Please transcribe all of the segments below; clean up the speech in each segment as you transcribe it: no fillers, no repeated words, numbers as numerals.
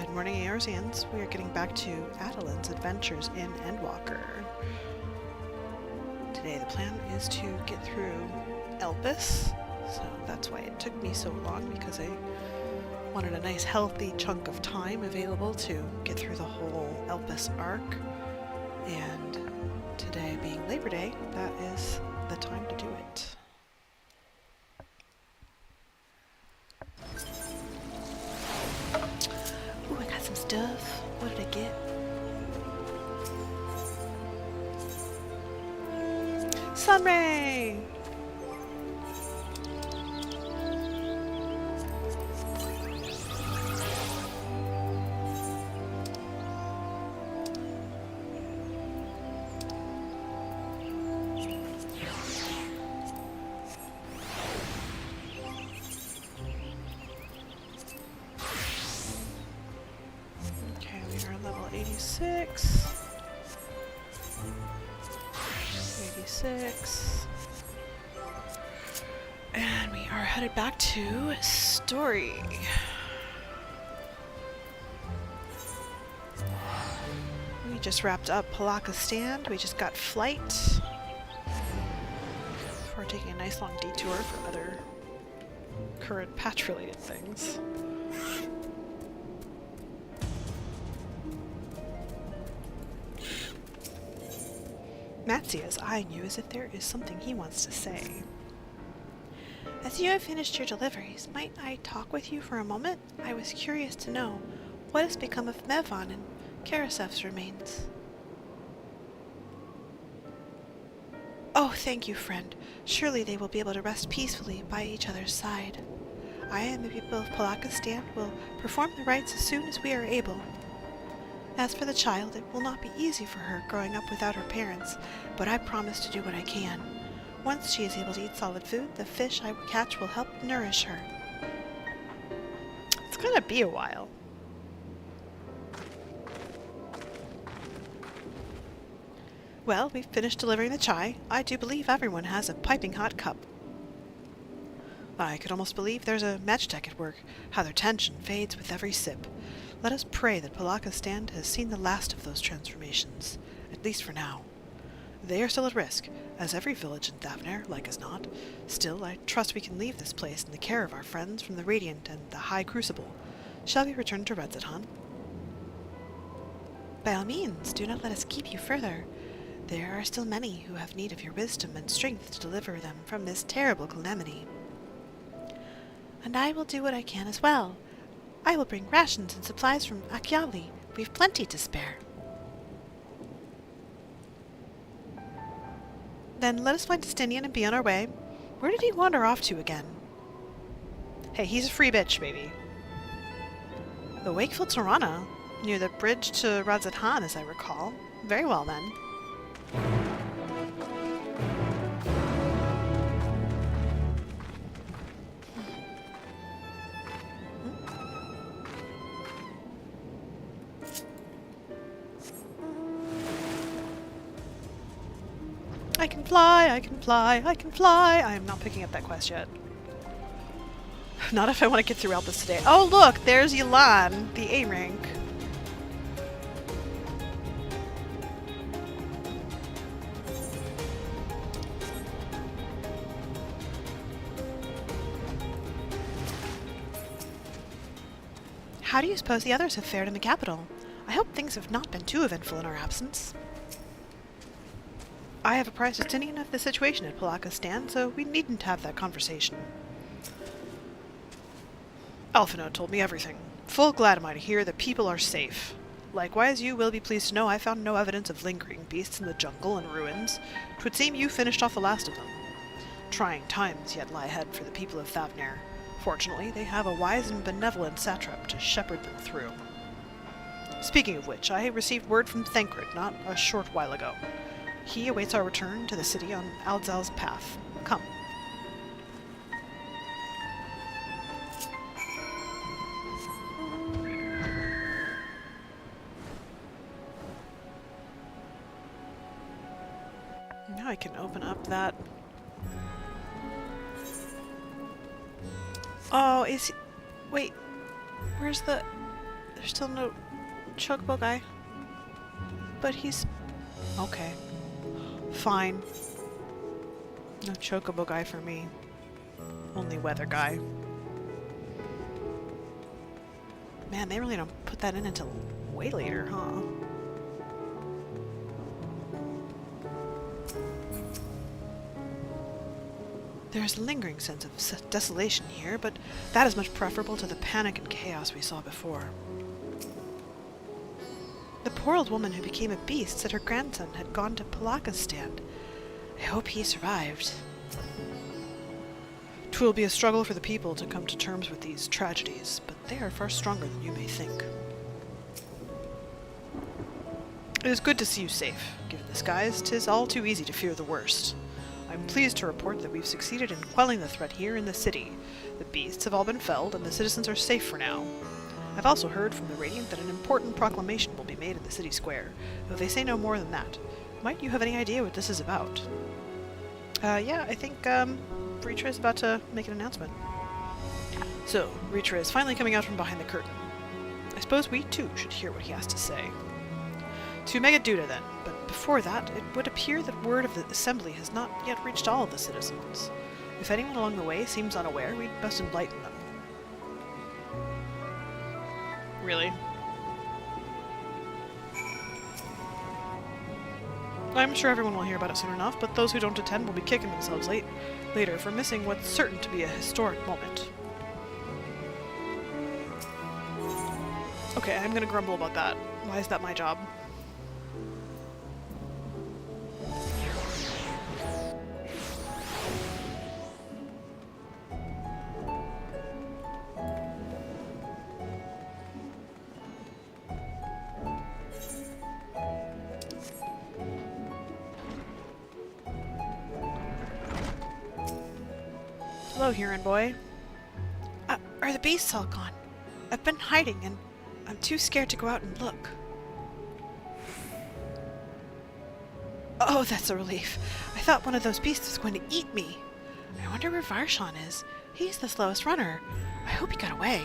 Good morning, Eorzeans. We are getting back to Adelynde's adventures in Endwalker. Today the plan is to get through Elpis, so that's why it took me so long, because I wanted a nice healthy chunk of time available to get through the whole Elpis arc, and today being Labor Day, that is the time to do it. Ooh, I got some stuff. What did I get? Sunray! Okay, we are level 86. 86. And we are headed back to Story. We just wrapped up Palaka's stand. We just got flight. Before taking a nice long detour for other current patch-related things. Matsia is eyeing you as if there is something he wants to say. As you have finished your deliveries, might I talk with you for a moment? I was curious to know what has become of Mevon and Karasev's remains. Oh, thank you, friend. Surely they will be able to rest peacefully by each other's side. I and the people of Palaka's stand will perform the rites as soon as we are able. As for the child, it will not be easy for her growing up without her parents, but I promise to do what I can. Once she is able to eat solid food, the fish I will catch will help nourish her. It's gonna be a while. Well, we've finished delivering the chai. I do believe everyone has a piping hot cup. I could almost believe there's a magitech at work, how their tension fades with every sip. Let us pray that Palaka's stand has seen the last of those transformations, at least for now. They are still at risk, as every village in Thavner, like as not. Still, I trust we can leave this place in the care of our friends from the Radiant and the High Crucible. Shall we return to Redzetan? By all means, do not let us keep you further. There are still many who have need of your wisdom and strength to deliver them from this terrible calamity. And I will do what I can as well. I will bring rations and supplies from Akyali. We've plenty to spare. Then let us find Justinian and be on our way. Where did he wander off to again? Hey, he's a free bitch, baby. The Wakeful Tirana, near the bridge to Redzetan, as I recall. Very well, then. I can fly, I can fly, I can fly. I am not picking up that quest yet. Not if I want to get through Elpis today. Oh look, there's Yelan, the A rank. How do you suppose the others have fared in the capital? I hope things have not been too eventful in our absence. I have apprised Justinian of the situation at Palaka's stand, so we needn't have that conversation. Alphinaud told me everything. Full glad am I to hear that people are safe. Likewise, you will be pleased to know I found no evidence of lingering beasts in the jungle and ruins. 'Twould seem you finished off the last of them. Trying times yet lie ahead for the people of Thavner. Fortunately, they have a wise and benevolent satrap to shepherd them through. Speaking of which, I received word from Thancred not a short while ago. He awaits our return to the city on Aldzal's path. Come. Now I can open up that. Oh, is he... Wait. Where's the... There's still no chocobo guy. But he's... okay. Fine. No chocobo guy for me. Only weather guy. Man, they really don't put that in until way later, huh? There's a lingering sense of desolation here, but that is much preferable to the panic and chaos we saw before. The poor old woman who became a beast said her grandson had gone to Palakistan. I hope he survived. 'Twill be a struggle for the people to come to terms with these tragedies, but they are far stronger than you may think. It is good to see you safe. Given the skies, 'tis all too easy to fear the worst. I am pleased to report that we've succeeded in quelling the threat here in the city. The beasts have all been felled, and the citizens are safe for now. I've also heard from the Radiant that an important proclamation will be made in the city square, though they say no more than that. Might you have any idea what this is about? Yeah, I think, Ritra is about to make an announcement. So, Ritra is finally coming out from behind the curtain. I suppose we, too, should hear what he has to say. To Megaduda, then, but before that, it would appear that word of the assembly has not yet reached all of the citizens. If anyone along the way seems unaware, we'd best enlighten them. Really? I'm sure everyone will hear about it soon enough, but those who don't attend will be kicking themselves later for missing what's certain to be a historic moment. Okay, I'm gonna grumble about that. Why is that my job? Hello, Huron boy. Are the beasts all gone? I've been hiding, and I'm too scared to go out and look. Oh, that's a relief. I thought one of those beasts was going to eat me. I wonder where Varshan is. He's the slowest runner. I hope he got away.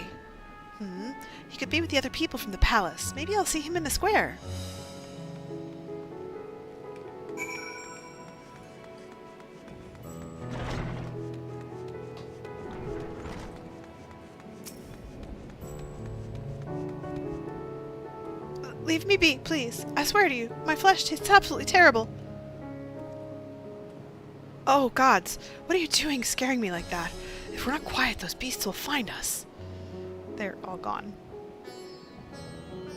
He could be with the other people from the palace. Maybe I'll see him in the square. Leave me be, please. I swear to you, my flesh tastes absolutely terrible. Oh, gods, what are you doing scaring me like that? If we're not quiet, those beasts will find us. They're all gone.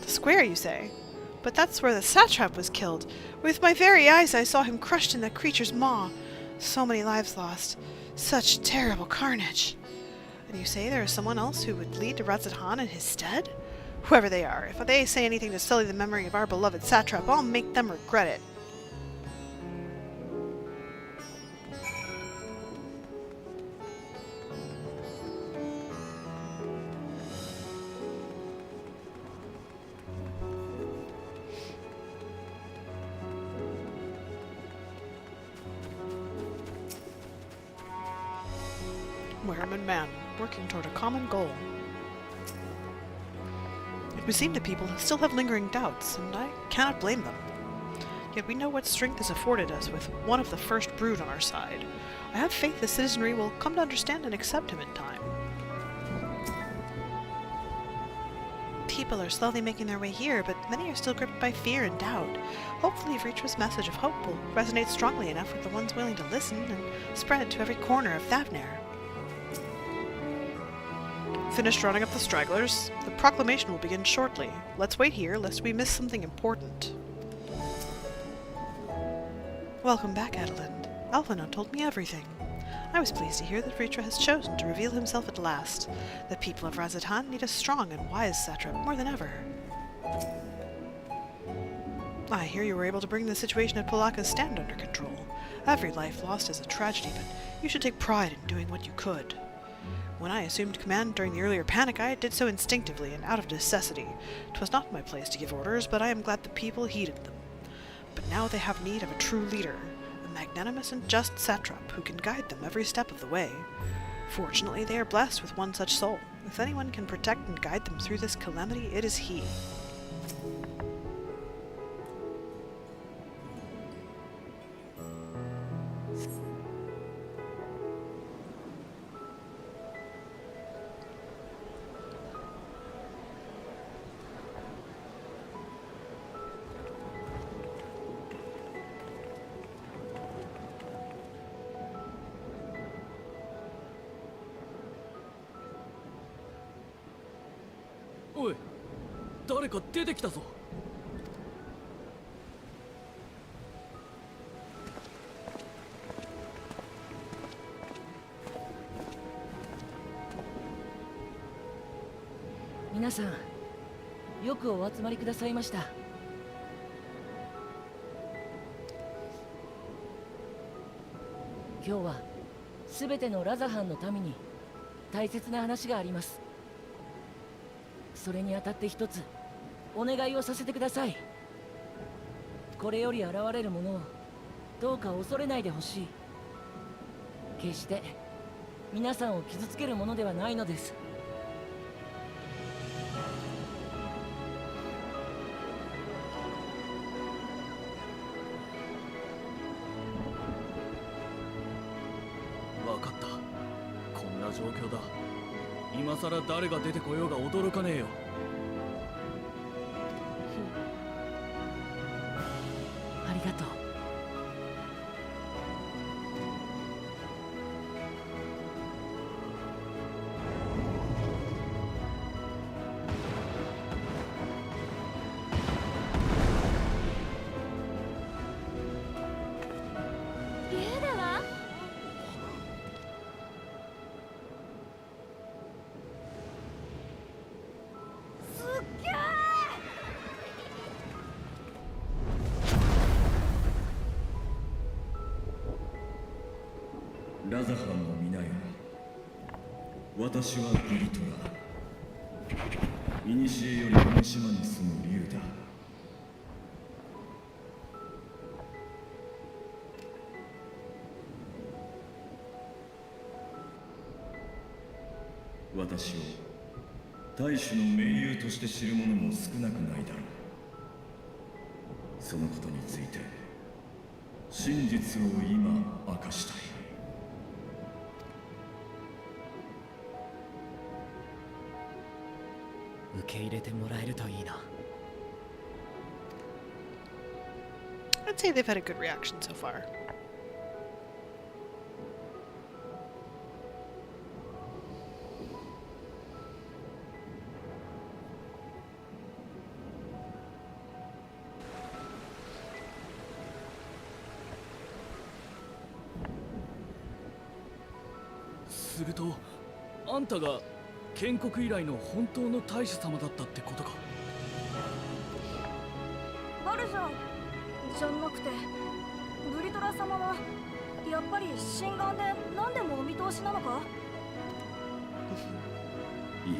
The square, you say? But that's where the satrap was killed. With my very eyes I saw him crushed in that creature's maw. So many lives lost. Such terrible carnage. And you say there is someone else who would lead to Razadhan in his stead? Whoever they are, if they say anything to sully the memory of our beloved satrap, I'll make them regret it. Wehrman man, working toward a common goal. It would seem the people still have lingering doubts, and I cannot blame them. Yet we know what strength is afforded us with one of the first brood on our side. I have faith the citizenry will come to understand and accept him in time. People are slowly making their way here, but many are still gripped by fear and doubt. Hopefully Vritra's message of hope will resonate strongly enough with the ones willing to listen and spread to every corner of Thavnair. Finished rounding up the stragglers. The proclamation will begin shortly. Let's wait here, lest we miss something important. Welcome back, Adelynde. Alphinaud told me everything. I was pleased to hear that Vritra has chosen to reveal himself at last. The people of Razadhan need a strong and wise satrap more than ever. I hear you were able to bring the situation at Palakistan under control. Every life lost is a tragedy, but you should take pride in doing what you could. When I assumed command during the earlier panic, I did so instinctively and out of necessity. 'Twas not my place to give orders, but I am glad the people heeded them. But now they have need of a true leader, a magnanimous and just satrap who can guide them every step of the way. Fortunately, they are blessed with one such soul, If anyone can protect and guide them through this calamity, it is he.おい、誰か出てきたぞ。皆さん、よくお集まりくださいました。今日は全てのラザハンのために大切な話があります。それにあたって一つお願いをさせてください。これより現れるものをどうか恐れないでほしい。決して皆さんを傷つけるものではないのです。わかった。こんな状況だ。今さら誰が出てこようが驚かねえよ。ありがとう。竜だわ。すっげー。ラザハンの皆よ、私はグリトラ。古よりこの島に住む竜だ。私を大主の盟友として知る者も少なくないだろう。そのことについて真実を今明かしたい。受け入れてもらえるといいな。I'd say they've had a good reaction so far.「すると、あんたが建国以来の本当の大主様だったってことか。バルジャーじゃなくてブリトラ様はやっぱり心眼で何でもお見通しなのか？いや、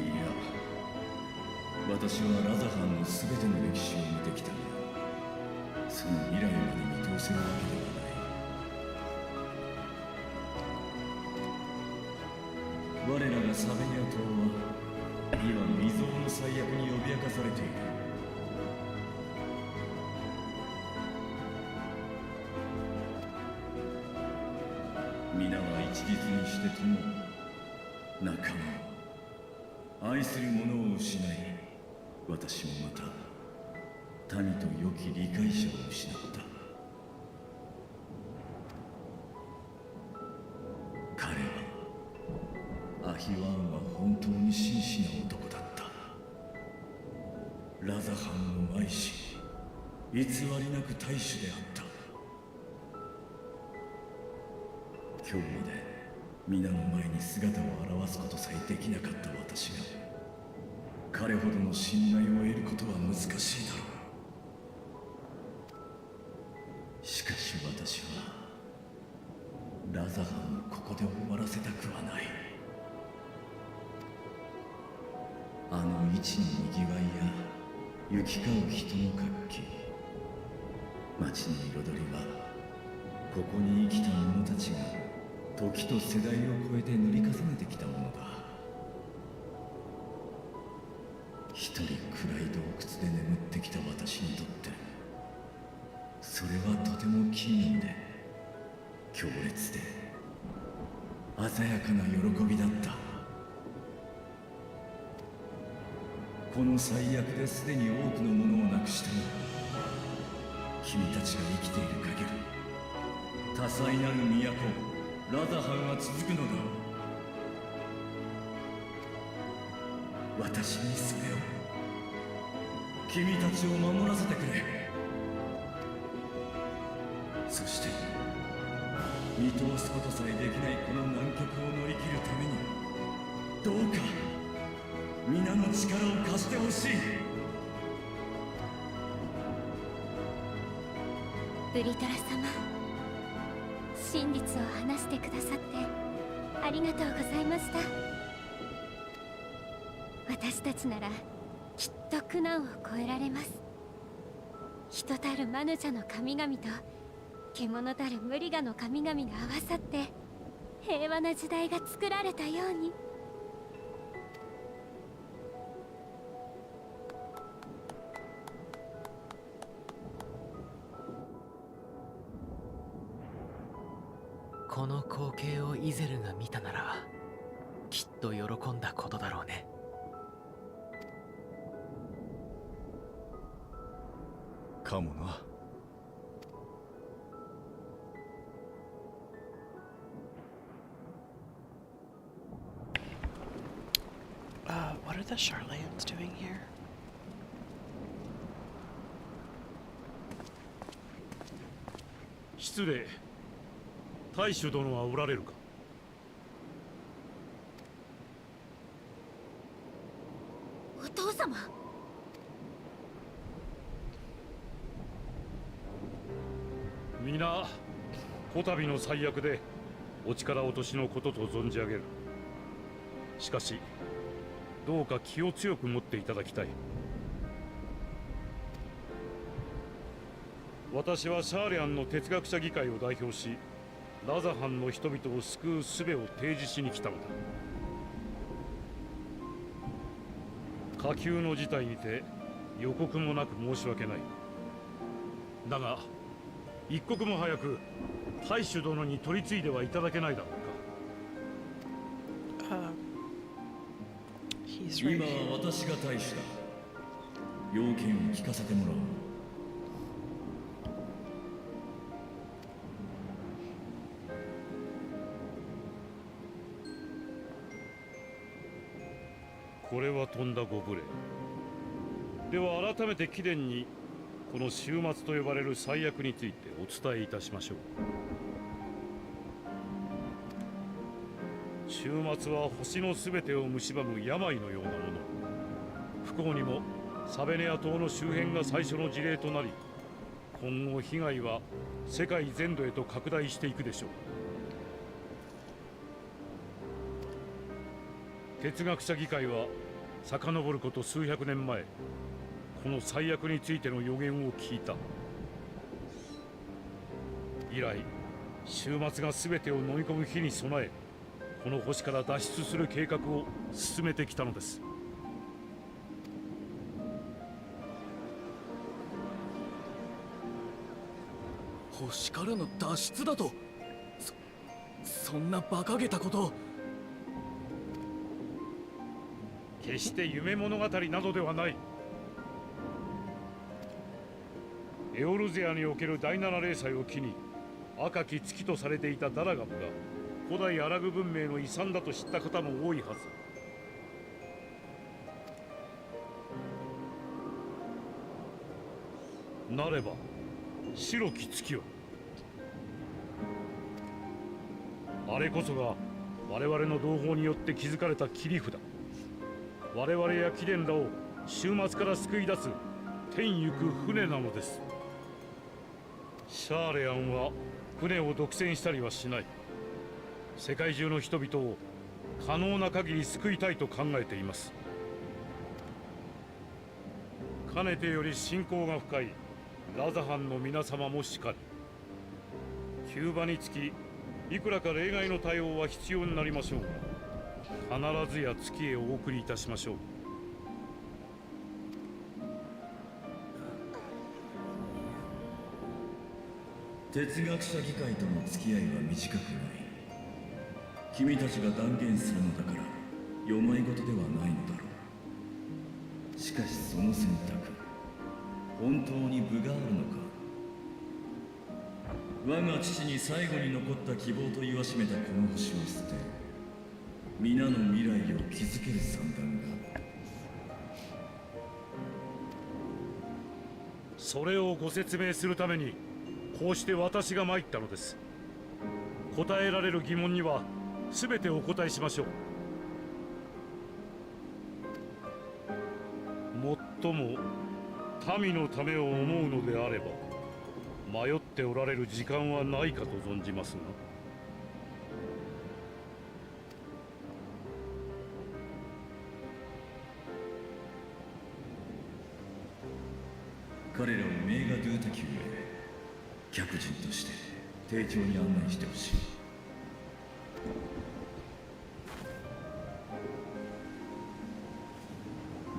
私はラザハンの全ての歴史を見てきたが、その未来まで見通せるわけではない。我らがサベニア島は今未曾有の最悪に脅かされている。皆は一律にして友、仲間、愛する者を失い、私もまた民と良き理解者を失った。彼はアヒワンは本当に真摯な男だった。ラザハンを愛し、偽りなく大主であった。今日まで皆の前に姿を現すことさえできなかった私が、彼ほどの信頼を得ることは難しいだろう。しかし私はラザハンをここで終わらせたくはない。あの市のにぎわいや行き交う人の活気、街の彩りはここに生きた者たちが時と世代を超えて塗り重ねてきたものだ。さやかな喜びだった。この最悪ですでに多くのものをなくしたが、君たちが生きている限り多彩なる都ラザハンは続くのだ。私に救えを、君たちを守らせてくれ。そして見通すことさえできないこの難局を乗り切るために、どうか皆の力を貸してほしい。ブリトラ様、真実を話してくださってありがとうございました。私たちならきっと苦難を越えられます。人たるマヌジャの神々と獣たるムリガの神々が合わさって平和な時代が作られたように。この光景をイゼルが見たならきっと喜んだことだろうね。かもな。What are the Charlayans doing here? 失礼。大主殿はおられるか。お父様。皆こたびの最悪でお力落としのことと存じ上げる。しかしどうか気を強く持っていただきたい。私はシャーレアンの哲学者議会を代表し、ラザハンの人々を救う術を提示しに来たのだ。下級の事態にて予告もなく申し訳ない。だが一刻も早く大主殿に取り次いではいただけないだろうか。He's right 今は私が大主だ。要件を聞かせてもらおう。これはとんだご無礼。では改めて貴殿にこの終末と呼ばれる最悪についてお伝えいたしましょう。終末は星のすべてを蝕む病のようなもの。不幸にもサベネア島の周辺が最初の事例となり、今後被害は世界全土へと拡大していくでしょう。哲学者議会は遡ること数百年前、この最悪についての予言を聞いた。以来終末が全てを飲み込む日に備え、この星から脱出する計画を進めてきたのです。星からの脱出だと。そんな馬鹿げたこと。決して夢物語などではない。エオルゼアにおける第七霊祭を機に赤き月とされていたダラガムが古代アラグ文明の遺産だと知った方も多いはず。なれば白き月はあれこそが我々の同胞によって築かれた切り札。我々や貴殿らを終末から救い出す天行く船なのです。シャーレアンは船を独占したりはしない。世界中の人々を可能な限り救いたいと考えています。かねてより親交が深いラザハンの皆様もしかり、急場につきいくらか例外の対応は必要になりましょうが、必ずや月へお送りいたしましょう。哲学者議会との付き合いは短くない。君たちが断言するのだから世まい事ではないのだろう。しかしその選択、本当に分があるのか。我が父に最後に残った希望と言わしめたこの星を捨て、皆の未来を築ける算段が。それをご説明するためにこうして私が参ったのです。答えられる疑問には全てお答えしましょう。もっとも民のためを思うのであれば、迷っておられる時間はないかと存じますが。彼らをメーガ・ドゥータ級へ客人として丁重に案内してほしい。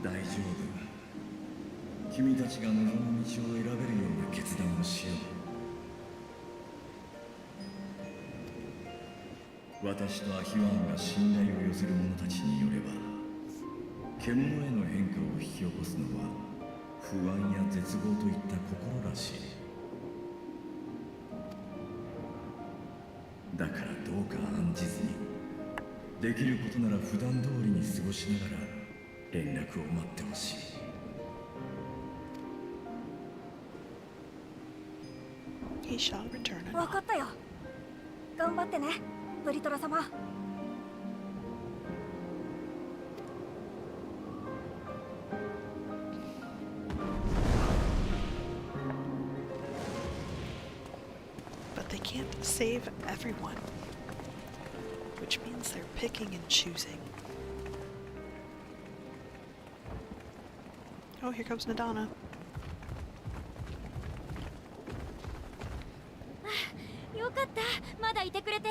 大丈夫。君たちが望む道を選べるような決断をしよう。私とアヒワンが信頼を寄せる者たちによれば、獣への変化を引き起こすのは不安や絶望といった心らしい。だからどうか案じずに、できることなら普段通りに過ごしながら連絡を待ってほしい。He shall return 分かったよ。頑張ってね、ブリトラ様。But they can't save everyone, which means they're picking and choosing. Oh, here comes Nadana. よかった、まだいてくれて。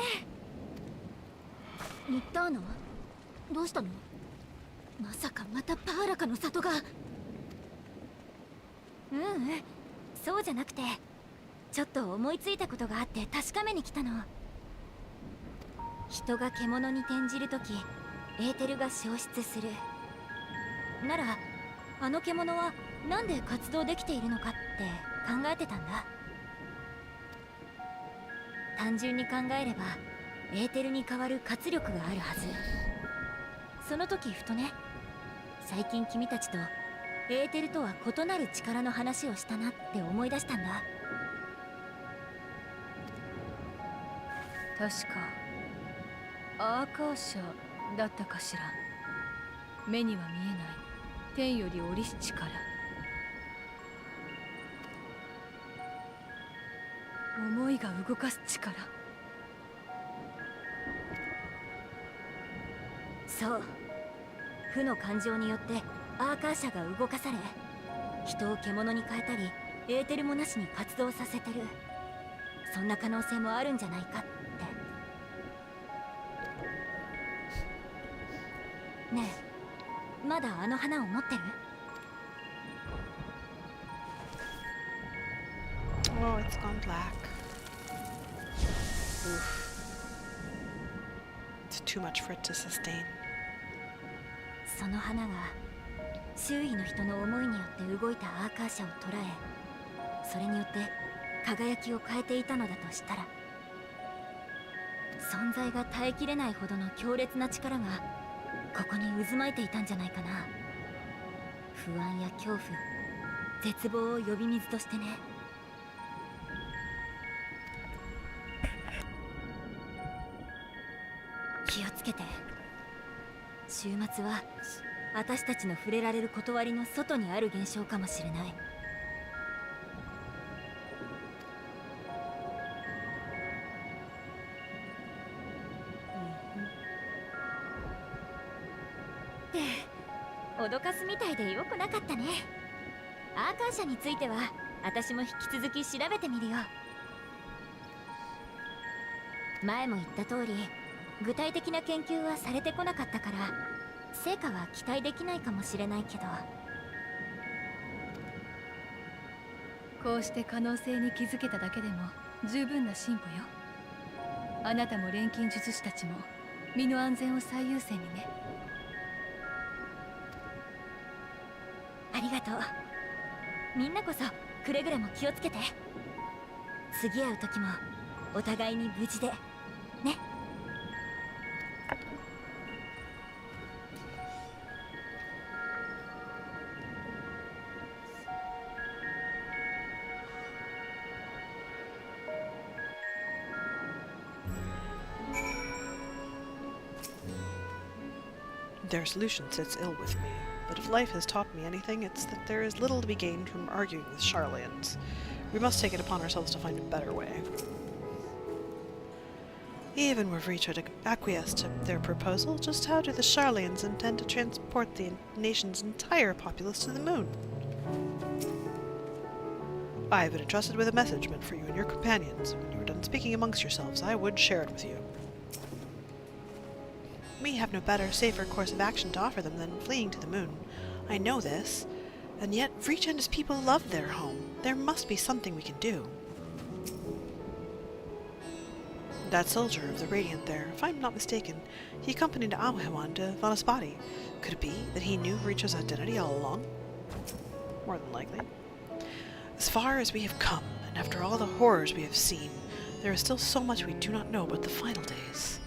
ニッターナ、どうしたの？まさかまたパーラカの里が。そうじゃなくて、ちょっと思いついたことがあって確かめに来たの。人が獣に転じるとき、エーテルが消失するなら、あの獣はなんで活動できているのかって考えてたんだ。単純に考えればエーテルに代わる活力があるはず。その時ふとね、最近君たちとエーテルとは異なる力の話をしたなって思い出したんだ。確かアーカーシャだったかしら。目には見えない天より降りし力、思いが動かす力。そう、負の感情によってアーカーシャが動かされ、人を獣に変えたりエーテルもなしに活動させてる。そんな可能性もあるんじゃないかって。ねえ、まだあの花を持ってる？ Oh, it's gone black. Oof. It's too much for it to sustain. その花が周囲の人の思いによって動いたアーカーシャを捉え、それによって輝きを変えていたのだとしたら、存在が耐えきれないほどの強烈な力がここに渦巻いていたんじゃないかな。不安や恐怖、絶望を呼び水としてね。気をつけて。週末は私たちの触れられる断りの外にある現象かもしれない。脅かすみたいでよくなかったね。アーカーシャについては私も引き続き調べてみるよ。前も言った通り、具体的な研究はされてこなかったから、成果は期待できないかもしれないけど。こうして可能性に気づけただけでも十分な進歩よ。あなたも錬金術師たちも身の安全を最優先にね。ありがとう。みんなこそくれぐれも気をつけて。次会う時もお互いに無事でね。Their solution sits ill with me, but if life has taught me anything, it's that there is little to be gained from arguing with Charlians. We must take it upon ourselves to find a better way. Even were Vreecha to acquiesce to their proposal, just how do the Charlians intend to transport the nation's entire populace to the moon? I have been entrusted with a message meant for you and your companions. When you are done speaking amongst yourselves, I would share it with you. We have no better, safer course of action to offer them than fleeing to the moon. I know this, and yet Vreecha and his people love their home. There must be something we can do. That soldier of the Radiant there, if I'm not mistaken, he accompanied Aohewan to Vanaspati. Could it be that he knew Vreecha's identity all along? More than likely. As far as we have come, and after all the horrors we have seen, there is still so much we do not know about the final days.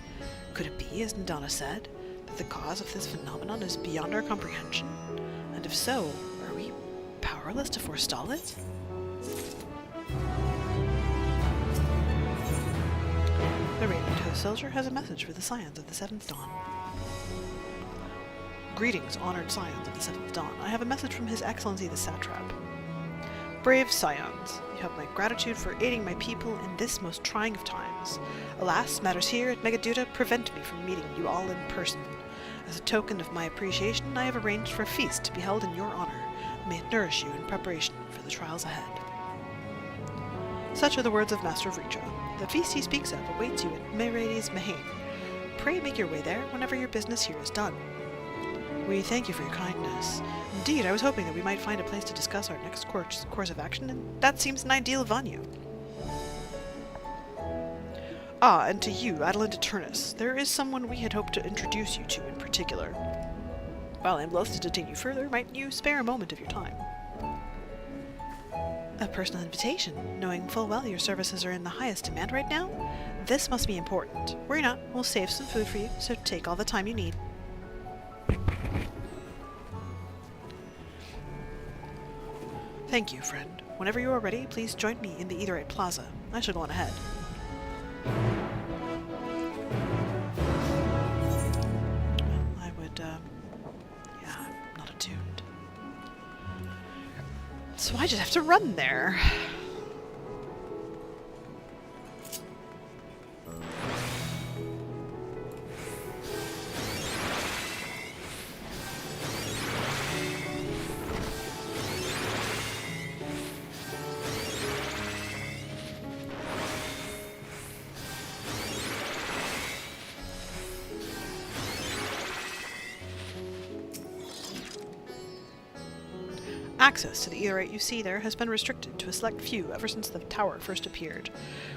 Could it be, as Ndana said, that the cause of this phenomenon is beyond our comprehension? And if so, are we powerless to forestall it? The Radiant Host Soldier has a message for the Scions of the Seventh Dawn. Greetings, honored Scions of the Seventh Dawn. I have a message from His Excellency the Satrap. Brave Scions, you have my gratitude for aiding my people in this most trying of times. Alas, matters here at Megaduta prevent me from meeting you all in person. As a token of my appreciation, I have arranged for a feast to be held in your honor. May it nourish you in preparation for the trials ahead. Such are the words of Master Vreecha. The feast he speaks of awaits you at Merades Mahane. Pray make your way there whenever your business here is done. We thank you for your kindness. Indeed, I was hoping that we might find a place to discuss our next course of action, and that seems an ideal venue. Ah, and to you, Adelynde Turnus, there is someone we had hoped to introduce you to in particular. While I am loath to detain you further, might you spare a moment of your time? A personal invitation, knowing full well your services are in the highest demand right now? This must be important. Worry not, we'll save some food for you, so take all the time you need. Thank you, friend. Whenever you are ready, please join me in the Aetherite Plaza. I shall go on ahead. Well, I would, yeah, I'm not attuned. So I just have to run there. Access to the Aetherite you see there has been restricted to a select few ever since the tower first appeared.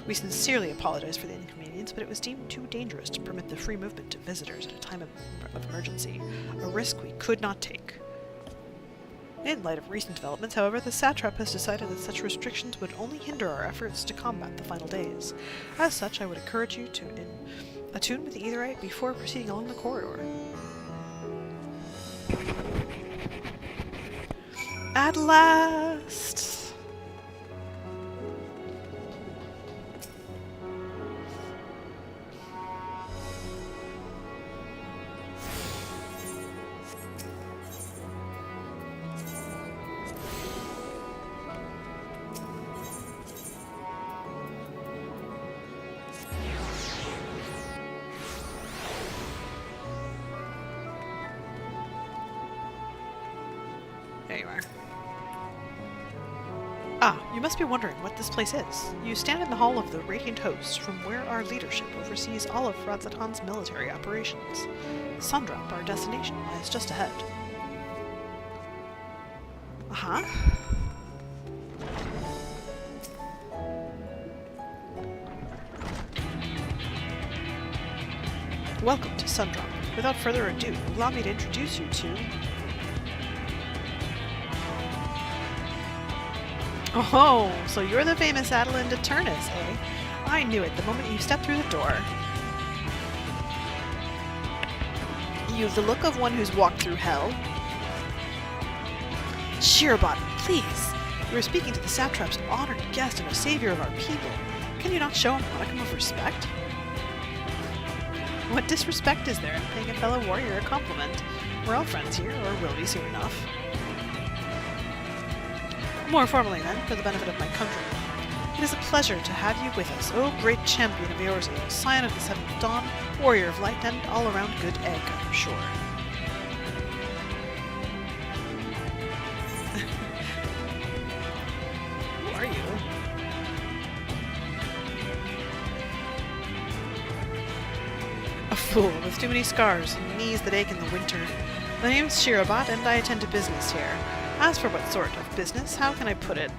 We sincerely apologize for the inconvenience, but it was deemed too dangerous to permit the free movement of visitors at a time of emergency, a risk we could not take. In light of recent developments, however, the Satrap has decided that such restrictions would only hinder our efforts to combat the final days. As such, I would encourage you to attune with the Aetherite before proceeding along the corridor. At last! There you are. Ah, you must be wondering what this place is. You stand in the Hall of the Radiant Hosts, from where our leadership oversees all of Radzatan's military operations. Sundrop, our destination, lies just ahead. Uh-huh. Welcome to Sundrop. Without further ado, allow me to introduce you to... Oh, so you're the famous Adelynde Turnus, eh? I knew it the moment you stepped through the door. You have the look of one who's walked through hell. Shirobot, please! You are speaking to the satrap's honored guest and a savior of our people. Can you not show him a modicum of respect? What disrespect is there in paying a fellow warrior a compliment? We're all friends here, or will be soon enough. More formally, then, for the benefit of my country. It is a pleasure to have you with us, O great champion of Eorzea, scion of the Seventh Dawn, warrior of light, and all-around good egg, I'm sure. Who are you? A fool with too many scars and knees that ache in the winter. My name's Shirobot, and I attend to business here. As for what sort of business, how can I put it?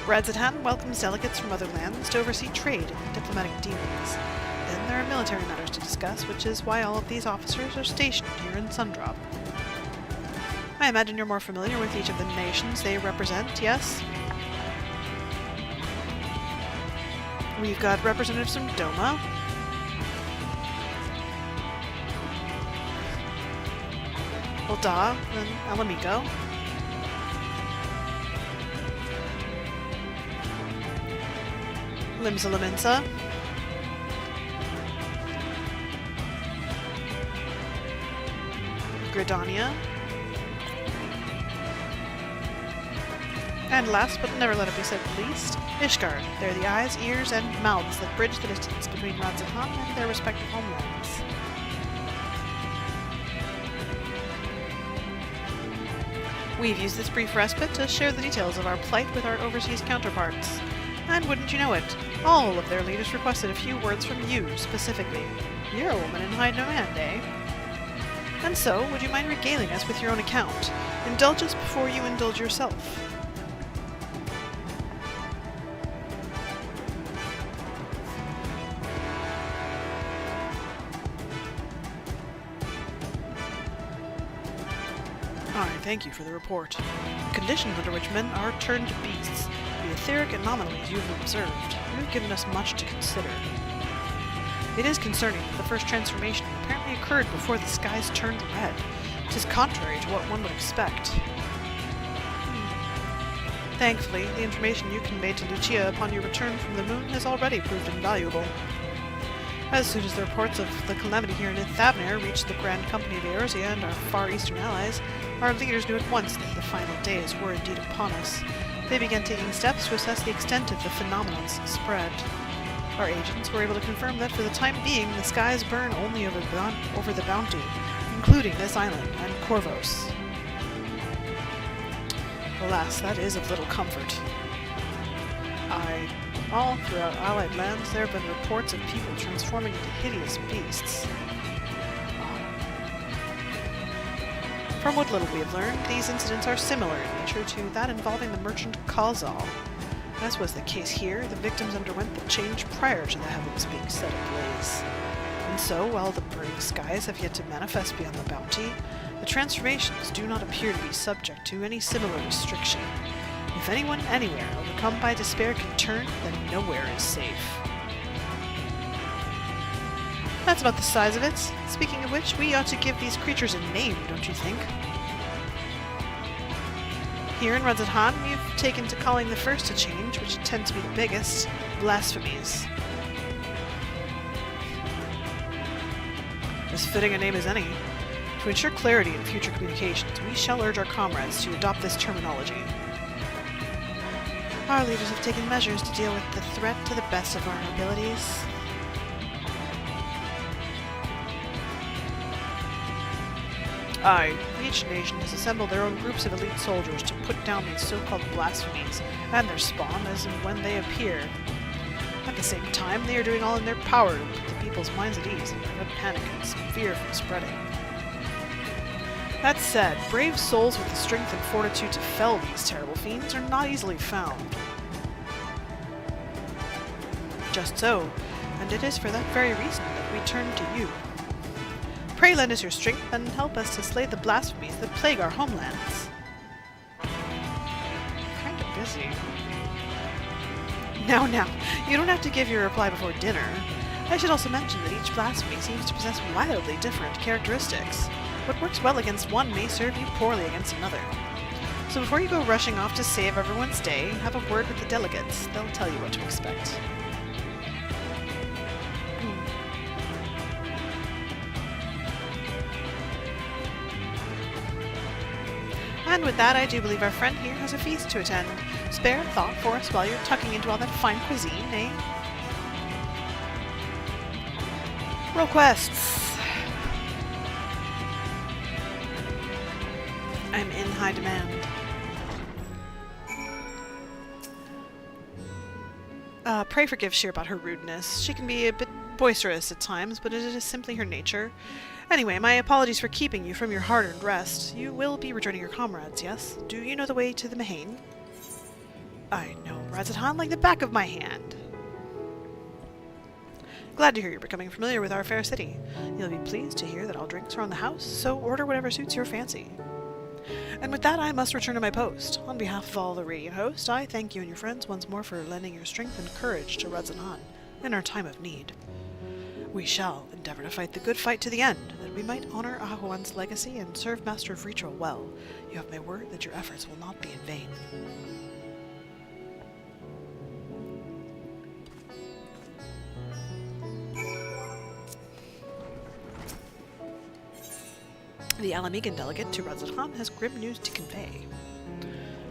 Radzatan welcomes delegates from other lands to oversee trade and diplomatic dealings. Then there are military matters to discuss, which is why all of these officers are stationed here in Sundrop. I imagine you're more familiar with each of the nations they represent, yes? We've got representatives from Doma, Ul'dah, and Alamigo. Limsa, Gridania, and last but never let it be said least, Ishgard. They're the eyes, ears, and mouths that bridge the distance between Radzatan and their respective homelands. We've used this brief respite to share the details of our plight with our overseas counterparts. And wouldn't you know it, all of their leaders requested a few words from you, specifically. You're a woman in high demand, eh? And so, would you mind regaling us with your own account? Indulge us before you indulge yourself. I thank you for the report. The conditions under which men are turned to beasts, the etheric anomalies you have observed, you have given us much to consider. It is concerning that the first transformation apparently occurred before the skies turned red. 'Tis contrary to what one would expect. Thankfully, the information you conveyed to Lucia upon your return from the moon has already proved invaluable. As soon as the reports of the calamity here in Thavnair reached the Grand Company of Eorzea and our Far Eastern allies, our leaders knew at once that the final days were indeed upon us. They began taking steps to assess the extent of the phenomenon's spread. Our agents were able to confirm that for the time being, the skies burn only over the Bounty, including this island and Corvos. Alas, that is of little comfort. All throughout Allied lands, there have been reports of people transforming into hideous beasts. From what little we have learned, these incidents are similar in nature to that involving the merchant Kalzal. As was the case here, the victims underwent the change prior to the heavens being set ablaze. And so, while the burning skies have yet to manifest beyond the Bounty, the transformations do not appear to be subject to any similar restriction. If anyone anywhere overcome by despair can turn, then nowhere is safe. That's about the size of it. Speaking of which, we ought to give these creatures a name, don't you think? Here in Radzatan, we've taken to calling the first to change, which tend to be the biggest, blasphemies. As fitting a name as any. To ensure clarity in future communications, we shall urge our comrades to adopt this terminology. Our leaders have taken measures to deal with the threat to the best of our abilities. Aye, each nation has assembled their own groups of elite soldiers to put down these so-called blasphemies, and their spawn as and when they appear. At the same time, they are doing all in their power to put the people's minds at ease and prevent panic and fear from spreading. That said, brave souls with the strength and fortitude to fell these terrible fiends are not easily found. Just so, and it is for that very reason that we turn to you. Pray lend us your strength and help us to slay the blasphemies that plague our homelands. Kind of busy. Now, you don't have to give your reply before dinner. I should also mention that each blasphemy seems to possess wildly different characteristics. What works well against one may serve you poorly against another. So before you go rushing off to save everyone's day, have a word with the delegates. They'll tell you what to expect. And with that, I do believe our friend here has a feast to attend. Spare thought for us while you're tucking into all that fine cuisine, eh? Roll quests. I'm in high demand. Pray forgive Sheer about her rudeness. She can be a bit boisterous at times, but it is simply her nature. Anyway, my apologies for keeping you from your hard-earned rest. You will be rejoining your comrades, yes? Do you know the way to the Mahane? I know Razathan like the back of my hand. Glad to hear you're becoming familiar with our fair city. You'll be pleased to hear that all drinks are on the house, so order whatever suits your fancy. And with that, I must return to my post. On behalf of all the Radiant host, I thank you and your friends once more for lending your strength and courage to Razathan in our time of need. We shall endeavor to fight the good fight to the end, that we might honor Ahuan's legacy and serve Master of Ritual well. You have my word that your efforts will not be in vain. The Alamigan delegate to Razathan has grim news to convey.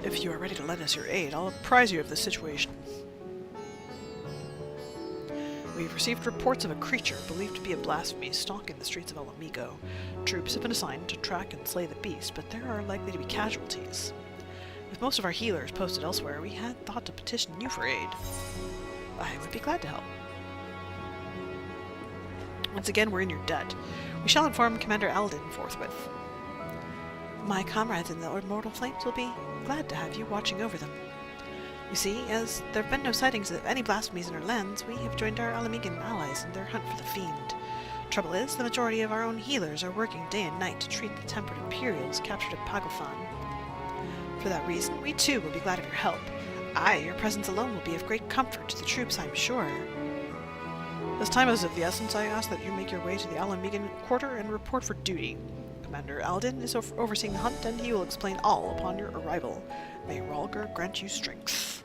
If you are ready to lend us your aid, I'll apprise you of the situation. We've received reports of a creature believed to be a blasphemy stalking the streets of Alamigo. Troops have been assigned to track and slay the beast, but there are likely to be casualties. With most of our healers posted elsewhere, we had thought to petition you for aid. I would be glad to help. Once again, we're in your debt. We shall inform Commander Adelynde forthwith. My comrades in the Immortal Flames will be glad to have you watching over them. You see, as there have been no sightings of any blasphemies in our lands, we have joined our Alamigan allies in their hunt for the fiend. Trouble is, the majority of our own healers are working day and night to treat the tempered Imperials captured at Pagofan. For that reason, we too will be glad of your help. Your presence alone will be of great comfort to the troops, I'm sure. As time is of the essence, I ask that you make your way to the Alamigan quarter and report for duty. Commander Adelynde is overseeing the hunt, and he will explain all upon your arrival. May Rhalgr grant you strength.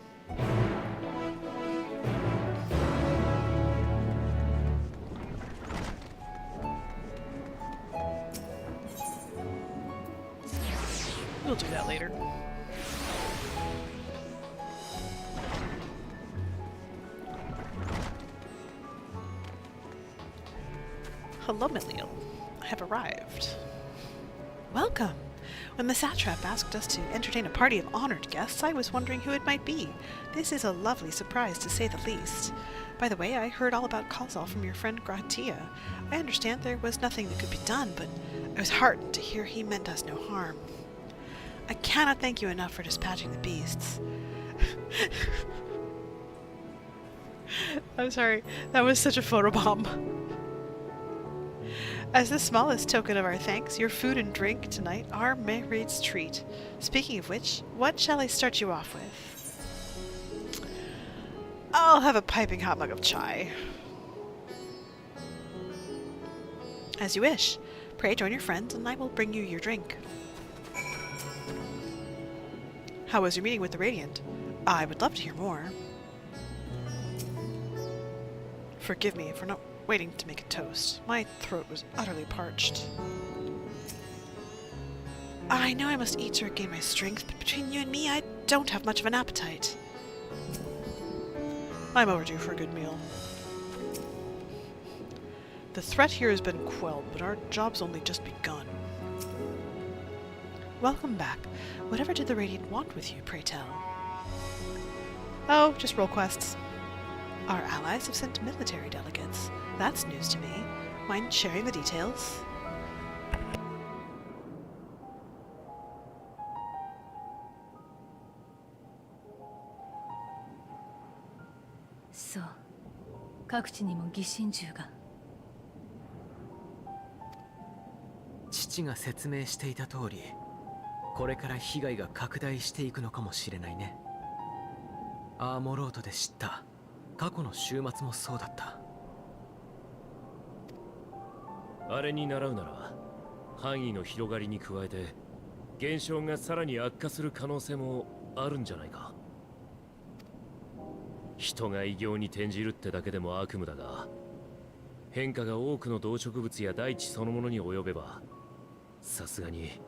We'll do that later. Hello, Miliel. I have arrived. Welcome! When the satrap asked us to entertain a party of honored guests, I was wondering who it might be. This is a lovely surprise, to say the least. By the way, I heard all about Khazal from your friend Gratia. I understand there was nothing that could be done, but I was heartened to hear he meant us no harm. I cannot thank you enough for dispatching the beasts. I'm sorry, that was such a photobomb. As the smallest token of our thanks, your food and drink tonight are Mehraid's treat. Speaking of which, what shall I start you off with? I'll have a piping hot mug of chai. As you wish. Pray join your friends, and I will bring you your drink. How was your meeting with the Radiant? I would love to hear more. Forgive me for not waiting to make a toast. My throat was utterly parched. I know I must eat to regain my strength, but between you and me, I don't have much of an appetite. I'm overdue for a good meal. The threat here has been quelled, but our job's only just begun. Welcome back. Whatever did the Radiant want with you, pray tell? Oh, just roll quests. Our allies have sent military delegates. That's news to me. Mind sharing the details?そう各地にも疑心銃が。父が説明していた通り、これから被害が拡大していくのかもしれないね。アーモロードで知った過去の週末もそうだった。あれに倣うなら範囲の広がりに加えて現象がさらに悪化する可能性もあるんじゃないか。人が異形に転じるってだけでも悪夢だが、変化が多くの動植物や大地そのものに及べばさすがに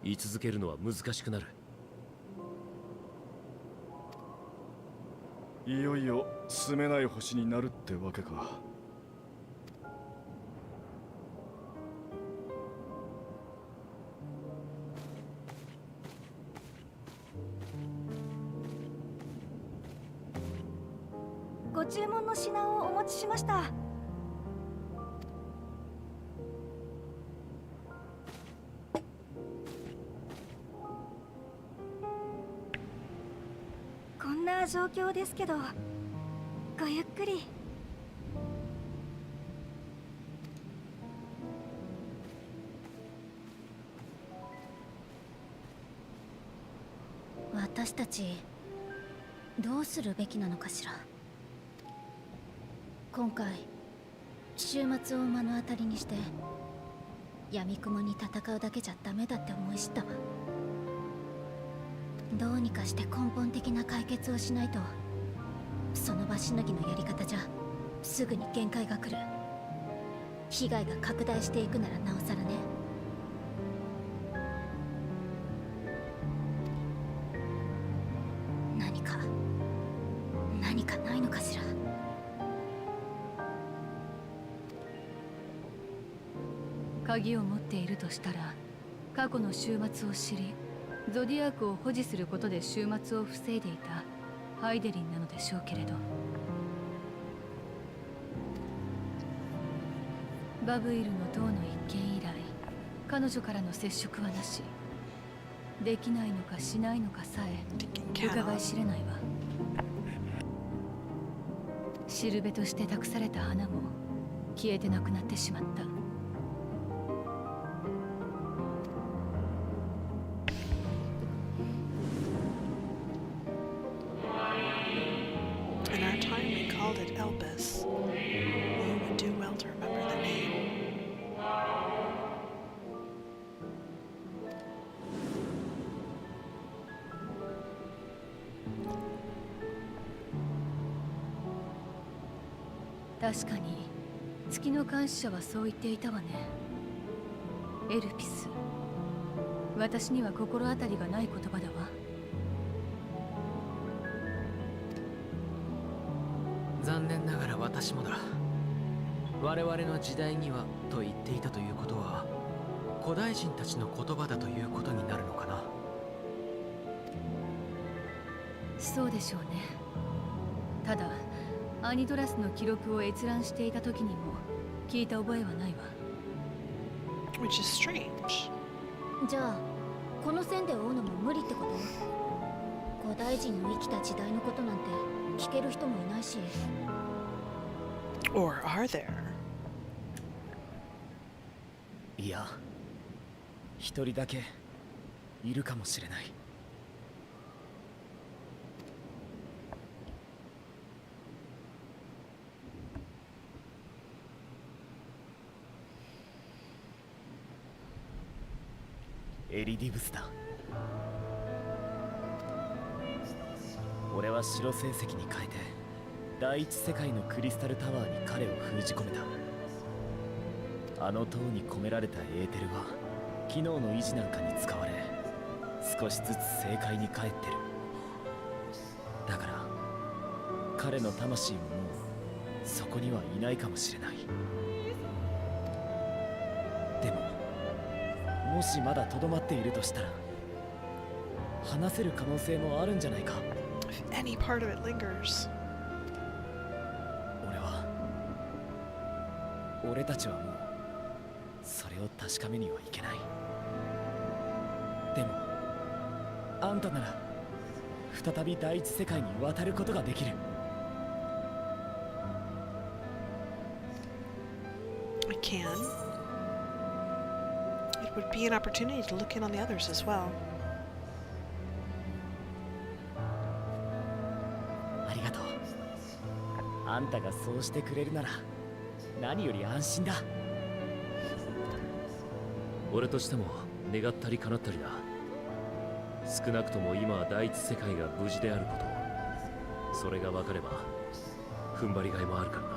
居続けるのは難しくなる。いよいよ住めない星になるってわけか。ご注文の品をお持ちしました。こんな状況ですけど、ごゆっくり。私たちどうするべきなのかしら。今回週末を目の当たりにして闇雲に戦うだけじゃダメだって思い知ったわ。どうにかして根本的な解決をしないと、その場しのぎのやり方じゃすぐに限界が来る。被害が拡大していくならなおさらね。何かないのかしら。鍵を持っているとしたら、過去の終末を知りゾディアークを保持することで終末を防いでいたハイデリンなのでしょうけれど、バブイルの塔の一件以来彼女からの接触はなし。できないのかしないのかさえ伺い知れないわ。しるべとして託された花も消えてなくなってしまった。In our time, we called it Elpis. You would do well to remember the name. 確かに月の監視者はそう言っていたわね。エルピス、私には心当たりがない言葉だわ。残念ながら私もだ。我々の時代にはと言っていたということは、古代人たちの言葉だということになるのかな。そうでしょうね。ただアニドラスの記録を閲覧していた時にも聞いた覚えはないわ。 Which is strange. じゃあこの線で追うのも無理ってこと？古代人の生きた時代のことなんて聞ける人もいないし。 Or are there? いや、一人だけいるかもしれない。エリディブスだ。俺は白成績に変えて第一世界のクリスタルタワーに彼を封じ込めた。あの塔に込められたエーテルは機能の維持なんかに使われ、少しずつ正解に返ってる。だから彼の魂ももうそこにはいないかもしれない。でももしまだとどまっているとしたら、話せる可能性もあるんじゃないか。 If any part of it lingers. 俺たちはもうそれを確かめにはいけない。でもあんたなら再び第一世界に渡ることができる。can. It would be an opportunity to look in on the others as well. ありがとう。あんたがそうしてくれるなら何より安心だ。俺としても願ったり叶ったりだ。少なくとも今は第一世界が無事であること、それが分かれば踏ん張りがいもあるからな。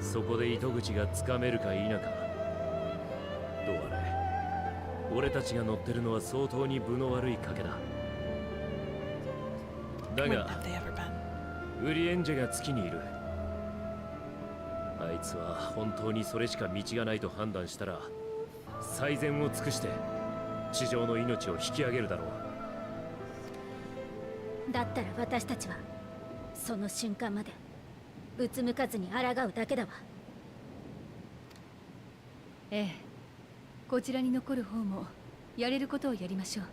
そこで糸口がつかめるか否か、どうあれ俺たちが乗ってるのは相当に分の悪い賭けだ。だ When が have they ever been? ウリエンジェが月にいる。あいつは本当にそれしか道がないと判断したら最善を尽くして地上の命を引き上げるだろう。だったら私たちはその瞬間までうつむかずに抗うだけだわ。ええ、こちらに残る方もやれることをやりましょう。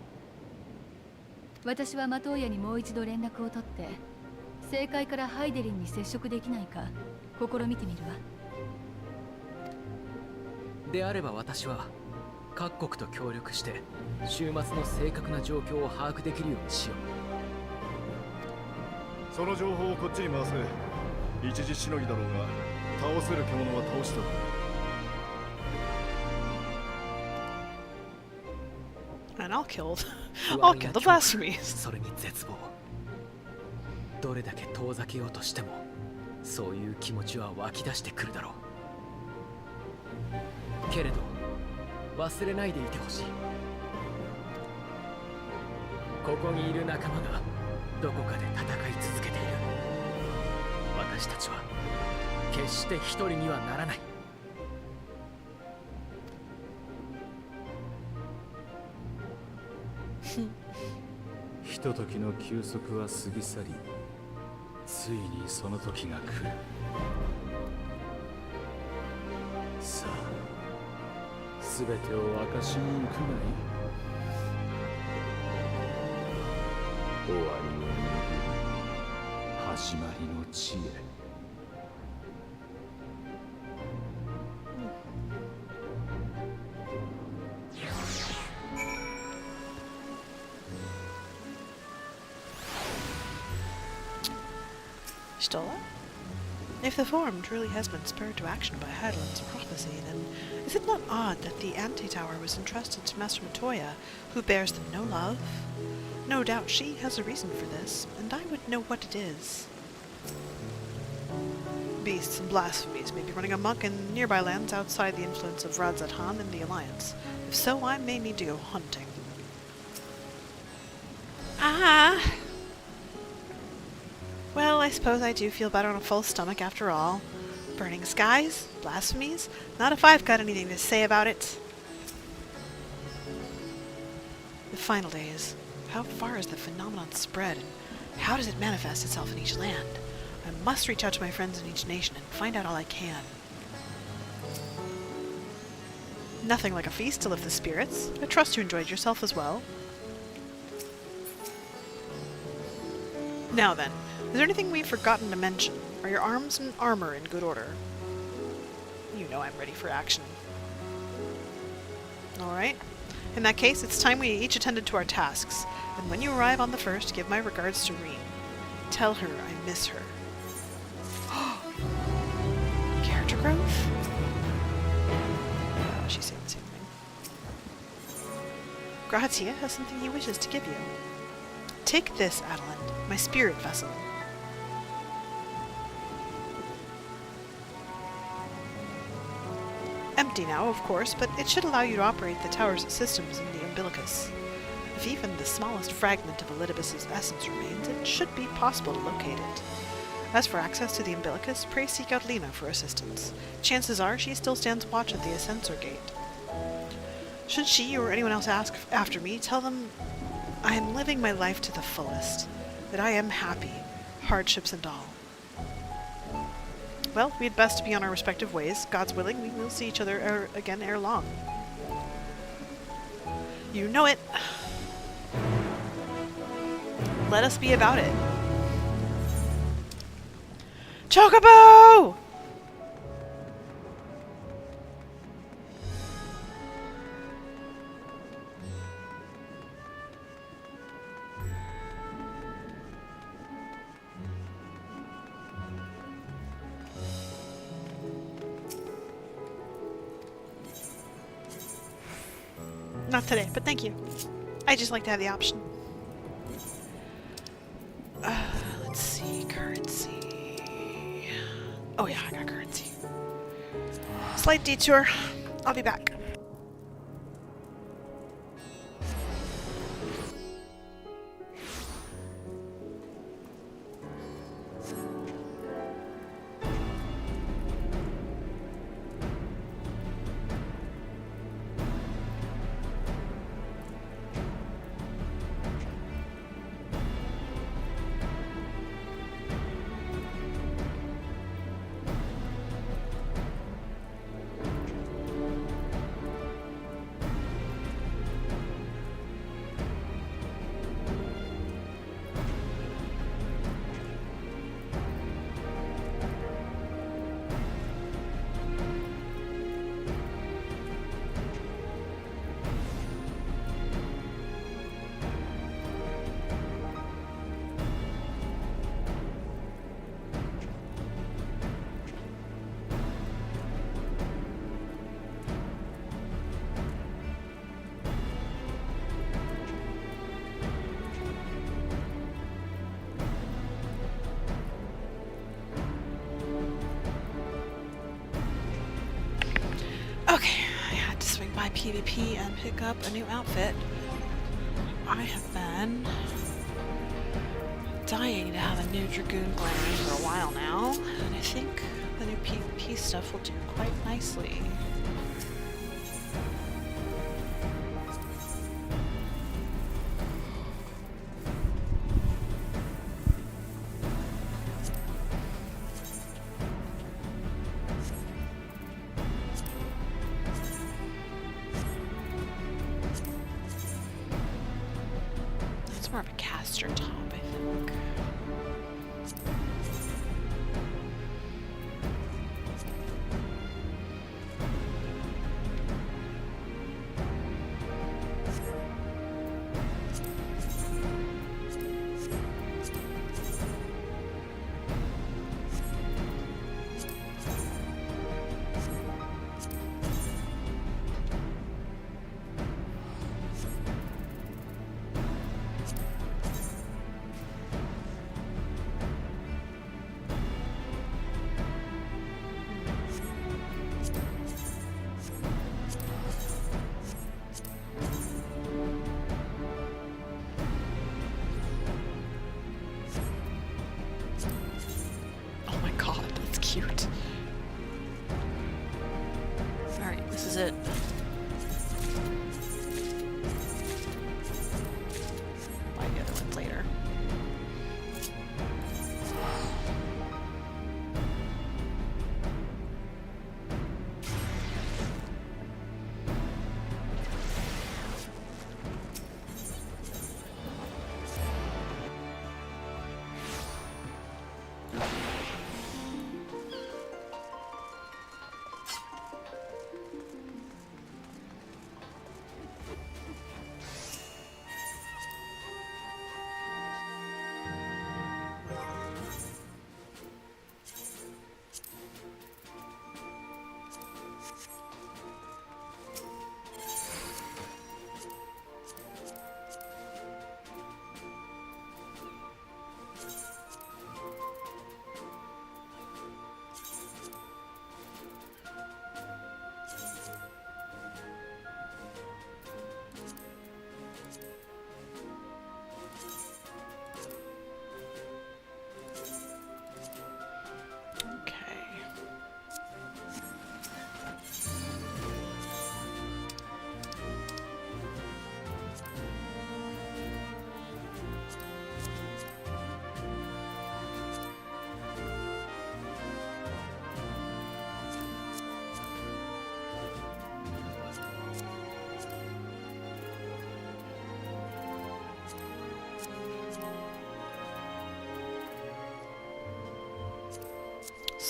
私はマトーヤにもう一度連絡を取って正解からハイデリンに接触できないか試みてみるわ。であれば私は各国と協力して週末の正確な状況を把握できるようにしよう。その情報をこっちに回せ。一時しのぎだろうが倒せる獣は倒しておく。And I'll kill the blasphemies. それに絶望。どれだけ遠ざけようとしてもそういう気持ちは湧き出してくるだろう。けれど忘れないでいてほしい。ここにいる仲間がどこかで戦い続けている。私たちは決して一人にはならない。ひとときの休息は過ぎ去り、ついにその時が来る。さあ、すべてを明かしに行くがいい。終わりを巡り、始まりの地へ。Stola? If the forum truly has been spurred to action by Adelynde's prophecy, then is it not odd that the anti-tower was entrusted to Master Matoya, who bears them no love? No doubt she has a reason for this, and I would know what it is. Beasts and blasphemies may be running amok in nearby lands outside the influence of Radzat-Han and the Alliance. If so, I may need to go hunting. Ah! Well, I suppose I do feel better on a full stomach after all. Burning skies? Blasphemies? Not if I've got anything to say about it. The final days. How far has the phenomenon spread, and how does it manifest itself in each land? I must reach out to my friends in each nation and find out all I can. Nothing like a feast to lift the spirits. I trust you enjoyed yourself as well. Now then, is there anything we've forgotten to mention? Are your arms and armor in good order? You know I'm ready for action. Alright. In that case, it's time we each attended to our tasks. And when you arrive on the first, give my regards to Reem. Tell her I miss her. Character growth? Oh, she's saying the same thing. Grazia has something he wishes to give you. Take this, Adelynde, my spirit vessel. Empty now, of course, but it should allow you to operate the tower's systems in the umbilicus. If even the smallest fragment of Elpis' essence remains, it should be possible to locate it. As for access to the umbilicus, pray seek out Lena for assistance. Chances are she still stands watch at the Ascensor Gate. Should she or anyone else ask after me, tell them I am living my life to the fullest, that I am happy, hardships and all. Well, we had best be on our respective ways. God's willing, we will see each other again ere long. You know it. Let us be about it. Chocobo! Not today, but thank you. I just like to have the option. Let's see, currency. Oh yeah, I got currency. Slight detour. I'll be back. Okay, I had to swing by PvP and pick up a new outfit. I have been dying to have a new Dragoon glaring for a while now, and I think the new PvP stuff will do quite nicely. More of a caster top, I think.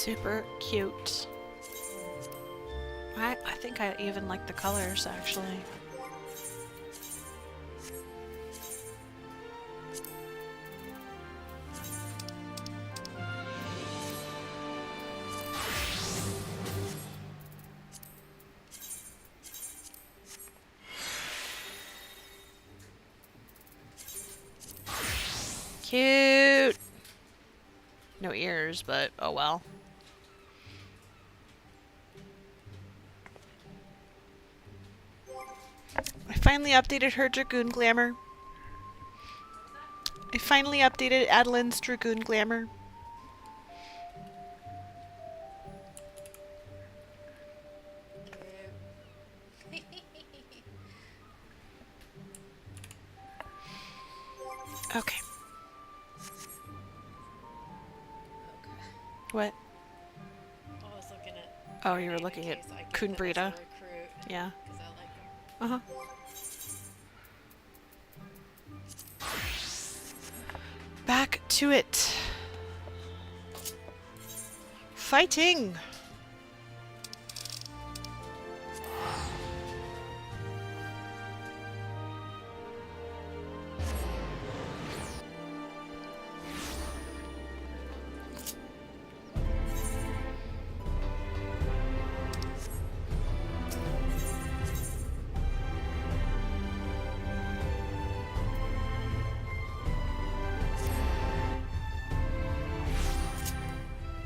Super cute. I think I even like the colors, actually. Cute! No ears, but oh well. I finally updated her Dragoon Glamour. I finally updated Adelynde's Dragoon Glamour. Okay. What? I was looking at. Oh, you were looking at Kunbrita. Yeah. Uh-huh. Back to it. Fighting!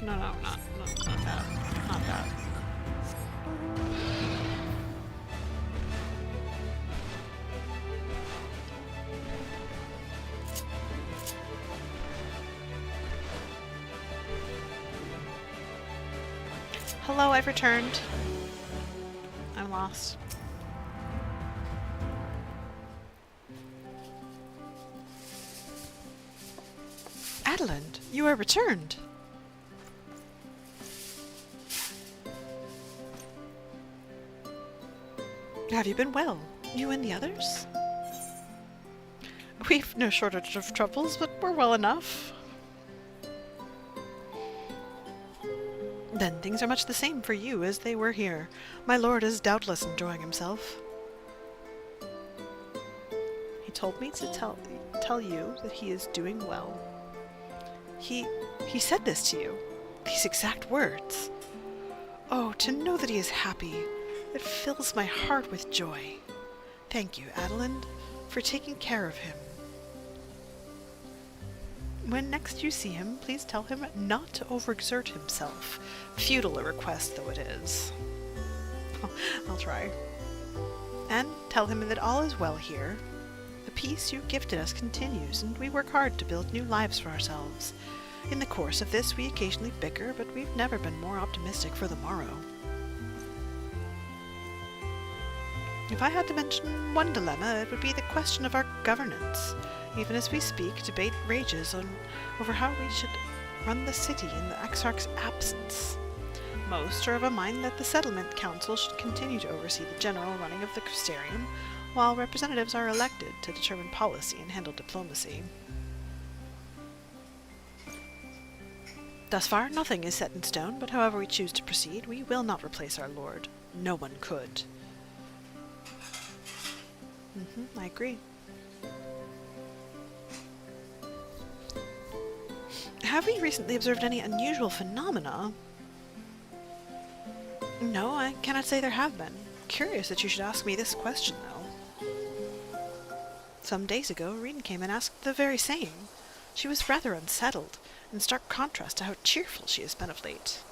No, not that. Not that. Hello, I've returned. I'm lost. Adelynde, you are returned. Have you been well? You and the others? We've no shortage of troubles, but we're well enough. Then things are much the same for you as they were here. My lord is doubtless enjoying himself. He told me to tell you that he is doing well. He said this to you. These exact words. Oh, to know that he is happy. It fills my heart with joy. Thank you, Adelynde, for taking care of him. When next you see him, please tell him not to overexert himself. Futile a request though it is. I'll try. And tell him that all is well here. The peace you gifted us continues, and we work hard to build new lives for ourselves. In the course of this, we occasionally bicker, but we've never been more optimistic for the morrow. If I had to mention one dilemma, it would be the question of our governance. Even as we speak, debate rages over how we should run the city in the Exarch's absence. Most are of a mind that the Settlement Council should continue to oversee the general running of the Crystarium, while representatives are elected to determine policy and handle diplomacy. Thus far, nothing is set in stone, but however we choose to proceed, we will not replace our lord. No one could. I agree. Have we recently observed any unusual phenomena? No, I cannot say there have been. Curious that you should ask me this question, though. Some days ago, Reen came and asked the very same. She was rather unsettled, in stark contrast to how cheerful she has been of late.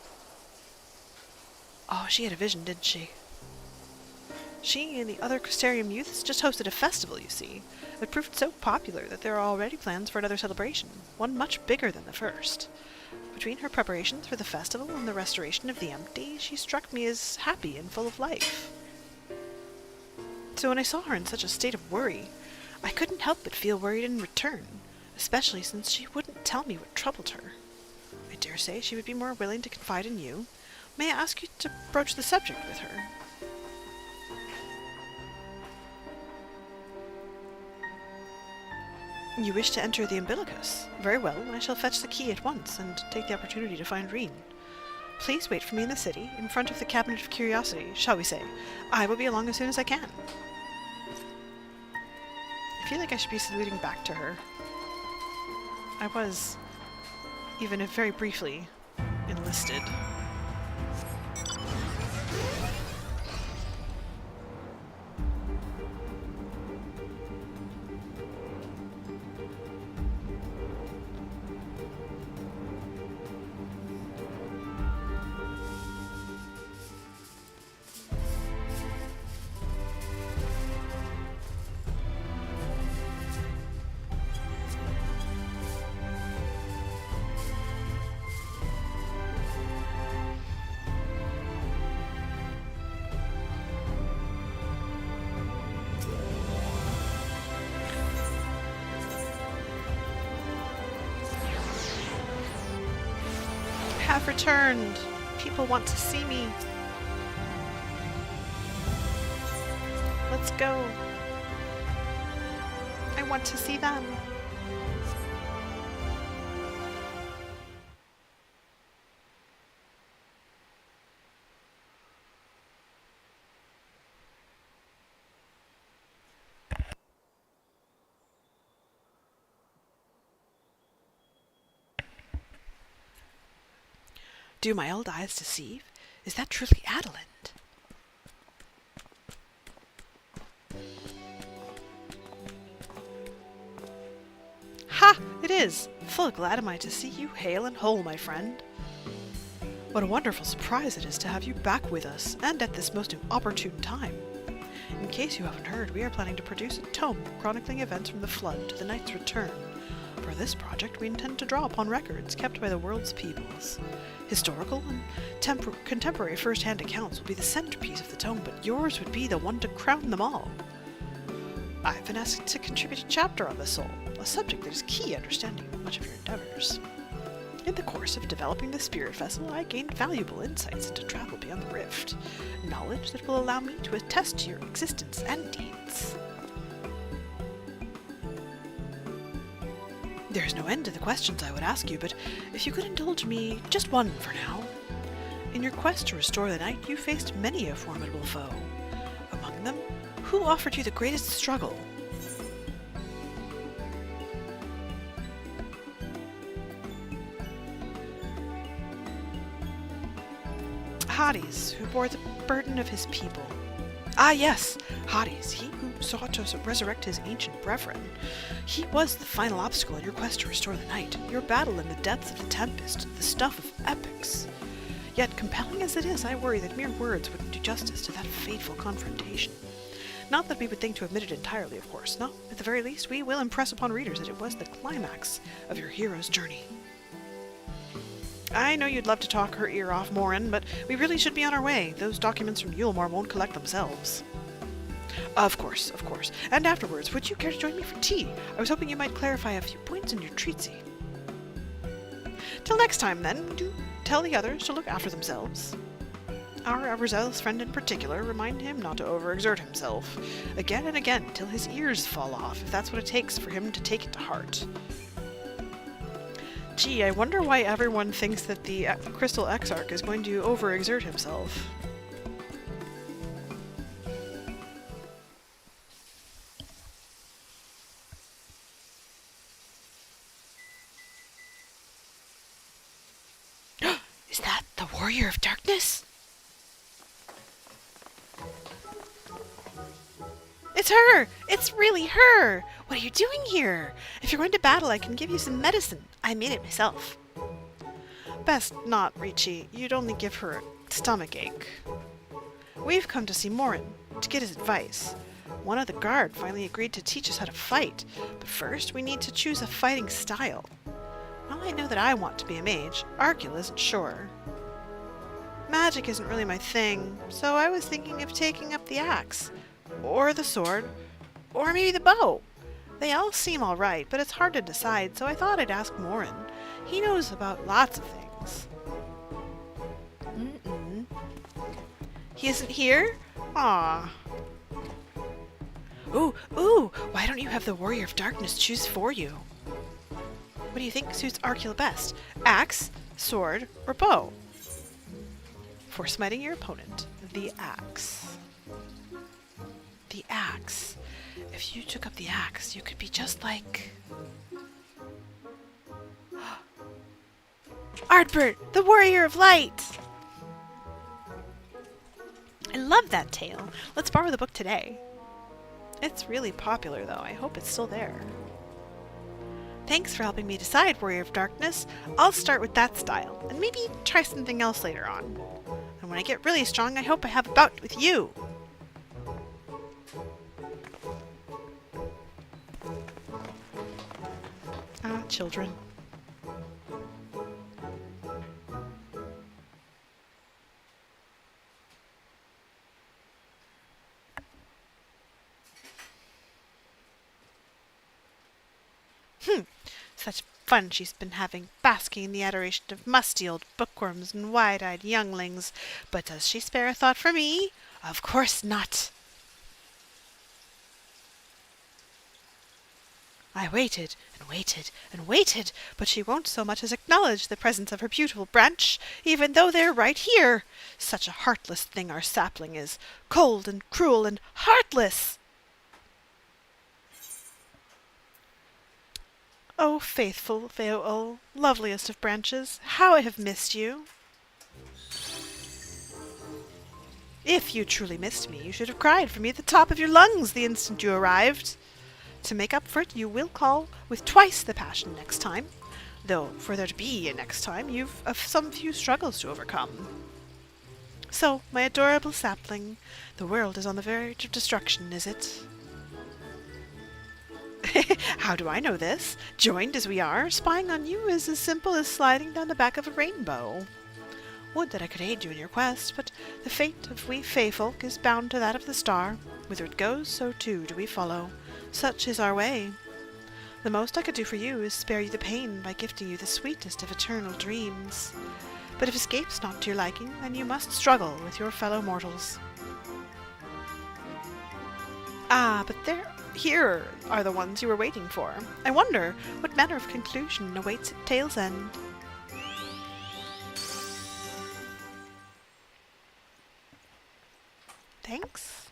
Oh, she had a vision, didn't she? She and the other Crystarium youths just hosted a festival, you see. It proved so popular that there are already plans for another celebration, one much bigger than the first. Between her preparations for the festival and the restoration of the empty, she struck me as happy and full of life. So when I saw her in such a state of worry, I couldn't help but feel worried in return, especially since she wouldn't tell me what troubled her. I dare say she would be more willing to confide in you. May I ask you to broach the subject with her? You wish to enter the Umbilicus? Very well, I shall fetch the key at once and take the opportunity to find Reen. Please wait for me in the city, in front of the Cabinet of Curiosity, shall we say. I will be along as soon as I can. I feel like I should be saluting back to her. I was, even if very briefly, enlisted. Have returned. People want to see me. Let's go. I want to see them. Do my old eyes deceive? Is that truly Adelynde? Ha! It is! Full glad am I to see you hale and whole, my friend. What a wonderful surprise it is to have you back with us, and at this most opportune time. In case you haven't heard, we are planning to produce a tome chronicling events from the Flood to the Knight's return. For this project, we intend to draw upon records kept by the world's peoples. Historical and contemporary first-hand accounts will be the centerpiece of the tome, but yours would be the one to crown them all. I've been asked to contribute a chapter on the soul, a subject that is key to understanding much of your endeavors. In the course of developing the spirit vessel, I gained valuable insights into travel beyond the rift, knowledge that will allow me to attest to your existence and deeds. There's no end to the questions I would ask you, but if you could indulge me just one for now. In your quest to restore the night, you faced many a formidable foe. Among them, who offered you the greatest struggle? Hades, who bore the burden of his people. Ah yes, Hades, he who sought to resurrect his ancient brethren. He was the final obstacle in your quest to restore the night, your battle in the depths of the tempest, the stuff of epics. Yet, compelling as it is, I worry that mere words wouldn't do justice to that fateful confrontation. Not that we would think to admit it entirely, of course. No, at the very least, we will impress upon readers that it was the climax of your hero's journey. I know you'd love to talk her ear off, Morin, but we really should be on our way. Those documents from Yulmore won't collect themselves. Of course, of course. And afterwards, would you care to join me for tea? I was hoping you might clarify a few points in your treatise. Till next time, then, do tell the others to look after themselves. Our overzealous friend in particular, remind him not to overexert himself. Again and again, till his ears fall off, if that's what it takes for him to take it to heart. Gee, I wonder why everyone thinks that the Crystal Exarch is going to overexert himself. Is that the Warrior of Darkness? It's her! It's really her! What are you doing here? If you're going to battle, I can give you some medicine. I made it myself. Best not, Ricci. You'd only give her a stomach ache. We've come to see Morin, to get his advice. One of the guard finally agreed to teach us how to fight, but first we need to choose a fighting style. Well, I know that I want to be a mage. Arcul isn't sure. Magic isn't really my thing, so I was thinking of taking up the axe. Or the sword, or maybe the bow. They all seem alright, but it's hard to decide, so I thought I'd ask Morin. He knows about lots of things. He isn't here? Ah. Ooh, why don't you have the Warrior of Darkness choose for you? What do you think suits Arcul best? Axe, sword, or bow? for smiting your opponent. The axe. The axe. If you took up the axe, you could be just like... Ardbert, the warrior of light! I love that tale. Let's borrow the book today. It's really popular, though. I hope it's still there. Thanks for helping me decide, Warrior of Darkness. I'll start with that style, and maybe try something else later on. And when I get really strong, I hope I have a bout with you. Ah, children. Such fun she's been having, basking in the adoration of musty old bookworms and wide-eyed younglings. But does she spare a thought for me? Of course not. I waited and waited and waited, but she won't so much as acknowledge the presence of her beautiful branch, even though they're right here. Such a heartless thing our sapling is, cold and cruel and heartless. Oh, faithful Feo-ul, loveliest of branches, how I have missed you. If you truly missed me, you should have cried for me at the top of your lungs the instant you arrived. To make up for it, you will call with twice the passion next time, though for there to be a next time, you've some few struggles to overcome. So, my adorable sapling, the world is on the verge of destruction, is it? How do I know this? Joined as we are, spying on you is as simple as sliding down the back of a rainbow. Would that I could aid you in your quest, but the fate of we Fey-folk is bound to that of the star. Whither it goes, so too do we follow. Such is our way. The most I could do for you is spare you the pain by gifting you the sweetest of eternal dreams. But if escape's not to your liking, then you must struggle with your fellow mortals. Ah, but here are the ones you were waiting for. I wonder what manner of conclusion awaits at tale's end. Thanks.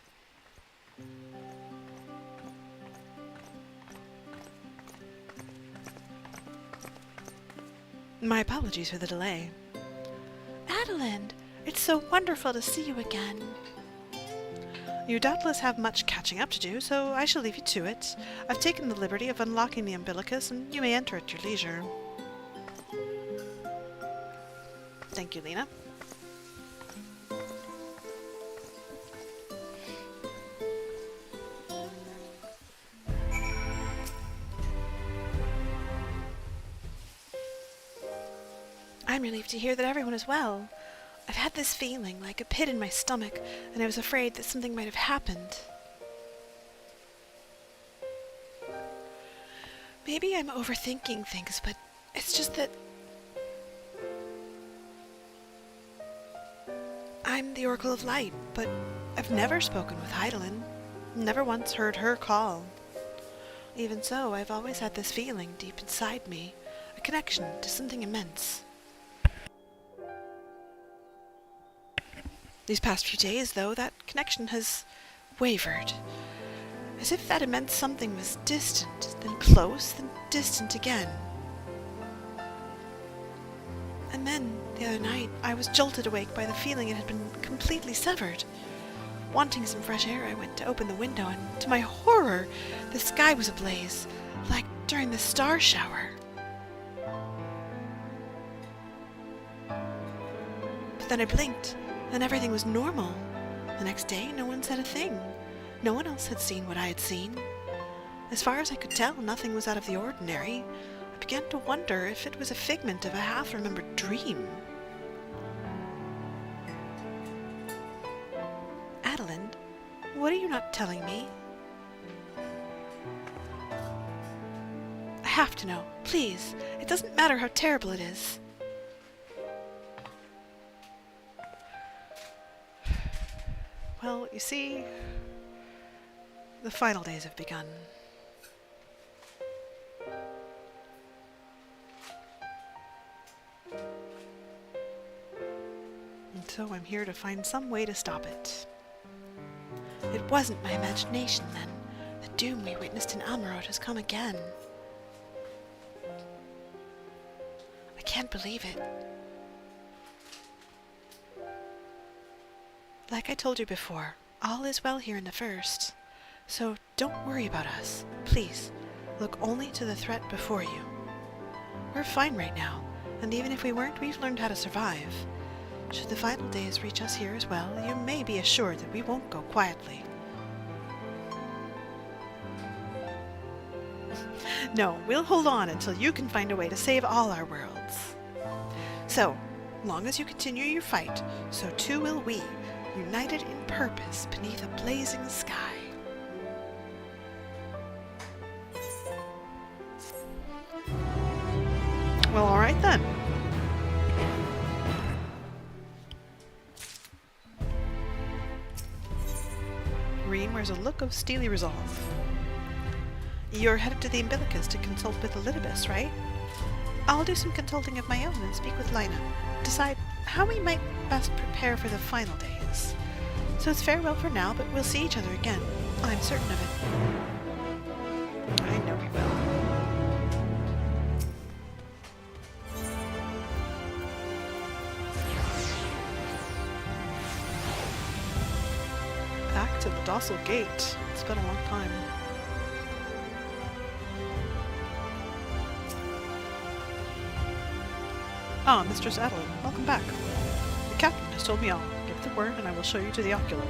My apologies for the delay. Adelynde, it's so wonderful to see you again. You doubtless have much catching up to do, so I shall leave you to it. I've taken the liberty of unlocking the umbilicus, and you may enter at your leisure. Thank you, Lena. I'm relieved to hear that everyone is well. I've had this feeling, like a pit in my stomach, and I was afraid that something might have happened. Maybe I'm overthinking things, but it's just that I'm the Oracle of Light, but I've never spoken with Adelynde, never once heard her call. Even so, I've always had this feeling deep inside me, a connection to something immense. These past few days, though, that connection has wavered, as if that immense something was distant, then close, then distant again. And then, the other night, I was jolted awake by the feeling it had been completely severed. Wanting some fresh air, I went to open the window, and to my horror, the sky was ablaze, like during the star shower. But then I blinked, and everything was normal. The next day, no one said a thing. No one else had seen what I had seen. As far as I could tell, nothing was out of the ordinary. I began to wonder if it was a figment of a half-remembered dream. Adelynde, what are you not telling me? I have to know, please. It doesn't matter how terrible it is. Well, you see, the final days have begun. And So I'm here to find some way to stop it. It wasn't my imagination then. The doom we witnessed in Almarot has come again. I can't believe it. Like I told you before, all is well here in the first. So don't worry about us. Please, look only to the threat before you. We're fine right now, and even if we weren't, we've learned how to survive. Should the final days reach us here as well, you may be assured that we won't go quietly. No, we'll hold on until you can find a way to save all our worlds. So, long as you continue your fight, so too will we, united in purpose beneath a blazing sky. Well, alright then. Reen wears a look of steely resolve. You're headed to the Umbilicus to consult with Elpis, right? I'll do some consulting of my own and speak with Lina. Decide how we might best prepare for the final days. So it's farewell for now, but we'll see each other again. I'm certain of it. I know we will. Back to the Docile Gate. It's been a long time. Ah, Mistress Adelynde, welcome back. The captain has told me all. Give the word and I will show you to the ocular.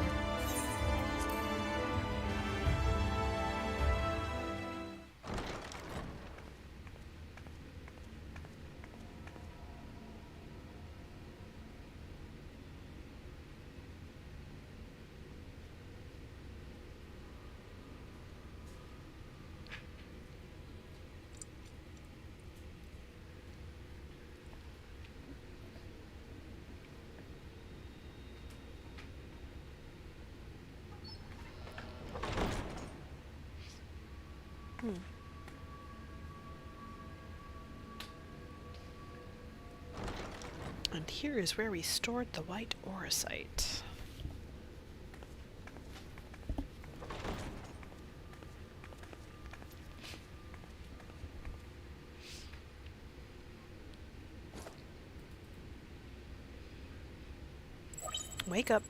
And here is where we stored the white orosite. Wake up.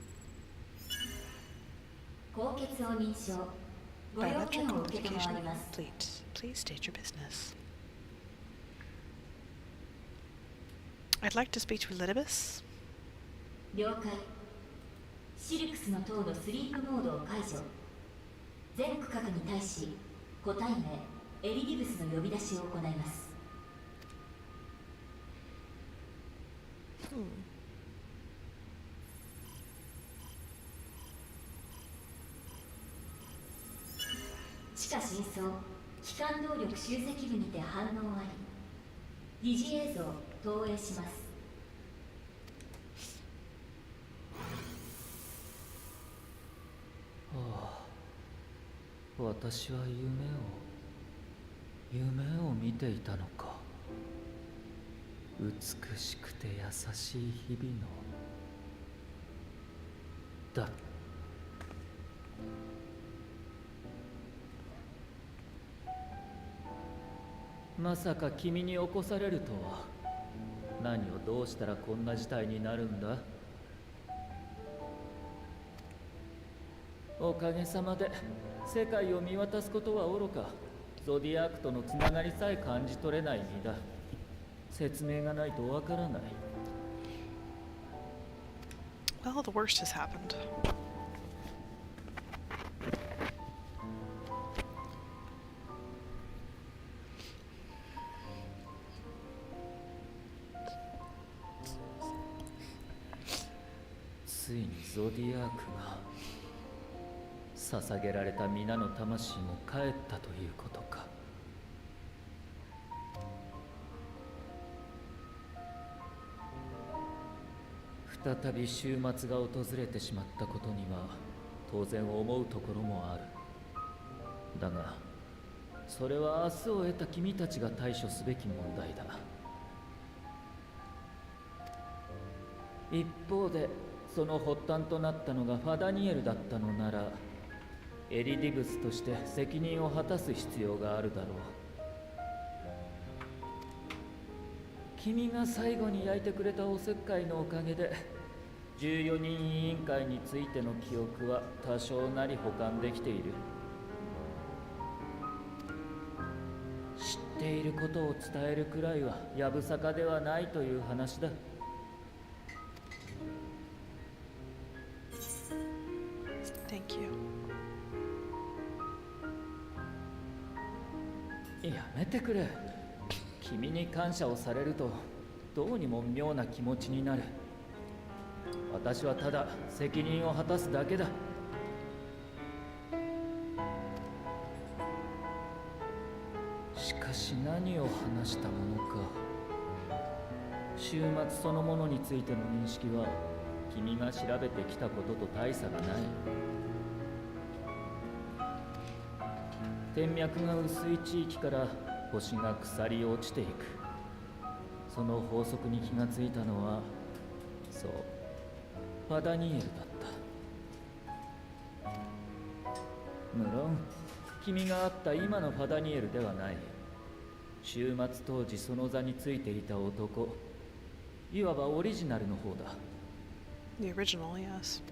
Biometric authentication complete. Please state your business. I'd like to speak to Elpis. 了解。シルクスの塔のスリープモードを解除。全区画に対し、個体名エリディブスの呼び出しを行います。地下深層、機関動力集積部にて反応あり。疑似映像投影します。ああ、私は夢を見ていたのか。美しくて優しい日々のだ。まさか君に起こされるとは。何をどうしたらこんな事態になるんだ。おかげさまで世界を見渡すことはおろか、ゾディアークとのつながりさえ感じ取れない身だ。説明がないとわからない。Well, the worst has happened.ついにゾディアークが捧げられた皆の魂も帰ったということか。再び週末が訪れてしまったことには当然思うところもある。だがそれは明日を得た君たちが対処すべき問題だ。一方でその発端となったのがファダニエルだったのなら、エリディブスとして責任を果たす必要があるだろう。君が最後に焼いてくれたおせっかいのおかげで14人委員会についての記憶は多少なり保管できている。知っていることを伝えるくらいはやぶさかではないという話だ。Thank you. やめてくれ。君に感謝をされるとどうにも妙な気持ちになる。私はただ責任を果たすだけだ。しかし何を話したものか。週末そのものについての認識は君が調べてきたことと大差がない。天脈が薄い地域から星が腐り落ちていく。その法則に気がついたのは、そう、ファダニエルだった。無論君が会った今のファダニエルではない。終末当時その座についていた男、いわばオリジナルの方だ。 The original, yes.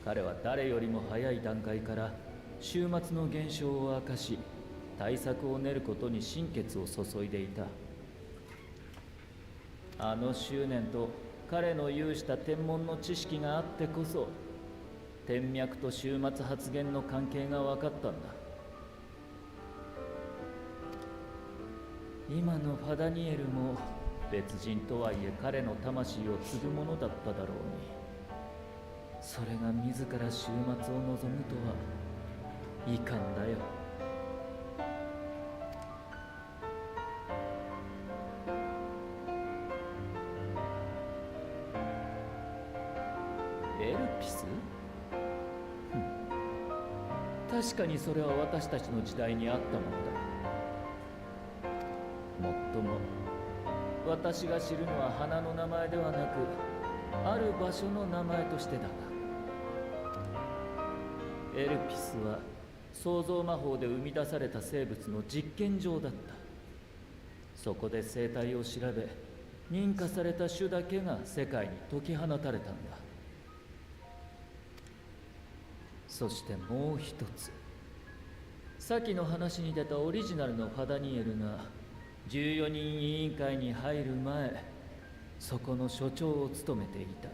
彼は誰よりも早い段階から終末の現象を明かし、対策を練ることに心血を注いでいた。あの執念と彼の有した天文の知識があってこそ、天脈と終末発言の関係が分かったんだ。今のファダニエルも別人とはいえ彼の魂を継ぐものだっただろうに、それが自ら終末を望むとはいかんだよ。エルピス？確かにそれは私たちの時代にあったものだ。もっとも私が知るのは花の名前ではなく、ある場所の名前としてだが、エルピスは創造魔法で生み出された生物の実験場だった。そこで生態を調べ、認可された種だけが世界に解き放たれたんだ。そしてもう一つ、さっきの話に出たオリジナルのファダニエルが14人委員会に入る前、そこの所長を務めていた。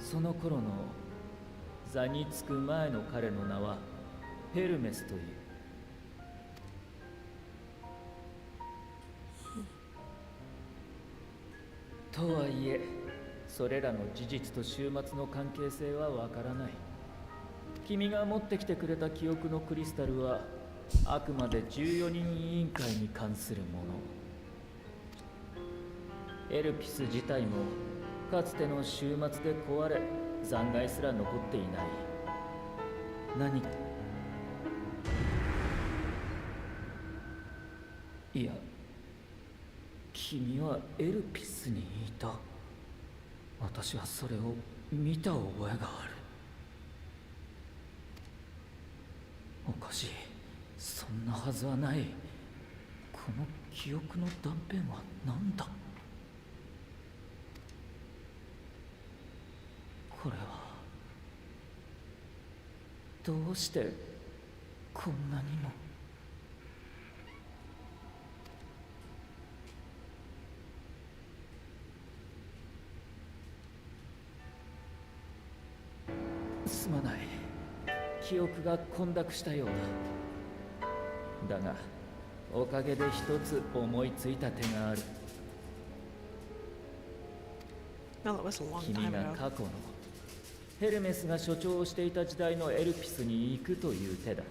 その頃の座につく前の彼の名はヘルメスという。とはいえ、それらの事実と終末の関係性はわからない。君が持ってきてくれた記憶のクリスタルはあくまで14人委員会に関するもの。エルピス自体もかつての終末で壊れ、残骸すら残っていない。何かいや、君はエルピスにいた。私はそれを見た覚えがある。おかしい、そんなはずはない。この記憶の断片は何だ。これはどうしてこんなにも。すまない、記憶が混濁したようだ。だがおかげで一つ思いついた手がある。 Well, it was a long 君 time が ago. 過去のヘルメスが所長をしていた時代のエルピスに行くという手だ。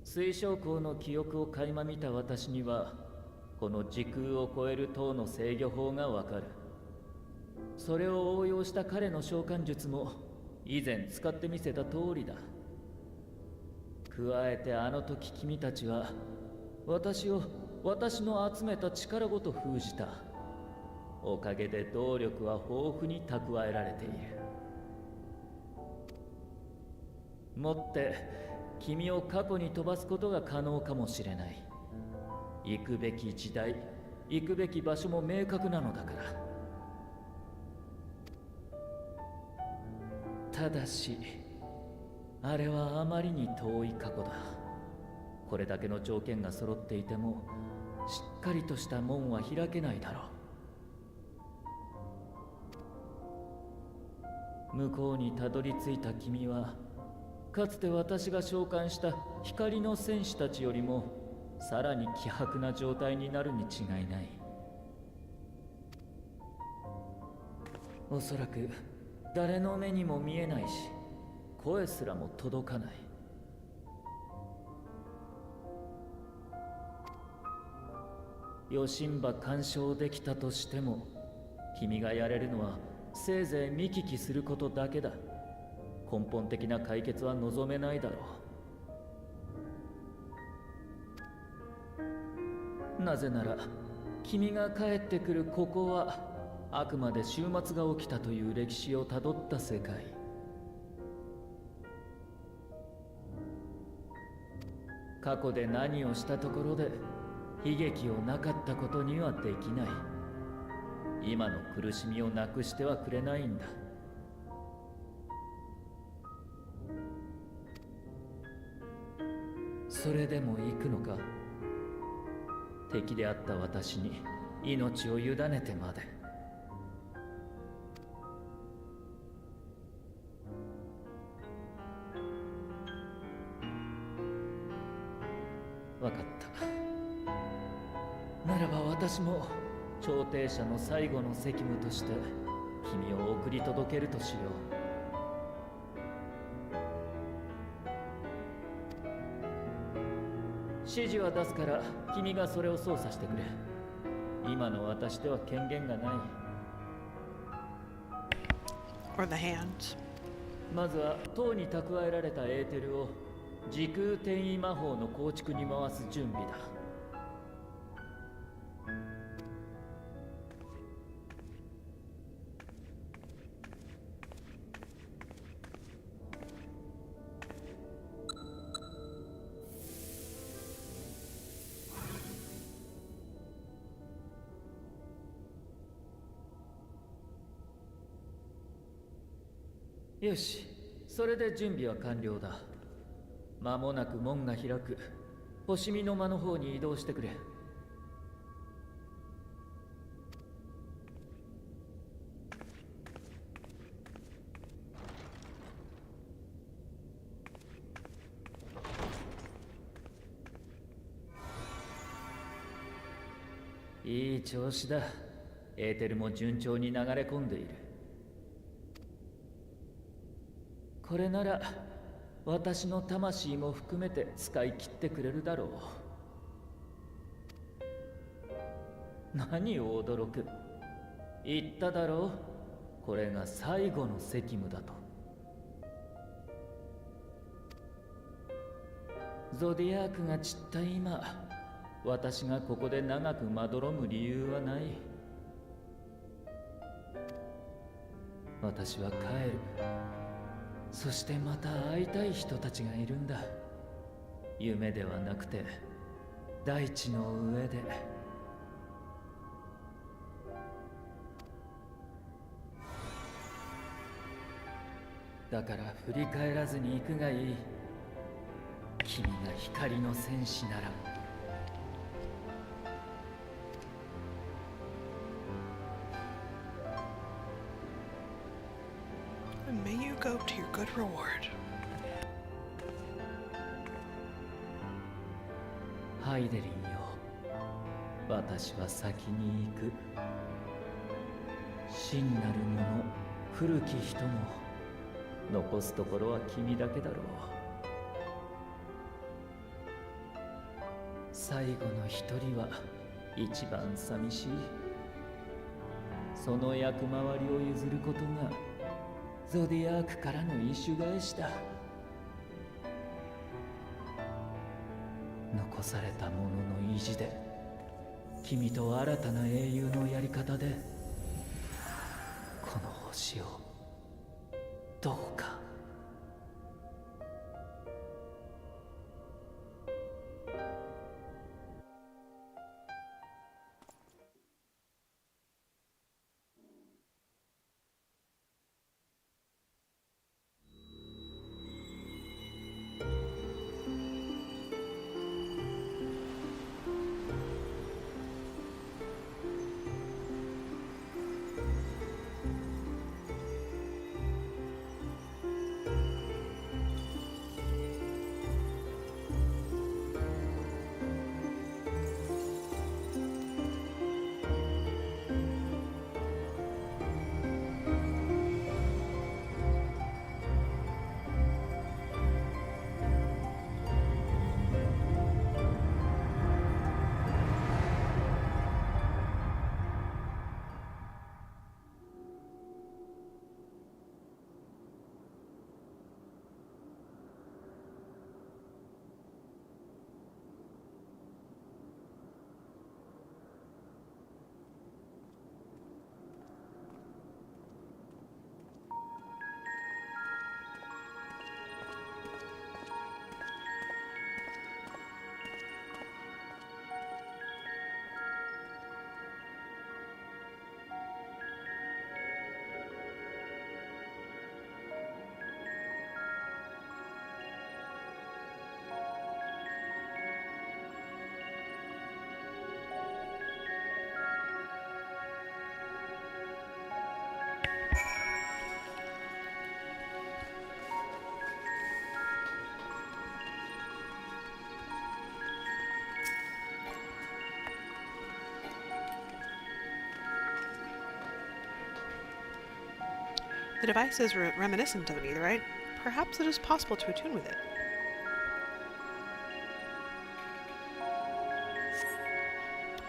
水晶港の記憶を垣間見た私には、この時空を超える塔の制御法がわかる。それを応用した彼の召喚術も以前使ってみせた通りだ。加えてあの時君たちは私の集めた力ごと封じた。おかげで動力は豊富に蓄えられている。もって君を過去に飛ばすことが可能かもしれない。行くべき時代、行くべき場所も明確なのだから。ただしあれはあまりに遠い過去だ。これだけの条件が揃っていてもしっかりとした門は開けないだろう。向こうにたどり着いた君はかつて私が召喚した光の戦士たちよりもさらに希薄な状態になるに違いない。おそらく誰の目にも見えないし声すらも届かない。余震波干渉できたとしても君がやれるのはせいぜい見聞きすることだけだ。根本的な解決は望めないだろう。なぜなら君が帰ってくるここはあくまで終末が起きたという歴史をたどった世界。過去で何をしたところで悲劇をなかったことにはできない。今の苦しみをなくしてはくれないんだ。それでも行くのか？敵であった私に命を委ねてまで。わかった。ならば私も調停者の最後の責務として君を送り届けるとしよう。指示は出すから君がそれを操作してくれ。今の私では権限がない。Or the hand. まずは塔に蓄えられたエーテルを時空転移魔法の構築に回す準備だ。よし、それで準備は完了だ。間もなく門が開く。星見の間の方に移動してくれ。いい調子だ。エーテルも順調に流れ込んでいる。これなら私の魂も含めて使い切ってくれるだろう。何を驚く。言っただろう、これが最後の責務だと。ゾディアークが散った今、私がここで長くまどろむ理由はない。私は帰る。そしてまた会いたい人たちがいるんだ。夢ではなくて大地の上で。だから振り返らずに行くがいい。君が光の戦士なら。And may you go to your good reward. ハイデリンよ、私は先に行く。真なる者、古き人も残すところは君だけだろう。最後の一人は一番寂しい。その役回りを譲ることがゾディアークからの意趣返しだ。残された者の意地で君と新たな英雄のやり方でこの星をどうか。The device is reminiscent of an aetherite. Perhaps it is possible to attune with it.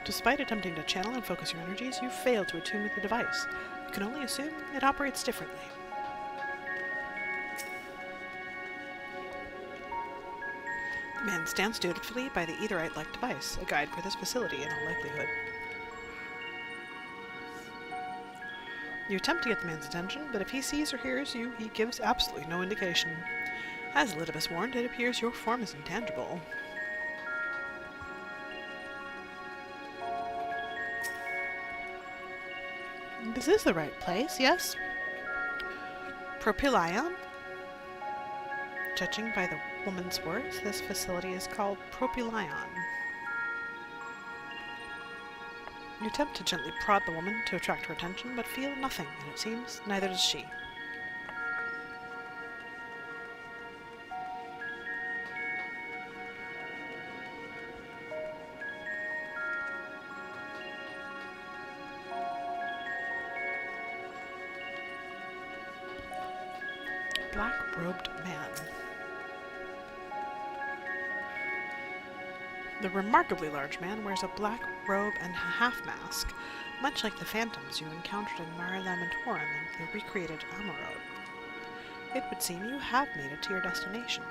Despite attempting to channel and focus your energies, you fail to attune with the device. You can only assume it operates differently. The man stands dutifully by the aetherite-like device, a guide for this facility in all likelihood. You attempt to get the man's attention, but if he sees or hears you, he gives absolutely no indication. As Elpis warned, it appears your form is intangible. This is the right place, yes? Propylion? Judging by the woman's words, this facility is called Propylion. You attempt to gently prod the woman to attract her attention, but feel nothing, and it seems neither does she. Black-robed man. The remarkably large man wears a black robe and half-mask, much like the phantoms you encountered in Mare Lamentorum and the recreated Amarode. It would seem you have made it to your destination.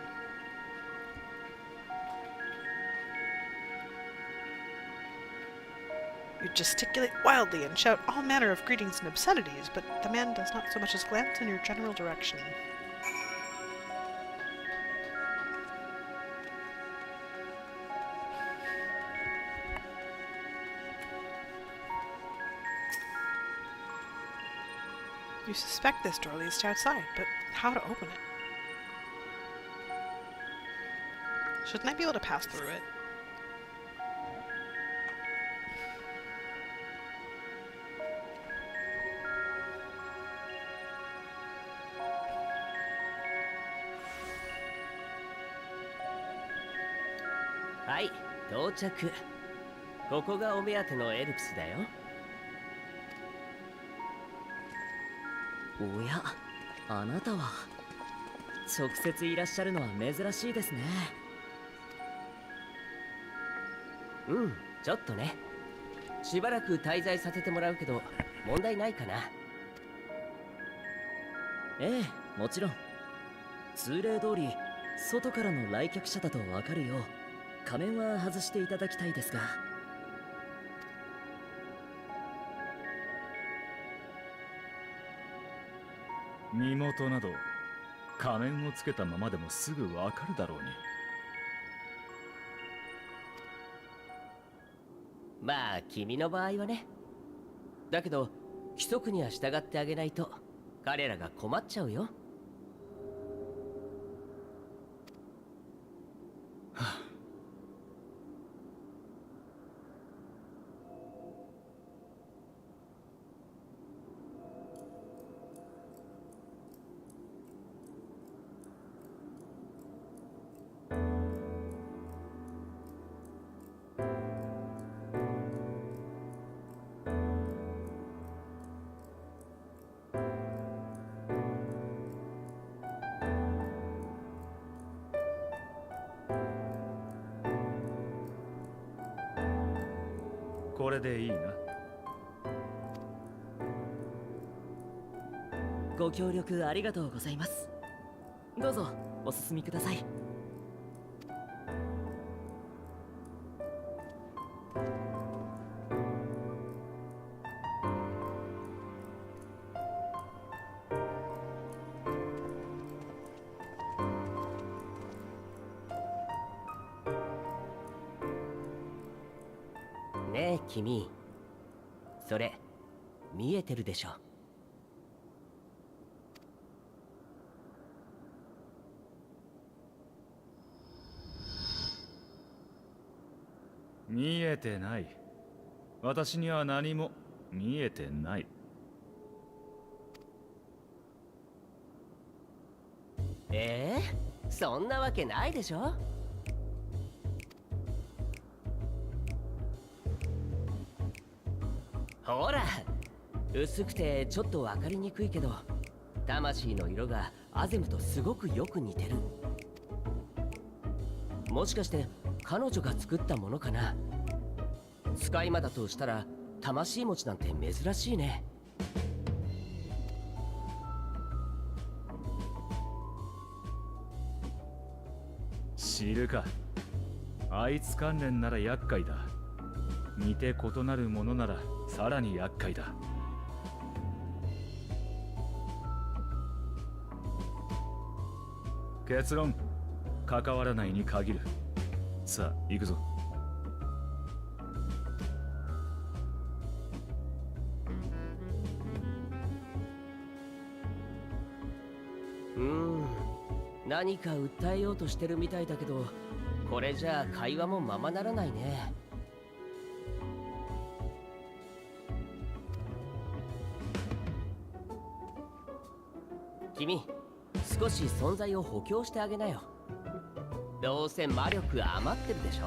You gesticulate wildly and shout all manner of greetings and obscenities, but the man does not so much as glance in your general direction. You suspect this door leads to outside, but how to open it? Shouldn't I be able to pass through it? Hi, 到着。ここがお目当てのエルプスだよ。おや、あなたは直接いらっしゃるのは珍しいですね。うん、ちょっとね。しばらく滞在させてもらうけど問題ないかな。ええ、もちろん。通例通り外からの来客者だとわかるよう仮面は外していただきたいですが。身元など仮面をつけたままでもすぐわかるだろうに。まあ君の場合はね。だけど規則には従ってあげないと彼らが困っちゃうよ。これでいいな。ご協力ありがとうございます。どうぞお進みください。ねえ君、それ見えてるでしょ。見えてない。私には何も見えてない。そんなわけないでしょ。ほら、薄くてちょっと分かりにくいけど、魂の色がアゼムとすごくよく似てる。もしかして彼女が作ったものかな。使い魔だとしたら魂持ちなんて珍しいね。知るか。あいつ関連なら厄介だ。似て異なるものならさらに厄介だ。結論、関わらないに限る。さあ行くぞ。何か訴えようとしてるみたいだけど、これじゃあ会話もままならないね。君、少し存在を補強してあげなよ。どうせ魔力余ってるでしょ。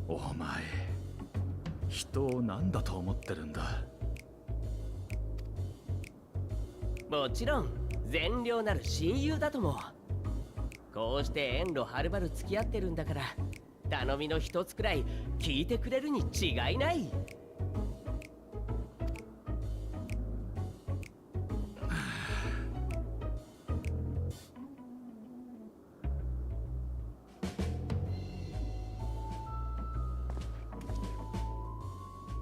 お前、人を何だと思ってるんだ。もちろん善良なる親友だとも。こうして遠路はるばる付き合ってるんだから、頼みの一つくらい聞いてくれるに違いない。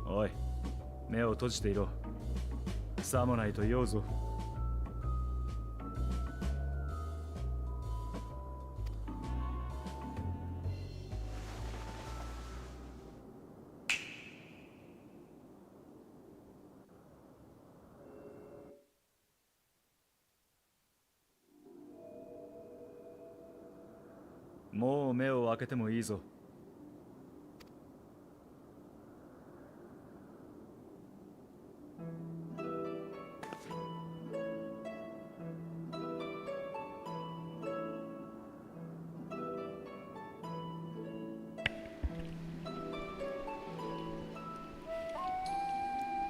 おい、目を閉じていろ。さもないと酔うぞ。もう目を開けてもいいぞ。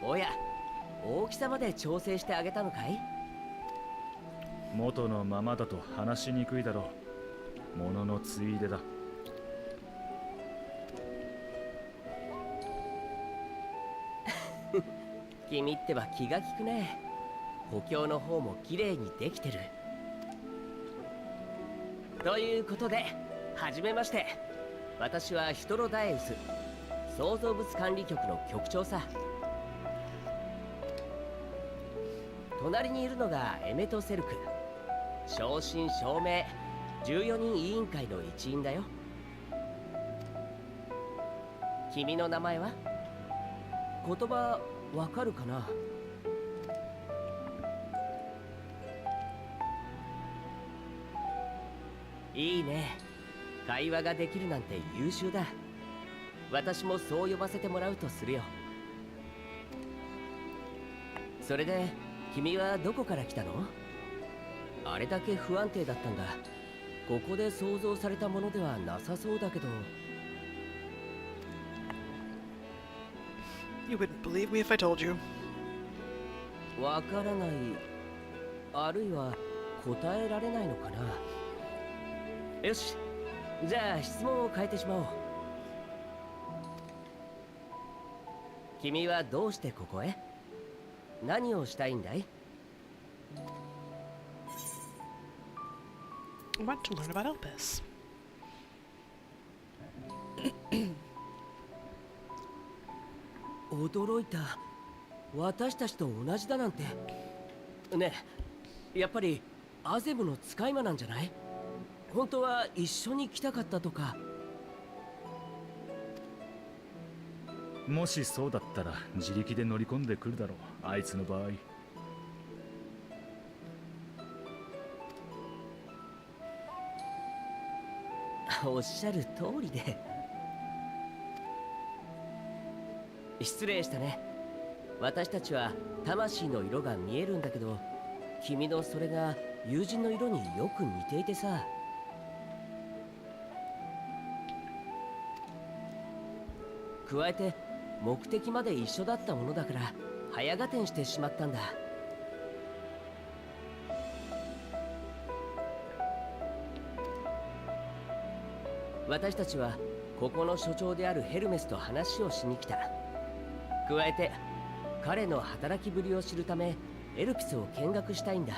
おや、大きさまで調整してあげたのかい？元のままだと話しにくいだろう。もののついでだ。君ってば気が利くね。補強の方も綺麗にできてる。ということで、はじめまして。私はヒトロダエウス、創造物管理局の局長さ。隣にいるのがエメト・セルク、正真正銘14人委員会の一員だよ。君の名前は？言葉わかるかな？いいね。会話ができるなんて優秀だ。私もそう呼ばせてもらうとするよ。それで君はどこから来たの？あれだけ不安定だったんだ。ここで想像されたものではなさそうだけど。 You wouldn't believe me if I told you. わからない、あるいは答えられないのかな。よし、じゃあ質問を変えてしまおう。君はどうしてここへ？何をしたいんだい？ I want to learn about Elpis. 驚いた。私たちと同じだなんて。ねえ、やっぱりアゼムの使い魔なんじゃない？本当は一緒に来たかったとか。もしそうだったら自力で乗り込んでくるだろう、あいつの場合。おっしゃる通りで。失礼したね。私たちは魂の色が見えるんだけど、君のそれが友人の色によく似ていてさ。加えて目的まで一緒だったものだから早合点してしまったんだ。私たちはここの所長であるヘルメスと話をしに来た。加えて彼の働きぶりを知るためエルピスを見学したいんだ。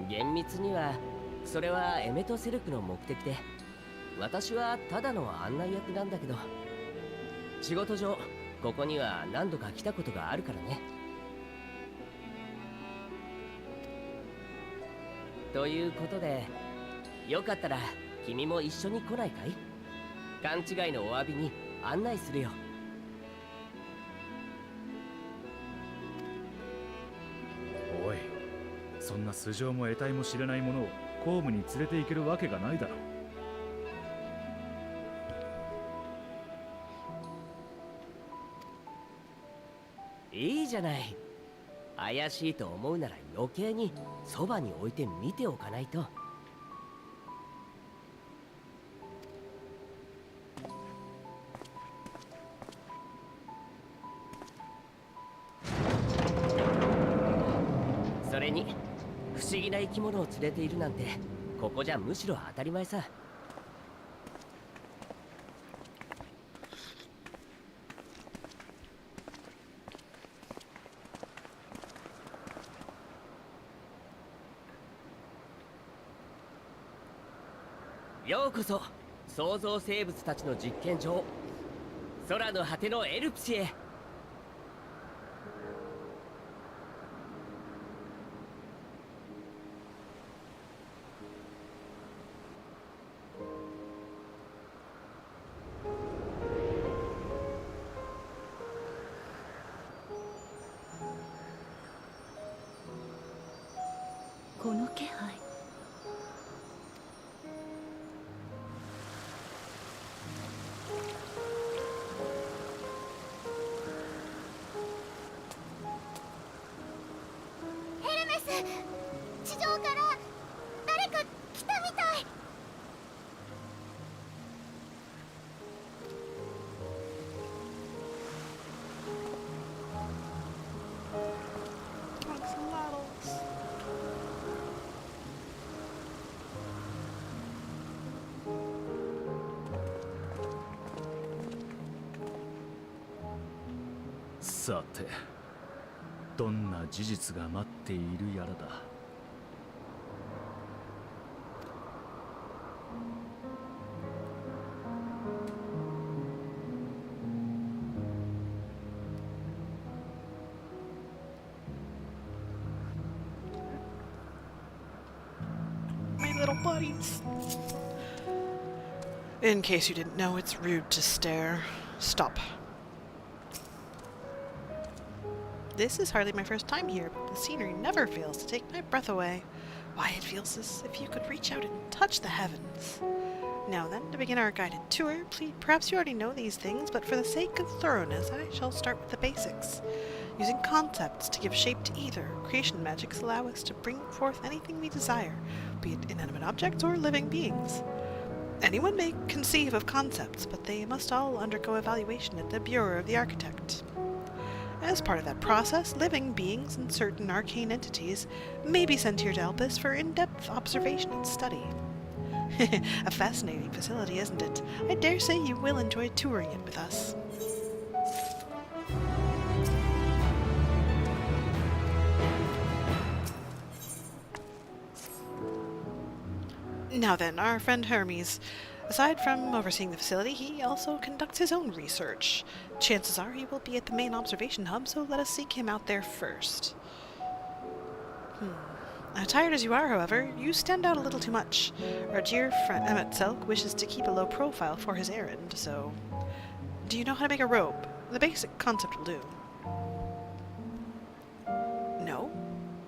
厳密にはそれはエメト・セルクの目的で、私はただの案内役なんだけど、仕事上ここには何度か来たことがあるからね。ということで、よかったら君も一緒に来ないかい？勘違いのお詫びに案内するよ。おい、そんな素性も得体も知れないものを公務に連れて行けるわけがないだろう。いいじゃない。怪しいと思うなら余計にそばに置いて見ておかないと。それに不思議な生き物を連れているなんてここじゃむしろ当たり前さ。ようこそ創造生物たちの実験場、空の果てのエルプスへ。この気配。ヘルメス、地上から誰か来たみたい。さて、どんな事実が待っているやらだ。My little buddies. In case you didn't know, it's rude to stare. Stop. This is hardly my first time here, but the scenery never fails to take my breath away. Why, it feels as if you could reach out and touch the heavens. Now then, to begin our guided tour, perhaps you already know these things, but for the sake of thoroughness, I shall start with the basics. Using concepts to give shape to either, creation magics allow us to bring forth anything we desire, be it inanimate objects or living beings. Anyone may conceive of concepts, but they must all undergo evaluation at the Bureau of the Architect. As part of that process, living beings and certain arcane entities may be sent here to Elpis for in-depth observation and study. A fascinating facility, isn't it? I dare say you will enjoy touring it with us. Now then, our friend Hermes. Aside from overseeing the facility, he also conducts his own research. Chances are he will be at the main observation hub, so let us seek him out there first. Tired as you are, however, you stand out a little too much. Our dear friend Emmett Selk wishes to keep a low profile for his errand, so... Do you know how to make a robe? The basic concept will do. No?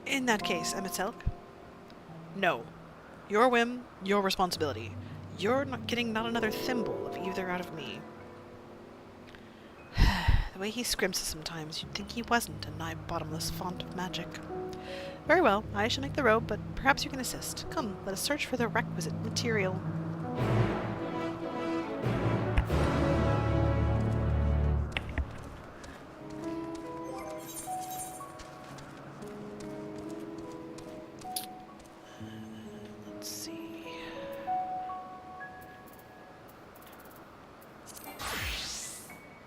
In that case, Emmett Selk? No. Your whim, your responsibility. You're not getting not another thimble of either out of me. The way he scrimps sometimes, you'd think he wasn't a nigh-bottomless font of magic. Very well, I shall make the robe, but perhaps you can assist. Come, let us search for the requisite material. Let's see.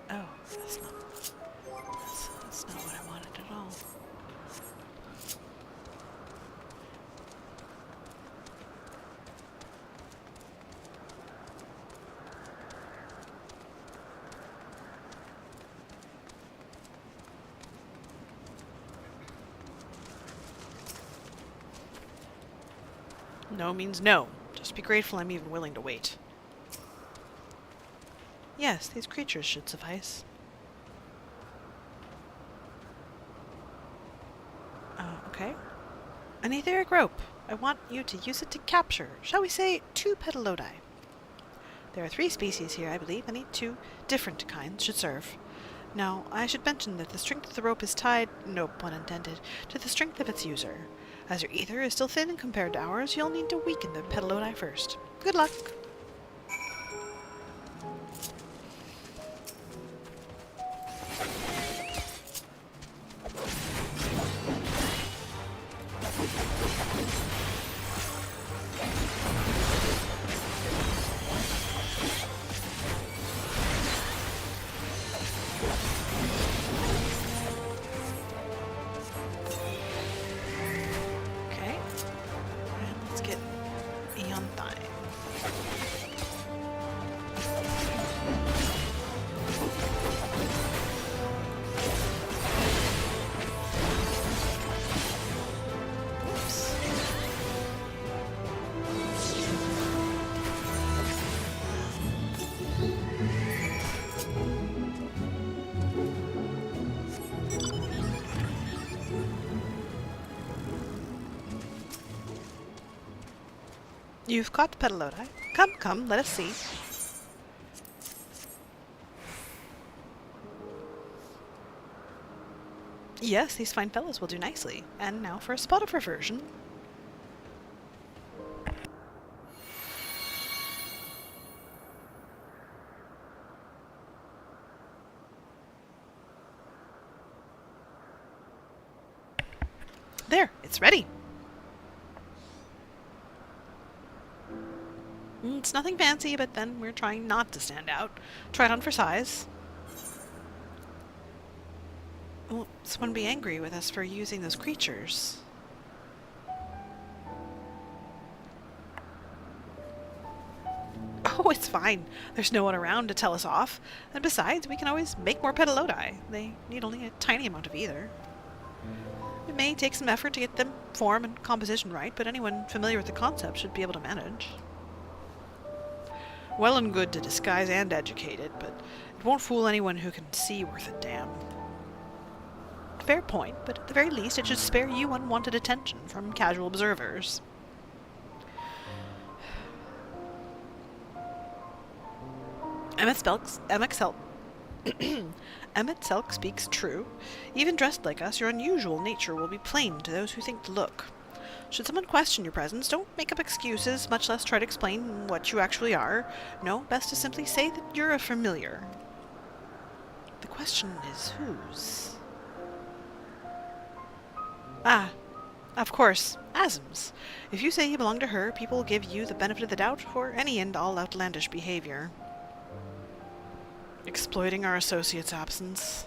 Oh, that's not what I wanted at all. No means no. Just be grateful I'm even willing to wait. Yes, these creatures should suffice. Okay. An etheric rope. I want you to use it to capture, shall we say, 2 petalodi. There are 3 species here, I believe. Any 2 different kinds should serve. Now, I should mention that the strength of the rope is tied, no pun intended, to the strength of its user. As your ether is still thin compared to ours, you'll need to weaken the petalodi first. Good luck! You've caught the petalodi. Come, let us see. Yes, these fine fellows will do nicely. And now for a spot of reversion. There, it's ready. It's nothing fancy, but then we're trying not to stand out. Try it on for size. Will someone be angry with us for using those creatures? Oh, it's fine. There's no one around to tell us off. And besides, we can always make more pedalodi. They need only a tiny amount of either. It may take some effort to get them form and composition right, but anyone familiar with the concept should be able to manage. Well and good to disguise and educate it, but it won't fool anyone who can see worth a damn. Fair point, but at the very least it should spare you unwanted attention from casual observers. Emmett Selk speaks true. Even dressed like us, your unusual nature will be plain to those who think to look. Should someone question your presence, don't make up excuses, much less try to explain what you actually are. No, best to simply say that you're a familiar. The question is whose? Ah, of course, Asm's. If you say you belong to her, people will give you the benefit of the doubt for any and all outlandish behavior. Exploiting our associate's absence.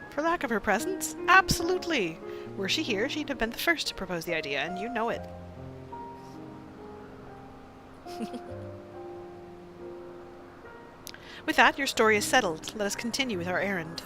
For lack of her presence? Absolutely! Were she here, she'd have been the first to propose the idea, and you know it. With that, your story is settled. Let us continue with our errand.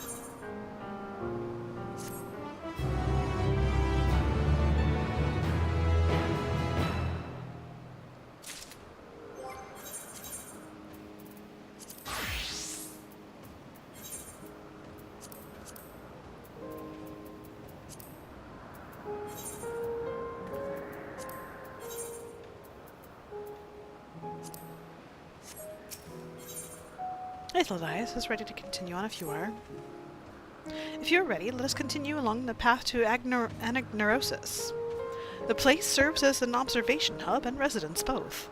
Adelynde is ready to continue on if you are. If you are ready, let us continue along the path to Anagnorosis. The place serves as an observation hub and residence both.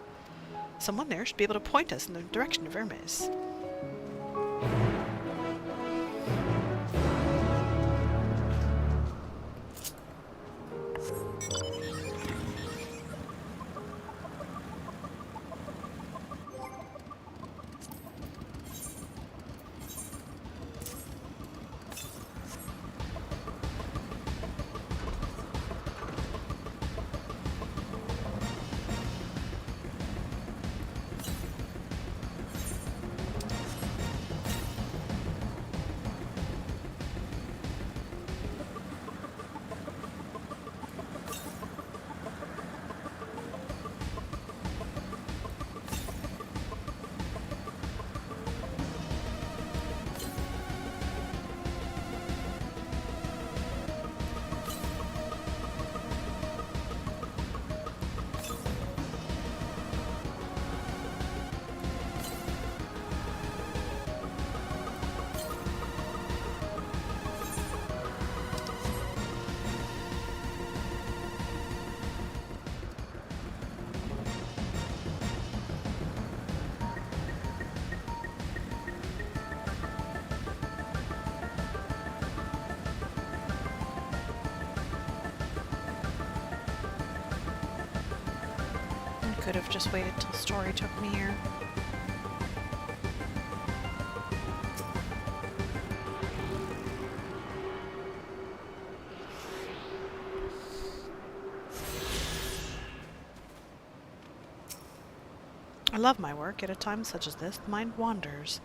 Someone there should be able to point us in the direction of Hermes. Could have just waited till story took me here. I love my work. At a time such as this, the mind wanders.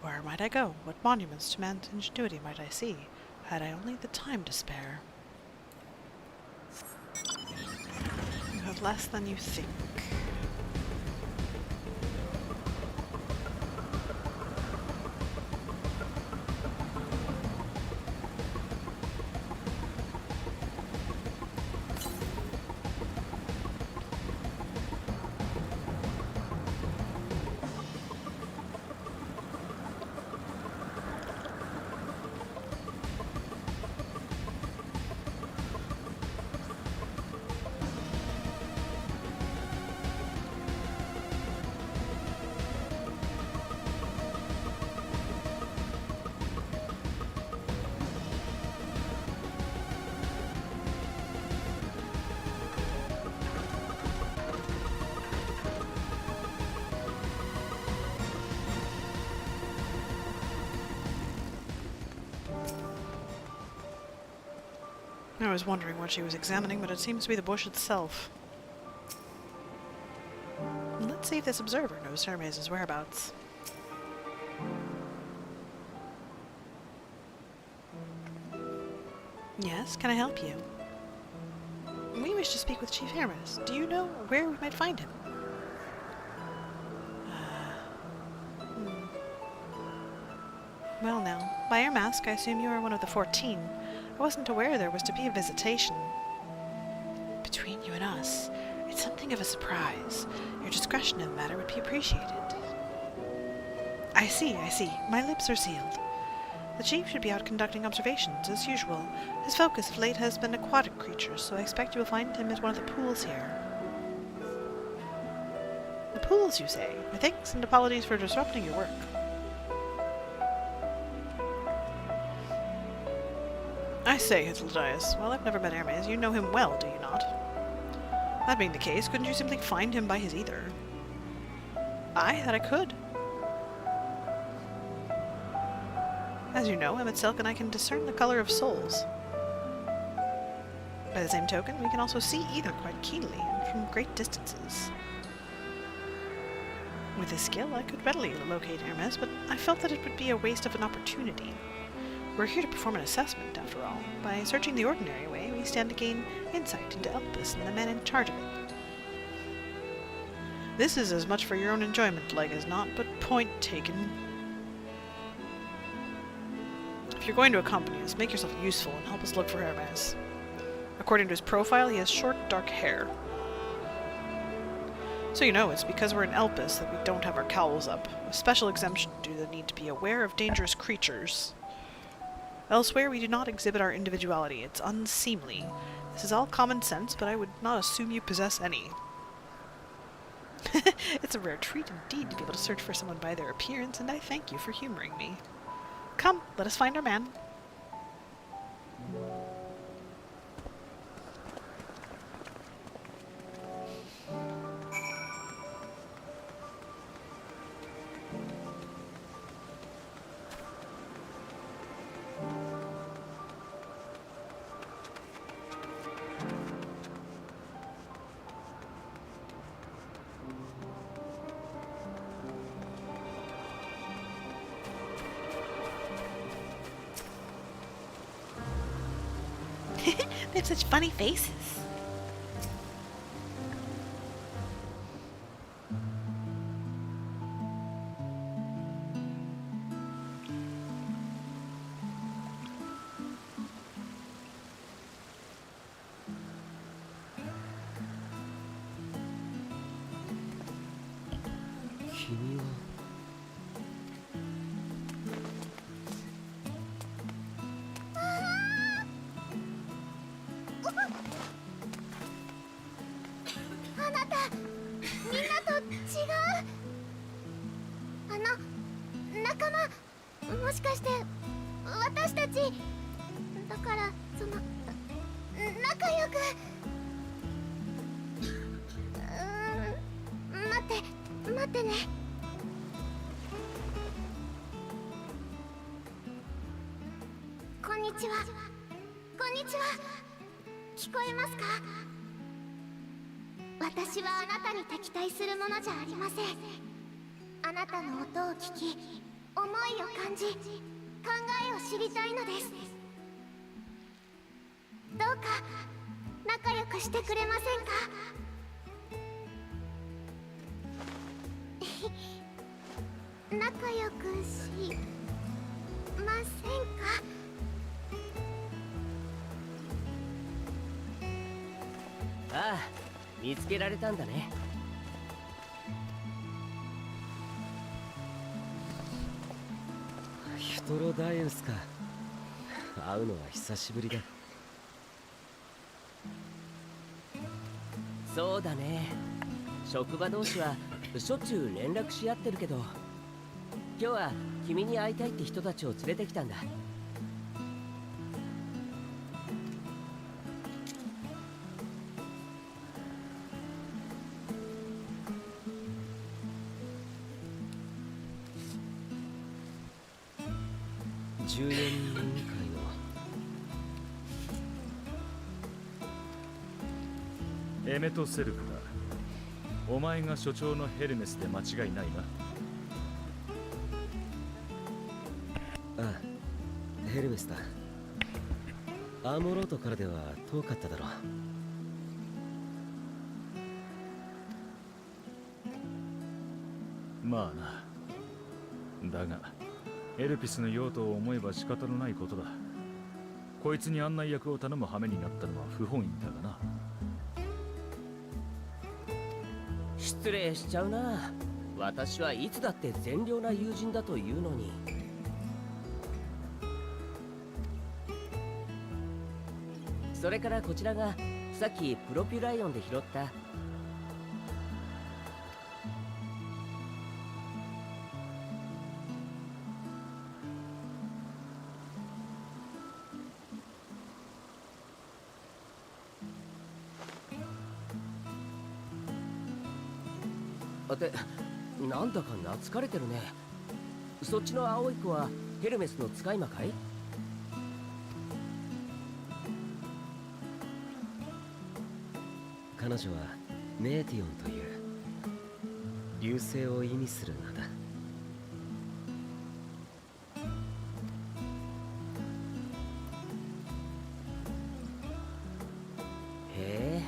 Where might I go? What monuments to man's ingenuity might I see? Had I only the time to spare. You have less than you think. I was wondering what she was examining, but it seems to be the bush itself. Let's see if this observer knows Hermes' whereabouts. Yes, can I help you? We wish to speak with Chief Hermes. Do you know where we might find him? Well now, by your mask, I assume you are one of the 14. I wasn't aware there was to be a visitation. Between you and us, it's something of a surprise. Your discretion in the matter would be appreciated. I see. My lips are sealed. The chief should be out conducting observations, as usual. His focus of late has been aquatic creatures, so I expect you will find him at one of the pools here. The pools, you say? My thanks and apologies for disrupting your work. I say, Hythlogius, well, I've never met Hermes. You know him well, do you not? That being the case, couldn't you simply find him by his ether? Aye, that I could. As you know, Emmett Silk and I can discern the color of souls. By the same token, we can also see either quite keenly and from great distances. With his skill, I could readily locate Hermes, but I felt that it would be a waste of an opportunity. We're here to perform an assessment, after all. By searching the ordinary way, we stand to gain insight into Elpis and the man in charge of it. This is as much for your own enjoyment, like as not, but point taken. If you're going to accompany us, make yourself useful and help us look for Hermes. According to his profile, he has short, dark hair. So you know, it's because we're in Elpis that we don't have our cowls up, a special exemption due to the need to be aware of dangerous creatures. Elsewhere, we do not exhibit our individuality. It's unseemly. This is all common sense, but I would not assume you possess any. It's a rare treat indeed to be able to search for someone by their appearance, and I thank you for humoring me. Come, let us find our man. They have such funny faces. Kimi wa...もしかして私たちだからその仲良く待ってね。こんにちは聞こえますか？私はあなたに敵対するものじゃありません。あなたの音を聞き思いを感じ、考えを知りたいのです。どうか仲良くしてくれませんか？仲良くしませんか？ああ、見つけられたんだね。ヒトロダイウスか。会うのは久しぶりだ。そうだね。職場同士はしょっちゅう連絡し合ってるけど、今日は君に会いたいって人たちを連れてきたんだ。14人委員会のエメトセルクだ。お前が所長のヘルメスで間違いないな。ああ、ヘルメスだ。アーモロートからでは遠かっただろう。まあな。だがエルピスの用途を思えば仕方のないことだ。こいつに案内役を頼む羽目になったのは不本意だがな。失礼しちゃうな。私はいつだって善良な友人だというのに。それからこちらがさっきプロピュライオンで拾ったってなんだか懐かれてるね。そっちの青い子はヘルメスの使い魔かい？彼女はメーティオンという流星を意味する名だ。へえ、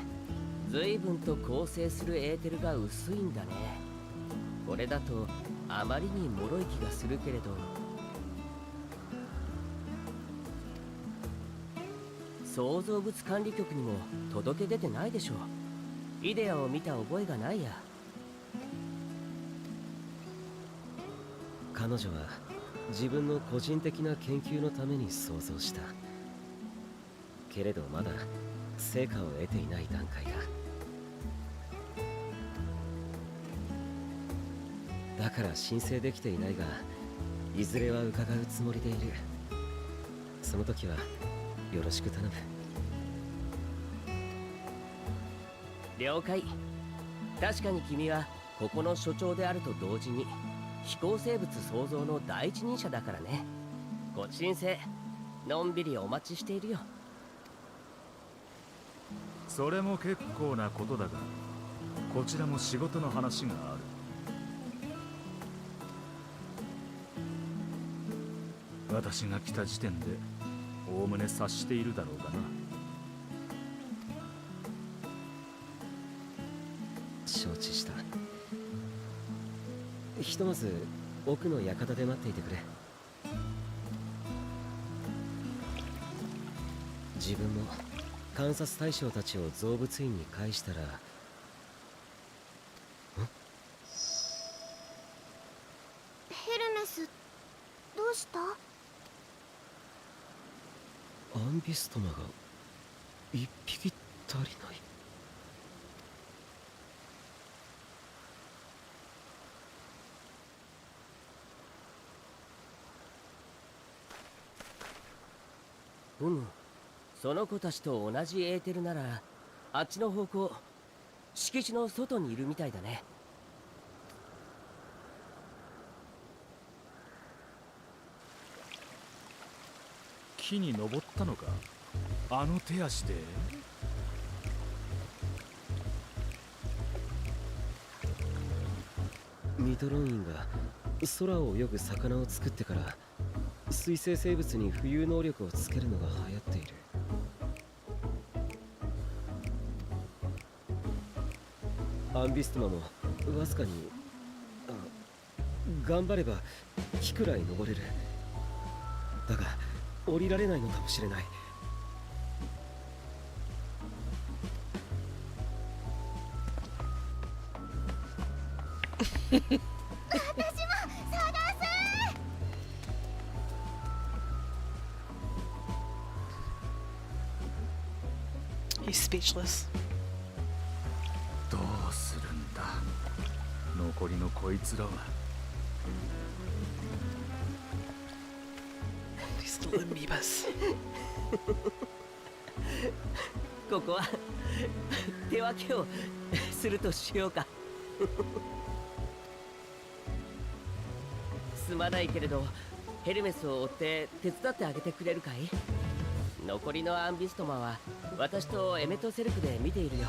随分と構成するエーテルが薄いんだね。これだとあまりに脆い気がするけれど、創造物管理局にも届け出てないでしょう。イデアを見た覚えがないや。彼女は自分の個人的な研究のために創造した。けれどまだ成果を得ていない段階だ。だから申請できていないが、いずれは伺うつもりでいる。その時はよろしく頼む。了解。確かに君はここの所長であると同時に飛行生物創造の第一人者だからね。ご申請のんびりお待ちしているよ。それも結構なことだが、こちらも仕事の話がある。私が来た時点でおおむね察しているだろうがな。承知した。ひとまず奥の館で待っていてくれ。自分も観察対象たちを造物院に返したら。ヘルメス、どうした？アンビストマが一匹足りない。その子たちと同じエーテルならあっちの方向、敷地の外にいるみたいだね。木に登ったのか、あの手足で。ミトロン員が空を泳ぐ魚を作ってから水生生物に浮遊能力をつけるのが流行っている。アンビストマもわずかに頑張れば木くらい登れる。だが降りられないのかもしれない。私も探す。He's speechless. どうするんだ、残りのこいつらは。These little amoebas. ここは手分けをするとしようか。すまないけれどヘルメスを追って手伝ってあげてくれるかい？残りのアンビストマは私とエメトセルクで見ているよ。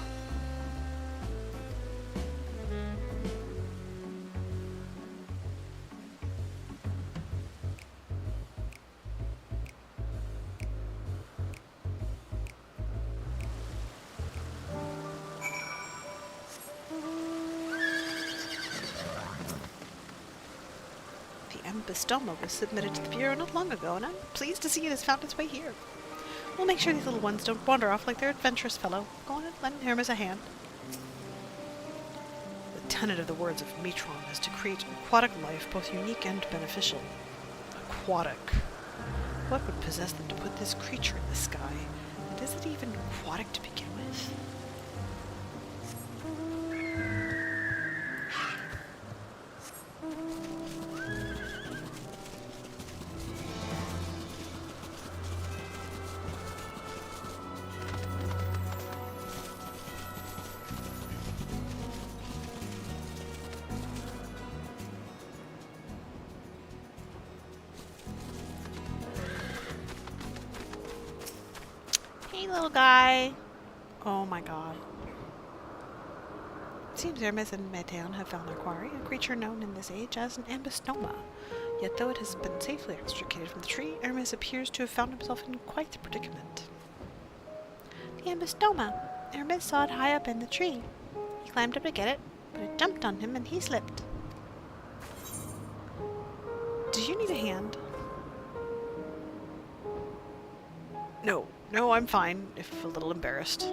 The Embystoma was submitted to the Bureau not long ago, and I'm pleased to see it has found its way here. We'll make sure these little ones don't wander off like their adventurous fellow. Go on and lend Hermes a hand. The tenet of the words of Metron is to create aquatic life both unique and beneficial. Aquatic. What would possess them to put this creature in the sky? And is it even aquatic to begin with? Hey, little guy. Oh my god. It seems Hermes and Meteon have found their quarry, a creature known in this age as an Embystoma. Yet though it has been safely extricated from the tree, Hermes appears to have found himself in quite the predicament. The Embystoma. Hermes saw it high up in the tree. He climbed up to get it, but it jumped on him and he slipped. Do you need a hand? No. No, I'm fine, if a little embarrassed.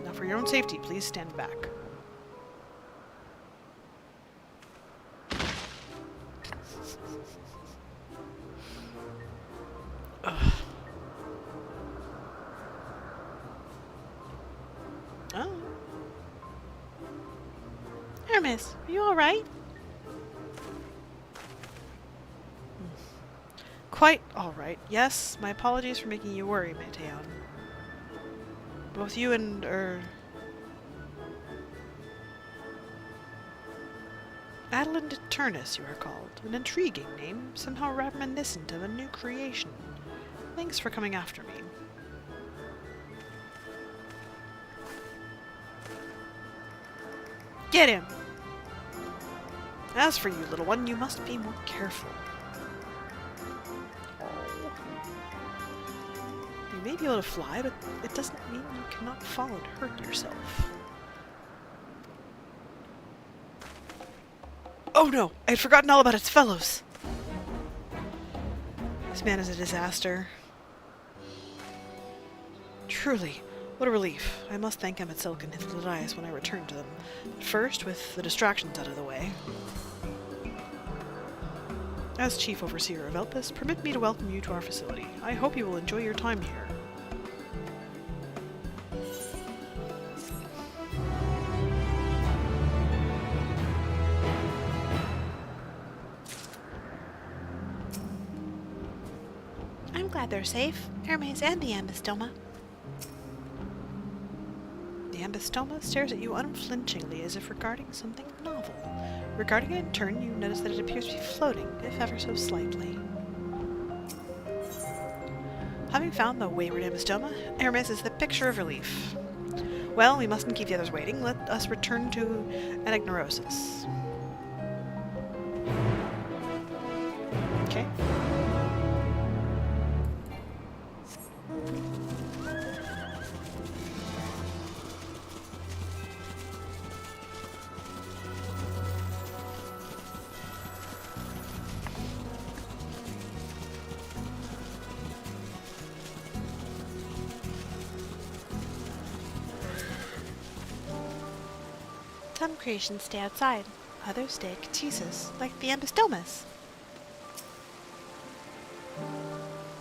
Now for your own safety, please stand back. Ugh. Oh. Hermes, are you alright? Quite alright. Yes, my apologies for making you worry, Meteon. Both you and, Adelynde Turnus, you are called. An intriguing name, somehow reminiscent of a new creation. Thanks for coming after me. Get him! As for you, little one, you must be more careful. You may be able to fly, but it doesn't mean you cannot fall and hurt yourself. Oh no! I had forgotten all about its fellows! This man is a disaster. Truly, what a relief. I must thank Emmett Silk and his Ladias when I return to them. But first, with the distractions out of the way. As Chief Overseer of Elpis, permit me to welcome you to our facility. I hope you will enjoy your time here. I'm glad they're safe. Hermes and the Embystoma. The Embystoma stares at you unflinchingly as if regarding something novel. Regarding it in turn, you notice that it appears to be floating, if ever so slightly. Having found the wayward Embystoma, Hermes is the picture of relief. Well, we mustn't keep the others waiting. Let us return to Anagnorosis. Okay. Some creations stay outside, others stay at Catesis, like the Embystomas.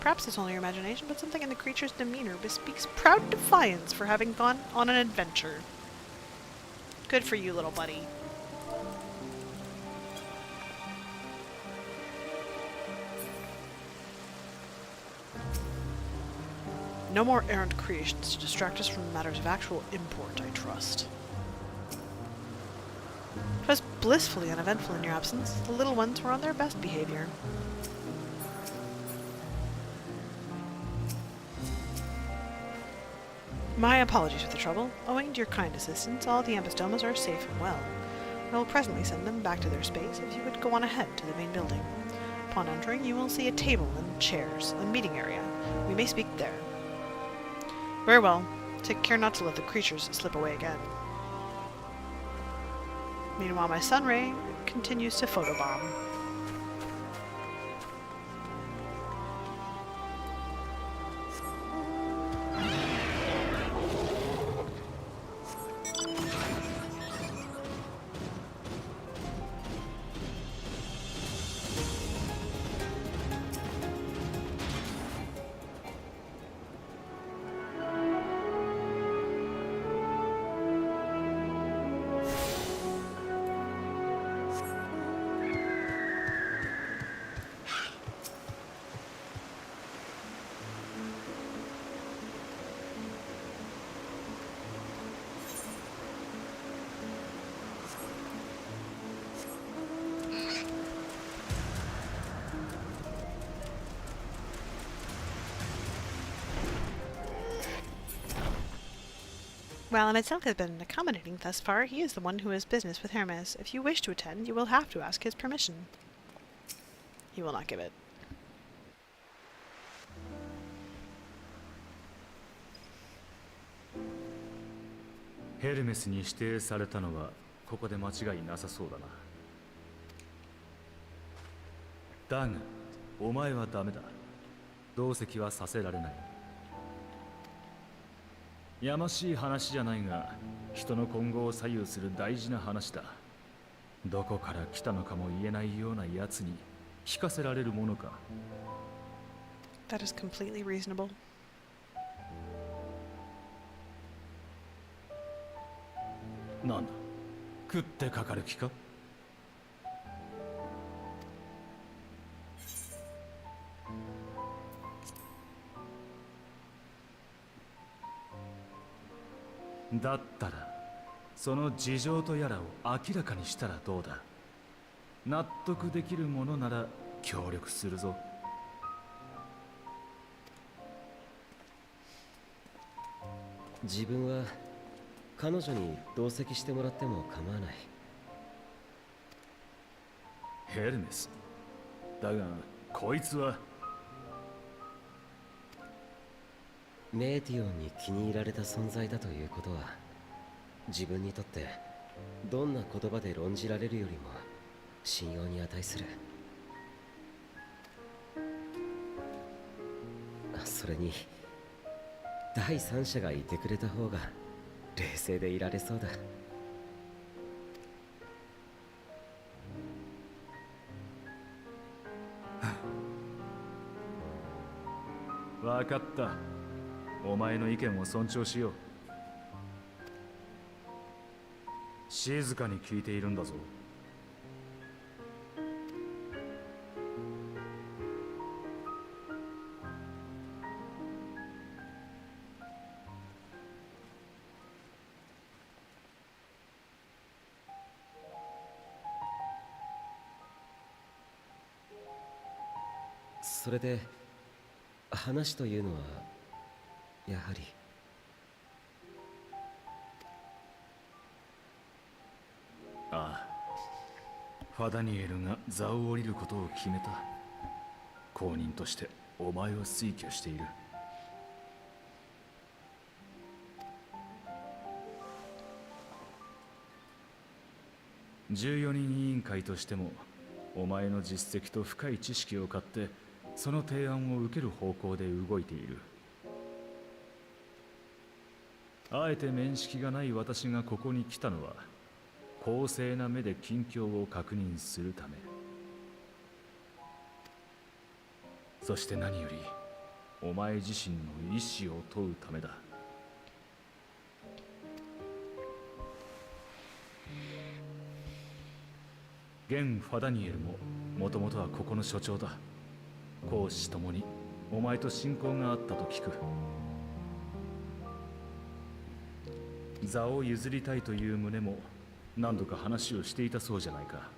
Perhaps it's only your imagination, but something in the creature's demeanor bespeaks proud defiance for having gone on an adventure. Good for you, little buddy. No more errant creations to distract us from matters of actual import, I trust. It was blissfully uneventful in your absence. The little ones were on their best behavior. My apologies for the trouble. Owing to your kind assistance, all the Embystomas are safe and well. I will presently send them back to their space if you would go on ahead to the main building. Upon entering, you will see a table and chairs, a meeting area. We may speak there. Very well. Take care not to let the creatures slip away again. Meanwhile, my sunray continues to photobomb. Well, Adelynde has been accommodating thus far. He is the one who has business with Hermes. If you wish to attend, you will have to ask his permission. He will not give it.ヘルメスに指定されたのはここで間違いなさそうだな。だがお前はダメだ。同席はさせられない。やましい話じゃないが、人の今後を左右する大事な話だ。どこから来たのかも言えないようなやつに聞かせられるものか。That is completely reasonable. なんだ、食ってかかる気か。だったらその事情とやらを明らかにしたらどうだ。納得できるものなら協力するぞ。自分は彼女に同席してもらっても構わない。ヘルメスだがこいつはメーティオンに気に入られた存在だということは、自分にとってどんな言葉で論じられるよりも信用に値する。それに第三者がいてくれた方が冷静でいられそうだ。分かった。お前の意見を尊重しよう。静かに聞いているんだぞ。それで話というのはやはり。ああ、ファダニエルが座を降りることを決めた。公認としてお前を推挙している。14人委員会としてもお前の実績と深い知識を買ってその提案を受ける方向で動いている。あえて面識がない私がここに来たのは公正な目で近況を確認するため、そして何よりお前自身の意志を問うためだ。現ファダニエルももともとはここの所長だ。公私ともにお前と親交があったと聞く。座を譲りたいという旨も何度か話をしていたそうじゃないか。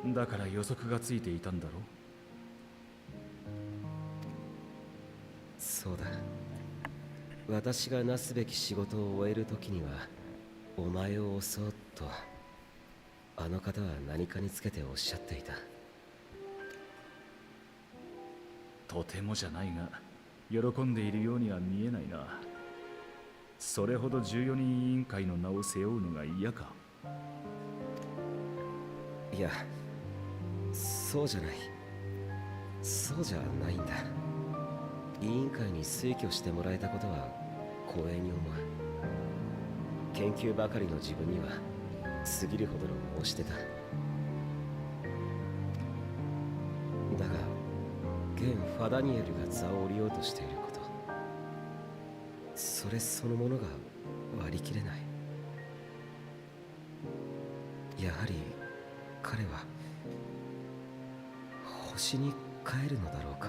だから予測がついていたんだろう。そうだ。私がなすべき仕事を終える時にはお前を襲おうとあの方は何かにつけておっしゃっていた。とてもじゃないが喜んでいるようには見えないな。それほど14人委員会の名を背負うのが嫌か。いや、そうじゃない。そうじゃないんだ。委員会に推挙してもらえたことは光栄に思う。研究ばかりの自分には過ぎるほどの申し出だ。だが現ファダニエルが座を降りようとしていること、それそのものが割り切れない。やはり彼は星に帰るのだろうか。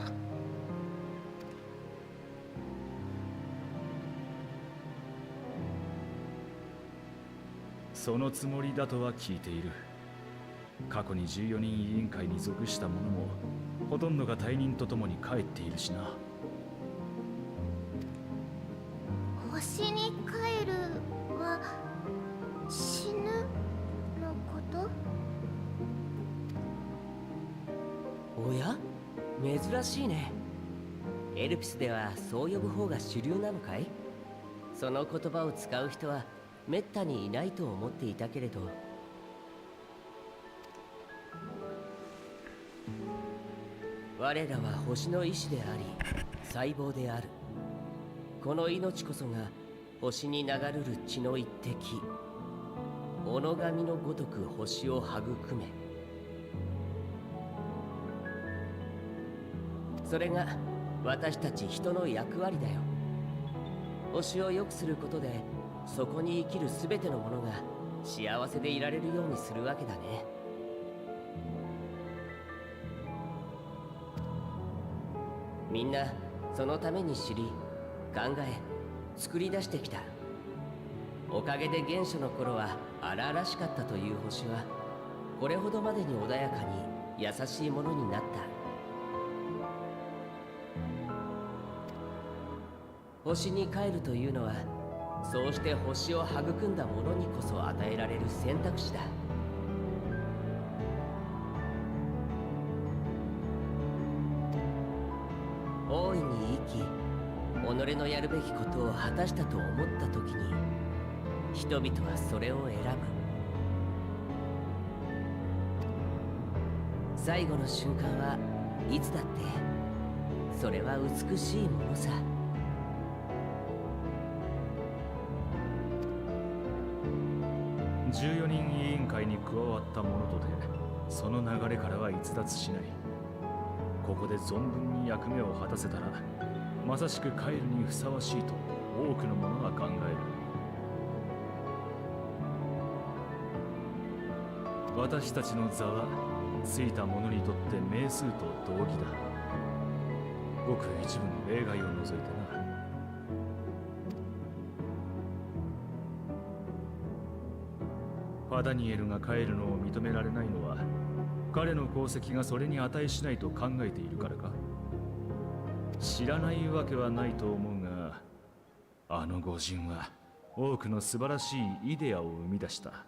そのつもりだとは聞いている。過去に14人委員会に属した者もほとんどが退任とともに帰っているしな。星に帰るおや、珍しいね。エルピスではそう呼ぶ方が主流なのかい？その言葉を使う人はめったにいないと思っていたけれど。我らは星の意志であり細胞である。この命こそが星に流るる血の一滴、己神のごとく星を育め、それが私たち人の役割だよ。星を良くすることでそこに生きるすべてのものが幸せでいられるようにするわけだね。みんなそのために知り、考え、作り出してきた。おかげで原初の頃は荒々しかったという星はこれほどまでに穏やかに優しいものになった。星に帰るというのは、そうして星を育んだ者にこそ与えられる選択肢だ。大いに生き、己のやるべきことを果たしたと思った時に、人々はそれを選ぶ。最後の瞬間はいつだって、それは美しいものさ。14人委員会に加わった者とて、その流れからは逸脱しない。ここで存分に役目を果たせたら、まさしく帰るにふさわしいと多くの者が考える。私たちの座はついた者にとって名数と同義だ。ごく一部の例外を除いてな。ファダニエルが帰るのを認められないのは、彼の功績がそれに値しないと考えているからか。知らないわけはないと思うが、あの御人は多くの素晴らしいイデアを生み出した。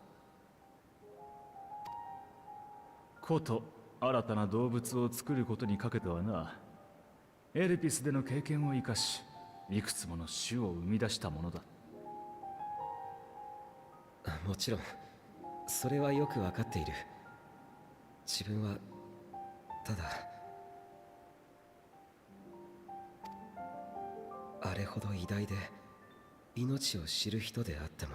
こと新たな動物を作ることにかけてはな、エルピスでの経験を生かし、いくつもの種を生み出したものだ。もちろんそれはよくわかっている。自分はただあれほど偉大で命を知る人であっても、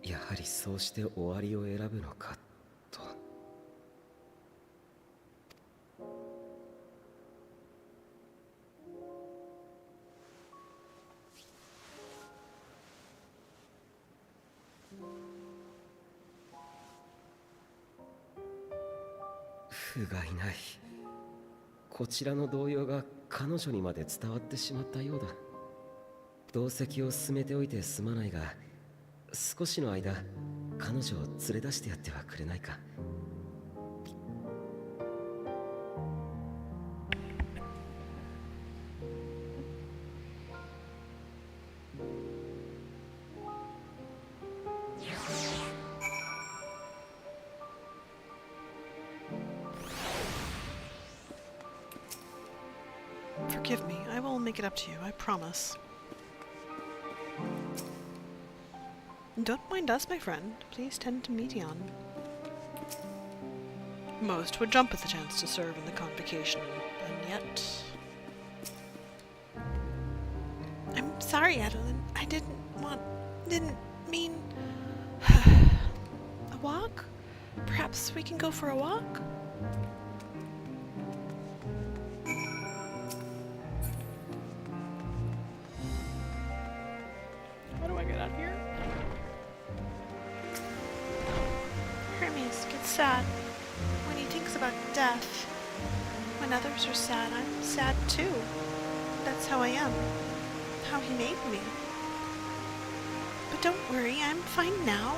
やはりそうして終わりを選ぶのかと。不甲斐ない。こちらの動揺が彼女にまで伝わってしまったようだ。同席を進めておいてすまないが、少しの間彼女を連れ出してやってはくれないか。Forgive me. I will make it up to you, I promise. Don't mind us, my friend. Please tend to Meteon. Most would jump at the chance to serve in the convocation, and yet... I'm sorry, Adelynde. I didn't mean... A walk? Perhaps we can go for a walk? How do I get out of here? Hermes gets sad when he thinks about death. When others are sad, I'm sad too. That's how I am. How he made me. But don't worry, I'm fine now.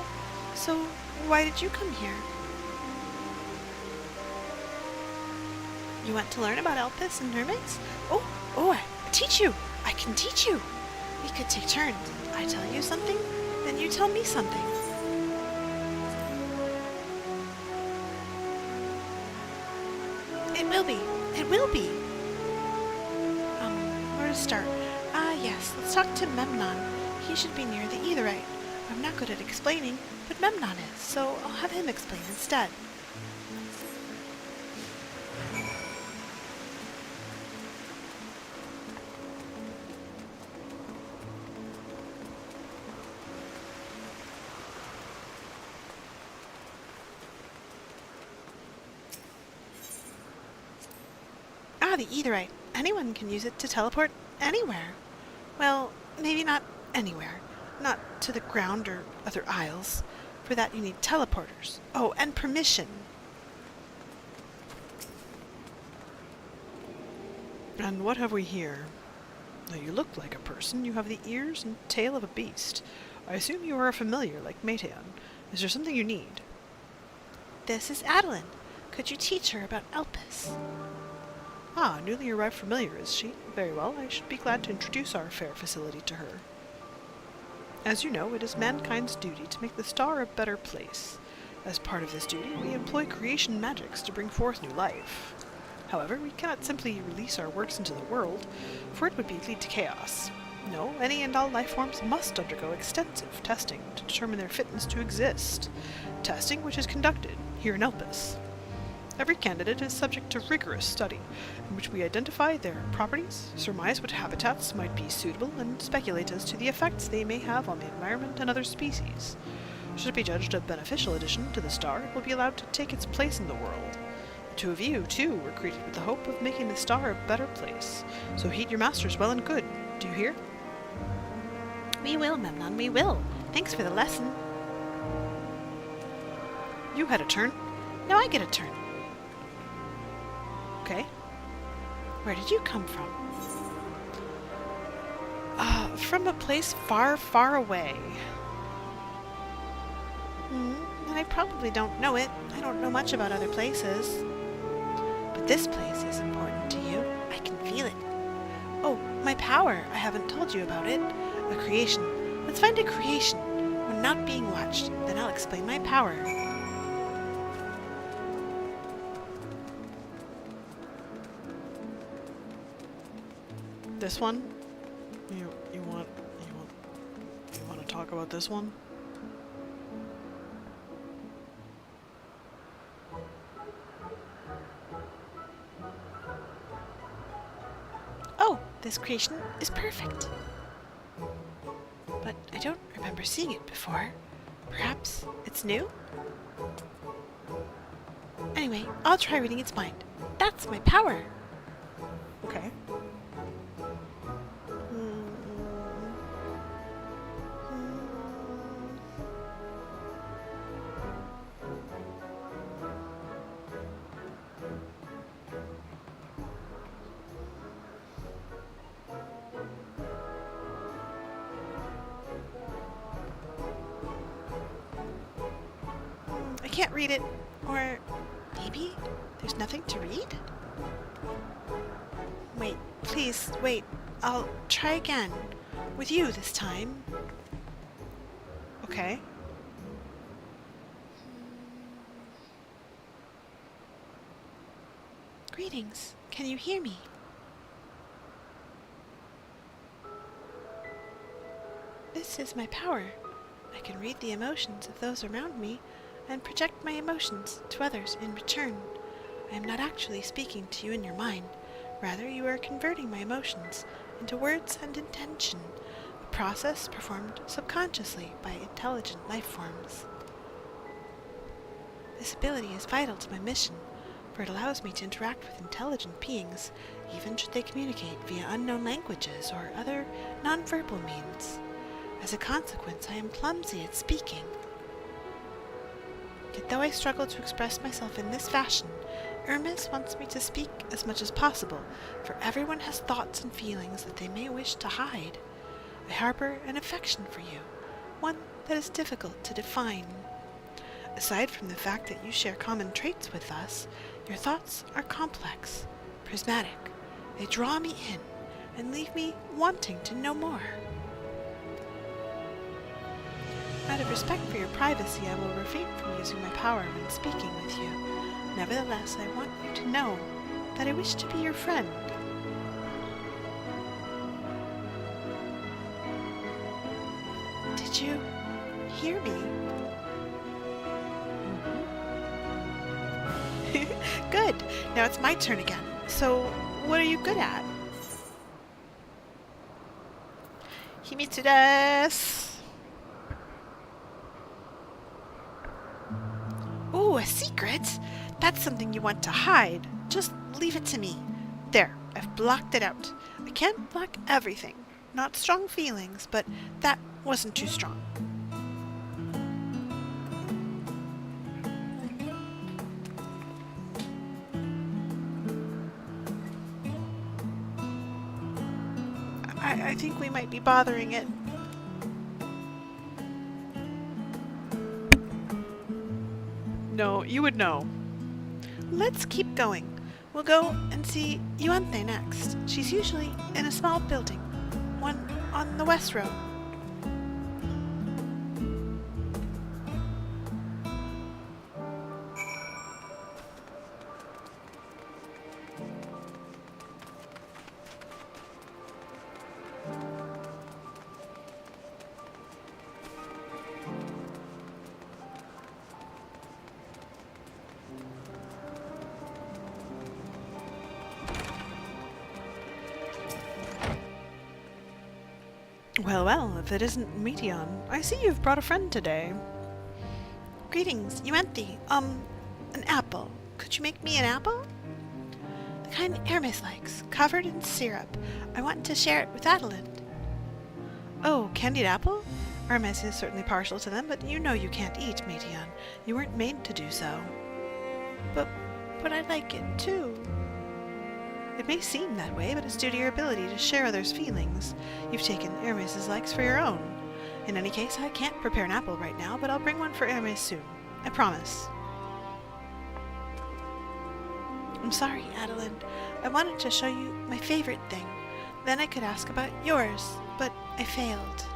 So, why did you come here? You want to learn about Elpis and Hermes? Oh, I teach you! I can teach you! We could take turns. I tell you something, then you tell me something. It will be. It will be. Where to start? Yes, let's talk to Memnon. He should be near the Aetherite. I'm not good at explaining, but Memnon is, so I'll have him explain instead. The Aetherite. Anyone can use it to teleport anywhere. Well, maybe not anywhere. Not to the ground or other isles. For that you need teleporters. Oh, and permission. And what have we here? Now you look like a person. You have the ears and tail of a beast. I assume you are a familiar like Mateon. Is there something you need? This is Adelynde. Could you teach her about Elpis? Ah, newly arrived familiar, is she? Very well, I should be glad to introduce our fair facility to her. As you know, it is mankind's duty to make the star a better place. As part of this duty, we employ creation magics to bring forth new life. However, we cannot simply release our works into the world, for it would lead to chaos. No, any and all life forms must undergo extensive testing to determine their fitness to exist. Testing which is conducted here in Elpis. Every candidate is subject to rigorous study, in which we identify their properties, surmise what habitats might be suitable, and speculate as to the effects they may have on the environment and other species. Should it be judged a beneficial addition to the star, it will be allowed to take its place in the world. The two of you, too, were created with the hope of making the star a better place, so heed your masters well and good. Do you hear? We will, Memnon, we will. Thanks for the lesson. You had a turn. Now I get a turn. Okay. Where did you come from? From a place far, far away. And I probably don't know it. I don't know much about other places. But this place is important to you. I can feel it. Oh, my power. I haven't told you about it. A creation. Let's find a creation. When not being watched. Then I'll explain my power. This one? You want to talk about this one? Oh, this creation is perfect. But I don't remember seeing it before. Perhaps it's new? Anyway, I'll try reading its mind. That's my power. Okay. I can't read it. Or maybe there's nothing to read? Wait, please, wait. I'll try again. With you this time. Okay. Greetings. Can you hear me? This is my power. I can read the emotions of those around me and project my emotions to others in return. I am not actually speaking to you in your mind. Rather, you are converting my emotions into words and intention, a process performed subconsciously by intelligent life forms. This ability is vital to my mission, for it allows me to interact with intelligent beings, even should they communicate via unknown languages or other nonverbal means. As a consequence, I am clumsy at speaking. Yet though I struggle to express myself in this fashion, Hermes wants me to speak as much as possible, for everyone has thoughts and feelings that they may wish to hide. I harbor an affection for you, one that is difficult to define. Aside from the fact that you share common traits with us, your thoughts are complex, prismatic. They draw me in and leave me wanting to know more. Out of respect for your privacy, I will refrain from using my power when speaking with you. Nevertheless, I want you to know that I wish to be your friend. Did you hear me? Good. Now it's my turn again. So, what are you good at? Himitsu desu. Ooh, a secret? That's something you want to hide. Just leave it to me. There, I've blocked it out. I can't block everything. Not strong feelings, but that wasn't too strong. I think we might be bothering it. No, you would know. Let's keep going. We'll go and see Yuante next. She's usually in a small building, one on the West Road. Well, well, if it isn't Meteon, I see you've brought a friend today. Greetings, Yuante. An apple. Could you make me an apple? The kind Hermes likes, covered in syrup. I want to share it with Adelynde. Oh, candied apple? Hermes is certainly partial to them, but you know you can't eat, Meteon. You weren't made to do so. But I like it, too. It may seem that way, but it's due to your ability to share others' feelings. You've taken Hermes' likes for your own. In any case, I can't prepare an apple right now, but I'll bring one for Hermes soon. I promise. I'm sorry, Adelynde. I wanted to show you my favorite thing. Then I could ask about yours, but I failed.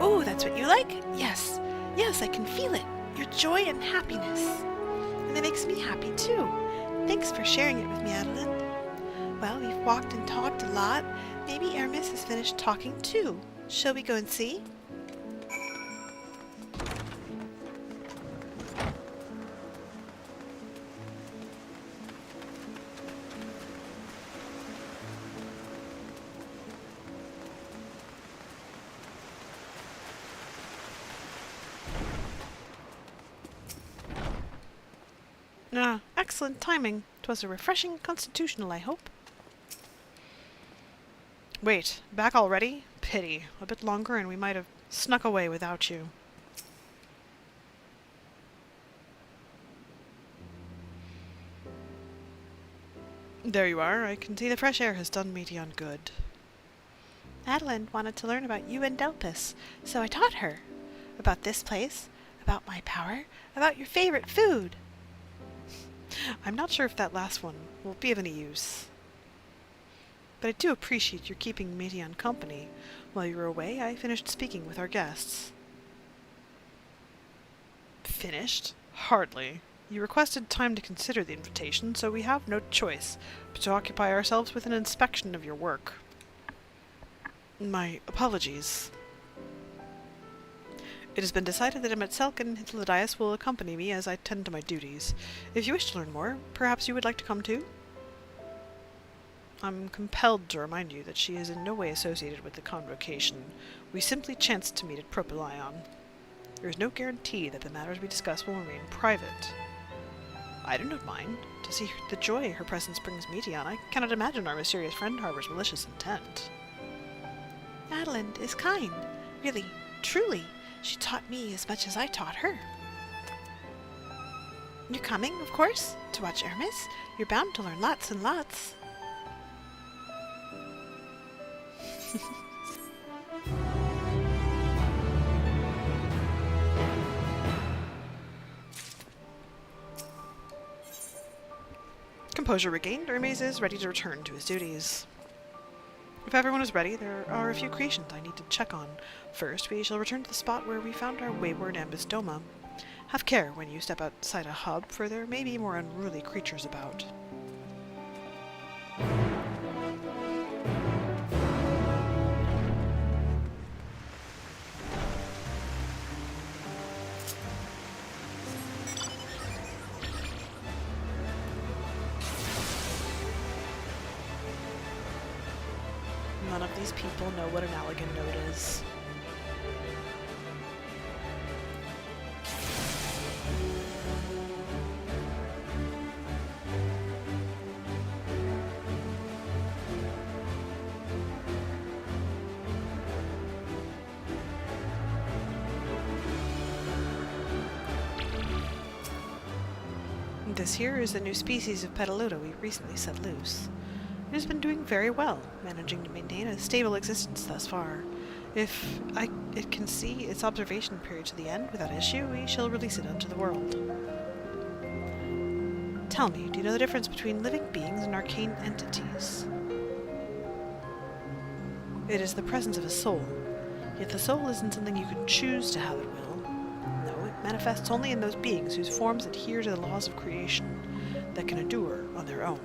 Oh, that's what you like? Yes. Yes, I can feel it. Your joy and happiness. And it makes me happy too. Thanks for sharing it with me, Adelynde. Well, we've walked and talked a lot. Maybe Hermes has finished talking too. Shall we go and see? Ah, excellent timing. 'Twas a refreshing constitutional, I hope. Wait, back already? Pity. A bit longer and we might have snuck away without you. There you are. I can see the fresh air has done Meteon good. Adelynde wanted to learn about you and Elpis, so I taught her. About this place, about my power, about your favorite food. I'm not sure if that last one will be of any use. But I do appreciate your keeping Meteon company. While you were away, I finished speaking with our guests. Finished? Hardly. You requested time to consider the invitation, so we have no choice but to occupy ourselves with an inspection of your work. My apologies. It has been decided that Emetzelk and Hildias will accompany me as I tend to my duties. If you wish to learn more, perhaps you would like to come too? I'm compelled to remind you that she is in no way associated with the convocation. We simply chanced to meet at Propylion. There is no guarantee that the matters we discuss will remain private. I do not mind. To see the joy her presence brings Meteon, I cannot imagine our mysterious friend harbors malicious intent. Adelynde is kind. Really, truly. She taught me as much as I taught her. You're coming, of course, to watch Hermes. You're bound to learn lots and lots. Composure regained, Hermes is ready to return to his duties. If everyone is ready, there are a few creations I need to check on. First, we shall return to the spot where we found our wayward Ambystoma. Have care when you step outside a hub, for there may be more unruly creatures about. None of these people know what an elegant note is. This here is the new species of Petalota we recently set loose. It has been doing very well, managing to maintain a stable existence thus far. If it can see its observation period to the end without issue, we shall release it unto the world. Tell me, do you know the difference between living beings and arcane entities? It is the presence of a soul, yet the soul isn't something you can choose to have at will. No, it manifests only in those beings whose forms adhere to the laws of creation, that can endure on their own.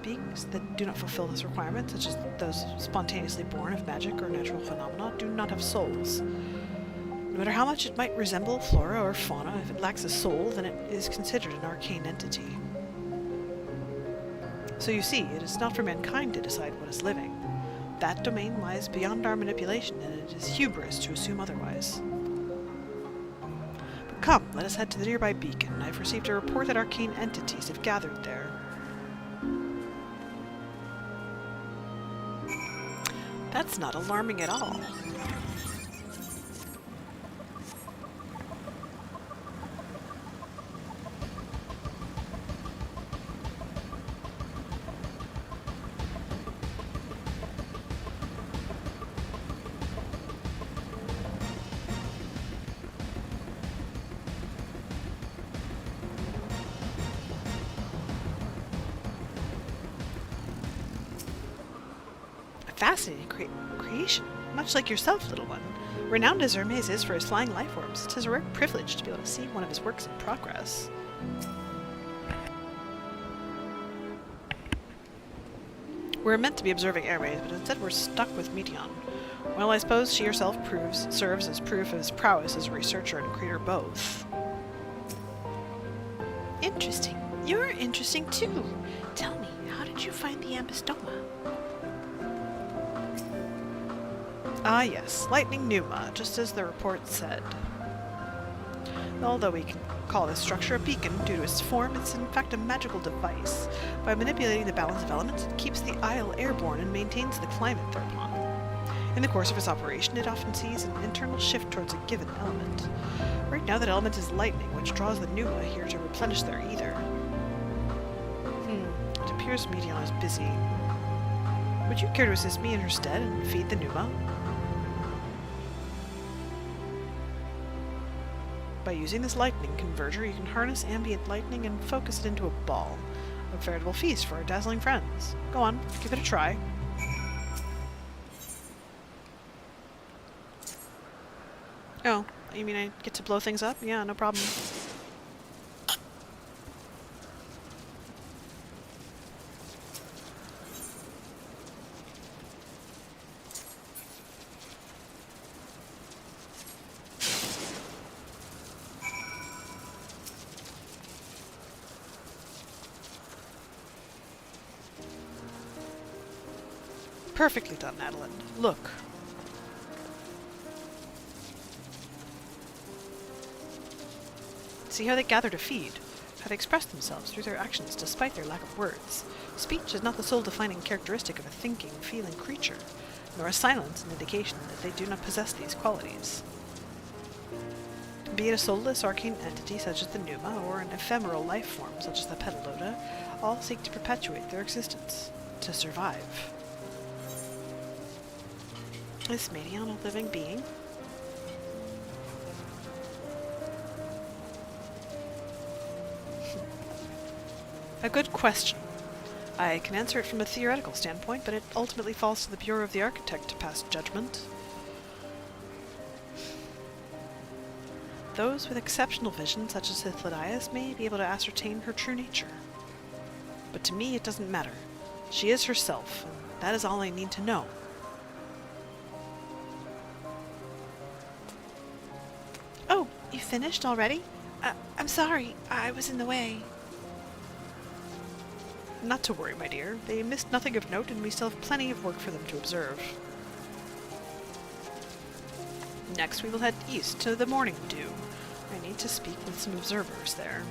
Beings that do not fulfill this requirement, such as those spontaneously born of magic or natural phenomena, do not have souls. No matter how much it might resemble flora or fauna, if it lacks a soul, then it is considered an arcane entity. So you see, it is not for mankind to decide what is living. That domain lies beyond our manipulation, and it is hubris to assume otherwise. But come, let us head to the nearby beacon. I've received a report that arcane entities have gathered there. That's not alarming at all. Fascinating creation, much like yourself, little one. Renowned as Hermes is for his flying life forms, 'tis a rare privilege to be able to see one of his works in progress. We're meant to be observing Hermes, but instead we're stuck with Medion. Well, I suppose she herself serves as proof of his prowess as a researcher and creator both. Interesting. You're interesting too. Tell me, how did you find the ambistoma? Ah yes, lightning pneuma, just as the report said. Although we can call this structure a beacon due to its form, it's in fact a magical device. By manipulating the balance of elements, it keeps the isle airborne and maintains the climate thereupon. In the course of its operation, it often sees an internal shift towards a given element. Right now that element is lightning, which draws the pneuma here to replenish their ether. It appears Medion is busy. Would you care to assist me in her stead and feed the pneuma? By using this lightning converter, you can harness ambient lightning and focus it into a ball. A veritable feast for our dazzling friends. Go on, give it a try. Oh, you mean I get to blow things up? Yeah, no problem. Perfectly done, Adelynde. Look. See how they gather to feed, how they express themselves through their actions despite their lack of words. Speech is not the sole defining characteristic of a thinking, feeling creature, nor is silence an indication that they do not possess these qualities. Be it a soulless arcane entity such as the pneuma, or an ephemeral life form such as the Petalota, all seek to perpetuate their existence, to survive. Is Medion a living being? A good question. I can answer it from a theoretical standpoint, but it ultimately falls to the Bureau of the Architect to pass judgment. Those with exceptional vision, such as Hythlodaeus, may be able to ascertain her true nature. But to me, it doesn't matter. She is herself, and that is all I need to know. Oh, you finished already? I'm sorry, I was in the way. Not to worry, my dear. They missed nothing of note, and we still have plenty of work for them to observe. Next, we will head east to the Morning Dew. I need to speak with some observers there.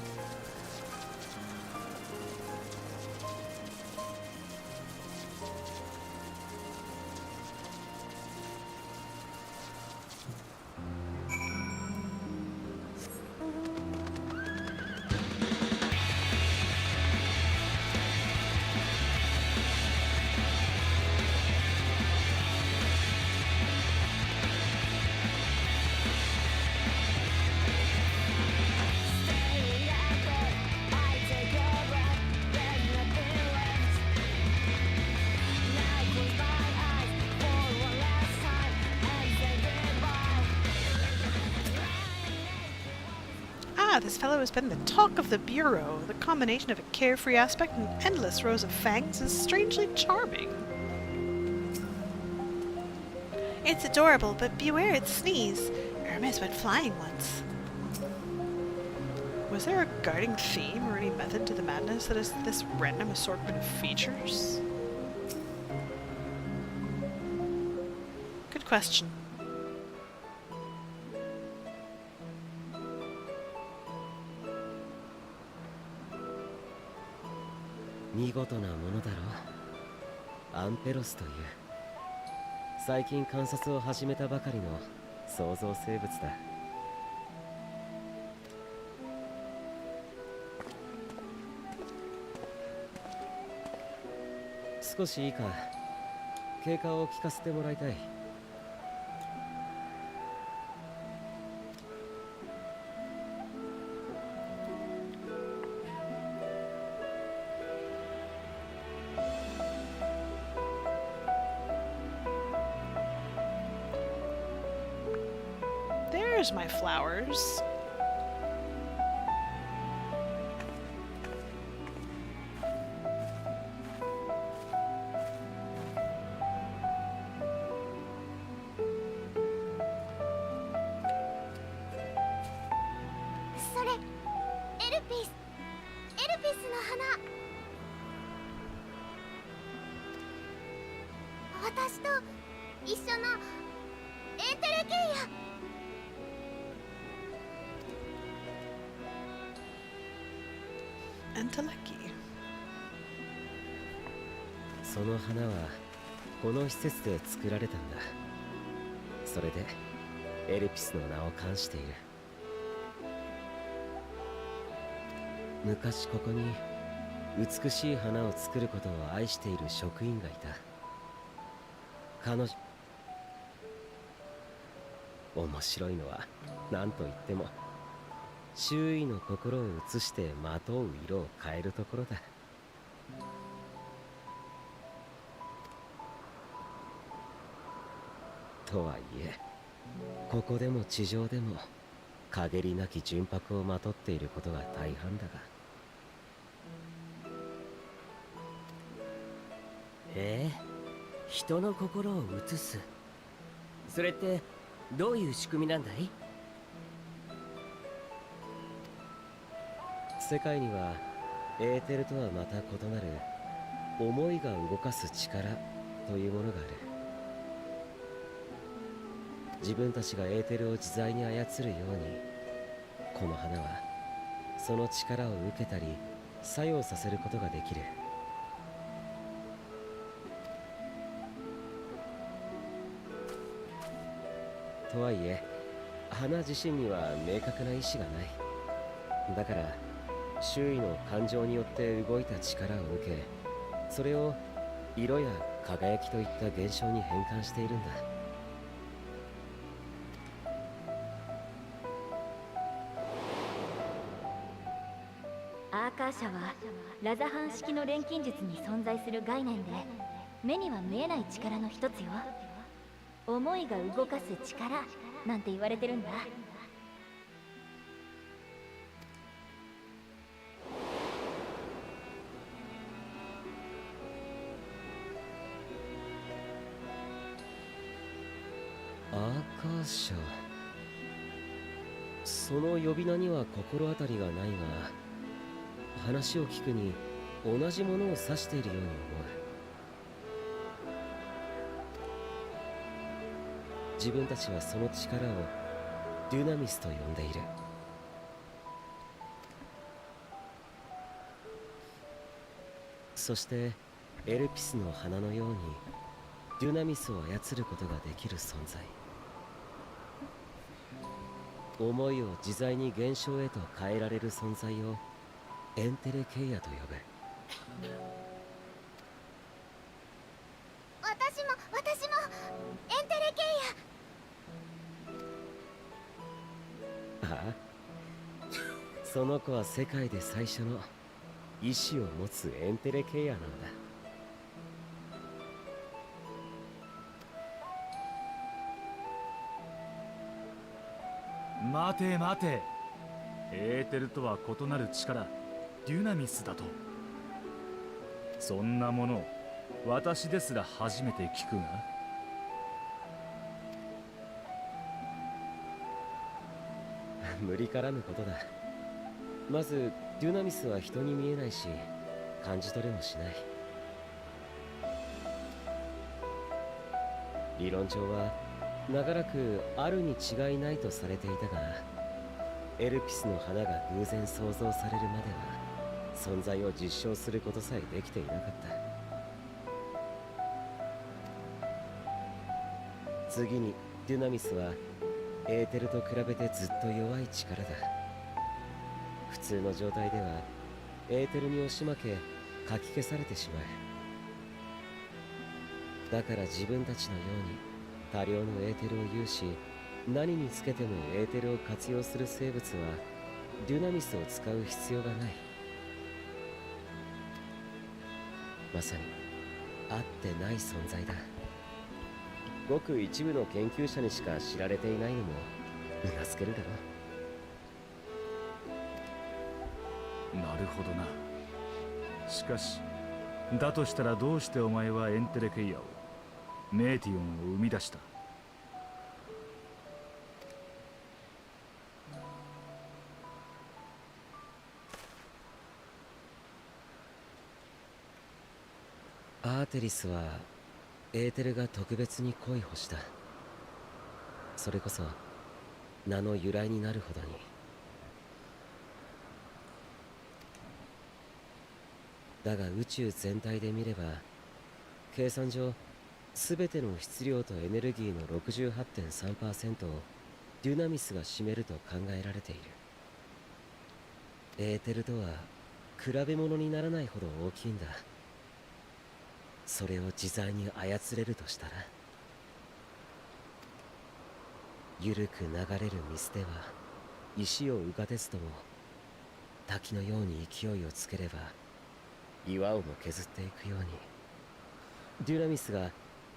This fellow has been the talk of the Bureau. The combination of a carefree aspect and endless rows of fangs is strangely charming. It's adorable, but beware its sneeze. Hermes went flying once. Was there a guiding theme or any method to the madness that is this random assortment of features? Good question.見事なものだろう。アンペロスという。最近観察を始めたばかりの創造生物だ。少しいいか。経過を聞かせてもらいたい。There's my flowers. Endwalker. その花はこの施設で作られたんだ。それでエルピスの名を冠している。昔ここに美しい花を作ることを愛している職員がいた。彼女、面白いのは何と言っても周囲の心を映してまとう色を変えるところだ。とはいえここでも地上でも陰りなき純白をまとっていることが大半だが。人の心を映す。それってどういう仕組みなんだい？世界にはエーテルとはまた異なる思いが動かす力というものがある。自分たちがエーテルを自在に操るように、この花はその力を受けたり作用させることができる。とはいえ花自身には明確な意志がない。だから周囲の感情によって動いた力を受け、それを色や輝きといった現象に変換しているんだ。アーカー社はラザハン式の錬金術に存在する概念で、目には見えない力の一つよ。思いが動かす力なんて言われてるんだ。シャ。その呼び名には心当たりがないが、話を聞くに同じものを指しているように思う。自分たちはその力をデュナミスと呼んでいる。そしてエルピスの花のようにデュナミスを操ることができる存在。思いを自在に現象へと変えられる存在をエンテレケイアと呼ぶ。私もエンテレケイああ、その子は世界で最初の意志を持つエンテレケイアなのだ。待て待て、エーテルとは異なる力、デュナミスだと。そんなもの私ですら初めて聞くが。無理からぬことだ。まずデュナミスは人に見えないし感じ取れもしない。理論上は長らくあるに違いないとされていたが、エルピスの花が偶然創造されるまでは存在を実証することさえできていなかった。次にデュナミスはエーテルと比べてずっと弱い力だ。普通の状態ではエーテルに押し負けかき消されてしまう。だから自分たちのように多量のエーテルを有し、何につけてもエーテルを活用する生物はデュナミスを使う必要がない。まさに合ってない存在だ。ごく一部の研究者にしか知られていないのもうなずけるだな。なるほどな。しかしだとしたらどうしてお前はエンテレケイアを、メーティオンを生み出した？アーテリスはエーテルが特別に濃い星だ。それこそ名の由来になるほどに。だが宇宙全体で見れば計算上全ての質量とエネルギーの 68.3% をデュナミスが占めると考えられている。エーテルとは比べ物にならないほど大きいんだ。それを自在に操れるとしたら、緩く流れる水では石を浮かべずとも滝のように勢いをつければ岩をも削っていくように、デュナミスが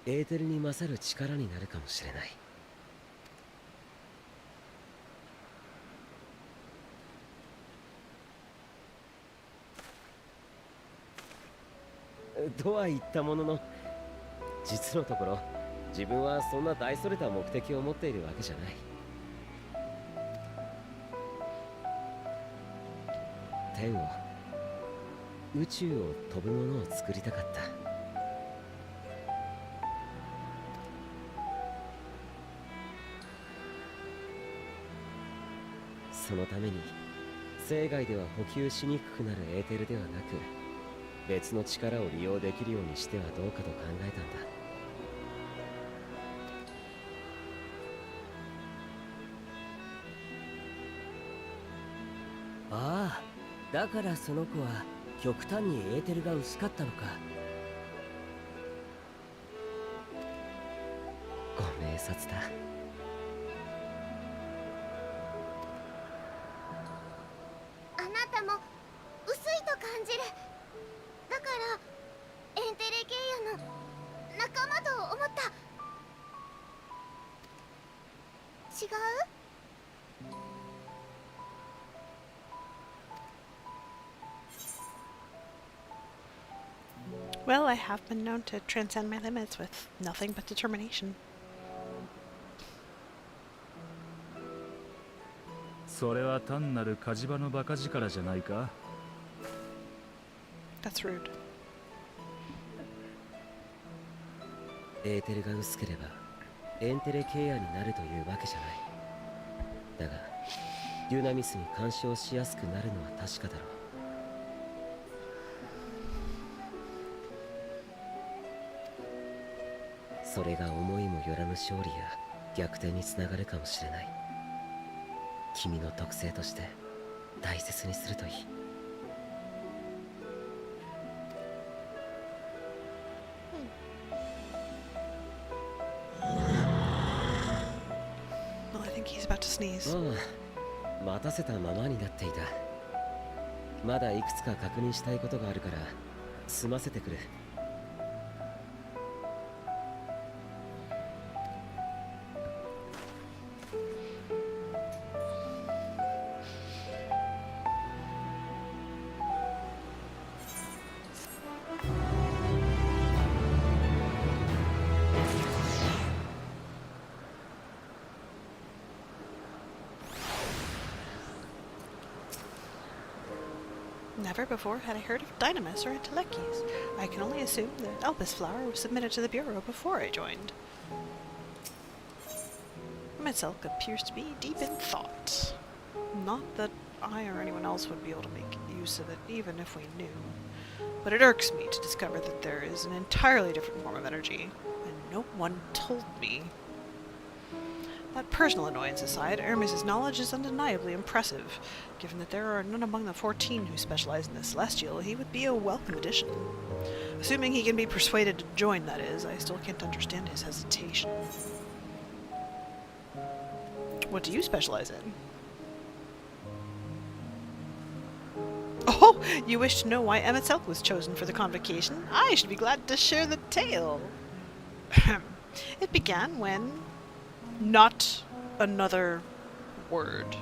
エーテルに勝る力になるかもしれない。とは言ったものの、実のところ自分はそんな大それた目的を持っているわけじゃない。天を、宇宙を飛ぶものを作りたかった。そのために生涯では補給しにくくなるエーテルではなく、別の力を利用できるようにしてはどうかと考えたんだ。ああ、だからその子は極端にエーテルが薄かったのか。ご明察だ。あなたも薄いと感じる。だからエンテレケイアの仲間と思った。違う？ Well, I have been known to transcend my limits with nothing but determination. それは単なる火事場のバカ力じゃないか。 That's rude. エーテルが薄ければエンテレケアになるというわけじゃない。だがデュナミスに干渉しやすくなるのは確かだろう。それが思いもよらぬ勝利や逆転につながるかもしれない。君の特性として大切にするといい。 Well, I think he's about to sneeze. 待たせたままになっていた。まだいくつか確認したいことがあるから済ませてくる。 Never before had I heard of Dynamis or Entelekis. I can only assume the Elpis flower was submitted to the Bureau before I joined. Myself appears to be deep in thought. Not that I or anyone else would be able to make use of it, even if we knew. But it irks me to discover that there is an entirely different form of energy, and no one told me. That personal annoyance aside, Hermes' knowledge is undeniably impressive. Given that there are none among the 14 who specialize in the Celestial, he would be a welcome addition. Assuming he can be persuaded to join, that is, I still can't understand his hesitation. What do you specialize in? Oh, you wish to know why Emetzelk was chosen for the convocation? I should be glad to share the tale. It began when... Not another word.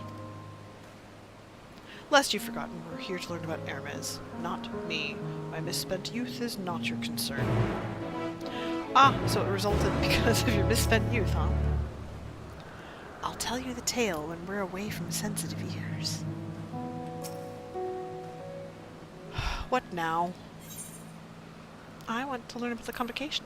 Lest you've forgotten, we're here to learn about Hermes, not me. My misspent youth is not your concern. Ah, so it resulted because of your misspent youth, huh? I'll tell you the tale when we're away from sensitive ears. What now? I want to learn about the convocation.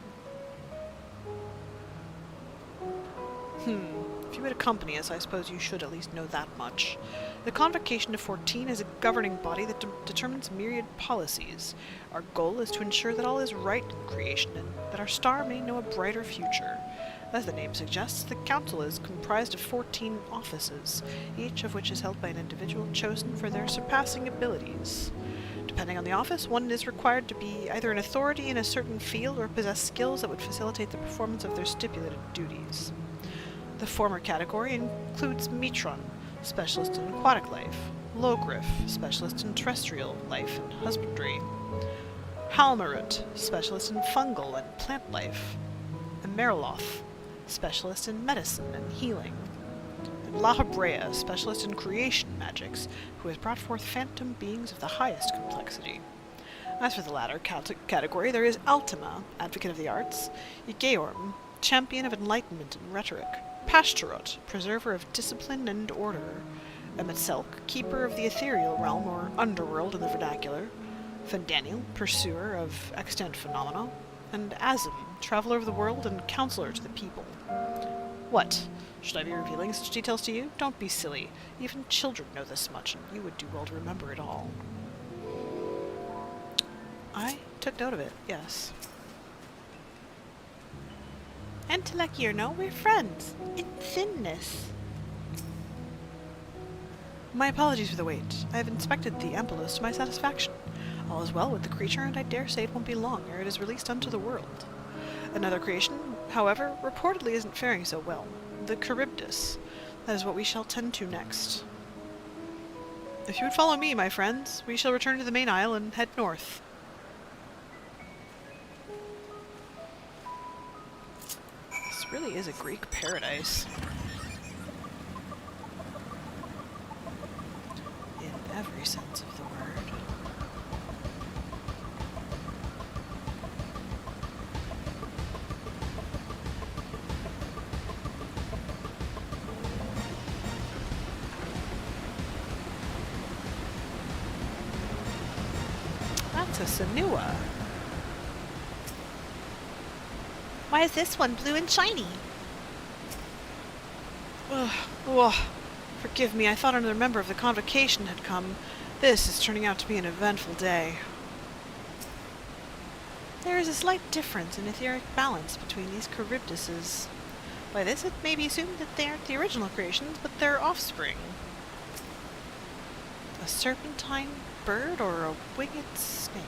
If you would accompany us, I suppose you should at least know that much. The Convocation of 14 is a governing body that determines myriad policies. Our goal is to ensure that all is right in creation and that our star may know a brighter future. As the name suggests, the Council is comprised of 14 offices, each of which is held by an individual chosen for their surpassing abilities. Depending on the office, one is required to be either an authority in a certain field or possess skills that would facilitate the performance of their stipulated duties. The former category includes Metron, specialist in aquatic life, Logriff, specialist in terrestrial life and husbandry, Halmarut, specialist in fungal and plant life, and Meriloth, specialist in medicine and healing, and La Habrea, specialist in creation magics, who has brought forth phantom beings of the highest complexity. As for the latter category, there is Altima, advocate of the arts, Igeorm, champion of enlightenment and rhetoric, Pashtarot, preserver of discipline and order, Emetzelk, keeper of the ethereal realm or underworld in the vernacular, Fendaniel, pursuer of extant phenomena, and Azim, traveler of the world and counselor to the people. What? Should I be revealing such details to you? Don't be silly. Even children know this much, and you would do well to remember it all. I took note of it, yes. Enteleki or no, we're friends. In thinness. My apologies for the wait. I have inspected the Ampelos to my satisfaction. All is well with the creature, and I dare say it won't be long ere it is released unto the world. Another creation, however, reportedly isn't faring so well. The Charybdis. That is what we shall tend to next. If you would follow me, my friends, we shall return to the main isle and head north. This really is a Greek paradise. In every sense of the word. So Sanua. Why is this one blue and shiny? Ugh. Ugh. Forgive me, I thought another member of the convocation had come. This is turning out to be an eventful day. There is a slight difference in etheric balance between these Charybdises. By this, it may be assumed that they aren't the original creations, but their offspring. A serpentine bird or a winged snake?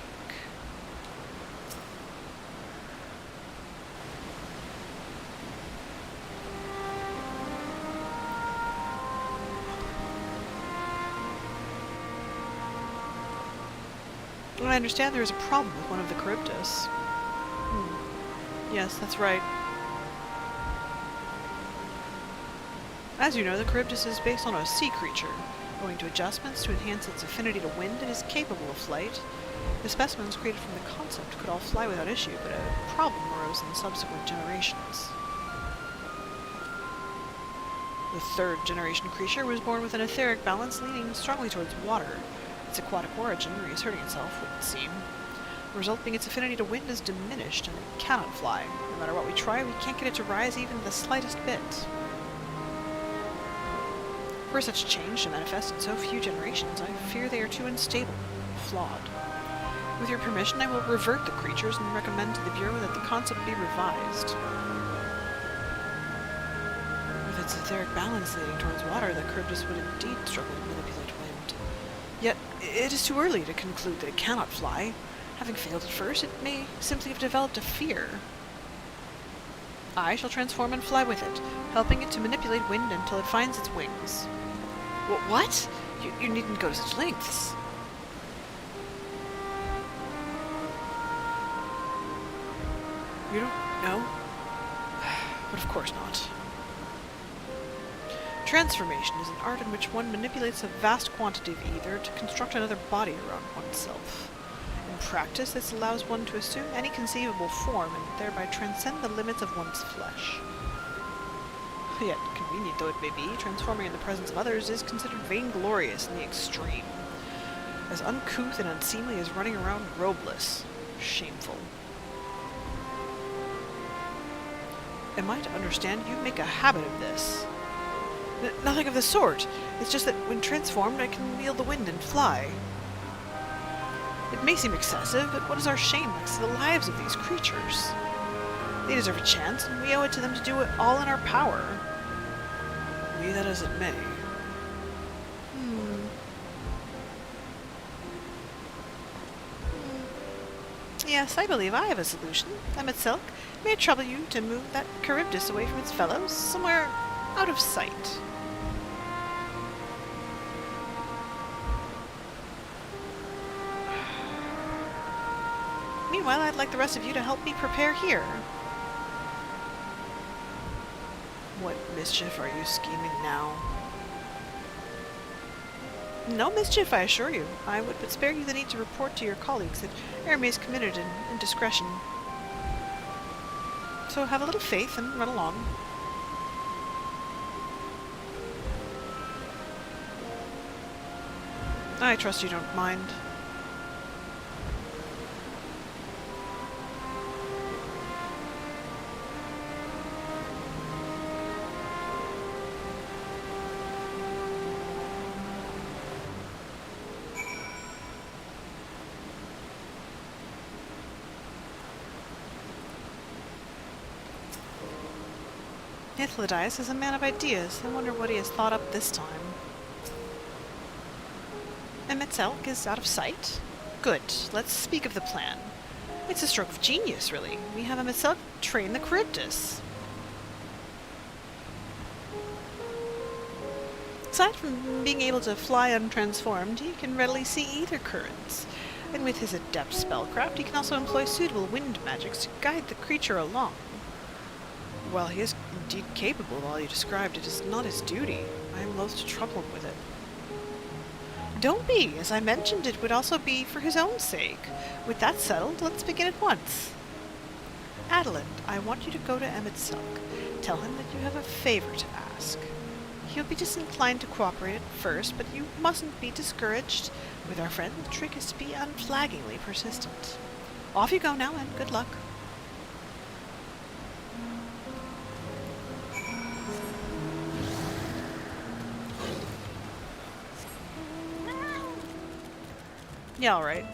I understand there is a problem with one of the Charybdis. Yes, that's right. As you know, the Charybdis is based on a sea creature. Owing to adjustments to enhance its affinity to wind, it is capable of flight. The specimens created from the concept could all fly without issue, but a problem arose in subsequent generations. The third generation creature was born with an etheric balance leaning strongly towards water. Its aquatic origin reasserting itself, would seem. The result being its affinity to wind is diminished, and it cannot fly. No matter what we try, we can't get it to rise even the slightest bit. For such change to manifest in so few generations, I fear they are too unstable, flawed. With your permission, I will revert the creatures and recommend to the Bureau that the concept be revised. With its etheric balance leaning towards water, the Charybdis would indeed struggle to manipulate wind. Yet, it is too early to conclude that it cannot fly. Having failed at first, it may simply have developed a fear. I shall transform and fly with it, helping it to manipulate wind until it finds its wings. What? You needn't go to such lengths. You don't know? But of course not. Transformation is an art in which one manipulates a vast quantity of ether to construct another body around oneself. In practice, this allows one to assume any conceivable form and thereby transcend the limits of one's flesh. Yet, convenient though it may be, transforming in the presence of others is considered vainglorious in the extreme. As uncouth and unseemly as running around robeless. Shameful. Am I to understand you make a habit of this? Nothing of the sort. It's just that when transformed, I can wield the wind and fly. It may seem excessive, but what is our shame next to the lives of these creatures? They deserve a chance, and we owe it to them to do it all in our power. Be that as it may. Yes, I believe I have a solution. Emmett Silk, may it trouble you to move that Charybdis away from its fellows, somewhere out of sight. Meanwhile, I'd like the rest of you to help me prepare here. What mischief are you scheming now? No mischief, I assure you. I would but spare you the need to report to your colleagues that Hermes committed an indiscretion. So have a little faith and run along. I trust you don't mind. Hythlodaeus is a man of ideas. I wonder what he has thought up this time. Emetzelk is out of sight? Good. Let's speak of the plan. It's a stroke of genius, really. We have Emetzelk train the Charybdis. Aside from being able to fly untransformed, he can readily see ether currents. And with his adept spellcraft, he can also employ suitable wind magics to guide the creature along. While he is indeed capable of all you described, it is not his duty. I am loath to trouble him with it. Don't be. As I mentioned, it would also be for his own sake. With that settled, let's begin at once. Adelynde, I want you to go to Emmett Silk. Tell him that you have a favor to ask. You'll be disinclined to cooperate at first, but you mustn't be discouraged. With our friend, the trick is to be unflaggingly persistent. Off you go now, and good luck. Yeah, all right.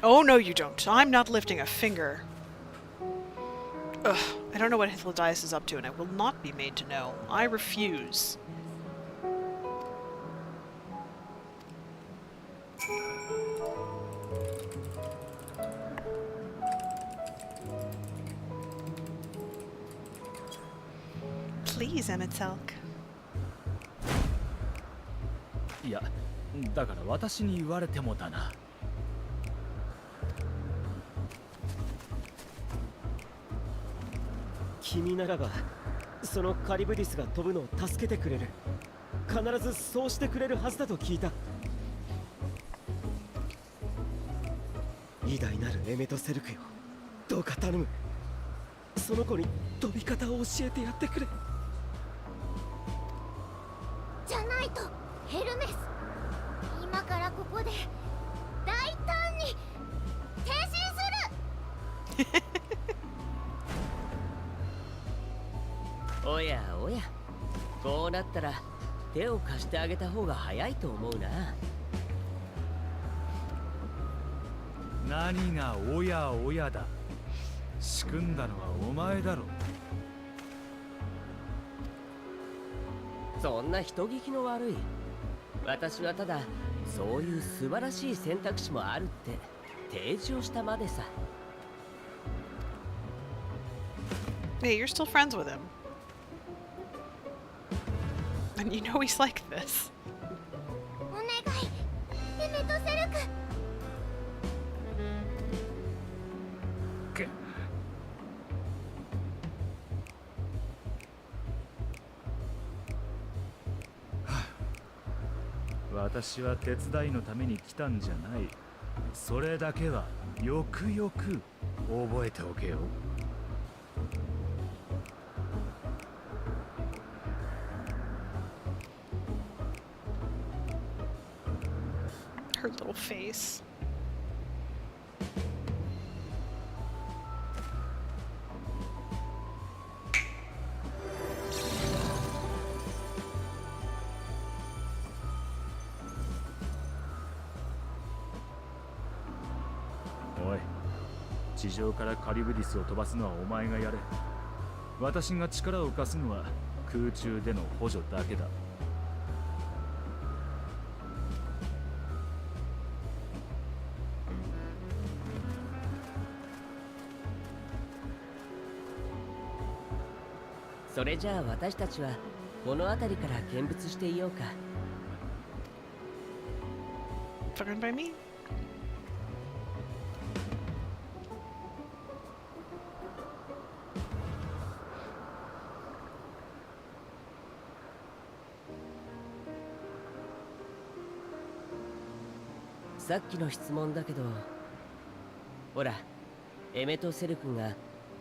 Oh, no you don't. I'm not lifting a finger. Ugh, I don't know what Hythlodyas is up to, and I will not be made to know. I refuse. Please, Emetzelk. いや、だから私に言われてもだな。君ならばそのカリブディスが飛ぶのを助けてくれる。必ずそうしてくれるはずだと聞いた。偉大なるエメトセルクよ、どうか頼む。その子に飛び方を教えてやってくれ。じゃないとヘルメス、今からここで大胆に変身する。おやおや、こうなったら手を貸してあげた方が早いと思うな。何がおやおやだ。仕組んだのはお前だろ。そんな人聞きの悪い。私はただそういう素晴らしい選択肢もあるって提示をしたまでさ。Hey, you're still friends with him. And you know he's like this. お願い、エメトセルク。私は手伝いのために来たんじゃない。それだけはよくよく覚えておけよ。Her little face.おい、地上からカリブディスを飛ばすのはお前がやれ。私が力を貸すのは空中での補助だけだ。それじゃあ私たちはこの辺りから見物していようか。Fine by me. さっきの質問だけど、ほら、エメトセル君が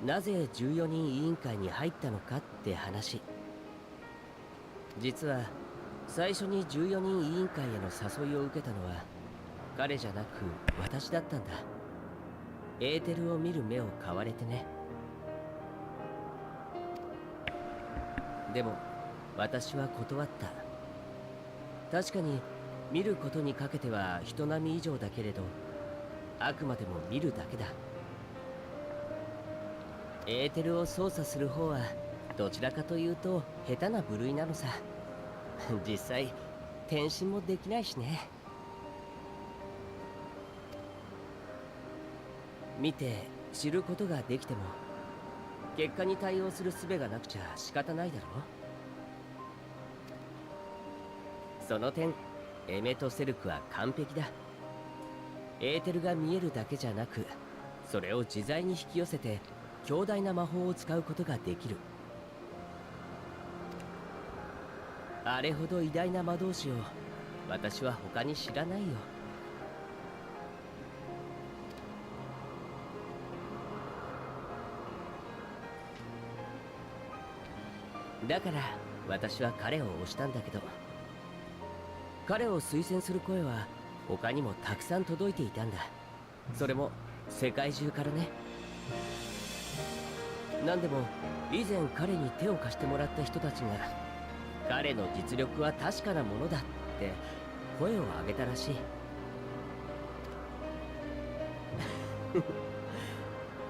なぜ14人委員会に入ったのかって話。実は最初に14人委員会への誘いを受けたのは彼じゃなく私だったんだ。エーテルを見る目を買われてね。でも私は断った。確かに見ることにかけては人並み以上だけれど、あくまでも見るだけだ。エーテルを操作する方はどちらかというと下手な部類なのさ。実際転身もできないしね。見て知ることができても結果に対応する術がなくちゃ仕方ないだろう。その点エメとセルクは完璧だ。エーテルが見えるだけじゃなく、それを自在に引き寄せて強大な魔法を使うことができる。あれほど偉大な魔導士を私は他に知らないよ。だから私は彼を推したんだけど、彼を推薦する声は他にもたくさん届いていたんだ。それも世界中からね。なんでも以前彼に手を貸してもらった人たちが、彼の実力は確かなものだって声を上げたらしい。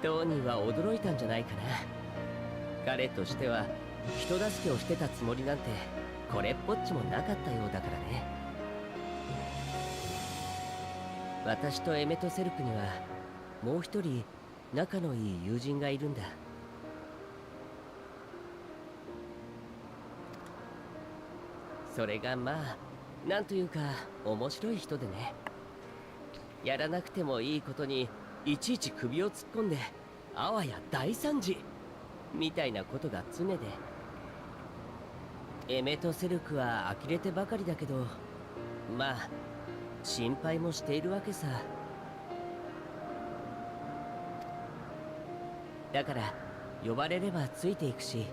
当人は驚いたんじゃないかな。彼としては人助けをしてたつもりなんてこれっぽっちもなかったようだからね。私とエメとセルクにはもう一人仲のいい友人がいるんだ。それがまあなんというか面白い人でね。やらなくてもいいことにいちいち首を突っ込んであわや大惨事みたいなことが常で、エメとセルクは呆れてばかりだけど、まあ心配もしているわけさ。だから呼ばれればついていくし、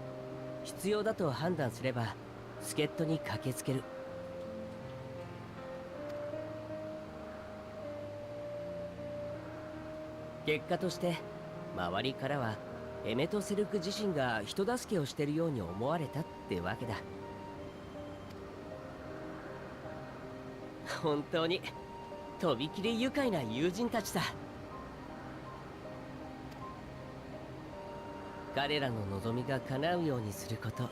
必要だと判断すれば助っ人に駆けつける。結果として周りからはエメとセルク自身が人助けをしているように思われたってわけだ。本当にとびきり愉快な友人たちさ。彼らの望みが叶うようにすること、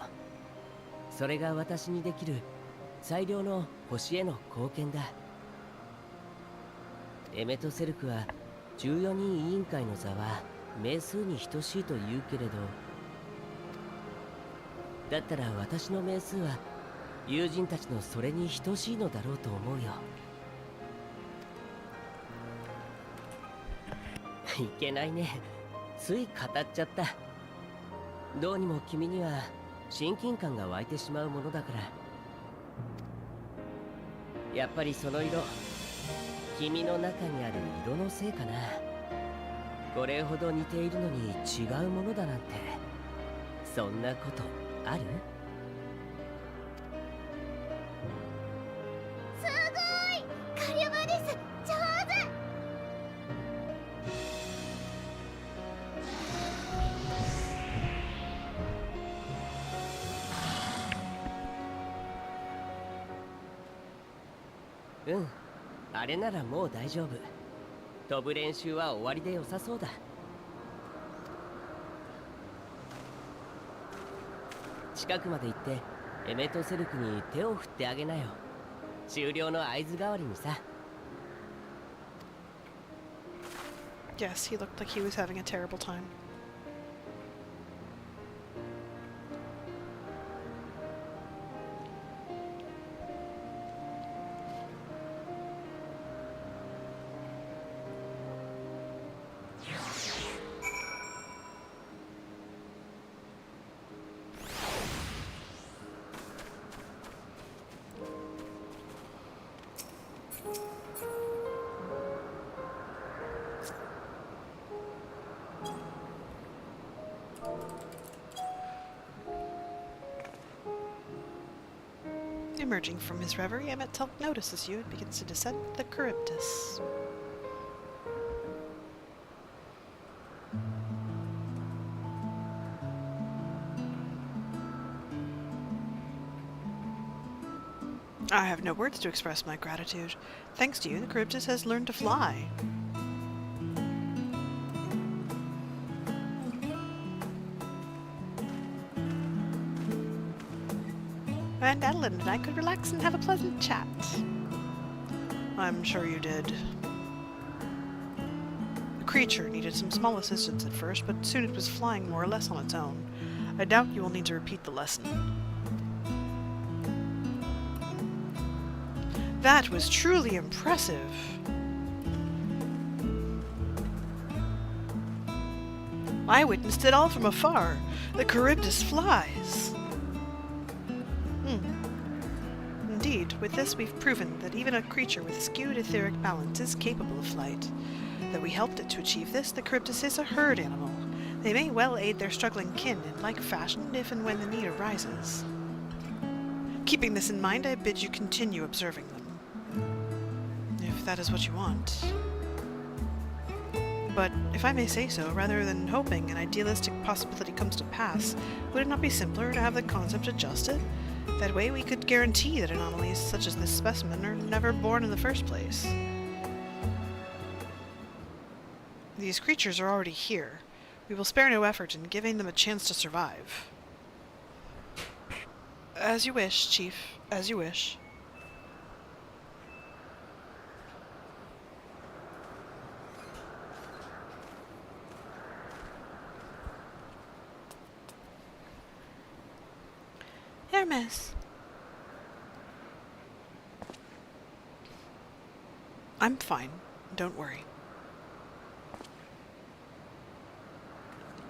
それが私にできる最良の星への貢献だ。エメとセルクは14人委員会の座は名数に等しいと言うけれど、だったら私の名数は友人たちのそれに等しいのだろうと思うよ。いけないね、つい語っちゃった。どうにも君には親近感が湧いてしまうものだから。やっぱりその色、君の中にある色のせいかな。これほど似ているのに違うものだなんて、そんなことある？すごい！カリュバです！上手！うん、あれならもう大丈夫。飛ぶ練習は終わりで良さそうだ。近くまで行ってエメとセルクに手を振ってあげなよ。終了の合図代わりにさ。Yes, he looked like he was having a terrible time. Emerging from his reverie, Emmett notices you and begins to descend the Charybdis. I have no words to express my gratitude. Thanks to you, the Charybdis has learned to fly. friend Adelynde and I could relax and have a pleasant chat. I'm sure you did. The creature needed some small assistance at first, but soon it was flying more or less on its own. I doubt you will need to repeat the lesson. That was truly impressive. I witnessed it all from afar. The Charybdis flies. Indeed, with this we've proven that even a creature with skewed etheric balance is capable of flight. Though we helped it to achieve this, the Charybdis is a herd animal. They may well aid their struggling kin in like fashion if and when the need arises. Keeping this in mind, I bid you continue observing them. If that is what you want. But, if I may say so, rather than hoping an idealistic possibility comes to pass, would it not be simpler to have the concept adjusted? That way we could guarantee that anomalies such as this specimen are never born in the first place. These creatures are already here. We will spare no effort in giving them a chance to survive. As you wish, Chief. As you wish. Hermes. I'm fine. Don't worry.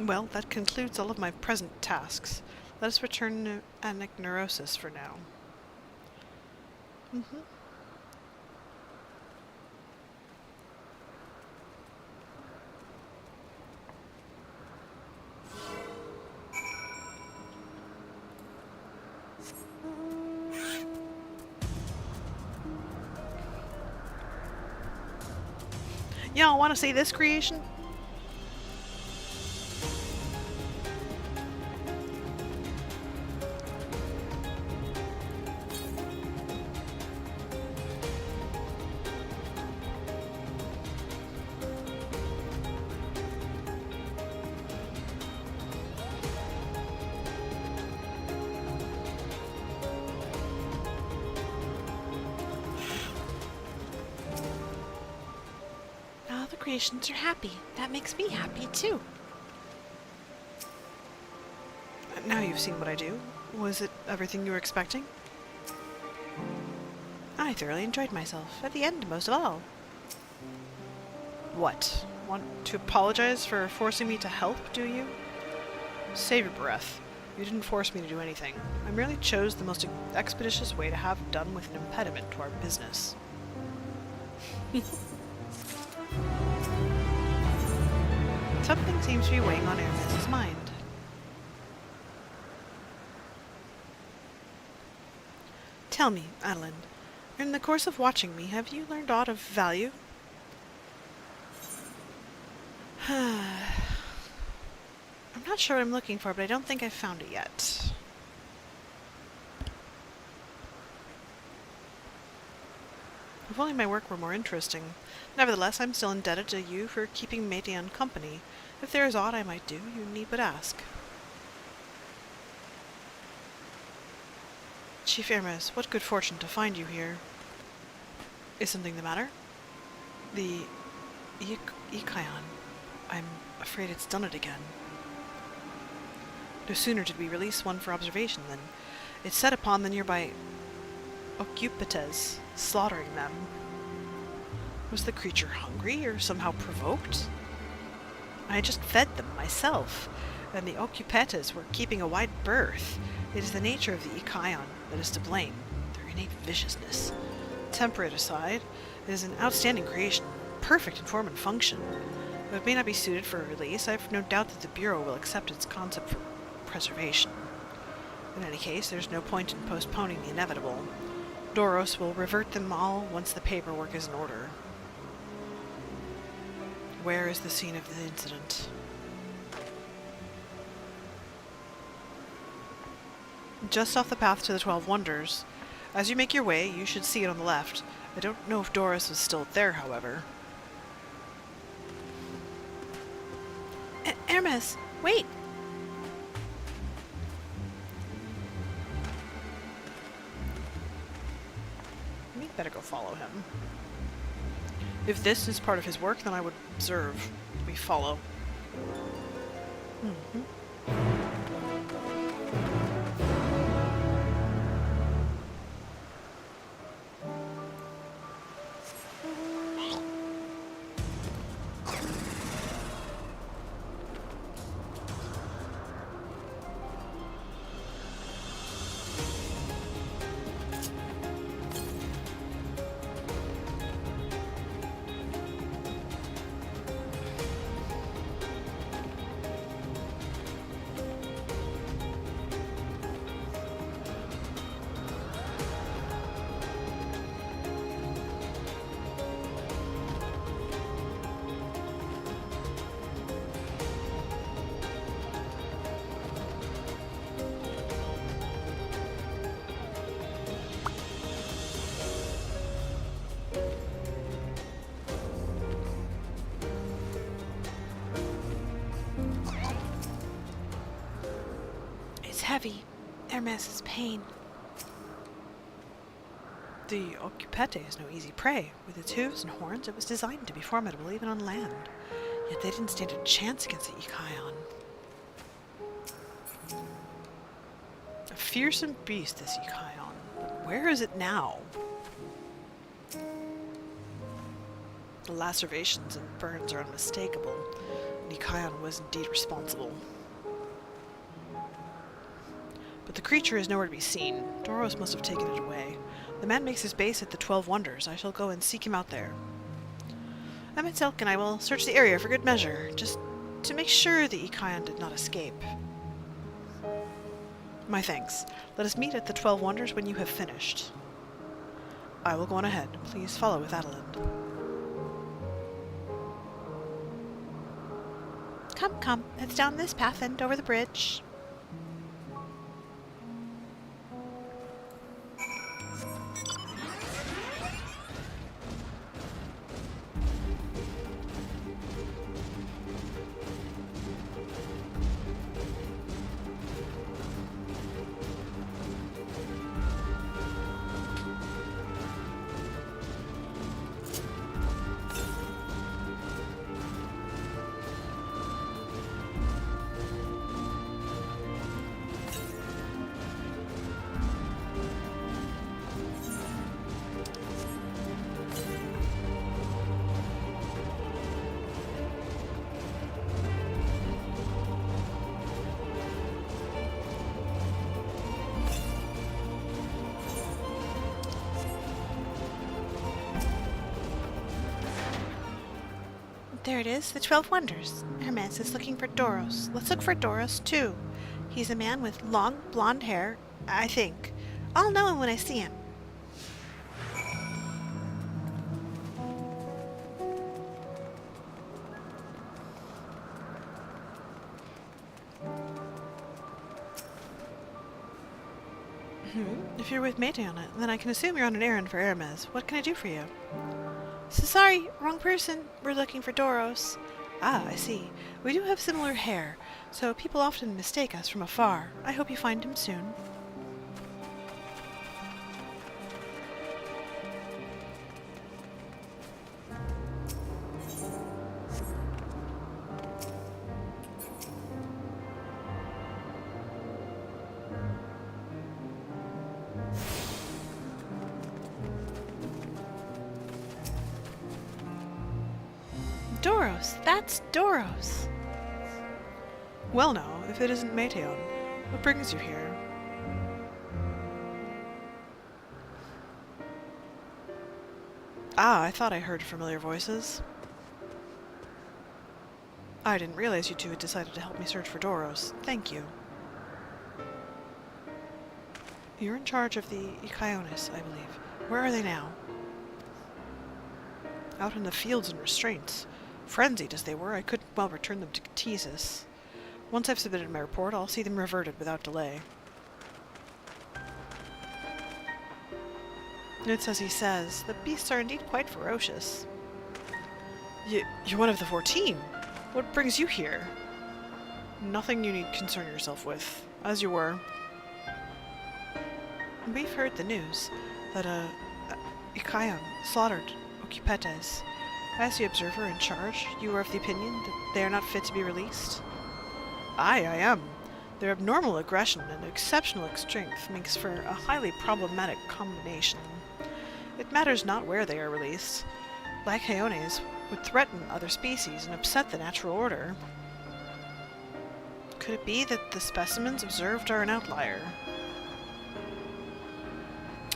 Well, that concludes all of my present tasks. Let us return to Anachneurosis for now. Y'all want to see this creation? Creations are happy. That makes me happy too. Now you've seen what I do. Was it everything you were expecting? I thoroughly enjoyed myself. At the end, most of all. What? Want to apologize for forcing me to help, do you? Save your breath. You didn't force me to do anything. I merely chose the most expeditious way to have done with an impediment to our business. Something seems to be weighing on Hermes' mind. Tell me, Adelynde, in the course of watching me, have you learned aught of value? I'm not sure what I'm looking for, but I don't think I've found it yet. If only my work were more interesting. Nevertheless, I'm still indebted to you for keeping Médian company. If there is aught I might do, you need but ask. Chief Hermes, what good fortune to find you here. Is something the matter? The Ikaon. I'm afraid it's done it again. No sooner did we release one for observation than it set upon the nearby Occupites, slaughtering them. Was the creature hungry or somehow provoked? I had just fed them myself, and the Occupites were keeping a wide berth. It is the nature of the Ikaon that is to blame, their innate viciousness. Temper it aside, it is an outstanding creation, perfect in form and function. Though it may not be suited for release, I have no doubt that the Bureau will accept its concept for preservation. In any case, there's no point in postponing the inevitable. Doros will revert them all once the paperwork is in order. Where is the scene of the incident? Just off the path to the 12 Wonders. As you make your way, you should see it on the left. I don't know if Doros is still there, however. Hermes, Hermes, wait! better go follow him. If this is part of his work, then I would observe. We follow. Mm-hmm. Heavy. Hermes's pain. The Occupete is no easy prey. With its hooves and horns, it was designed to be formidable even on land. Yet they didn't stand a chance against the Ikaion. A fearsome beast, this Ikaion. Where is it now? The lacerations and burns are unmistakable. Ikaion was indeed responsible. But the creature is nowhere to be seen. Doros must have taken it away. The man makes his base at the 12 Wonders. I shall go and seek him out there. I'm at Silk, and I will search the area for good measure, just to make sure the Ikaion did not escape. My thanks. Let us meet at the 12 Wonders when you have finished. I will go on ahead. Please follow with Adelynde. Come, come. It's down this path and over the bridge. There it is, the 12 Wonders. Hermes is looking for Doros. Let's look for Doros, too. He's a man with long, blonde hair, I think. I'll know him when I see him. If you're with Mateon, then I can assume you're on an errand for Hermes. What can I do for you? So sorry, wrong person. We're looking for Doros. Ah, I see. We do have similar hair, so people often mistake us from afar. I hope you find him soon. Doros! That's Doros! Well now, if it isn't Mateon, what brings you here? Ah, I thought I heard familiar voices. I didn't realize you two had decided to help me search for Doros. Thank you. You're in charge of the Ikaionis, I believe. Where are they now? Out in the fields in restraints. Frenzied as they were, I couldn't well return them to Ktesis. Once I've submitted my report, I'll see them reverted without delay. It's as he says, the beasts are indeed quite ferocious. You're one of the 14? What brings you here? Nothing you need concern yourself with, as you were. We've heard the news that Ikayon slaughtered Okypetes. As the observer in charge, you are of the opinion that they are not fit to be released? Aye, I am. Their abnormal aggression and exceptional strength makes for a highly problematic combination. It matters not where they are released. Lycaones would threaten other species and upset the natural order. Could it be that the specimens observed are an outlier?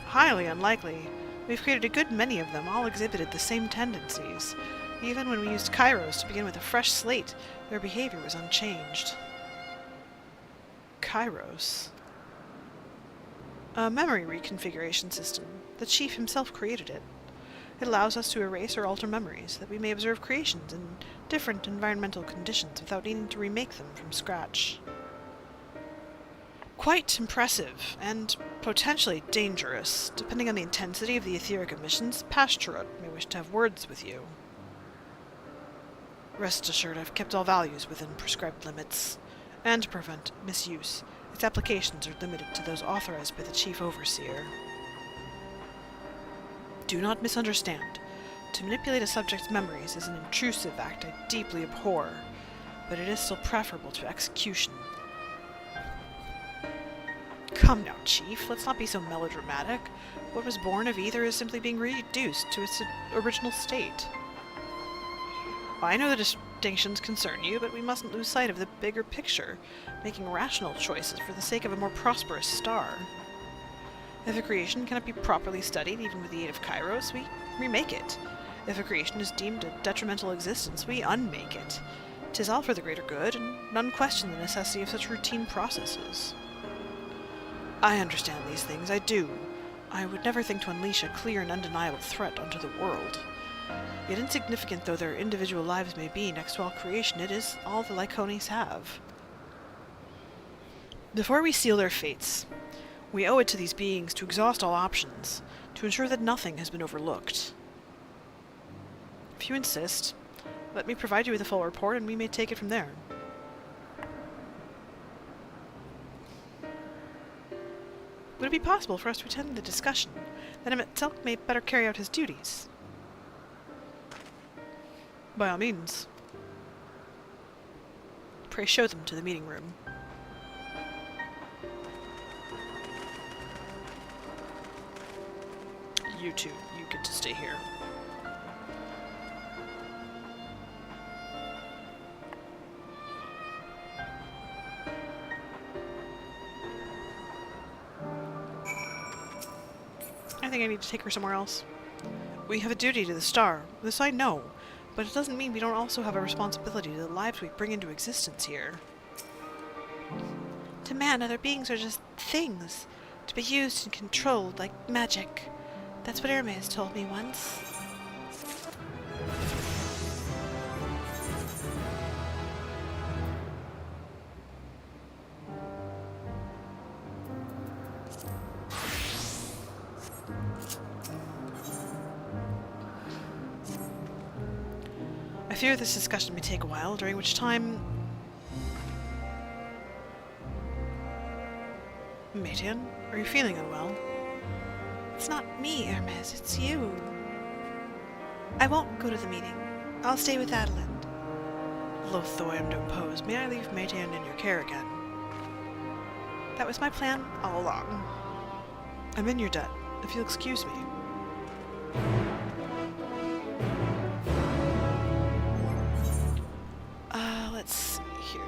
Highly unlikely. We've created a good many of them, all exhibited the same tendencies. Even when we used Kairos to begin with a fresh slate, their behavior was unchanged. Kairos? A memory reconfiguration system. The chief himself created it. It allows us to erase or alter memories, that we may observe creations in different environmental conditions without needing to remake them from scratch. Quite impressive, and potentially dangerous. Depending on the intensity of the etheric emissions, Pasturut may wish to have words with you. Rest assured, I've kept all values within prescribed limits. And to prevent misuse, its applications are limited to those authorized by the Chief Overseer. Do not misunderstand. To manipulate a subject's memories is an intrusive act I deeply abhor, but it is still preferable to execution. Come now, Chief, let's not be so melodramatic. What was born of either is simply being reduced to its original state. I know the distinctions concern you, but we mustn't lose sight of the bigger picture, making rational choices for the sake of a more prosperous star. If a creation cannot be properly studied, even with the aid of Kairos, we remake it. If a creation is deemed a detrimental existence, we unmake it. 'Tis all for the greater good, and none question the necessity of such routine processes. I understand these things, I do. I would never think to unleash a clear and undeniable threat onto the world. Yet insignificant though their individual lives may be next to all creation, it is all the Lycaones have. Before we seal their fates, we owe it to these beings to exhaust all options, to ensure that nothing has been overlooked. If you insist, let me provide you with a full report and we may take it from there. Would it be possible for us to attend the discussion, that him itself may better carry out his duties? By all means. Pray show them to the meeting room. You two, you get to stay here. I think I need to take her somewhere else. We have a duty to the star. This I know, but it doesn't mean we don't also have a responsibility to the lives we bring into existence here. To man, other beings are just things, to be used and controlled like magic. That's what Hermes told me once. I fear this discussion may take a while, during which time... Matian, are you feeling unwell? It's not me, Hermes, it's you. I won't go to the meeting. I'll stay with Adelynde. Loath though I am to impose, may I leave Matian in your care again? That was my plan all along. I'm in your debt, if you'll excuse me. Let's see here.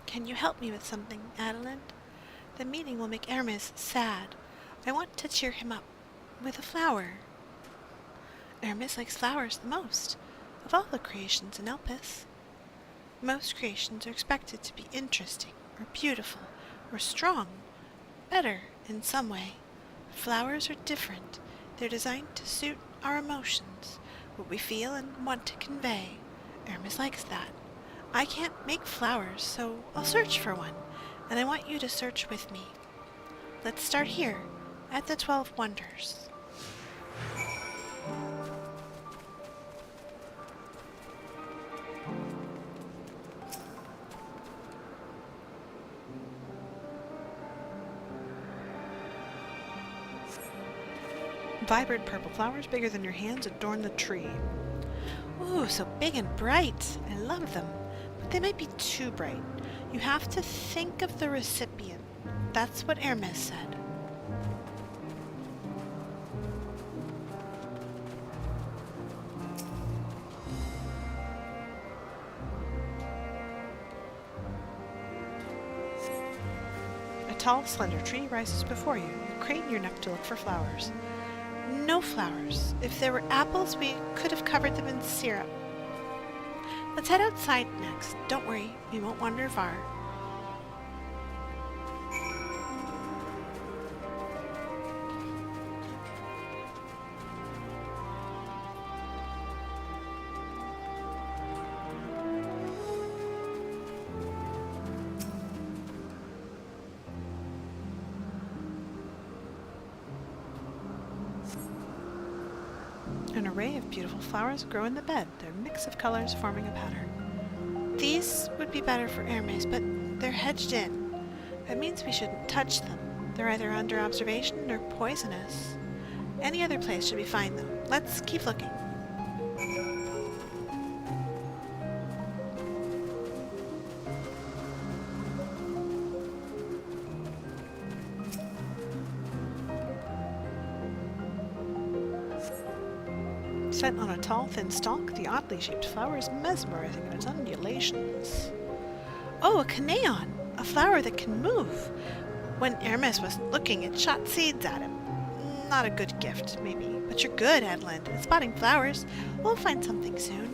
Can you help me with something, Adelynde? The meeting will make Hermes sad. I want to cheer him up with a flower. Hermes likes flowers the most, of all the creations in Elpis. Most creations are expected to be interesting, or beautiful, or strong, better in some way. Flowers are different. They're designed to suit our emotions, what we feel and want to convey. Hermes likes that. I can't make flowers, so I'll search for one, and I want you to search with me. Let's start here, at the 12 Wonders. Vibrant purple flowers bigger than your hands adorn the tree. Ooh, so big and bright. I love them, but they might be too bright. You have to think of the recipient. That's what Hermes said. A tall, slender tree rises before you. You crane your neck to look for flowers. No flowers. If there were apples, we could have covered them in syrup. Let's head outside next. Don't worry, we won't wander far. An array of beautiful flowers grow in the bed, their mix of colors forming a pattern. These would be better for Hermes, but they're hedged in. That means we shouldn't touch them. They're either under observation or poisonous. Any other place should be fine, though. Let's keep looking. Set on a tall, thin stalk, the oddly shaped flower is mesmerizing in its undulations. Oh, a canayon! A flower that can move! When Hermes was looking, it shot seeds at him. Not a good gift, maybe. But you're good, Adelynde, at spotting flowers. We'll find something soon.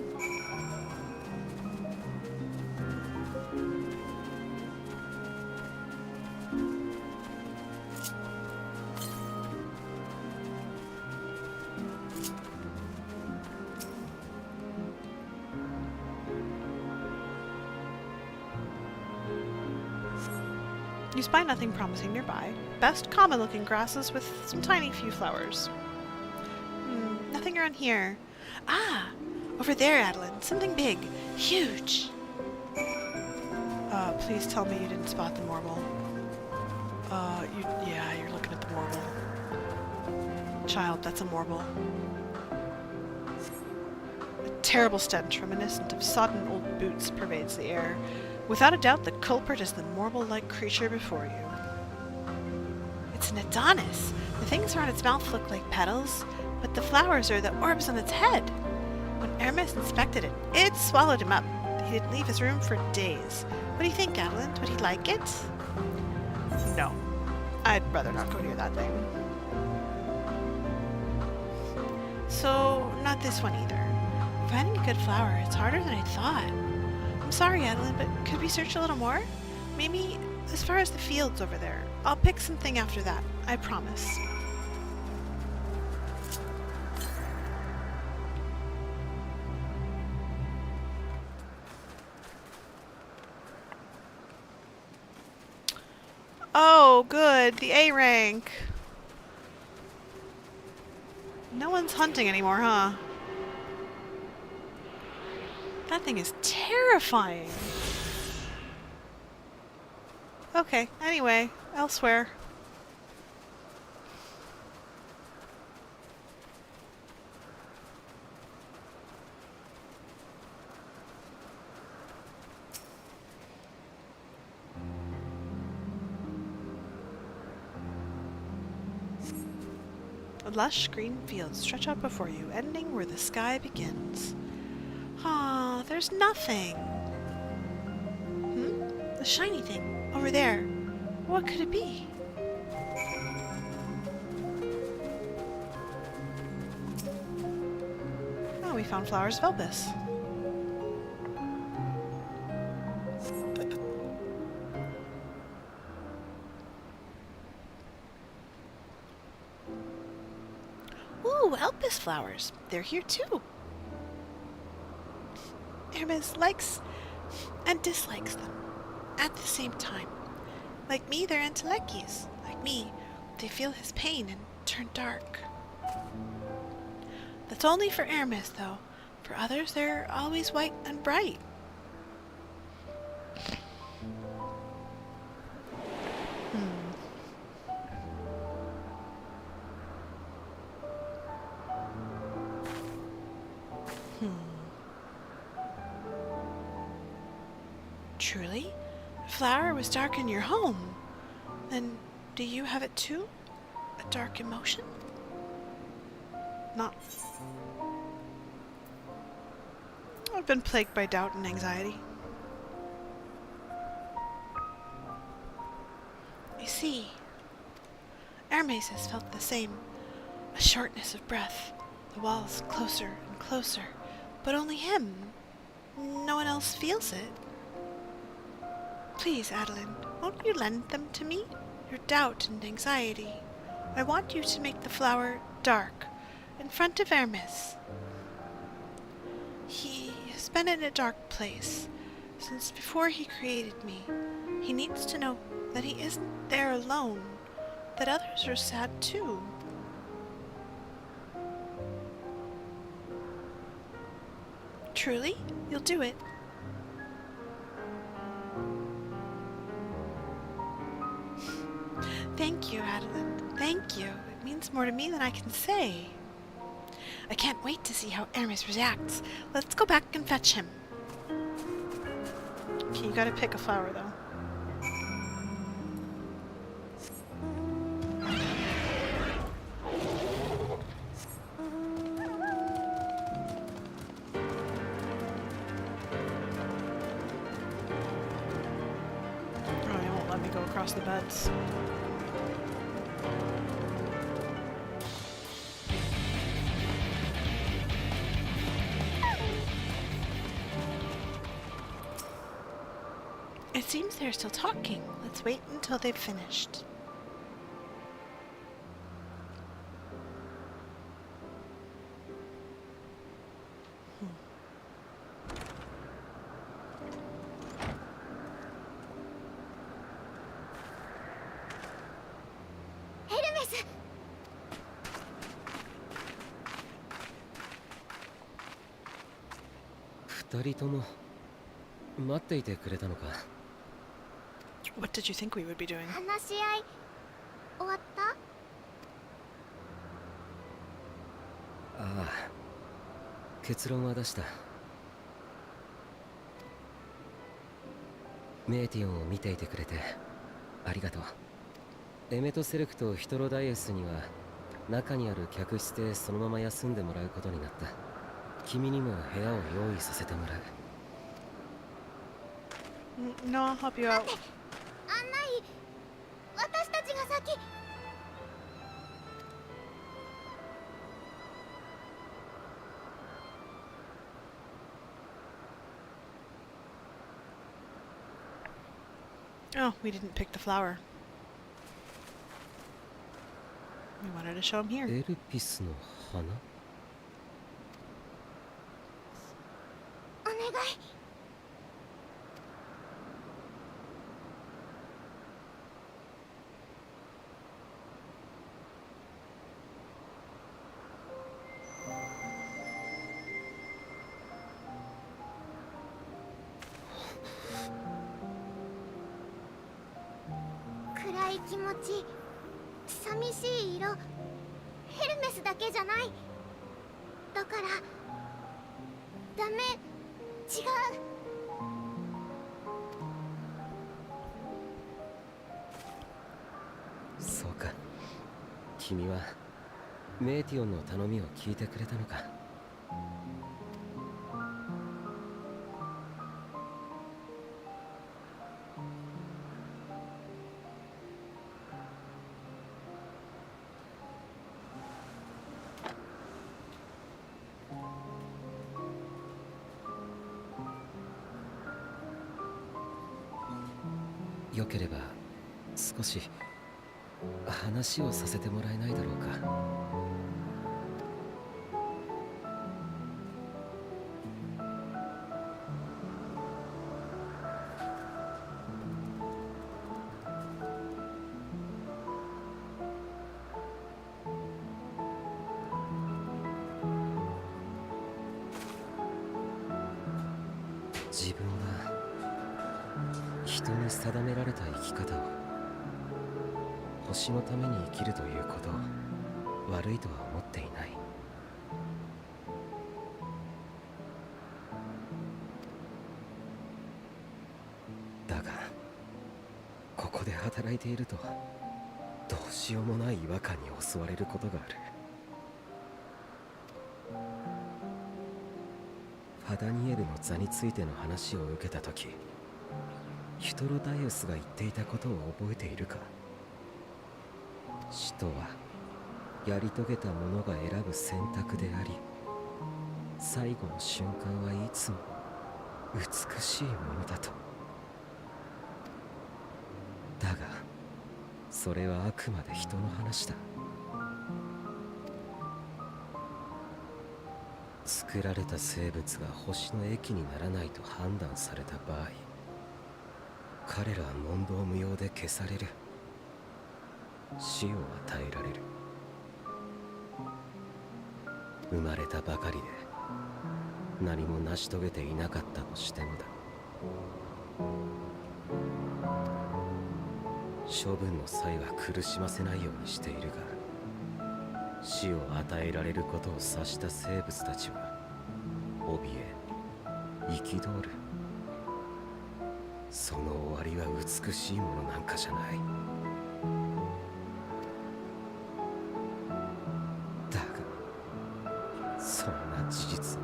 You spy nothing promising nearby. Best common-looking grasses with some tiny few flowers. Nothing around here. Ah! Over there, Adelynde. Something big. Huge! Please tell me you didn't spot the morble. Yeah, you're looking at the morble. Child, that's a morble. A terrible stench reminiscent of sodden old boots pervades the air. Without a doubt, the culprit is the morble-like creature before you. It's an Adonis. The things around its mouth look like petals, but the flowers are the orbs on its head. When Hermes inspected it, it swallowed him up. He didn't leave his room for days. What do you think, Adelynde? Would he like it? No. I'd rather not go near that thing. So, not this one either. Finding a good flower, it's harder than I thought. I'm sorry, Adelynde, but could we search a little more? Maybe as far as the fields over there. I'll pick something after that, I promise. Oh, good, the A rank. No one's hunting anymore, huh? That thing is terrifying. Okay, anyway, elsewhere. Lush green fields stretch out before you, ending where the sky begins. Ah, there's nothing. The shiny thing, over there. What could it be? Oh, we found flowers of Elpis. Elpis flowers. They're here too. Hermes likes and dislikes them at the same time. Like me, they're entelecchies. Like me, they feel his pain and turn dark. That's only for Hermes, though. For others, they're always white and bright. Truly? A flower was dark in your home. Then do you have it too? A dark emotion? Not. I've been plagued by doubt and anxiety. You see, Hermes has felt the same. A shortness of breath. The walls closer and closer. But only him. No one else feels it. Please, Adelynde, won't you lend them to me? Your doubt and anxiety. I want you to make the flower dark, in front of Hermes. He has been in a dark place since before he created me. He needs to know that he isn't there alone, that others are sad too. Truly? You'll do it? Thank you, Adelynde. Thank you. It means more to me than I can say. I can't wait to see how Hermes reacts. Let's go back and fetch him. Okay, you gotta pick a flower, though. Oh, they won't let me go across the beds. It seems they're still talking. Let's wait until they've finished. Hermes! 二人とも待っていてくれたのか。What did you think we would be doing? 話し合い終わった？ああ、結論は出した。メーティオンを見ていてくれてありがとう。エメトセレクトヒトロダイエスには中にある客室でそのまま休んでもらうことになった。君にも部屋を用意させてもらう。No, I'll help you out. 案内、私たちが先。Oh, we didn't pick the flower. We wanted to show him here. エルピスの花？お願い。暗い気持ち、寂しい色、ヘルメスだけじゃない。だからダメ、違う。そうか。君はメーティオンの頼みを聞いてくれたのか。よければ少し話をさせてもらえないだろうか。自分は人に定められた生き方を、星のために生きるということを悪いとは思っていない。だがここで働いているとどうしようもない違和感に襲われることがある。ファダニエルの座についての話を受けたとき、ヒュトロダイオスが言っていたことを覚えているか。死とはやり遂げた者が選ぶ選択であり、最後の瞬間はいつも美しいものだと。だがそれはあくまで人の話だ。作られた生物が星の益にならないと判断された場合、彼らは問答無用で消される。死を与えられる。生まれたばかりで何も成し遂げていなかったとしてもだ。処分の際は苦しませないようにしているが、死を与えられることを察した生物たちは怯え憤る。その終わりは美しいものなんかじゃない。だがそんな事実を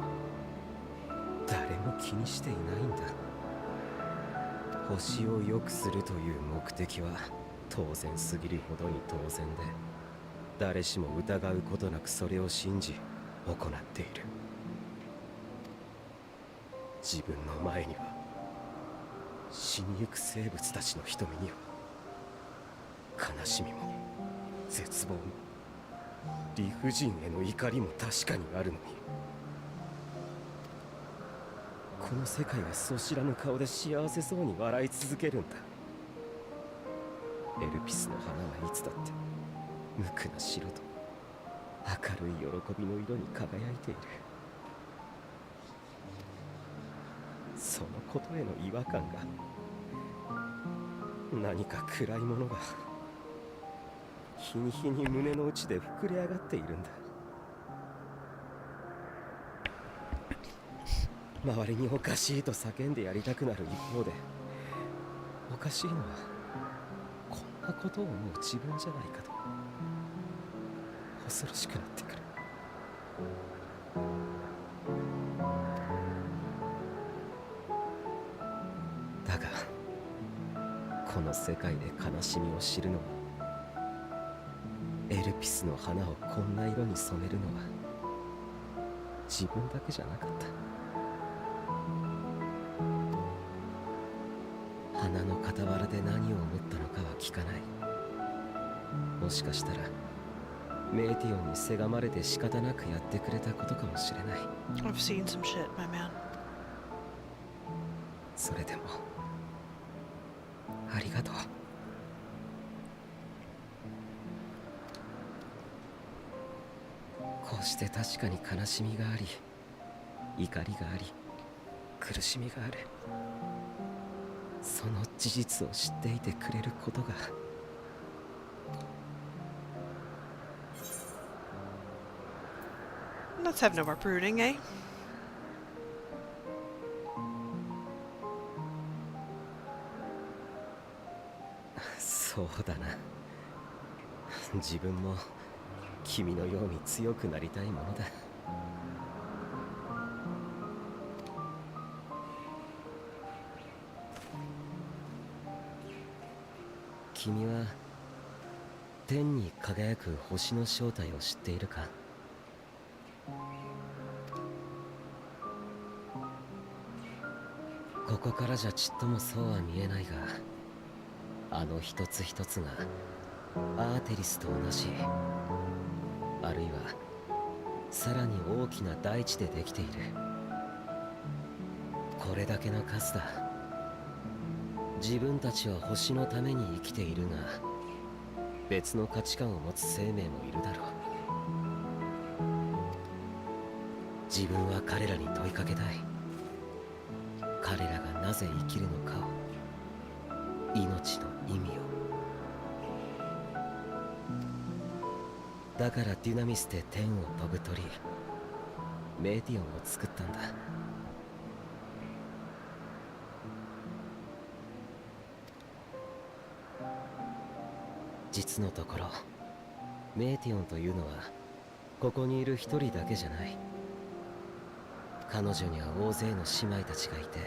誰も気にしていないんだ。星を良くするという目的は当然すぎるほどに当然で、誰しも疑うことなくそれを信じ行っている。自分の前には死にゆく生物たちの瞳には悲しみも絶望も理不尽への怒りも確かにあるのに、この世界はそう知らぬ顔で幸せそうに笑い続けるんだ。エルピスの花はいつだって無垢な白と明るい喜びの色に輝いている。そのことへの違和感が、何か暗いものが日に日に胸の内で膨れ上がっているんだ。周りにおかしいと叫んでやりたくなる一方で、おかしいのはこんなことを思う自分じゃないかと恐ろしくなってくる。だがこの世界で悲しみを知るのは、エルピスの花をこんな色に染めるのは自分だけじゃなかった。花の傍らで何を思ったのかは聞かない。もしかしたらメーティオンにせがまれて仕方なくやってくれたことかもしれない。 I've seen some shit, my man. それでもありがとう。こうして確かに悲しみがあり、怒りがあり、苦しみがある。その事実を知っていてくれることが、Let's have no more brooding, eh? そうだな。自分も君のように強くなりたいものだ。君は天に輝く星の正体を知っているか？ここからじゃちっともそうは見えないが、あの一つ一つがアーテリスと同じ、あるいはさらに大きな大地でできている。これだけの数だ。自分たちは星のために生きているが、別の価値観を持つ生命もいるだろう。自分は彼らに問いかけたい。彼らがなぜ生きるのかを、命の意味を。だからデュナミスで天を飛ぶ鳥、メディオンを作ったんだ。実のところメディオンというのはここにいる一人だけじゃない。彼女には大勢の姉妹たちがいて、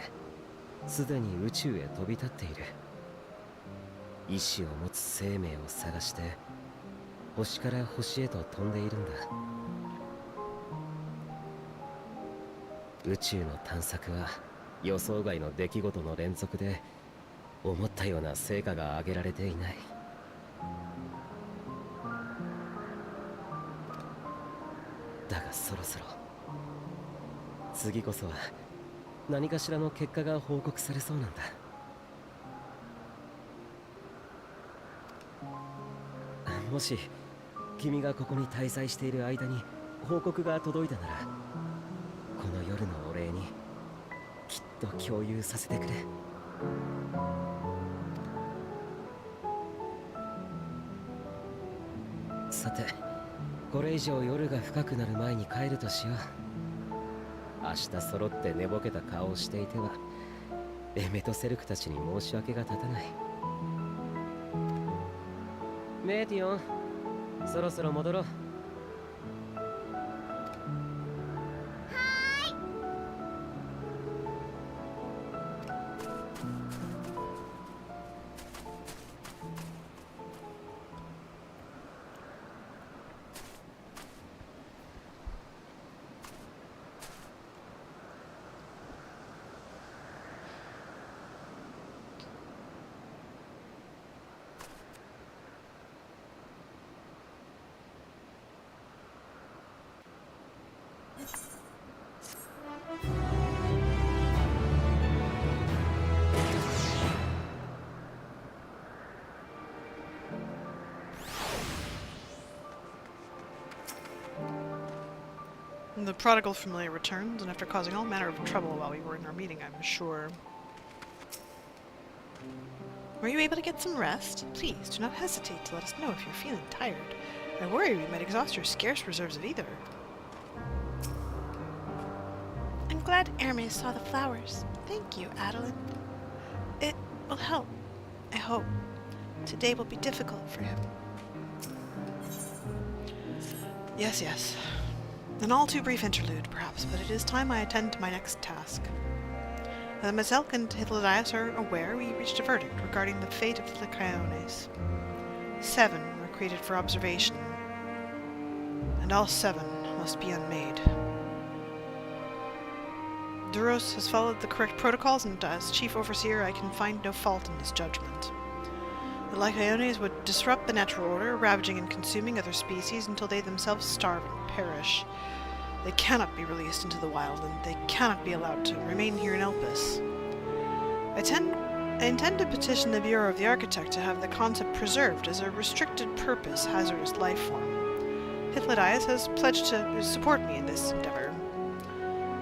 すでに宇宙へ飛び立っている。意志を持つ生命を探して星から星へと飛んでいるんだ。宇宙の探索は予想外の出来事の連続で、思ったような成果が上げられていない。だがそろそろ次こそは何かしらの結果が報告されそうなんだ。もし君がここに滞在している間に報告が届いたなら、この夜のお礼にきっと共有させてくれ。さて、これ以上夜が深くなる前に帰るとしよう。明日揃って寝ぼけた顔をしていてはエメとセルクたちに申し訳が立たない。メディオン、そろそろ戻ろう。The prodigal familiar returns, and after causing all manner of trouble while we were in our meeting, I'm sure. Were you able to get some rest? Please, do not hesitate to let us know if you're feeling tired. I worry we might exhaust your scarce reserves of either. I'm glad Hermes saw the flowers. Thank you, Adelynde. It will help, I hope. Today will be difficult for him. Yes, yes. An all too brief interlude, perhaps, but it is time I attend to my next task. As Mazelk and Hythlodaeus are aware, we reached a verdict regarding the fate of the Lycaones. 7 were created for observation, and all 7 must be unmade. Duros has followed the correct protocols, and as chief overseer I can find no fault in his judgment. The Lycaones would disrupt the natural order, ravaging and consuming other species until they themselves starve and perish. They cannot be released into the wild, and they cannot be allowed to remain here in Elpis. I intend to petition the Bureau of the Architect to have the concept preserved as a restricted purpose hazardous life form. Hythlodaeus has pledged to support me in this endeavor.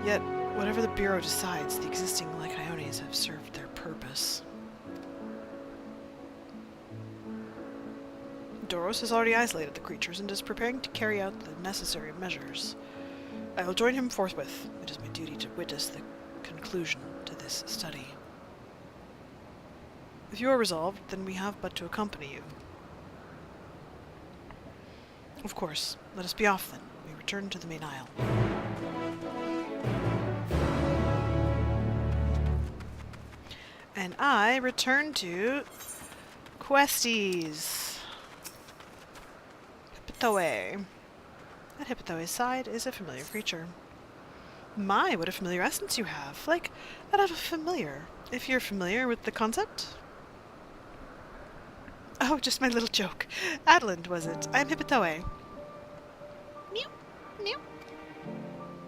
Yet, whatever the Bureau decides, the existing Lycaones have served their purpose. Doros has already isolated the creatures and is preparing to carry out the necessary measures. I will join him forthwith. It is my duty to witness the conclusion to this study. If you are resolved, then we have but to accompany you. Of course. Let us be off then. We return to the main aisle. And I return to Questies. Hippitoe. At Hippitoe's side is a familiar creature. My, what a familiar essence you have! Like, that of a familiar. If you're familiar with the concept? Oh, just my little joke. Adelynde, was it? I am Hippitoe. Mew, mew.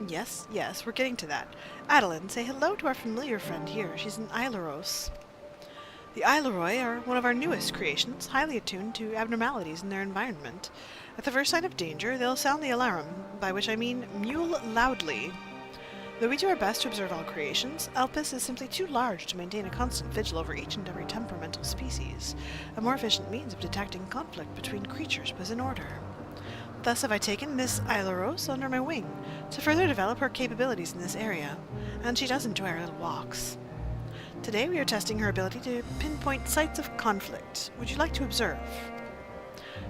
Yes, yes, we're getting to that. Adelynde, say hello to our familiar friend here. She's an Aileros. The Aileroi are one of our newest creations, highly attuned to abnormalities in their environment. At the first sign of danger, they'll sound the alarm, by which I mean mule loudly. Though we do our best to observe all creations, Elpis is simply too large to maintain a constant vigil over each and every temperamental species. A more efficient means of detecting conflict between creatures was in order. Thus have I taken Miss Aileros under my wing to further develop her capabilities in this area, and she does enjoy our little walks. Today we are testing her ability to pinpoint sites of conflict. Would you like to observe?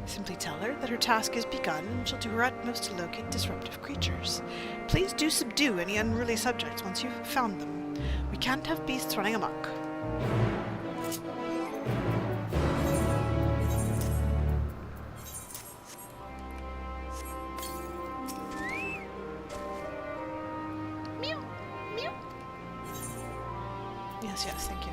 Simply tell her that her task is begun and she'll do her utmost to locate disruptive creatures. Please do subdue any unruly subjects once you've found them. We can't have beasts running amok. Meow, meow. Yes, yes, thank you.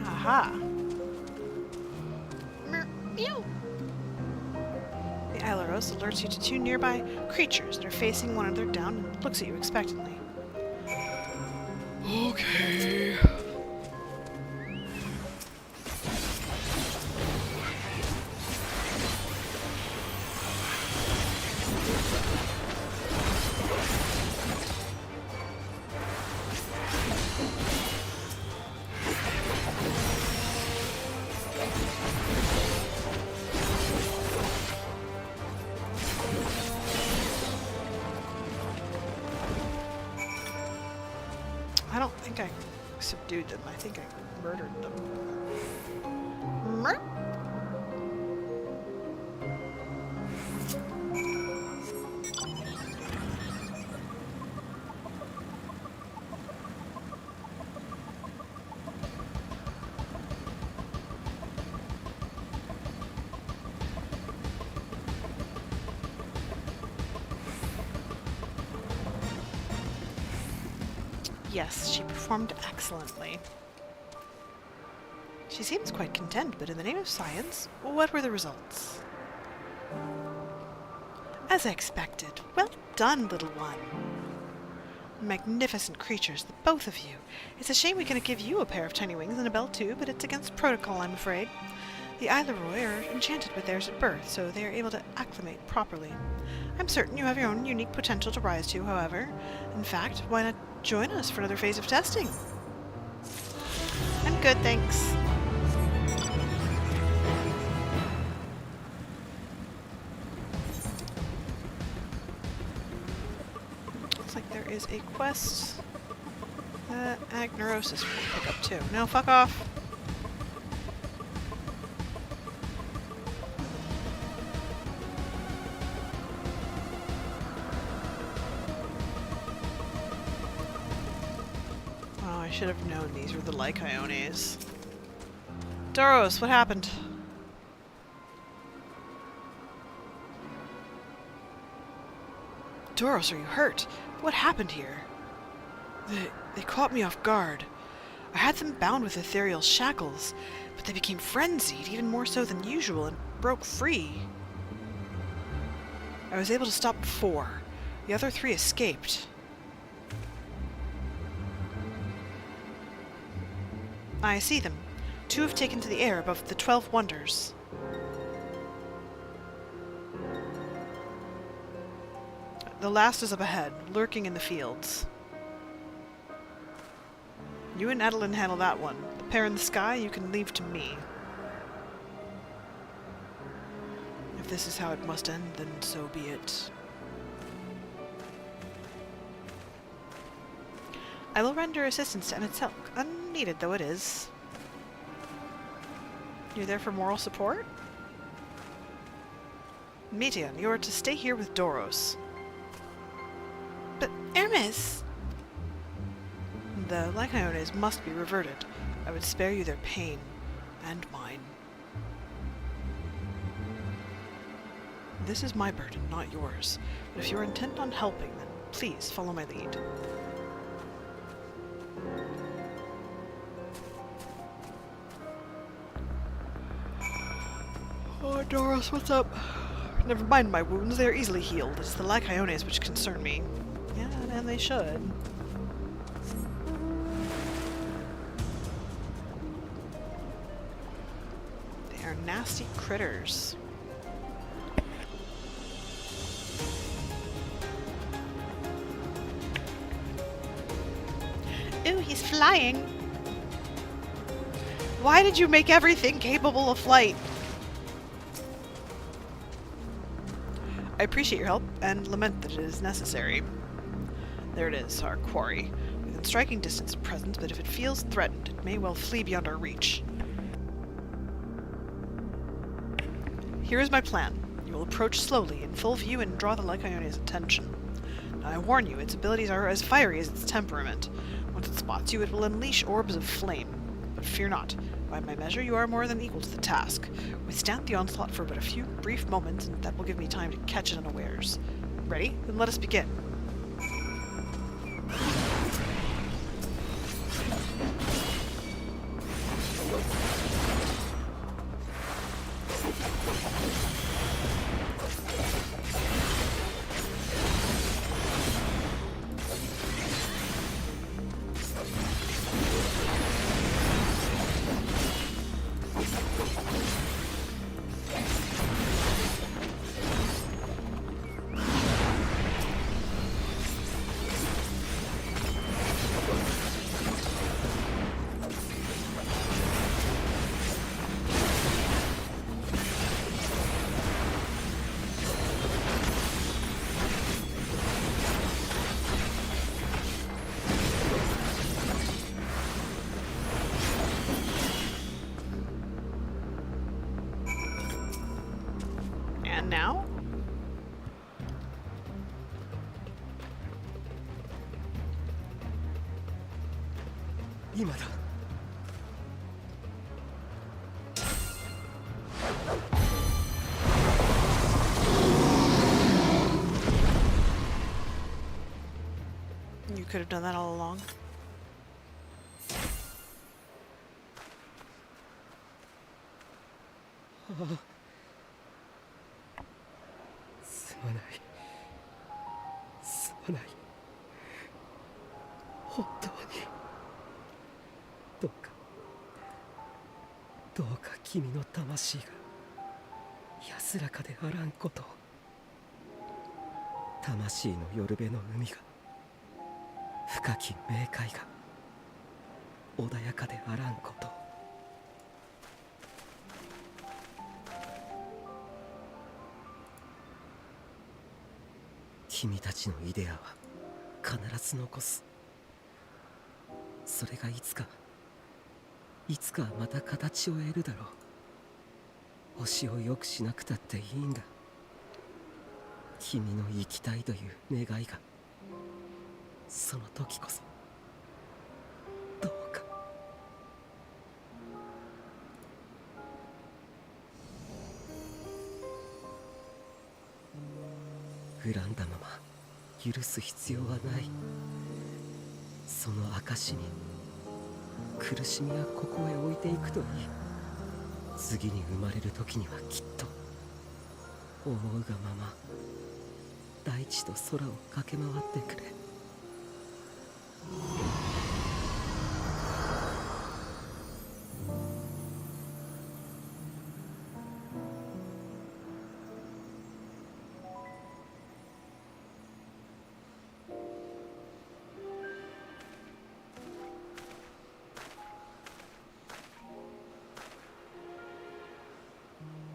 Aha! Meow. The Aileros alerts you to two nearby creatures that are facing one another down and looks at you expectantly. Okay. I don't think I subdued them. I think I murdered them. Yes, she performed excellently. She seems quite content, but in the name of science, what were the results? As I expected. Well done, little one. Magnificent creatures, the both of you. It's a shame we couldn't give you a pair of tiny wings and a bell too, but it's against protocol, I'm afraid. The Aileroy are enchanted with theirs at birth, so they are able to acclimate properly. I'm certain you have your own unique potential to rise to, however. In fact, why not join us for another phase of testing? I'm good, thanks. Looks like there is a quest that Agnorosis will pick up too. No, fuck off. I should have known these were the Lycaones. Doros, what happened? Doros, are you hurt? What happened here? They caught me off guard. I had them bound with ethereal shackles, but they became frenzied, even more so than usual, and broke free. I was able to stop 4. The other 3 escaped. I see them. 2 have taken to the air above the 12 Wonders. The last is up ahead, lurking in the fields. You and Adelynde handle that one. The pair in the sky you can leave to me. If this is how it must end, then so be it. I will render assistance to Emitselk, unneeded though it is. You're there for moral support? Metian, you are to stay here with Doros. But, Hermes! The Lycaones must be reverted. I would spare you their pain. And mine. This is my burden, not yours. But if you're intent on helping, then please follow my lead. Oh, Doris, what's up? Never mind my wounds, they are easily healed. It's the Lycaones which concern me. Yeah, and they should. They are nasty critters. Ooh, he's flying! Why did you make everything capable of flight? I appreciate your help, and lament that it is necessary. There it is, our quarry. Within striking distance of presence, but if it feels threatened, it may well flee beyond our reach. Here is my plan. You will approach slowly, in full view, and draw the Lycaone's attention. Now, I warn you, its abilities are as fiery as its temperament. Once it spots you, it will unleash orbs of flame. But fear not. By my measure, you are more than equal to the task. Withstand the onslaught for but a few brief moments, and that will give me time to catch it unawares. Ready? Then let us begin. And now?今だ。You could have done that all along.すまない。すまない。本当に。どうか君の魂が安らかであらんことを。魂の夜辺の海が深き冥界が穏やかであらんことを。君たちのイデアは必ず残す。それがいつかまた形を得るだろう。星を良くしなくたっていいんだ。君の生きたいという願いが。その時こそどうか。恨んだまま許す必要はない。その証に苦しみはここへ置いていくといい。次に生まれる時にはきっと思うがまま大地と空を駆け回ってくれ。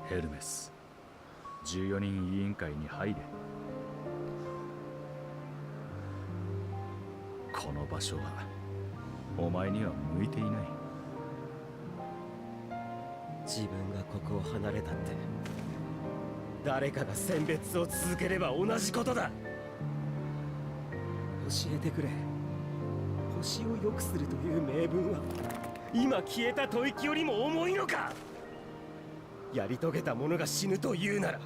ヘルメス、14人委員会に入れ。この場所はお前には向いていない。自分がここを離れたって誰かが選別を続ければ同じことだ。教えてくれ。星を良くするという名分は今消えた吐息よりも重いのか。やり遂げた者が死ぬというなら、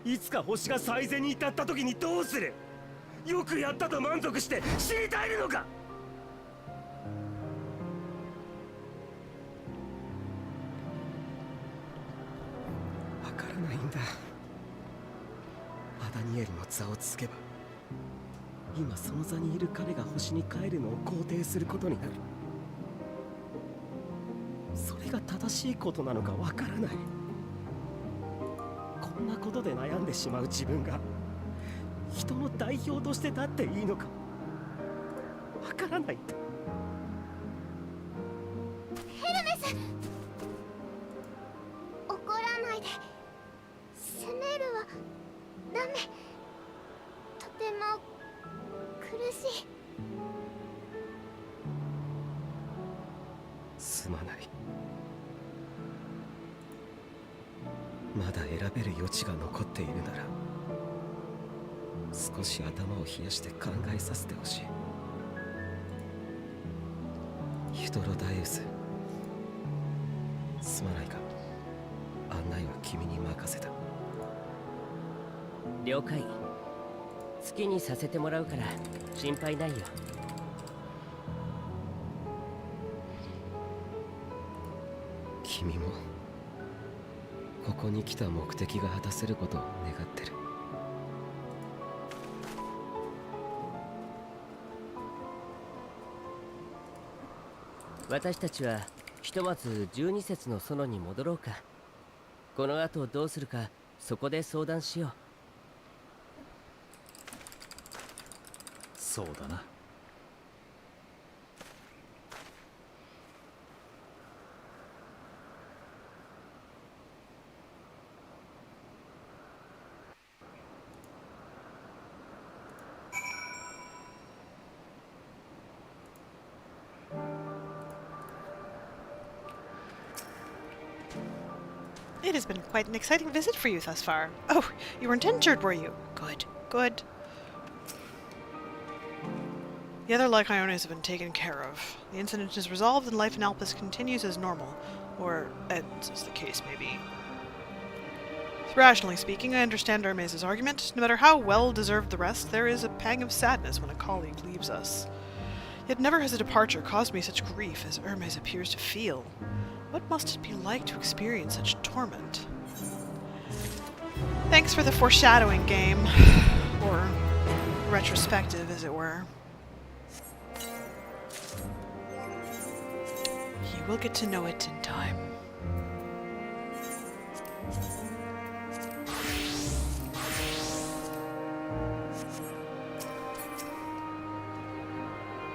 いつか星が最善に至った時にどうする。よくやったと満足して死に絶えるのか。わからないんだ。アダニエルの座をつけば、今その座にいる彼が星に帰るのを肯定することになる。それが正しいことなのかわからない。こんなことで悩んでしまう自分が人の代表として立っていいのかわからないんだ。ヘルメス、怒らないで。責めるはダメ。とても苦しい。すまない。まだ選べる余地が残っているなら、少し頭を冷やして考えさせてほしい。ヒトロダイウス、すまないか。案内は君に任せた。了解。好きにさせてもらうから心配ないよ。君もここに来た目的が果たせることを願ってる。私たちはひとまず12節の園に戻ろうか。この後どうするかそこで相談しよう。そうだな。It has been quite an exciting visit for you thus far. Oh, you weren't injured, were you? Good, good. The other Lycaones have been taken care of. The incident is resolved and life in Elpis continues as normal. Or ends, as the case may be. Rationally speaking, I understand Hermes' argument. No matter how well-deserved the rest, there is a pang of sadness when a colleague leaves us. Yet never has a departure caused me such grief as Hermes appears to feel. What must it be like to experience such torment? Thanks for the foreshadowing game. Or retrospective, as it were. You will get to know it in time.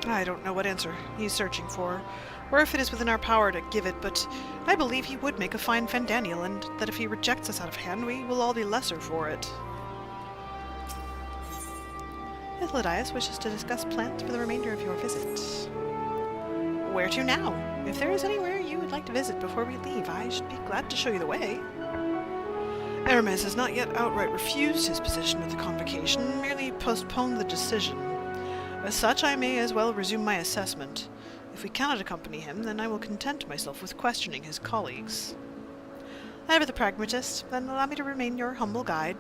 I don't know what answer he's searching for, or if it is within our power to give it, but I believe he would make a fine Fandaniel, and that if he rejects us out of hand, we will all be lesser for it. Ithlidius wishes to discuss plans for the remainder of your visit. Where to now? If there is anywhere you would like to visit before we leave, I should be glad to show you the way. Hermes has not yet outright refused his position with the convocation, merely postponed the decision. As such, I may as well resume my assessment. If we cannot accompany him, then I will content myself with questioning his colleagues. Ever the pragmatist, then allow me to remain your humble guide.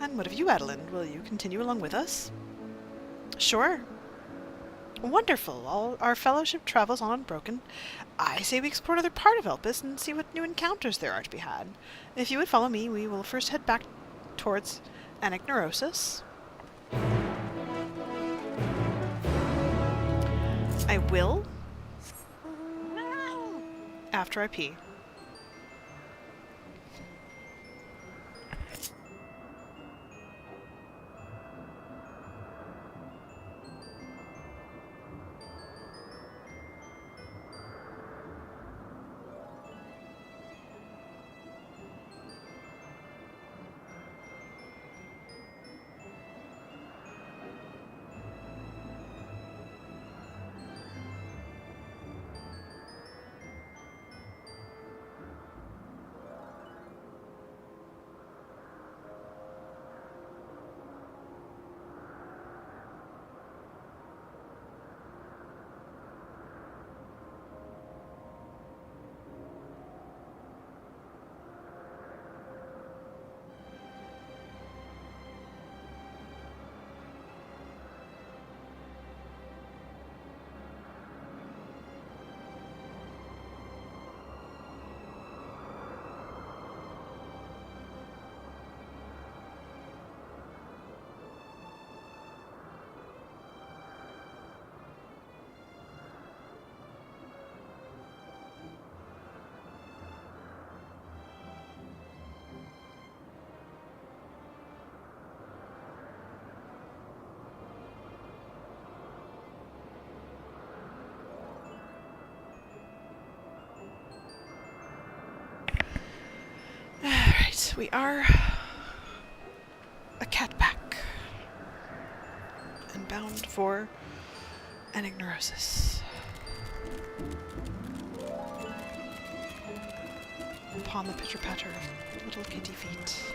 And what of you, Adelynde? Will you continue along with us? Sure. Wonderful. All our fellowship travels on unbroken. I say we explore another part of Elpis and see what new encounters there are to be had. If you would follow me, we will first head back towards Anachneurosis. I will. After I pee. Right, we are a cat pack and bound for Enignorosis. Upon the pitter-patter of little kitty feet.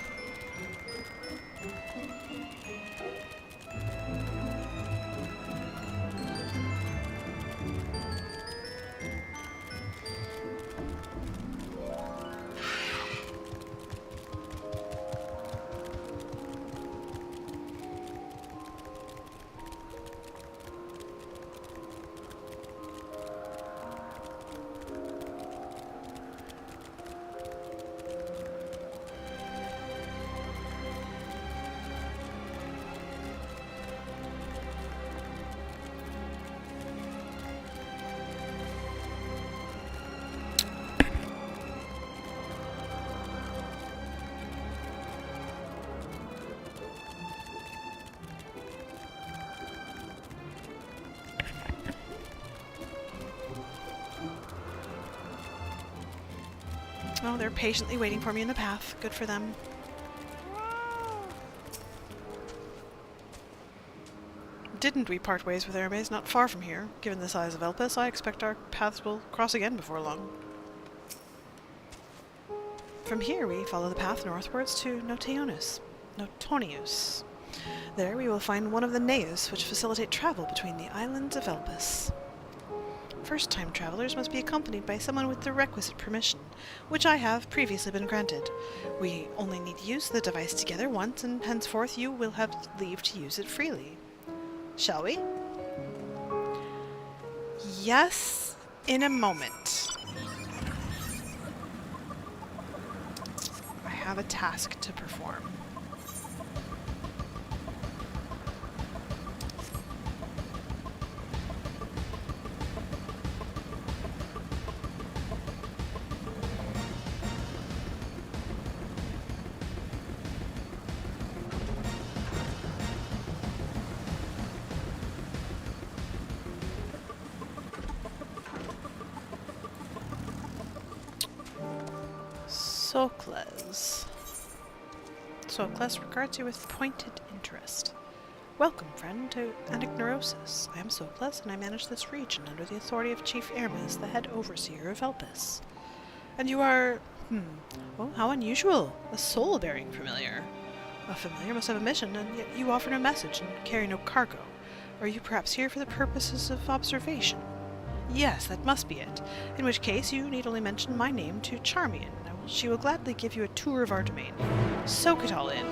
Oh, they're patiently waiting for me in the path. Good for them. Didn't we part ways with Hermes not far from here? Given the size of Elpis, I expect our paths will cross again before long. From here we follow the path northwards to Notonius. There we will find one of the Neus which facilitate travel between the islands of Elpis. First-time travelers must be accompanied by someone with the requisite permission, which I have previously been granted. We only need to use the device together once, and henceforth you will have leave to use it freely. Shall we? Yes, in a moment. I have a task to perform. Socles regards you with pointed interest. Welcome, friend, to Enignorosis. I am Socles, and I manage this region under the authority of Chief Hermes, the head overseer of Elpis. And you are... oh, how unusual. A soul-bearing familiar. A familiar must have a mission, and yet you offer no message and carry no cargo. Are you perhaps here for the purposes of observation? Yes, that must be it. In which case, you need only mention my name to Charmian. She will gladly give you a tour of our domain. Soak it all in.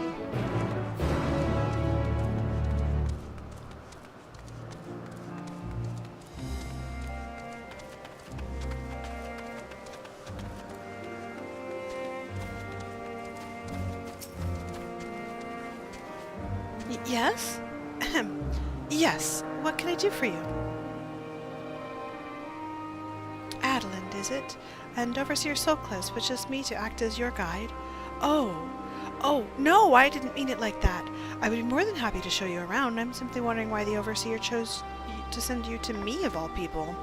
Yes? Ahem. Yes. What can I do for you? Adelynde, is it? And Overseer Socles wishes me to act as your guide. Oh, no, I didn't mean it like that. I would be more than happy to show you around. I'm simply wondering why the Overseer chose to send you to me, of all people.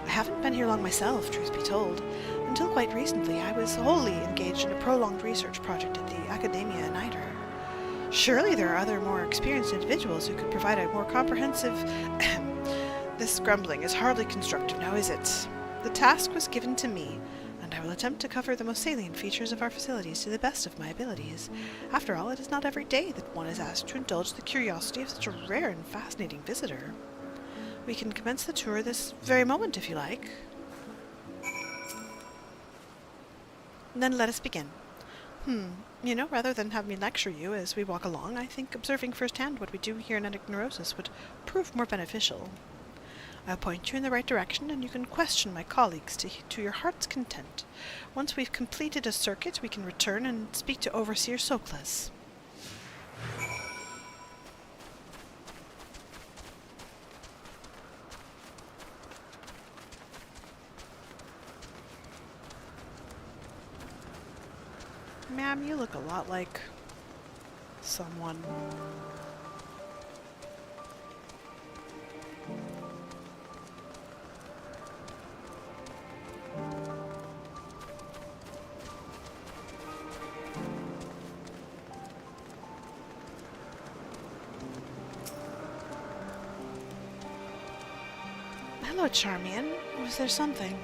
I haven't been here long myself, truth be told. Until quite recently, I was wholly engaged in a prolonged research project at the Academia Niter. Surely there are other more experienced individuals who could provide a more comprehensive... This grumbling is hardly constructive now, is it? The task was given to me, and I will attempt to cover the most salient features of our facilities to the best of my abilities. After all, it is not every day that one is asked to indulge the curiosity of such a rare and fascinating visitor. We can commence the tour this very moment, if you like. Then let us begin. You know, rather than have me lecture you as we walk along, I think observing firsthand what we do here in Enignorosis would prove more beneficial. I'll point you in the right direction, and you can question my colleagues to your heart's content. Once we've completed a circuit, we can return and speak to Overseer Socles. Ma'am, you look a lot like someone. Hello, Charmian. Was there something?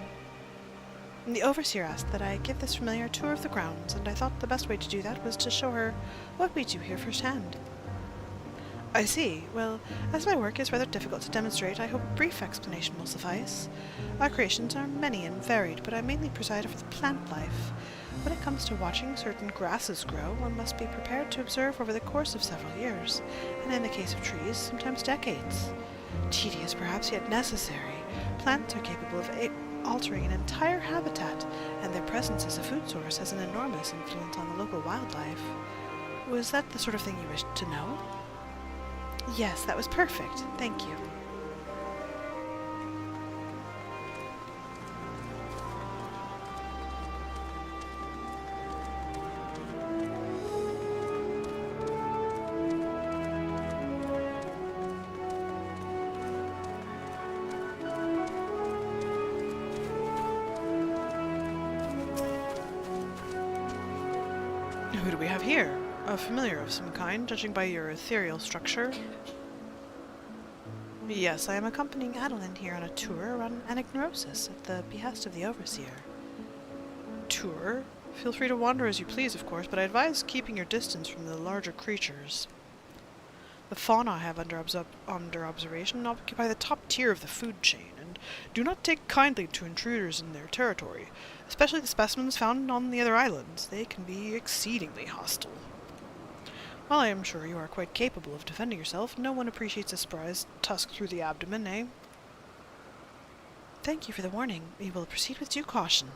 The overseer asked that I give this familiar a tour of the grounds, and I thought the best way to do that was to show her what we do here firsthand. I see. Well, as my work is rather difficult to demonstrate, I hope a brief explanation will suffice. Our creations are many and varied, but I mainly preside over the plant life. When it comes to watching certain grasses grow, one must be prepared to observe over the course of several years, and in the case of trees, sometimes decades. Tedious perhaps, yet necessary. Plants are capable of altering an entire habitat, and their presence as a food source has an enormous influence on the local wildlife. Was that the sort of thing you wished to know? Yes, that was perfect. Thank you. Who do we have here? A familiar of some kind, judging by your ethereal structure. Yes, I am accompanying Adelynde here on a tour around anagnosis at the behest of the overseer. Tour? Feel free to wander as you please, of course, but I advise keeping your distance from the larger creatures. The fauna I have under observation occupy the top tier of the food chain, and do not take kindly to intruders in their territory, especially the specimens found on the other islands. They can be exceedingly hostile. While I am sure you are quite capable of defending yourself, no one appreciates a surprise tusk through the abdomen, eh? Thank you for the warning. We will proceed with due caution.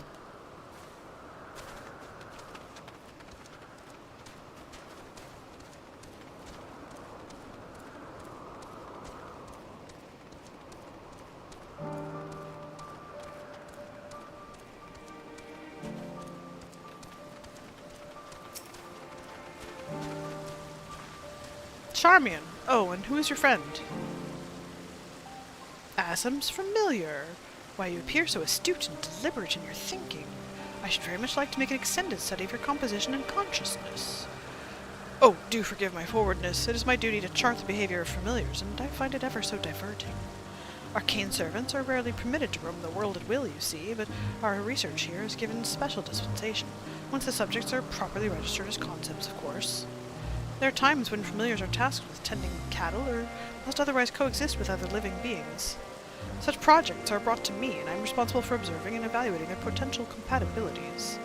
Charmian! Oh, and who is your friend? Asim's familiar. Why, you appear so astute and deliberate in your thinking. I should very much like to make an extended study of your composition and consciousness. Oh, do forgive my forwardness. It is my duty to chart the behavior of familiars, and I find it ever so diverting. Arcane servants are rarely permitted to roam the world at will, you see, but our research here is given special dispensation, once the subjects are properly registered as concepts, of course. There are times when familiars are tasked with tending cattle or must otherwise coexist with other living beings. Such projects are brought to me, and I am responsible for observing and evaluating their potential compatibilities.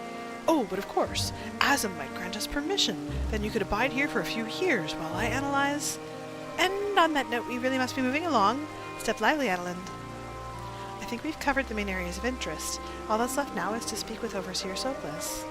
Oh, but of course, Asim might grant us permission. Then you could abide here for a few years while I analyze. And on that note, we really must be moving along. Step lively, Adelynde. I think we've covered the main areas of interest. All that's left now is to speak with Overseer Soklas.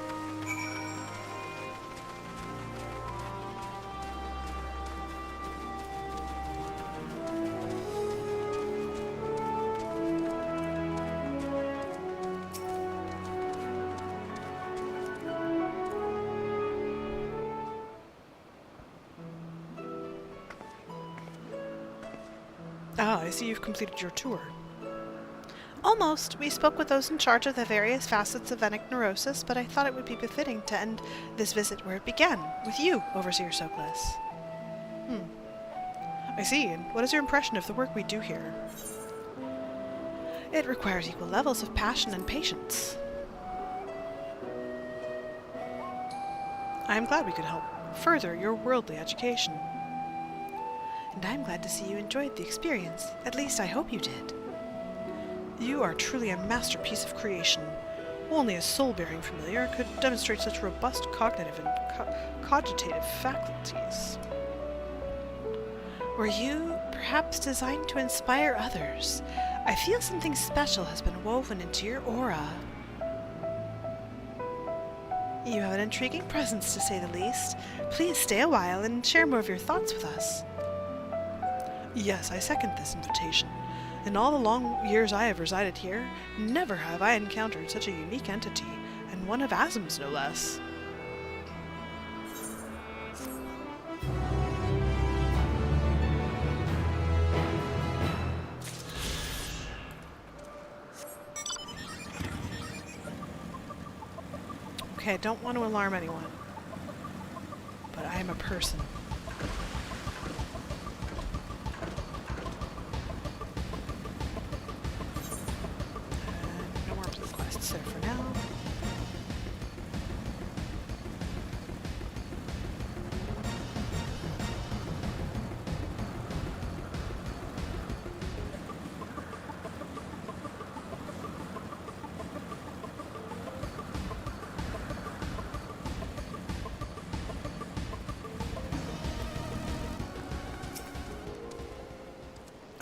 Ah, I see you've completed your tour. Almost. We spoke with those in charge of the various facets of venic neurosis, but I thought it would be befitting to end this visit where it began, with you, Overseer Soklas. I see. And what is your impression of the work we do here? It requires equal levels of passion and patience. I am glad we could help further your worldly education. And I'm glad to see you enjoyed the experience. At least I hope you did. You are truly a masterpiece of creation. Only a soul-bearing familiar could demonstrate such robust cognitive and cogitative faculties. Were you perhaps designed to inspire others? I feel something special has been woven into your aura. You have an intriguing presence, to say the least. Please stay a while and share more of your thoughts with us. Yes, I second this invitation. In all the long years I have resided here, never have I encountered such a unique entity, and one of Asim's no less. Okay, I don't want to alarm anyone, but I am a person.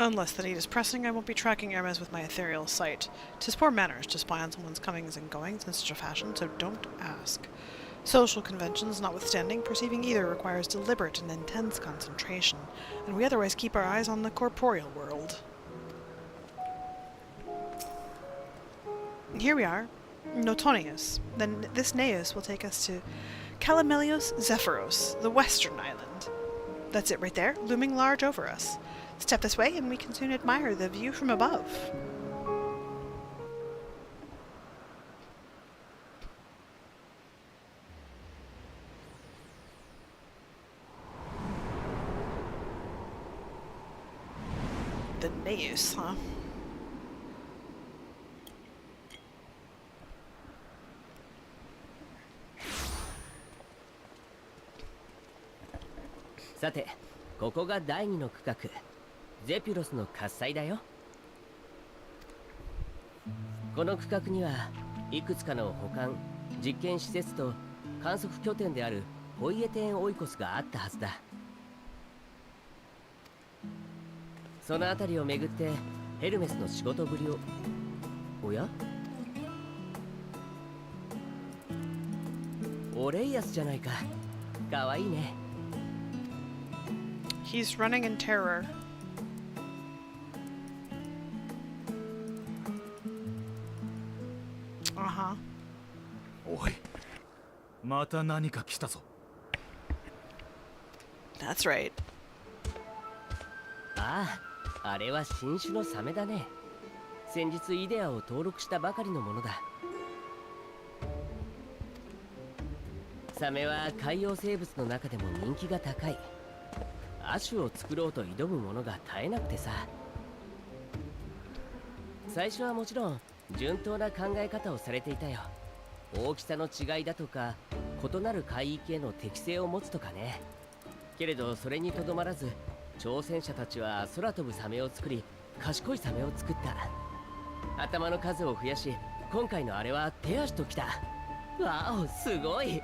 Unless the need is pressing, I won't be tracking Hermes with my ethereal sight. 'Tis poor manners to spy on someone's comings and goings in such a fashion, so don't ask. Social conventions notwithstanding, perceiving either requires deliberate and intense concentration, and we otherwise keep our eyes on the corporeal world. Here we are, Notonius. Then this naos will take us to Calamelios Zephyros, the western island. That's it right there, looming large over us. Step this way and we can soon admire the view from above. The naos, huh?さて、ここが第2の区画、ゼピュロスの喝采だよ。この区画にはいくつかの保管、実験施設と観測拠点であるポイエテンオイコスがあったはずだ。その辺りを巡ってヘルメスの仕事ぶりを。おや？オレイアスじゃないか。かわいいね。He's running in terror. Uh-huh. おい、また何か来たぞ。That's right. ああ、あれは新種のサメだね。先日イデアを登録したばかりのものだ。サメは海洋生物の中でも人気が高い。亜種を作ろうと挑む者が絶えなくてさ。最初はもちろん順当な考え方をされていたよ。大きさの違いだとか異なる海域への適性を持つとかね。けれどそれにとどまらず挑戦者たちは空飛ぶサメを作り賢いサメを作った。頭の数を増やし今回のあれは手足ときた。わお、すごい。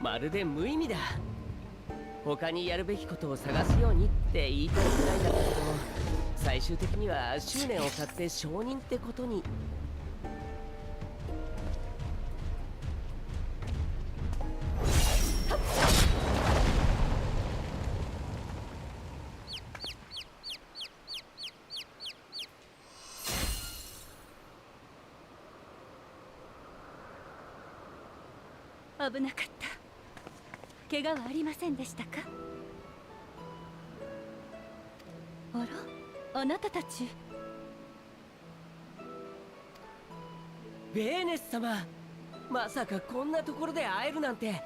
まるで無意味だ。他にやるべきことを探すようにって言いたいくらいだったけど、最終的には執念を買って承認ってことに。危なかった。怪我はありませんでしたか？あら、あなたたち。ベーネス様、まさかこんなところで会えるなんて。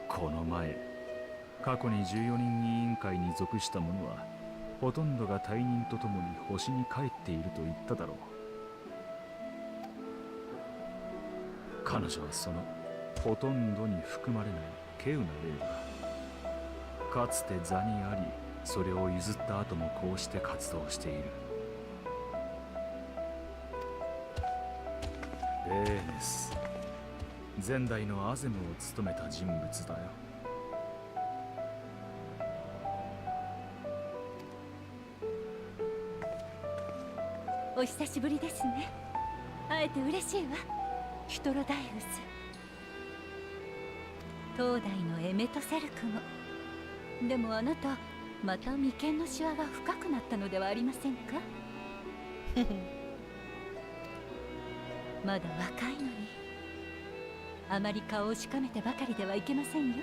この前過去に14人委員会に属した者はほとんどが退任とともに星に帰っていると言っただろう。彼女はそのほとんどに含まれない稀有な例だ。かつて座にあり、それを譲った後もこうして活動している。ベーネス、前代のアゼムを務めた人物だよ。お久しぶりですね。会えて嬉しいわ、ヒュトロダイウス。東大のエメトセルクも。でもあなた、また眉間のシワが深くなったのではありませんか？まだ若いのに、あまり顔をしかめてばかりではいけませんよ。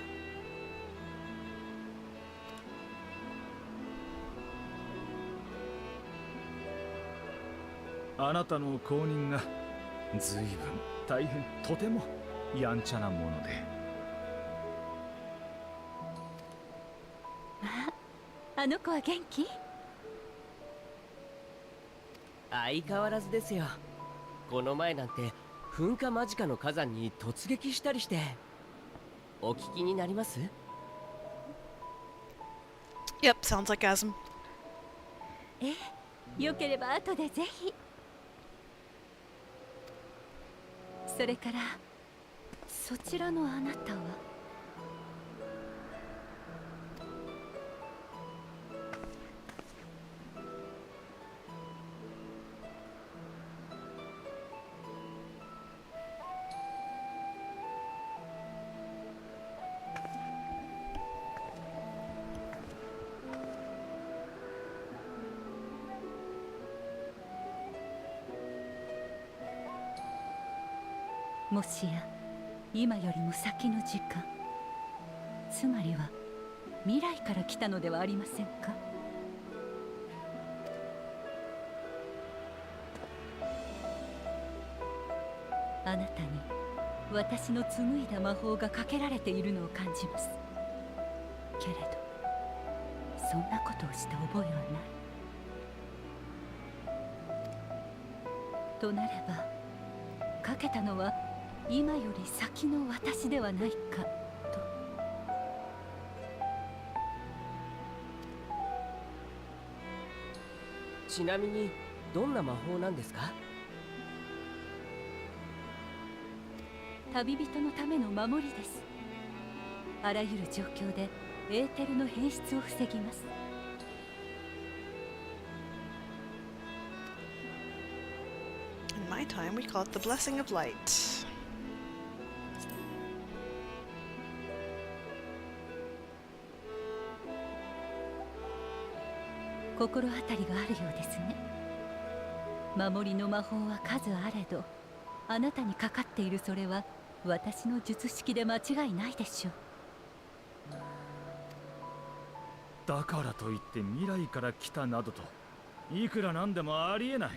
あなたの後任が随分大変とてもやんちゃなもので。あの子は元気？相変わらずですよ。この前なんて噴火間近の火山に突撃したりして。お聞きになります？ Yep, sounds like asm. ええ、よければ後でぜひ。それからそちらのあなたは。もしや今よりも先の時間、つまりは未来から来たのではありませんか。あなたに私の紡いだ魔法がかけられているのを感じます。けれどそんなことをした覚えはない。となればかけたのは今より先の私ではないかと。ちなみにどんな魔法なんですか？旅人のための守りです。あらゆる状況でエーテルの変質を防ぎます。In my time, we call it the blessing of light. 心当たりがあるようですね。守りの魔法は数あれど、あなたにかかっているそれは私の術式で間違いないでしょう。だからといって未来から来たなどといくらなんでもありえない。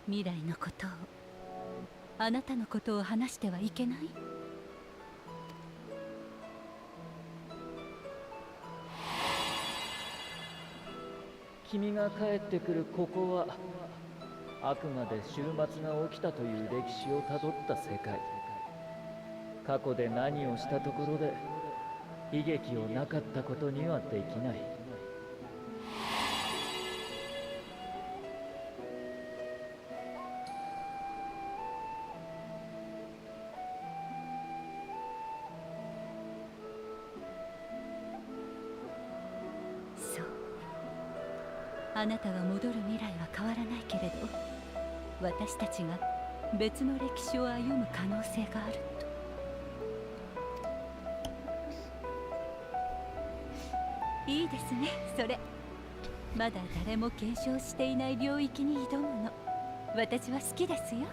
未来のことを、あなたのことを話してはいけない？君が帰ってくるここはあくまで終末が起きたという歴史をたどった世界。過去で何をしたところで悲劇をなかったことにはできない。あなたが戻る未来は変わらないけれど、私たちが別の歴史を歩む可能性があると。いいですね、それ。まだ誰も検証していない領域に挑むの、私は好きですよ。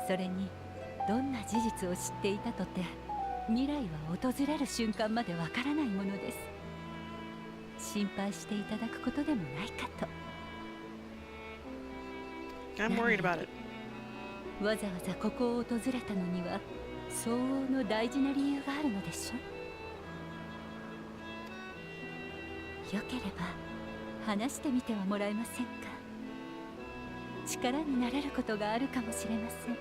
それにどんな事実を知っていたとて未来は訪れる瞬間までわからないものです。心配していただくことでもないかと。I'm worried about it. わざわざここを訪れたのには相応の大事な理由があるのでしょ。よければ話してみてはもらえませんか。力になれることがあるかもしれません。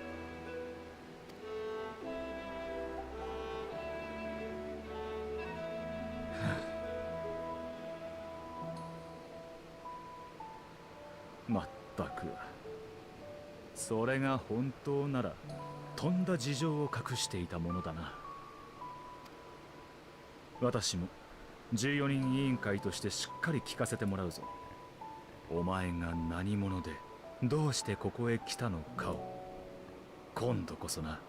まったく、それが本当ならとんだ事情を隠していたものだな。私も14人委員会としてしっかり聞かせてもらうぞ。お前が何者でどうしてここへ来たのかを今度こそな。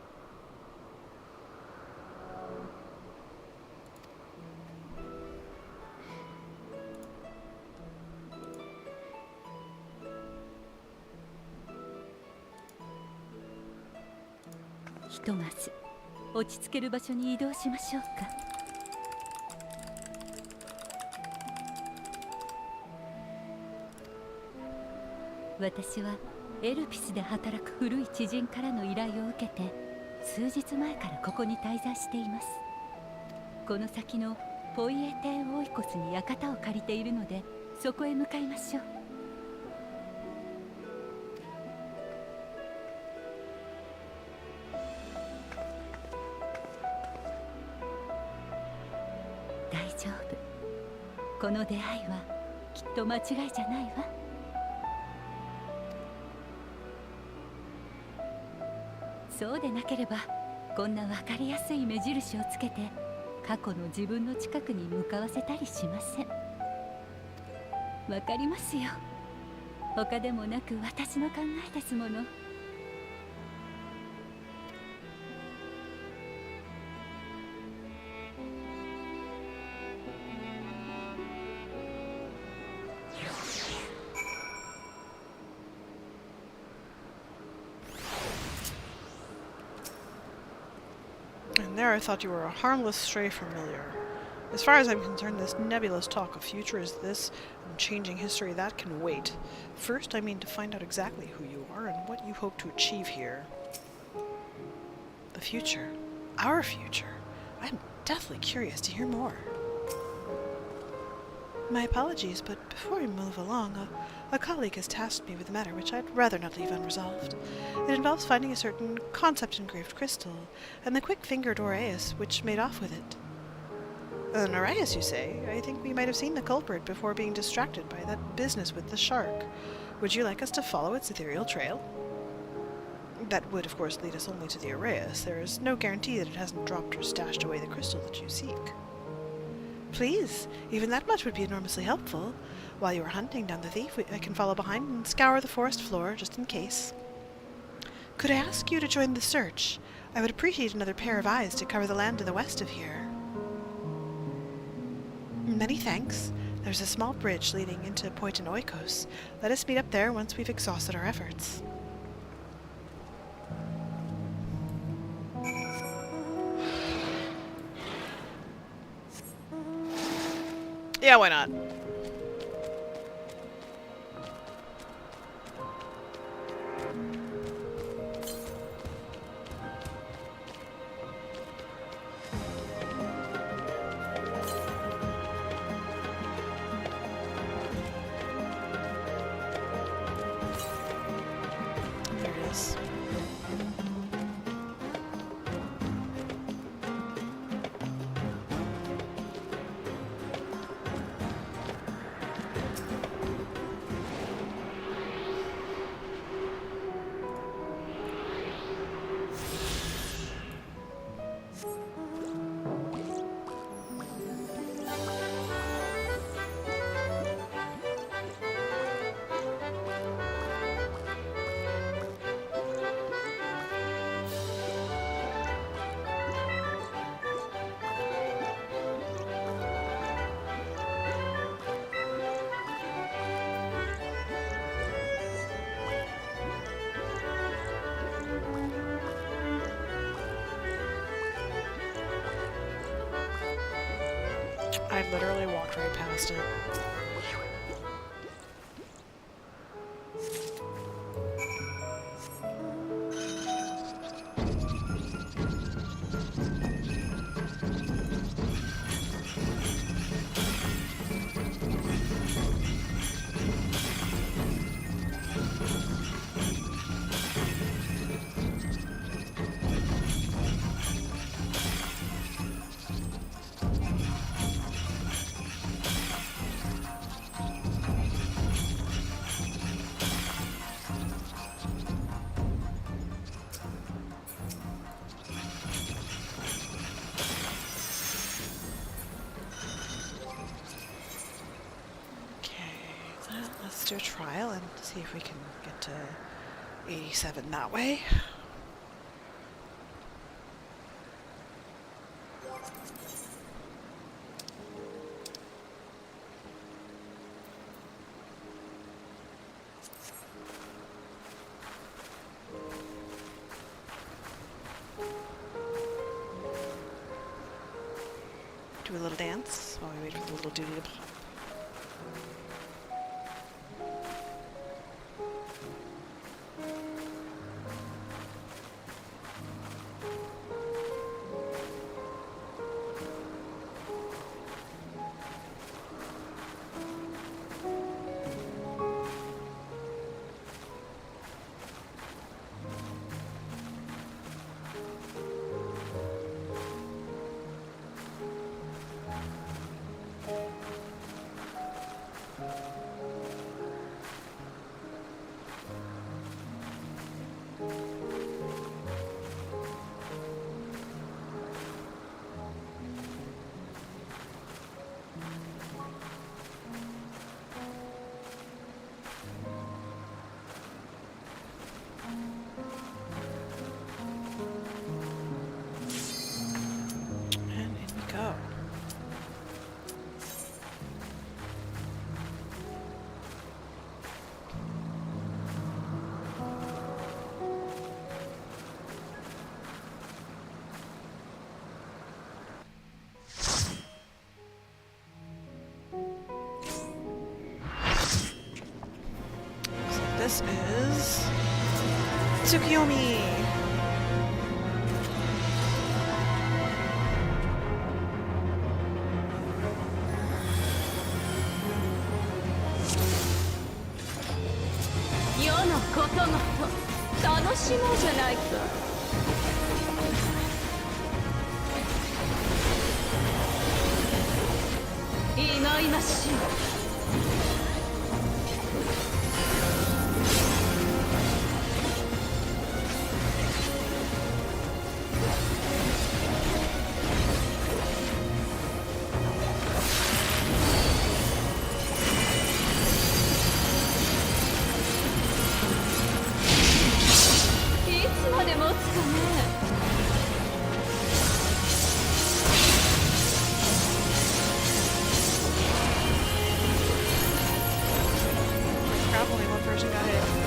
ひとまず落ち着ける場所に移動しましょうか。私はエルピスで働く古い知人からの依頼を受けて数日前からここに滞在しています。この先のポイエテンオイコスに館を借りているので、そこへ向かいましょう。大丈夫。この出会いはきっと間違いじゃないわ。そうでなければこんな分かりやすい目印をつけて過去の自分の近くに向かわせたりしません。わかりますよ。他でもなく私の考えですもの。And there I thought you were a harmless stray familiar. As far as I'm concerned, this nebulous talk of future is this, and changing history, that can wait. First, I mean to find out exactly who you are and what you hope to achieve here. The future. Our future. I'm deathly curious to hear more. My apologies, but before we move along, a colleague has tasked me with a matter which I'd rather not leave unresolved. It involves finding a certain concept-engraved crystal, and the quick-fingered Aureus which made off with it. An Aureus, you say? I think we might have seen the culprit before being distracted by that business with the shark. Would you like us to follow its ethereal trail? That would, of course, lead us only to the Aureus. There is no guarantee that it hasn't dropped or stashed away the crystal that you seek. Please, even that much would be enormously helpful. While you are hunting down the thief, I can follow behind and scour the forest floor, just in case. Could I ask you to join the search? I would appreciate another pair of eyes to cover the land to the west of here. Many thanks. There's a small bridge leading into Point in Oikos. Let us meet up there once we've exhausted our efforts. Yeah, why not? There it is. I literally walked right past it. Let's do a trial and see if we can get to 87 that way. Do a little dance while we wait for the little duty to pop. This is Tsukiyomi. Crap, only one person got hit.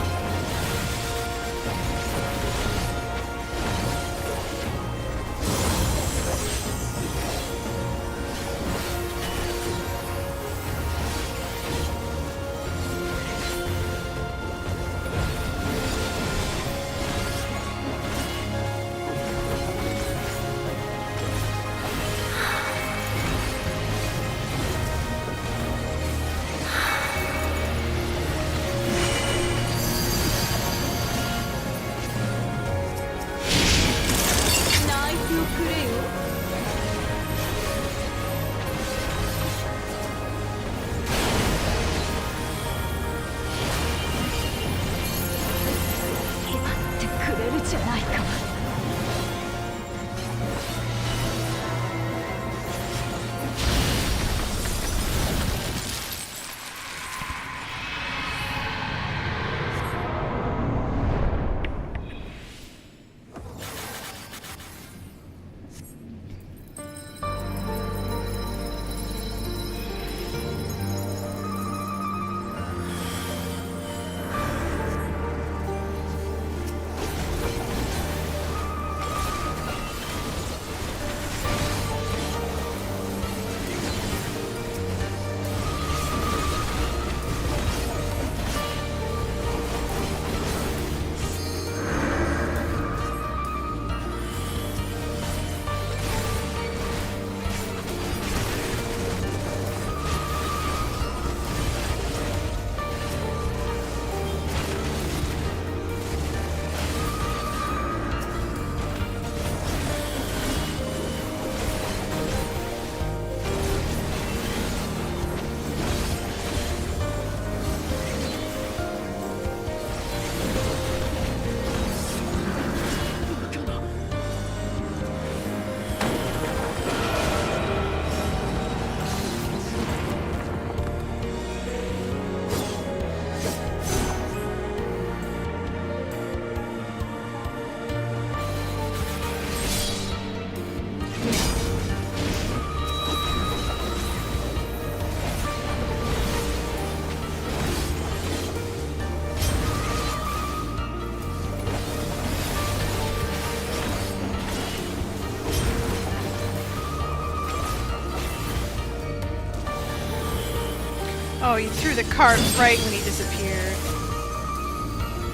Oh, you threw the card right when he disappeared.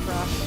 Rough.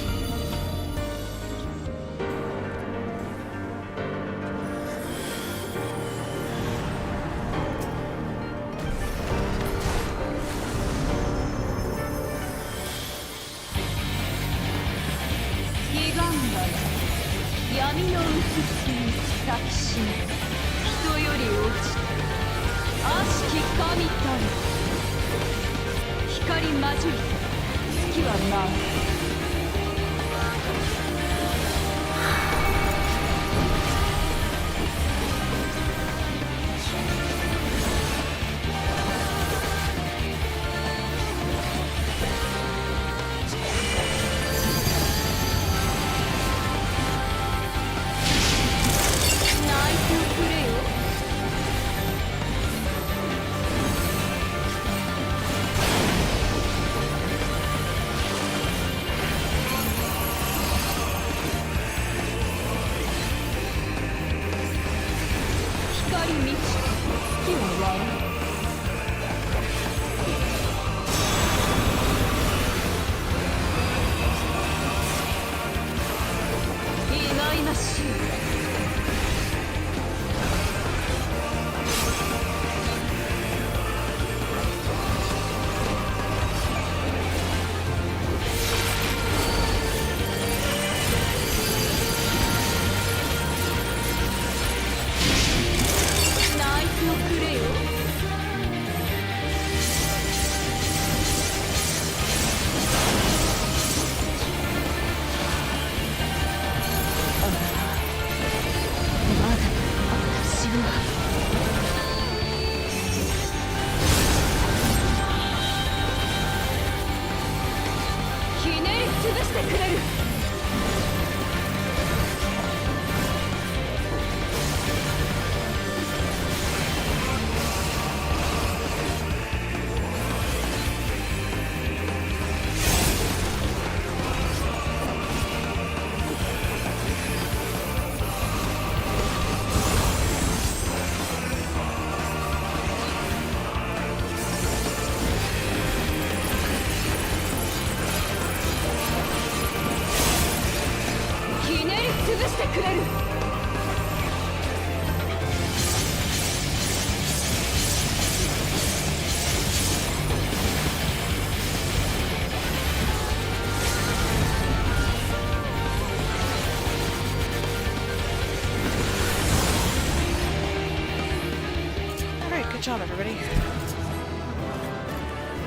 Good job, everybody.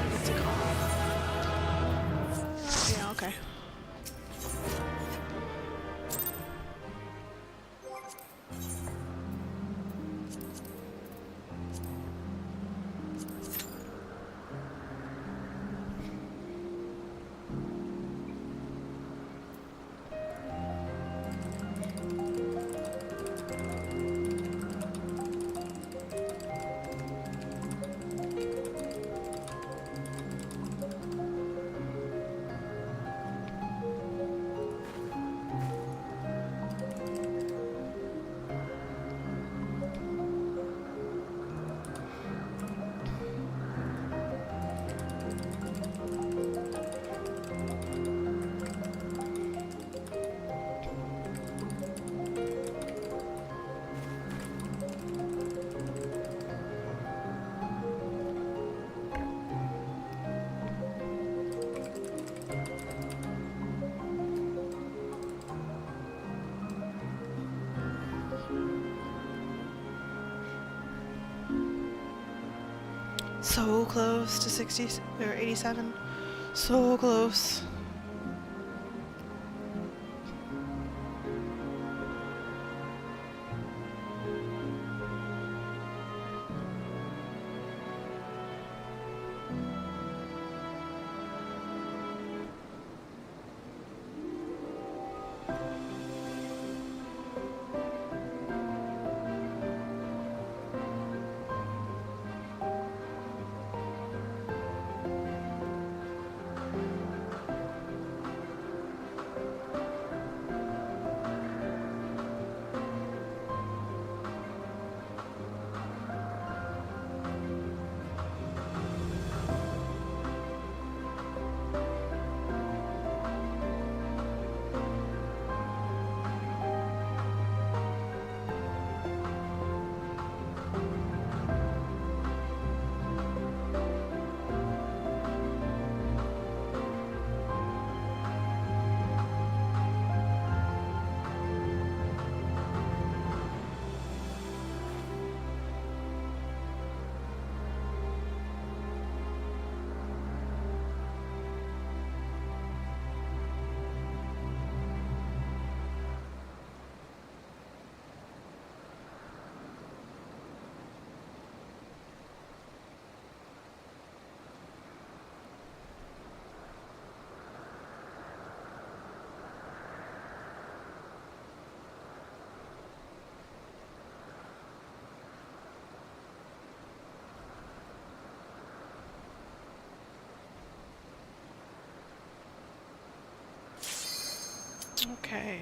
What's it called? Yeah, okay. So close to 60 or 87. So close. Okay.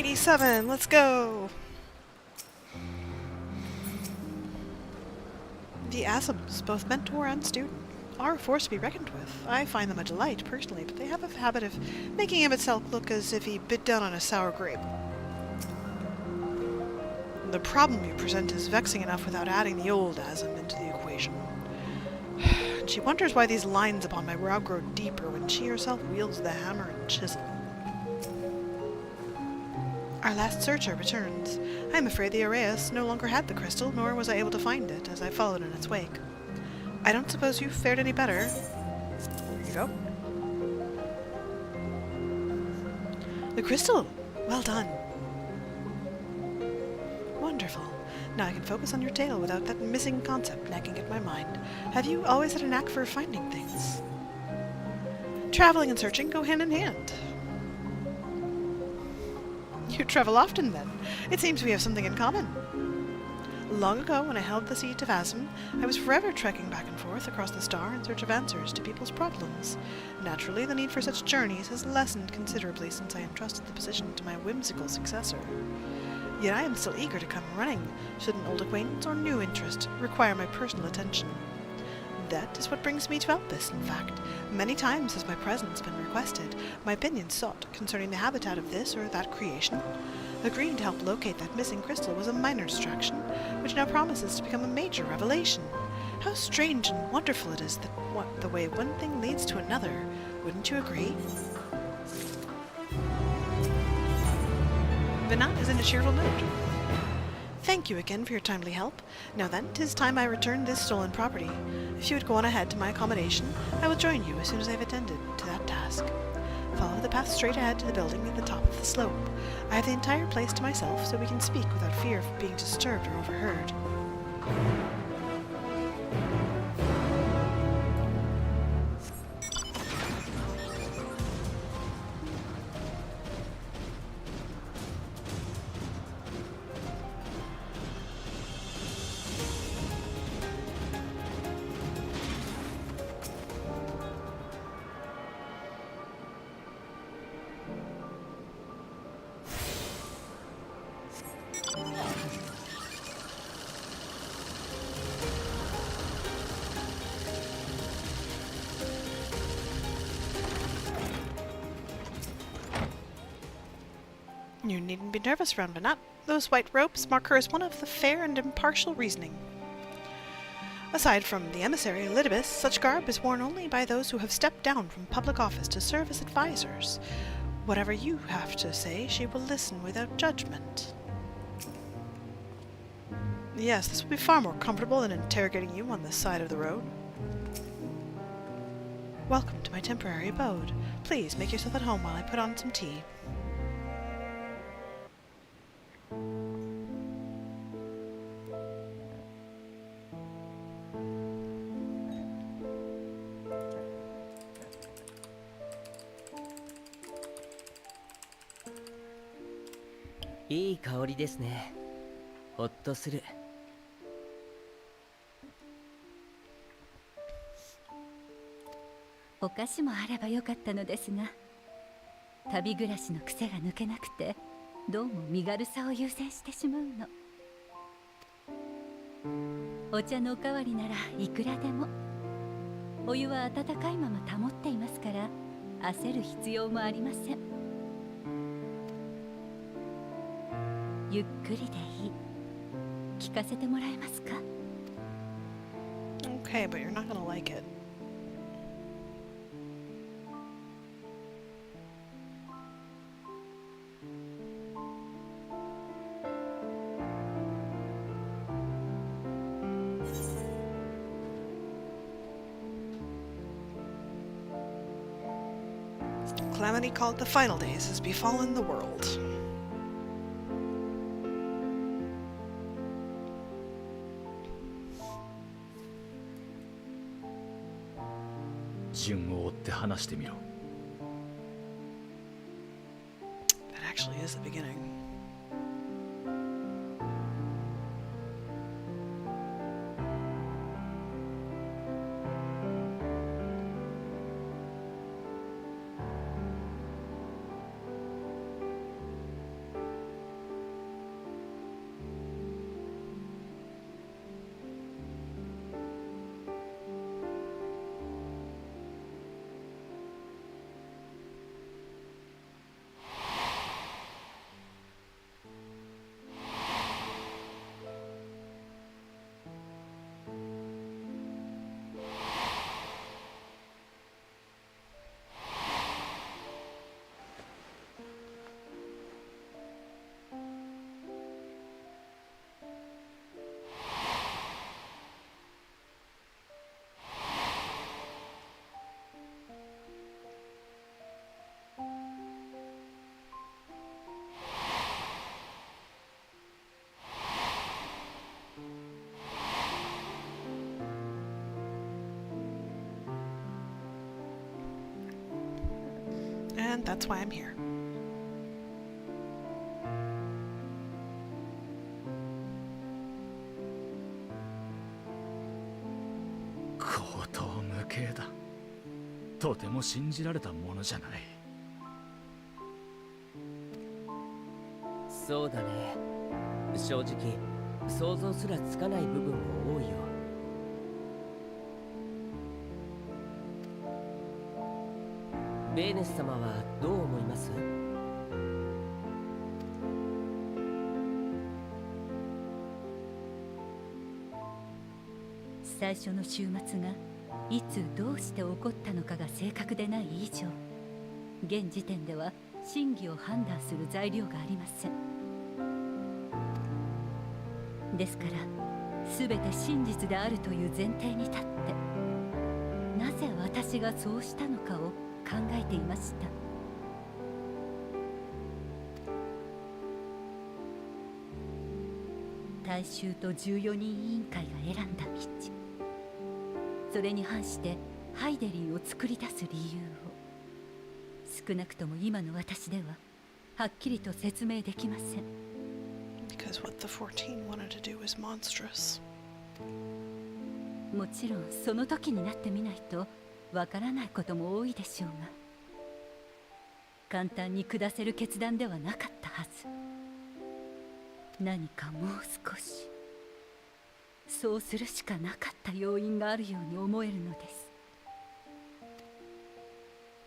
87, let's go! The Asums, both mentor and student, are a force to be reckoned with. I find them a delight, personally, but they have a habit of making him itself look as if he bit down on a sour grape. The problem you present is vexing enough without adding the old Asum into the equation. And she wonders why these lines upon my brow grow deeper when she herself wields the hammer and chisel. Our last searcher returns. I am afraid the Araeus no longer had the crystal, nor was I able to find it, as I followed in its wake. I don't suppose you fared any better. Here you go. The crystal! Well done. Wonderful. Now I can focus on your tale without that missing concept nagging at my mind. Have you always had a knack for finding things? Traveling and searching go hand in hand. You travel often, then. It seems we have something in common. Long ago, when I held the seat of Asum, I was forever trekking back and forth across the star in search of answers to people's problems. Naturally, the need for such journeys has lessened considerably since I entrusted the position to my whimsical successor. Yet I am still eager to come running, should an old acquaintance or new interest require my personal attention. That is what brings me to Elpis, in fact. Many times has my presence been requested, my opinion sought concerning the habitat of this or that creation. Agreeing to help locate that missing crystal was a minor distraction, which now promises to become a major revelation. How strange and wonderful it is that the way one thing leads to another. Wouldn't you agree? Vinat is in a cheerful mood. Thank you again for your timely help. Now then, 'tis time I returned this stolen property. If you would go on ahead to my accommodation, I will join you as soon as I have attended to that task. Follow the path straight ahead to the building at the top of the slope. I have the entire place to myself, so we can speak without fear of being disturbed or overheard. You needn't be nervous around Vinat. Those white ropes mark her as one of the fair and impartial reasoning. Aside from the emissary, Elpis, such garb is worn only by those who have stepped down from public office to serve as advisors. Whatever you have to say, she will listen without judgment. Yes, this will be far more comfortable than interrogating you on the side of the road. Welcome to my temporary abode. Please make yourself at home while I put on some tea.いい香りですね。ほっとする。お菓子もあればよかったのですが、旅暮らしの癖が抜けなくて、どうも身軽さを優先してしまうの。お茶のおかわりならいくらでも。お湯は温かいまま保っていますから、焦る必要もありません。ゆっくりでいい。聞かせてもらえますか？ Okay, but you're not gonna like it. Calamity called the final days has befallen the world. That actually is the beginning. and that's why I'm here.「荒唐無稽だ。とても信じられたものじゃない。」そうだね。正直想像すらつかない部分も多いよ。ベーネス様はどう思います？最初の週末がいつどうして起こったのかが正確でない以上、現時点では真偽を判断する材料がありません。ですから全て真実であるという前提に立って、なぜ私がそうしたのかを考えていました。大衆と14人委員会が選んだ道、それに反してハイデリンを作り出す理由を、少なくとも今の私でははっきりと説明できません。Because what the 14 wanted to do was monstrous. もちろんその時になってみないとわからないことも多いでしょうが、簡単に下せる決断ではなかったはず。何かもう少しそうするしかなかった要因があるように思えるので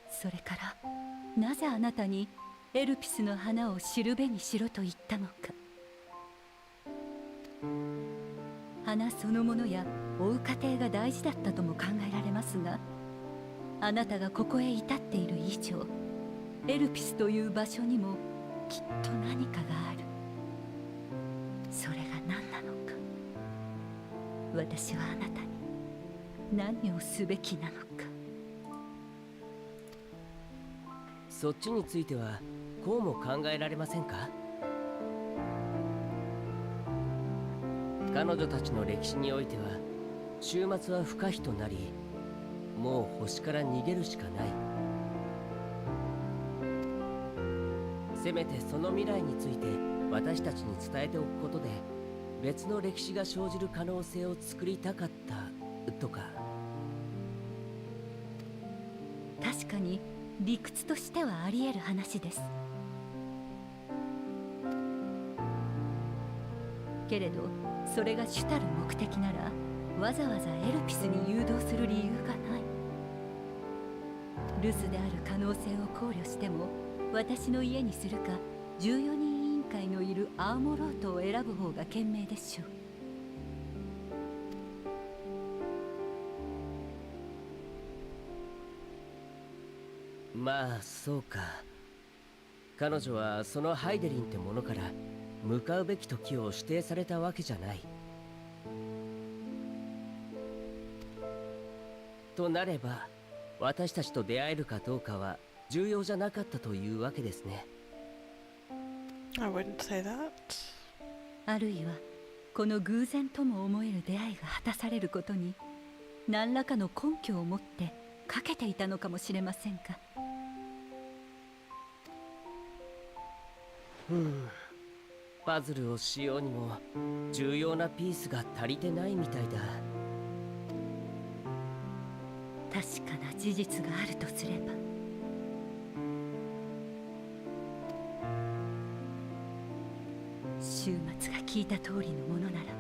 す。それからなぜあなたにエルピスの花を知るべにしろと言ったのか。花そのものや追う過程が大事だったとも考えられますが、あなたがここへ至っている以上、エルピスという場所にもきっと何かがある。それが何なのか、私はあなたに何をすべきなのか。そっちについてはこうも考えられませんか？彼女たちの歴史においては、終末は不可避となり、もう星から逃げるしかない。せめてその未来について私たちに伝えておくことで、別の歴史が生じる可能性を作りたかったとか。確かに理屈としてはあり得る話です。けれどそれが主たる目的なら、わざわざエルピスに誘導する理由がない。留守である可能性を考慮しても、私の家にするか14人委員会のいるアーモロートを選ぶ方が賢明でしょう。まあそうか。彼女はそのハイデリンってものから向かうべき時を指定されたわけじゃない。となれば、私たちと出会えるかどうかは重要じゃなかったというわけですね。I wouldn't say that. あるいはこの偶然とも思える出会いが果たされることに、何らかの根拠を持ってかけていたのかもしれませんか。パズルをしようにも重要なピースが足りてないみたいだ。確かな事実があるとすれば、終末が聞いた通りのものならば、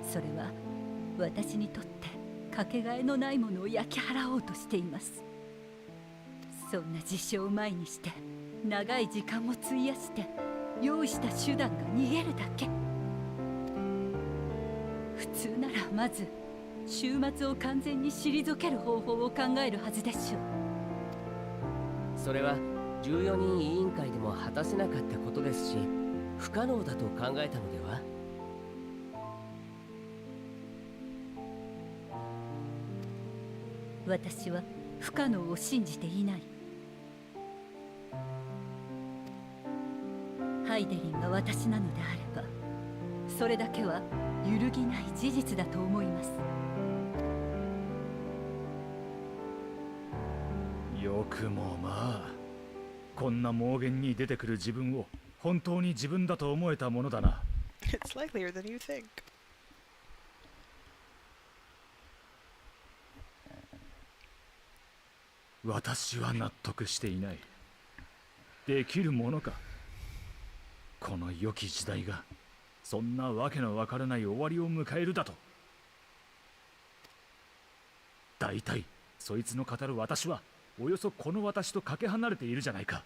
それは私にとってかけがえのないものを焼き払おうとしています。そんな事象を前にして長い時間を費やして用意した手段が逃げるだけ。普通ならまず終末を完全に退ける方法を考えるはずでしょう。それは14人委員会でも果たせなかったことですし、不可能だと考えたのでは？私は不可能を信じていない。ハイデリンが私なのであれば、それだけは揺るぎない事実だと思います。よくもまあこんな妄言に出てくる自分を本当に自分だと思えたものだな。It's likelier than you think. 私は納得していない。できるものか。この良き時代がそんなわけのわからない終わりを迎えるだと。大体そいつの語る私はおよそこの私とかけ離れているじゃないか。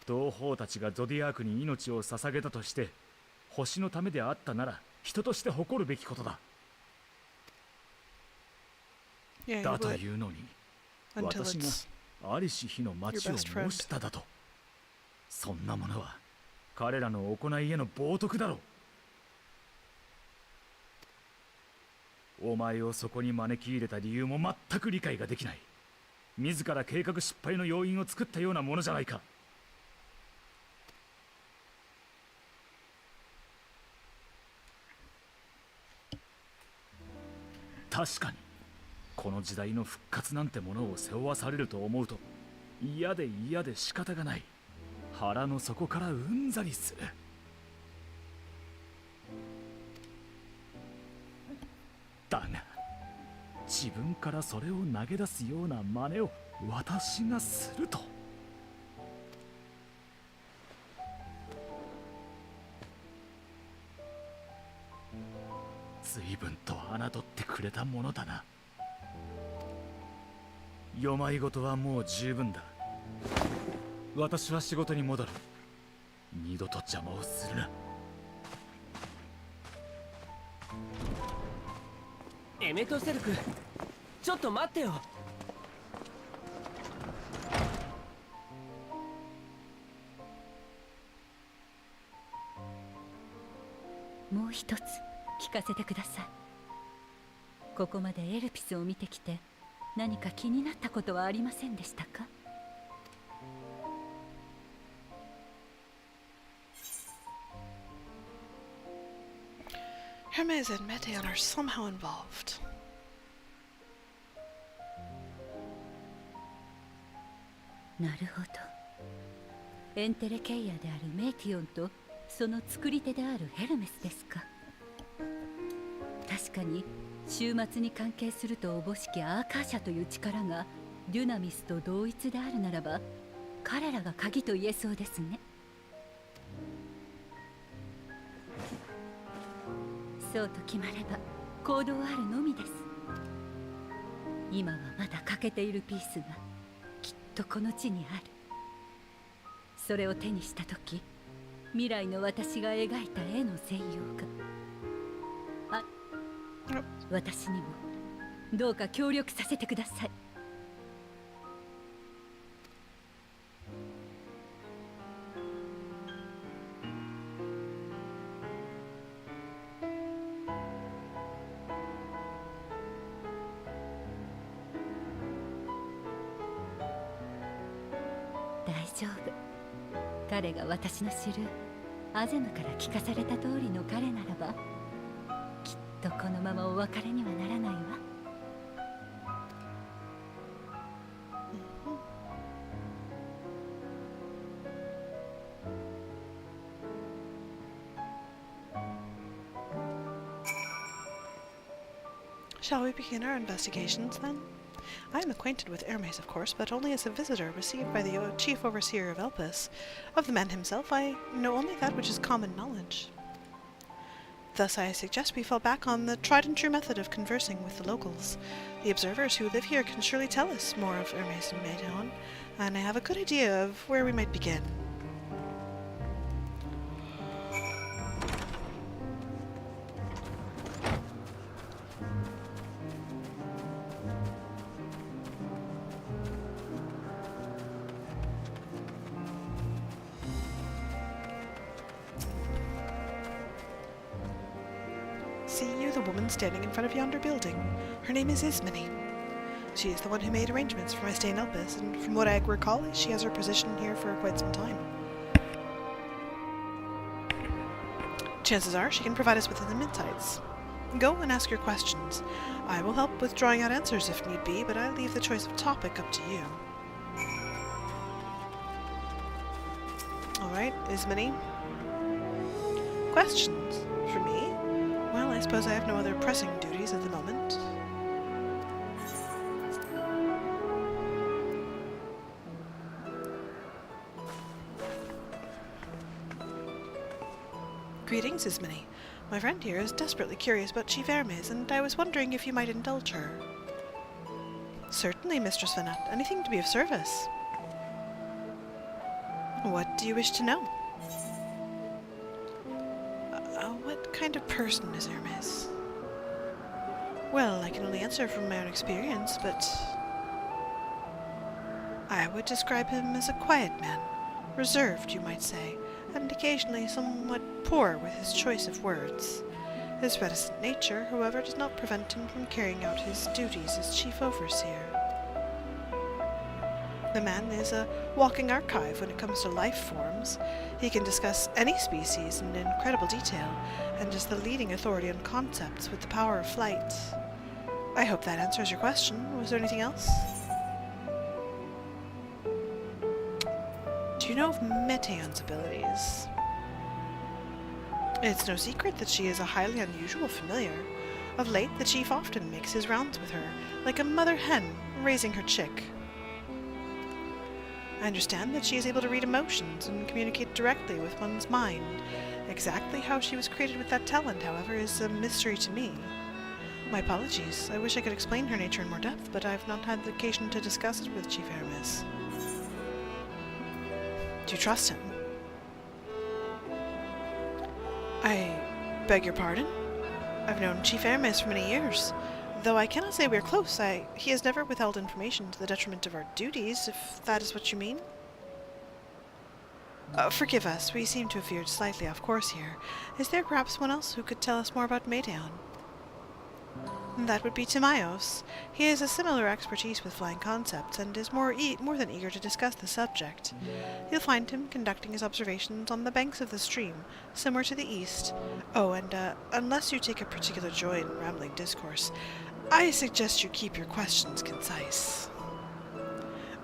同胞たちがゾディアークに命を捧げたとして星のためであったなら人として誇るべきことだ。だというのに私がありし日の町を模しただと。そんなものは彼らの行いへの冒涜だろう。お前をそこに招き入れた理由も全く理解ができない。自ら計画失敗の要因を作ったようなものじゃないか。確かにこの時代の復活なんてものを背負わされると思うと嫌で嫌で仕方がない。腹の底からうんざりする。だが自分からそれを投げ出すような真似を私がすると。随分と侮ってくれたものだな。世まいごとはもう十分だ。私は仕事に戻る。二度と邪魔をするな。エメトセルク、ちょっと待ってよ。もう一つ聞かせてください。ここまでエルピスを見てきて何か気になったことはありませんでしたか？Hermes and Meteor are somehow involved. なるほど。エンテレケイヤであるメティオンとその作り手であるヘルメスですか。確かに終末に関係するとおぼしきアーカーシャという力がデュナミスと同一であるならば彼らが鍵と言えそうですね。そうと決まれば行動あるのみです。今はまだ欠けているピースがきっとこの地にある。それを手にした時、未来の私が描いた絵の全容が私にもどうか協力させてください。大丈夫。彼が私の知るアゼムから聞かされた通りの彼ならばきっとこのままお別れにはならないわ。Shall we begin our investigations then? I am acquainted with Hermes, of course, but only as a visitor received by the chief overseer of Elpis. Of the man himself, I know only that which is common knowledge. Thus I suggest we fall back on the tried-and-true method of conversing with the locals. The observers who live here can surely tell us more of Hermes and Meteon, and I have a good idea of where we might begin. See you the woman standing in front of yonder building? Her name is Ismene. She is the one who made arrangements for my stay in Elpis, and from what I recall, she has her position here for quite some time. Chances are she can provide us with some insights. Go and ask your questions. I will help with drawing out answers if need be, but I leave the choice of topic up to you. Alright, Ismini. Questions for me? Well, I suppose I have no other pressing duties at the moment. Greetings, Ismini. My friend here is desperately curious about Chief Hermes, and I was wondering if you might indulge her. Certainly, Mistress Vanat. Anything to be of service. What do you wish to know? What kind of person is Hermes? Well, I can only answer from my own experience, but I would describe him as a quiet man. Reserved, you might say, and occasionally somewhat poor with his choice of words. His reticent nature, however, does not prevent him from carrying out his duties as chief overseer. The man is a walking archive when it comes to life forms. He can discuss any species in incredible detail, and is the leading authority on concepts with the power of flight. I hope that answers your question. Was there anything else? Do you know of Meteon's abilities? It's no secret that she is a highly unusual familiar. Of late, the chief often makes his rounds with her, like a mother hen raising her chick. I understand that she is able to read emotions and communicate directly with one's mind. Exactly how she was created with that talent, however, is a mystery to me. My apologies. I wish I could explain her nature in more depth, but I have not had the occasion to discuss it with Chief Hermes. Do you trust him? I beg your pardon? I've known Chief Hermes for many years. Though I cannot say we are close, he has never withheld information to the detriment of our duties, if that is what you mean. Forgive us, we seem to have veered slightly off course here. Is there perhaps one else who could tell us more about Meteon? That would be Timaeus. He has a similar expertise with flying concepts, and is more than eager to discuss the subject. You'll find him conducting his observations on the banks of the stream, somewhere to the east. Oh, and unless you take a particular joy in rambling discourse, I suggest you keep your questions concise.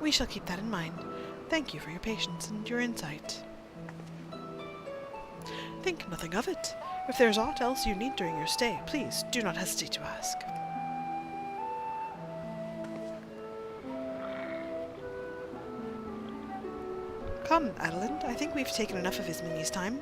We shall keep that in mind. Thank you for your patience and your insight. Think nothing of it. If there is aught else you need during your stay, please do not hesitate to ask. Come, Adelynde, I think we've taken enough of Ismini's time.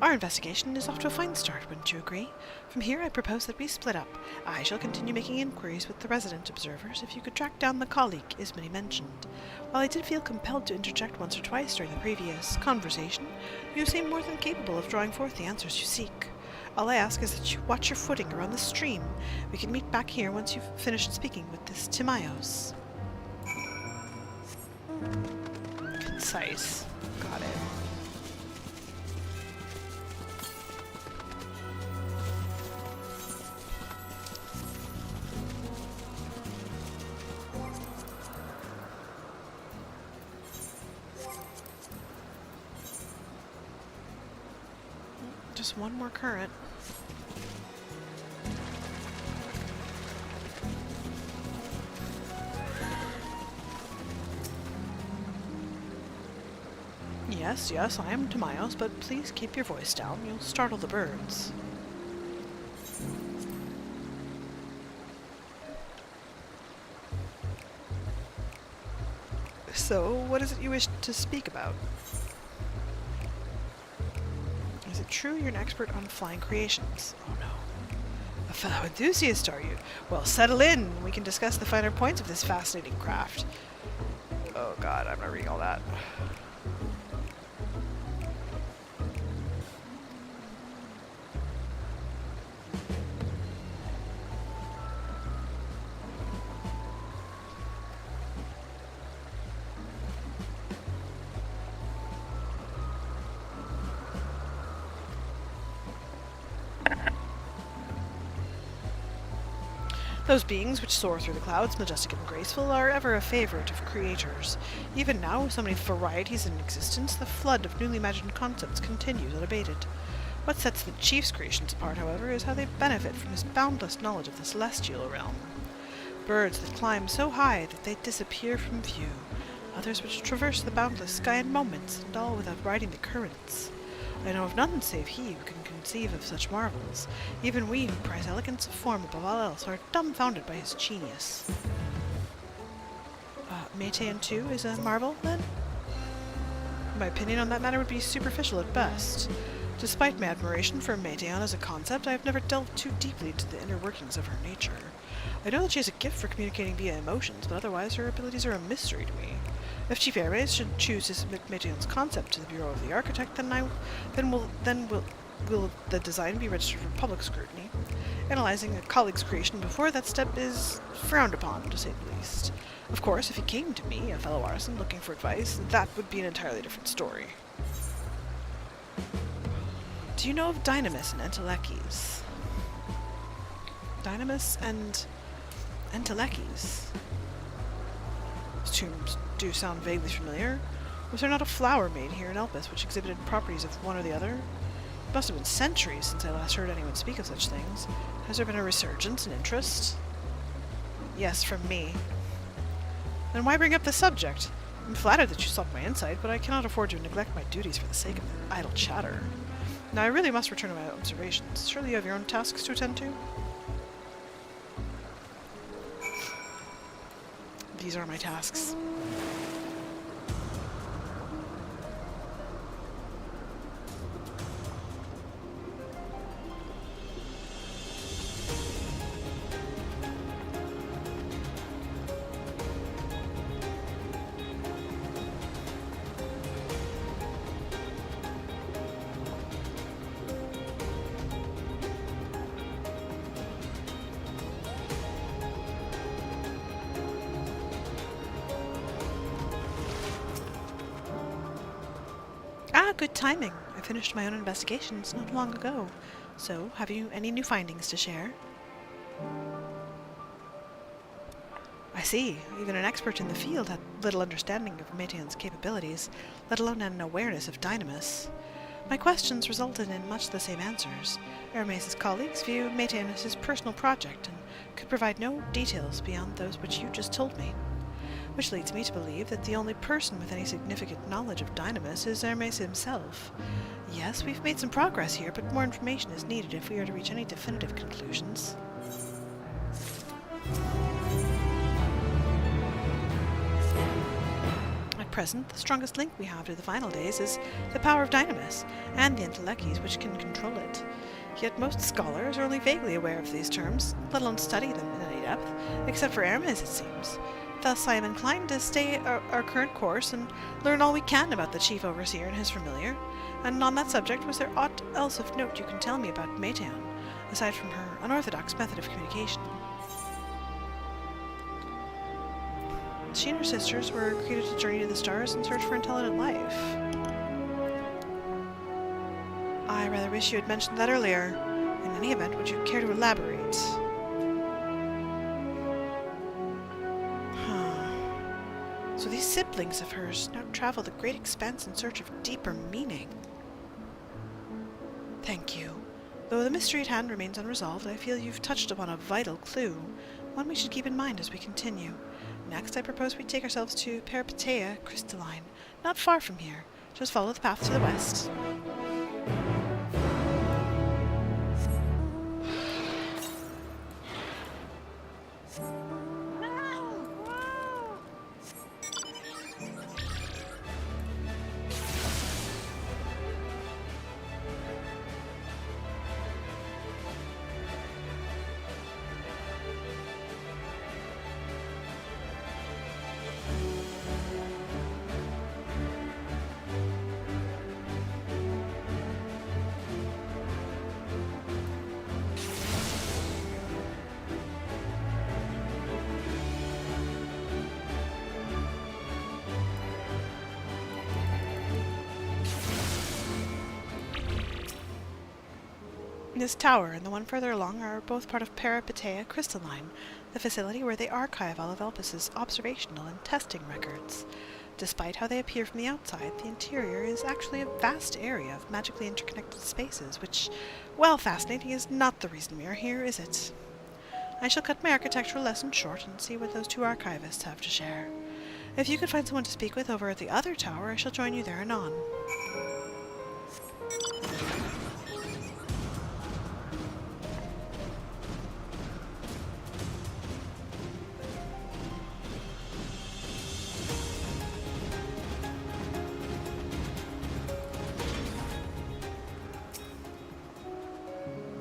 Our investigation is off to a fine start, wouldn't you agree? From here I propose that we split up. I shall continue making inquiries with the resident observers if you could track down the colleague Ismini mentioned. While I did feel compelled to interject once or twice during the previous conversation, you seem more than capable of drawing forth the answers you seek. All I ask is that you watch your footing around the stream. We can meet back here once you've finished speaking with this Timaeus. Concise. Got it. Just one more current. Yes, I am Timaeus, but please keep your voice down. You'll startle the birds. So, what is it you wish to speak about? Is it true you're an expert on flying creations? Oh no. A fellow enthusiast, are you? Well, settle in. We can discuss the finer points of this fascinating craft. Oh god, I'm not reading all that. Those beings which soar through the clouds, majestic and graceful, are ever a favourite of creators. Even now, with so many varieties in existence, the flood of newly imagined concepts continues unabated. What sets the chief's creations apart, however, is how they benefit from his boundless knowledge of the celestial realm. Birds that climb so high that they disappear from view, others which traverse the boundless sky in moments, and all without riding the currents. I know of none save he who can conceive of such marvels. Even we who prize elegance of form above all else are dumbfounded by his genius. Metean too is a marvel, then? My opinion on that matter would be superficial at best. Despite my admiration for Metean as a concept, I have never delved too deeply into the inner workings of her nature. I know that she has a gift for communicating via emotions, but otherwise her abilities are a mystery to me. If Chief Hermes should choose to submit Metean's concept to the Bureau of the Architect, then will the design be registered for public scrutiny? Analyzing a colleague's creation before that step is frowned upon, to say the least. Of course, if he came to me, a fellow artisan, looking for advice, that would be an entirely different story. Do you know of Dynamis and Entelekes? Dynamis and Entelekes? Those terms do sound vaguely familiar. Was there not a flower made here in Elpis which exhibited properties of one or the other? It must have been centuries since I last heard anyone speak of such things. Has there been a resurgence in interest? Yes, from me. Then why bring up the subject? I'm flattered that you sought my insight, but I cannot afford to neglect my duties for the sake of idle chatter. Now I really must return to my observations. Surely you have your own tasks to attend to? These are my tasks. Good timing. I finished my own investigations not long ago. So, have you any new findings to share? I see. Even an expert in the field had little understanding of Metean's capabilities, let alone an awareness of Dynamis. My questions resulted in much the same answers. Hermes' colleagues view Metean as his personal project and could provide no details beyond those which you just told me. Which leads me to believe that the only person with any significant knowledge of Dynamis is Hermes himself. Yes, we've made some progress here, but more information is needed if we are to reach any definitive conclusions. At present, the strongest link we have to the final days is the power of Dynamis, and the Entelekes which can control it. Yet most scholars are only vaguely aware of these terms, let alone study them in any depth, except for Hermes, it seems. Thus, I am inclined to stay our current course and learn all we can about the Chief Overseer and his familiar. And on that subject, was there aught else of note you can tell me about Metean, aside from her unorthodox method of communication? She and her sisters were created to journey to the stars and search for intelligent life. I rather wish you had mentioned that earlier. In any event, would you care to elaborate? So these siblings of hers now travel the great expanse in search of deeper meaning. Thank you. Though the mystery at hand remains unresolved, I feel you've touched upon a vital clue, one we should keep in mind as we continue. Next, I propose we take ourselves to Peripateia Crystalline, not far from here. Just follow the path to the west. This tower and the one further along are both part of Peripateia Crystalline, the facility where they archive all of Elpis's observational and testing records. Despite how they appear from the outside, the interior is actually a vast area of magically interconnected spaces, which, while fascinating, is not the reason we are here, is it? I shall cut my architectural lesson short and see what those two archivists have to share. If you could find someone to speak with over at the other tower, I shall join you there anon.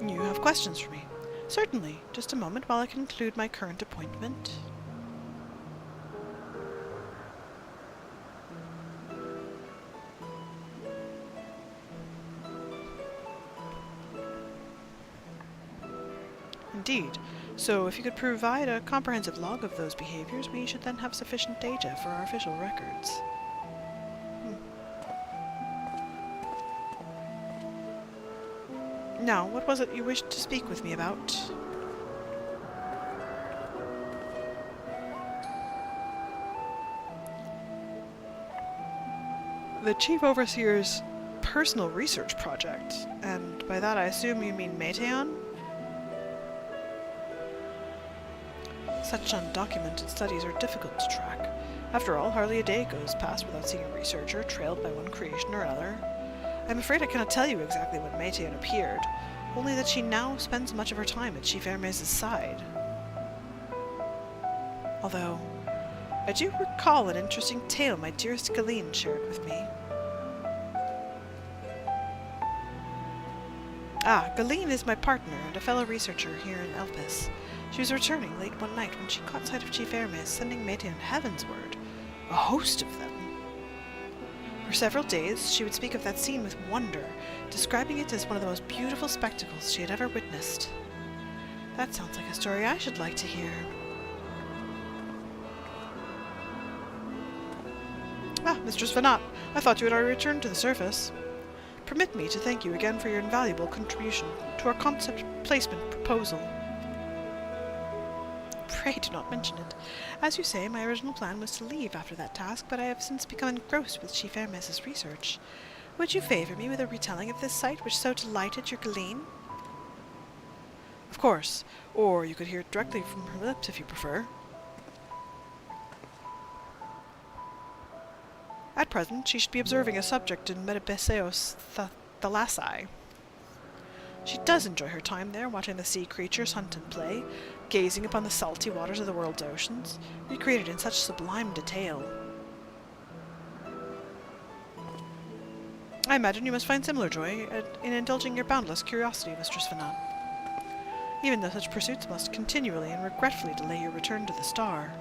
You have questions for me? Certainly. Just a moment while I conclude my current appointment. Indeed. So if you could provide a comprehensive log of those behaviors, we should then have sufficient data for our official records. Now, what was it you wished to speak with me about? The Chief Overseer's personal research project, and by that I assume you mean Meteon? Such undocumented studies are difficult to track. After all, hardly a day goes past without seeing a researcher trailed by one creation or another. I'm afraid I cannot tell you exactly when Meteon appeared, only that she now spends much of her time at Chief Hermes' side. Although, I do recall an interesting tale my dearest Galeen shared with me. Galeen is my partner and a fellow researcher here in Elpis. She was returning late one night when she caught sight of Chief Hermes sending Meteon heavensward, a host of them. For several days, she would speak of that scene with wonder, describing it as one of the most beautiful spectacles she had ever witnessed. That sounds like a story I should like to hear. Mistress Vanat, I thought you had already returned to the surface. Permit me to thank you again for your invaluable contribution to our concept placement proposal. Pray do not mention it. As you say, my original plan was to leave after that task, but I have since become engrossed with Chief Hermes' research. Would you favour me with a retelling of this sight which so delighted your Galeen? Of course, or you could hear it directly from her lips if you prefer. At present, she should be observing a subject in Metabaseos thalassae. She does enjoy her time there, watching the sea creatures hunt and play, gazing upon the salty waters of the world's oceans, recreated in such sublime detail. I imagine you must find similar joy in indulging your boundless curiosity, Mistress Vanat, even though such pursuits must continually and regretfully delay your return to the star.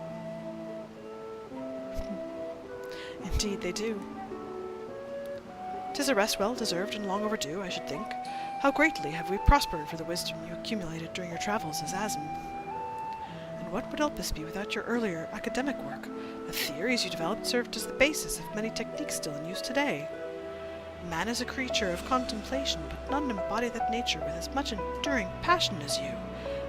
Indeed they do. 'Tis a rest well deserved and long overdue, I should think. How greatly have we prospered for the wisdom you accumulated during your travels as Asm. And what would Elpis be without your earlier academic work? The theories you developed served as the basis of many techniques still in use today. Man is a creature of contemplation, but none embody that nature with as much enduring passion as you.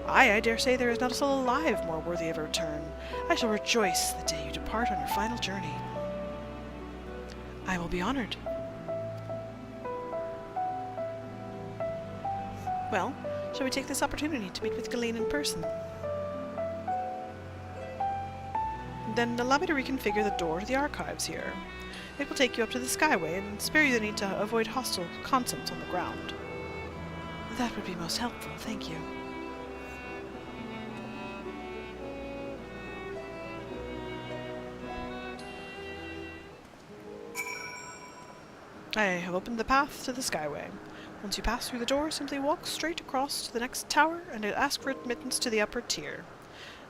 I dare say there is not a soul alive more worthy of a return. I shall rejoice the day you depart on your final journey. I will be honored. Well, shall we take this opportunity to meet with Galeen in person? Then allow me to reconfigure the door to the archives here. It will take you up to the Skyway and spare you the need to avoid hostile concepts on the ground. That would be most helpful, thank you. I have opened the path to the Skyway. Once you pass through the door, simply walk straight across to the next tower and ask for admittance to the upper tier.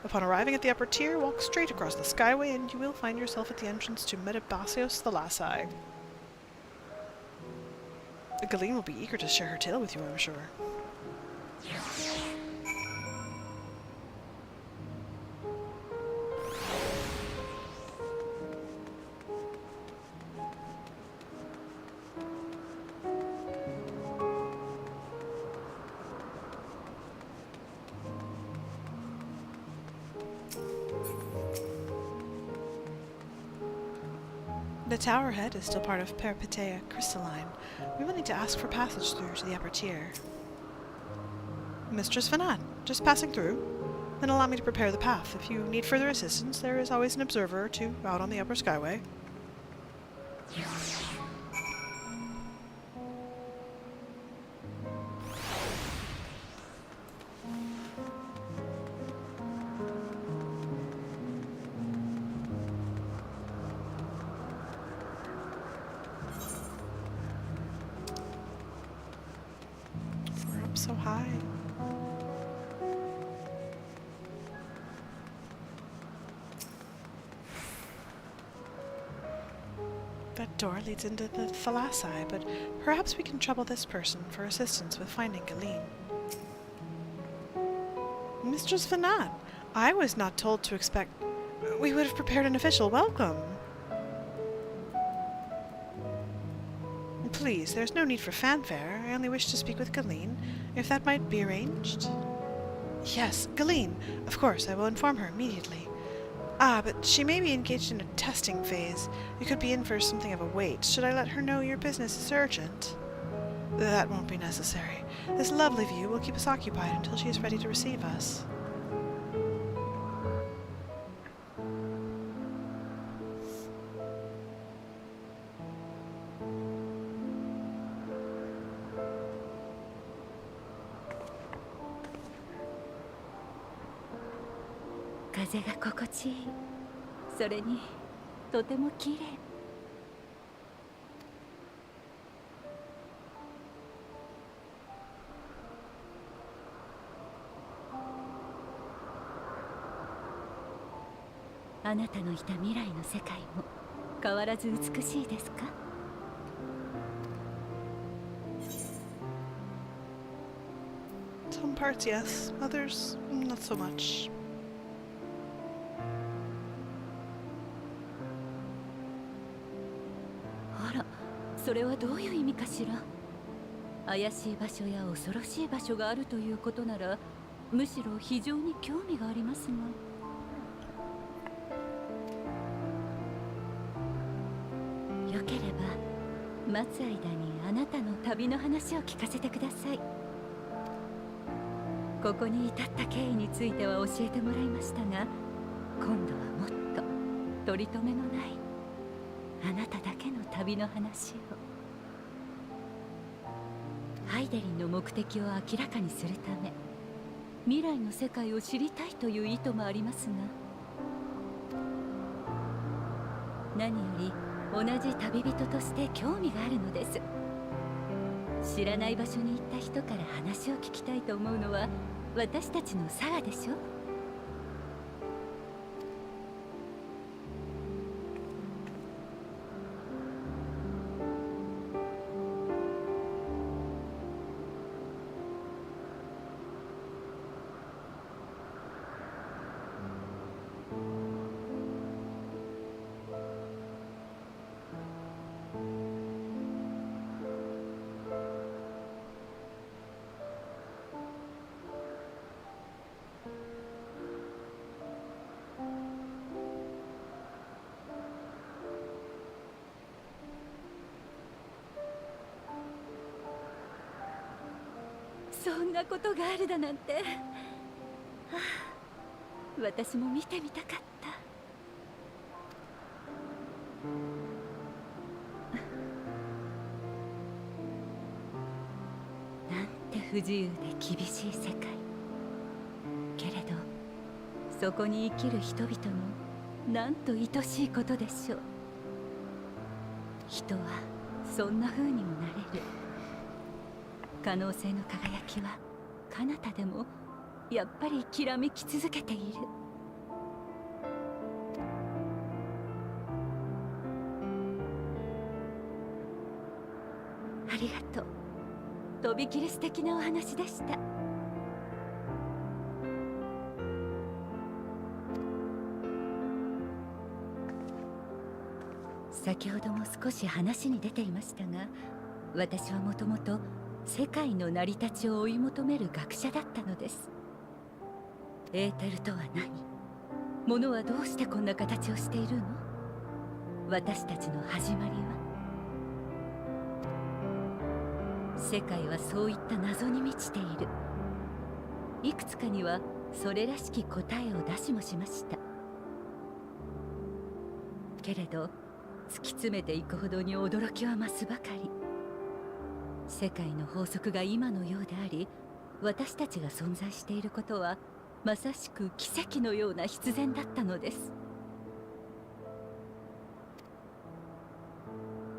Upon arriving at the upper tier, walk straight across the Skyway and you will find yourself at the entrance to Metabaseos thalassae. Galeen will be eager to share her tale with you, I'm sure. The tower head is still part of Peripetea Crystalline. We will need to ask for passage through to the upper tier. Mistress Fanat, just passing through? Then allow me to prepare the path. If you need further assistance, there is always an observer or two out on the upper skyway. We're up so high. That door leads into the Thalassi, but perhaps we can trouble this person for assistance with finding Adelynde. Mistress Fanat, I was not told to expect... We would have prepared an official welcome. Please, there's no need for fanfare. I only wish to speak with Adelynde, if that might be arranged. Yes, Adelynde. Of course, I will inform her immediately. Ah, but she may be engaged in a testing phase. You could be in for something of a wait. Should I let her know your business is urgent? That won't be necessary. This lovely view will keep us occupied until she is ready to receive us.風が心地いい。それにとても綺麗。あなたのいた未来の世界も変わらず美しいですか？ Some parts yes, others not so much. あら、それはどういう意味かしら。怪しい場所や恐ろしい場所があるということなら、むしろ非常に興味がありますが。よければ待つ間にあなたの旅の話を聞かせてください。ここに至った経緯については教えてもらいましたが、今度はもっと取り留めのないあなただけの旅の話を。ハイデリンの目的を明らかにするため、未来の世界を知りたいという意図もありますが、何より同じ旅人として興味があるのです。知らない場所に行った人から話を聞きたいと思うのは私たちのサガでしょ。そんなことがあるだなんて、はあ、私も見てみたかった。なんて不自由で厳しい世界。けれどそこに生きる人々のなんと愛しいことでしょう。人はそんな風にもなれる。可能性の輝きは彼方でもやっぱりきらめき続けている。ありがとう。とびきり素敵なお話でした。先ほども少し話に出ていましたが、私はもともと世界の成り立ちを追い求める学者だったのです。エーテルとは何？物はどうしてこんな形をしているの？私たちの始まりは。世界はそういった謎に満ちている。いくつかにはそれらしき答えを出しもしました。けれど突き詰めていくほどに驚きは増すばかり。世界の法則が今のようであり、私たちが存在していることはまさしく奇跡のような必然だったのです。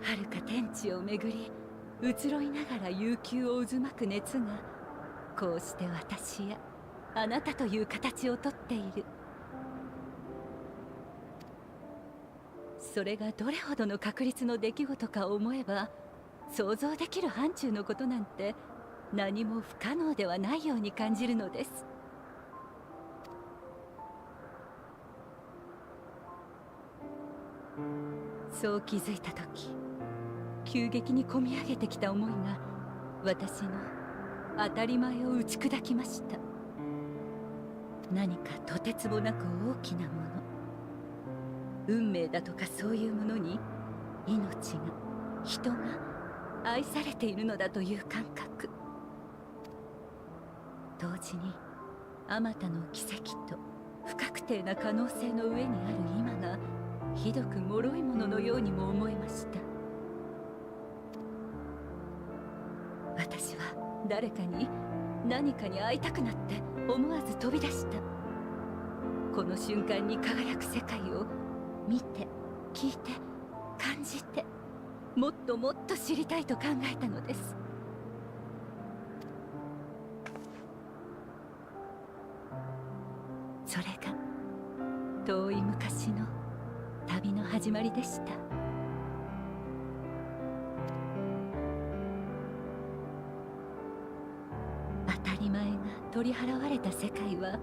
遥か天地をめぐり移ろいながら悠久を渦巻く熱が、こうして私やあなたという形をとっている。それがどれほどの確率の出来事か思えば、想像できる範疇のことなんて何も不可能ではないように感じるのです。そう気づいた時、急激にこみ上げてきた思いが私の当たり前を打ち砕きました。何かとてつもなく大きなもの、運命だとかそういうものに命が、人が愛されているのだという感覚。同時にあまたの奇跡と不確定な可能性の上にある今がひどく脆いもののようにも思えました。私は誰かに何かに会いたくなって思わず飛び出した。この瞬間に輝く世界を見て、聞いて、感じて、もっともっと知りたいと考えたのです。それが遠い昔の旅の始まりでした。当たり前が取り払われた世界は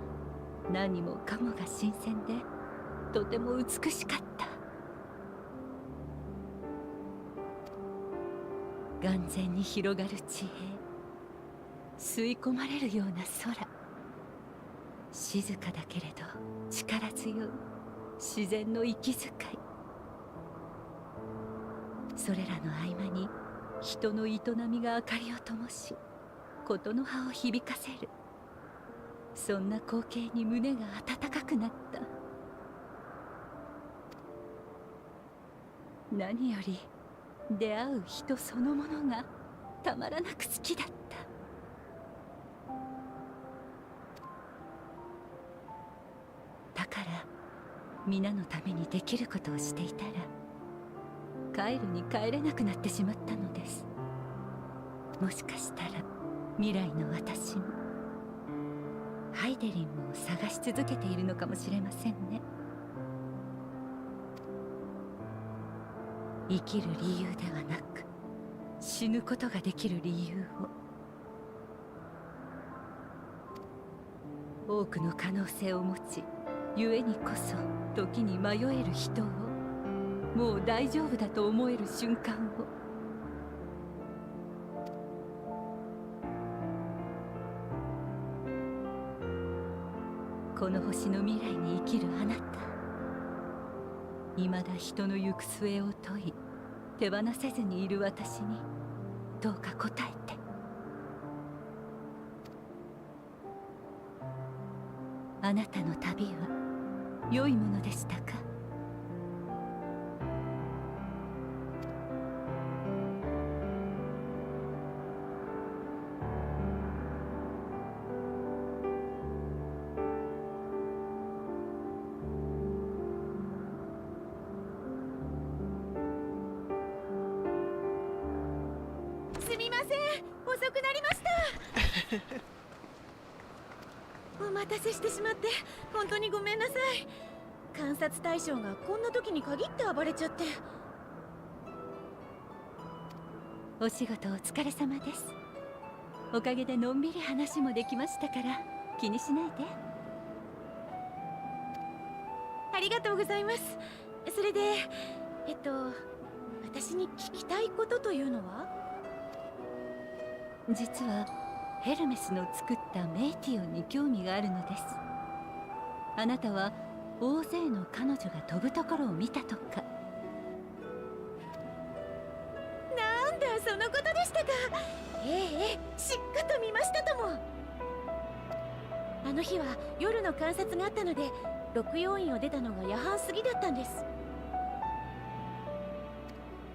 何もかもが新鮮でとても美しかった。眼前に広がる地平、吸い込まれるような空、静かだけれど力強い自然の息遣い。それらの合間に人の営みが明かりを灯し、ことの葉を響かせる。そんな光景に胸が温かくなった。何より出会う人そのものがたまらなく好きだった。だから皆のためにできることをしていたら帰るに帰れなくなってしまったのです。もしかしたら未来の私もハイデリンムを探し続けているのかもしれませんね。生きる理由ではなく死ぬことができる理由を、多くの可能性を持ち、故にこそ時に迷える人を、もう大丈夫だと思える瞬間を。この星の未来に生きるあなた、未だ人の行く末を問い手放せずにいる私にどうか答えて。あなたの旅は良いものでしたか？すみません、遅くなりました。お待たせしてしまって本当にごめんなさい。観察対象がこんな時に限って暴れちゃって。お仕事お疲れ様です。おかげでのんびり話もできましたから気にしないで。ありがとうございます。それで私に聞きたいことというのは？実はヘルメスの作ったメイティオンに興味があるのです。あなたは大勢の彼女が飛ぶところを見たとか。したか。ええ、しっかと見ましたとも。あの日は夜の観察があったので、六曜院を出たのが夜半過ぎだったんです。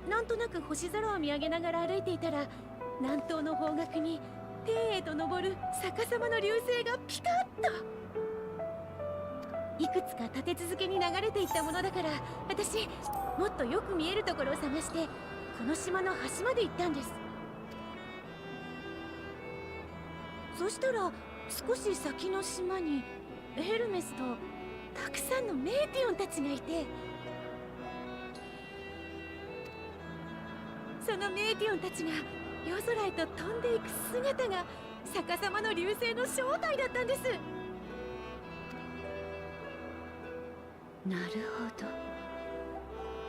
なんとなく星空を見上げながら歩いていたら、南東の方角に天へと昇る逆さまの流星がピカッと。いくつか立て続けに流れていったものだから、私もっとよく見えるところを探してこの島の端まで行ったんです。そしたら少し先の島にヘルメスとたくさんのメーティオンたちがいて、そのメーティオンたちが夜空へと飛んでいく姿が逆さまの流星の正体だったんです。なるほ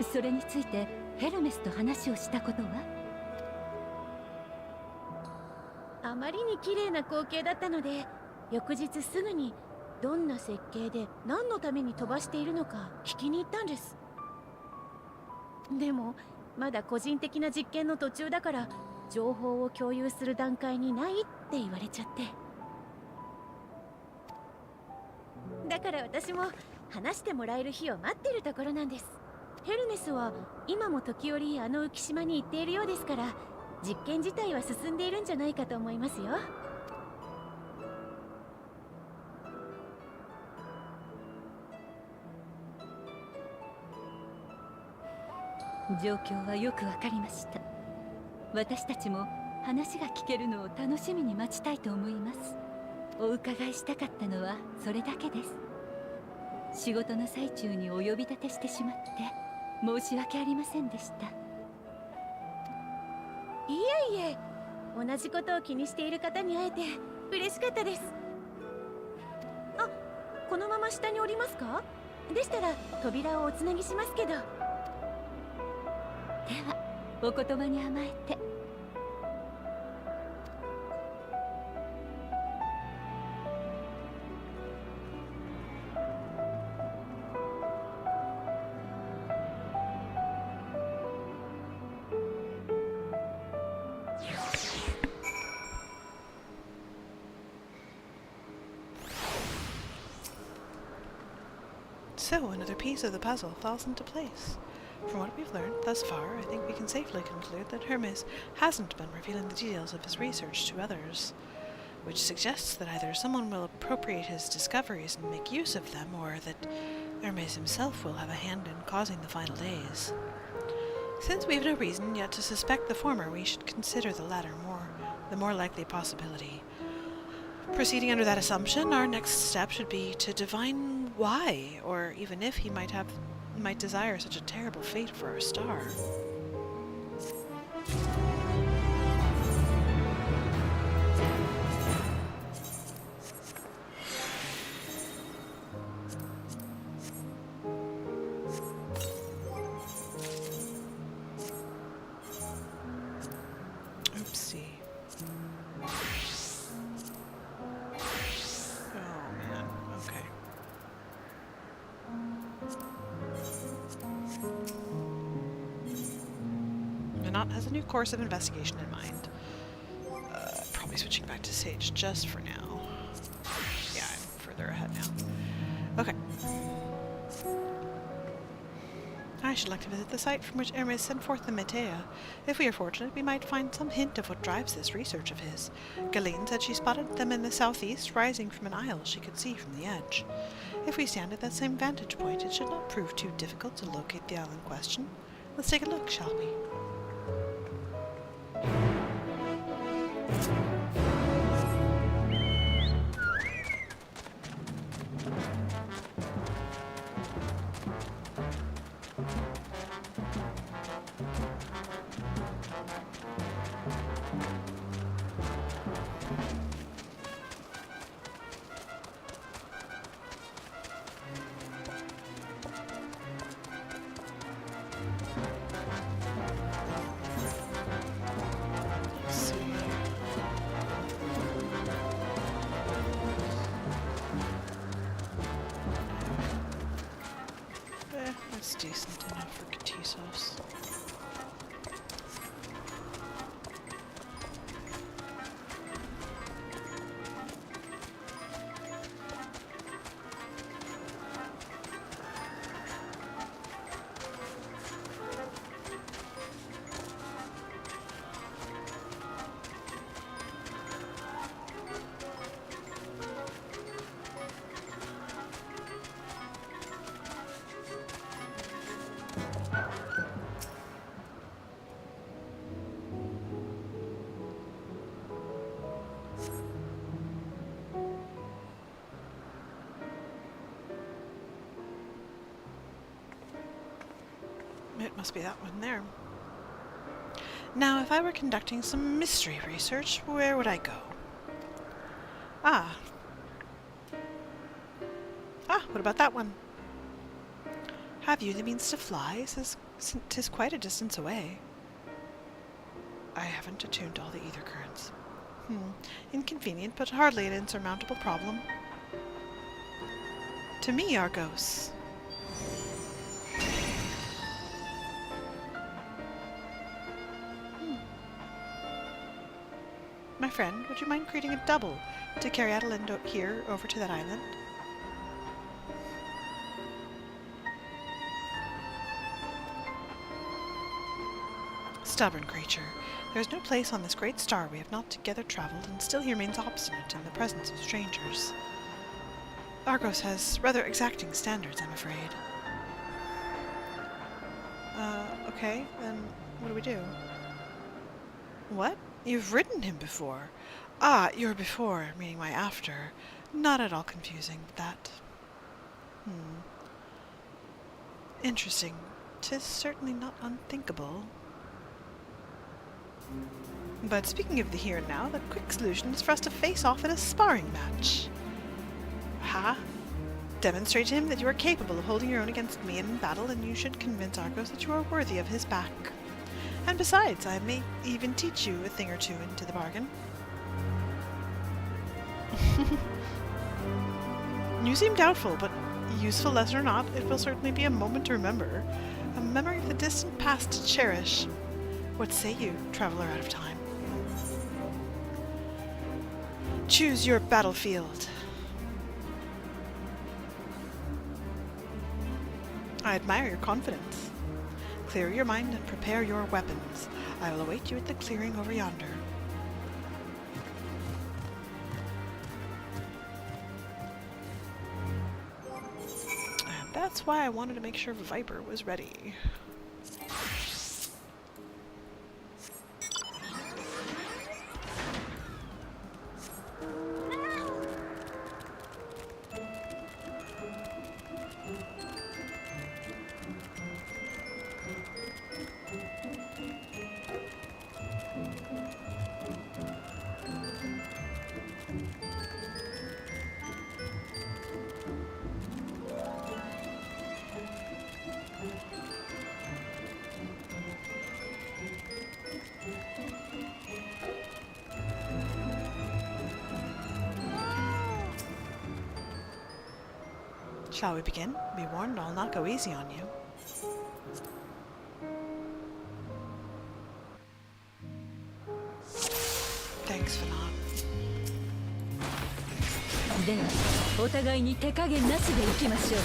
ど。それについてヘルメスと話をしたことは？あまりに綺麗な光景だったので、翌日すぐにどんな設計で何のために飛ばしているのか聞きに行ったんです。でもまだ個人的な実験の途中だから情報を共有する段階にないって言われちゃって、だから私も話してもらえる日を待ってるところなんです。ヘルメスは今も時折あの浮島に行っているようですから、実験自体は進んでいるんじゃないかと思いますよ。状況はよくわかりました。私たちも話が聞けるのを楽しみに待ちたいと思います。お伺いしたかったのはそれだけです。仕事の最中にお呼び立てしてしまって申し訳ありませんでした。いえいえ、同じことを気にしている方に会えて嬉しかったです。あ、このまま下に降りますか？でしたら扉をおつなぎしますけど。ではお言葉に甘えて。So, another piece of the puzzle falls into place. From what we've learned thus far, I think we can safely conclude that Hermes hasn't been revealing the details of his research to others, which suggests that either someone will appropriate his discoveries and make use of them, or that Hermes himself will have a hand in causing the final days. Since we have no reason yet to suspect the former, we should consider the latter the more likely possibility. Proceeding under that assumption, our next step should be to divine why, or even if he might desire such a terrible fate for our star. Oopsie. Oh man, okay. Minot has a new course of investigation in mind. Probably switching back to Sage just for now. Yeah, I'm further ahead now. Okay. I should like to visit the site from which Hermes sent forth the Metea. If we are fortunate, we might find some hint of what drives this research of his. Galeen said she spotted them in the southeast, rising from an isle she could see from the edge. If we stand at that same vantage point, it should not prove too difficult to locate the isle in question. Let's take a look, shall we? It must be that one there. Now, if I were conducting some mystery research, where would I go? Ah, what about that one? Have you the means to fly? Tis quite a distance away. I haven't attuned to all the ether currents. Inconvenient, but hardly an insurmountable problem. To me, Argos. My friend, would you mind creating a double to carry Adelynde here over to that island? Stubborn creature. There is no place on this great star we have not together traveled, and still he remains obstinate in the presence of strangers. Argos has rather exacting standards, I'm afraid. Okay, then what do we do? What? You've ridden him before. Ah, your before, meaning my after. Not at all confusing, but that. Interesting. 'Tis certainly not unthinkable. But speaking of the here and now, the quick solution is for us to face off in a sparring match. Ha? Demonstrate to him that you are capable of holding your own against me in battle, and you should convince Argos that you are worthy of his back. And besides, I may even teach you a thing or two into the bargain. You seem doubtful, but useful lesson or not, it will certainly be a moment to remember. A memory of the distant past to cherish. What say you, traveler out of time? Choose your battlefield. I admire your confidence. Clear your mind and prepare your weapons. I will await you at the clearing over yonder. And that's why I wanted to make sure Viper was ready. Shall we begin? Be warned, I'll not go easy on you. Thanks for not. では、お互いに手加減なしでいきましょう。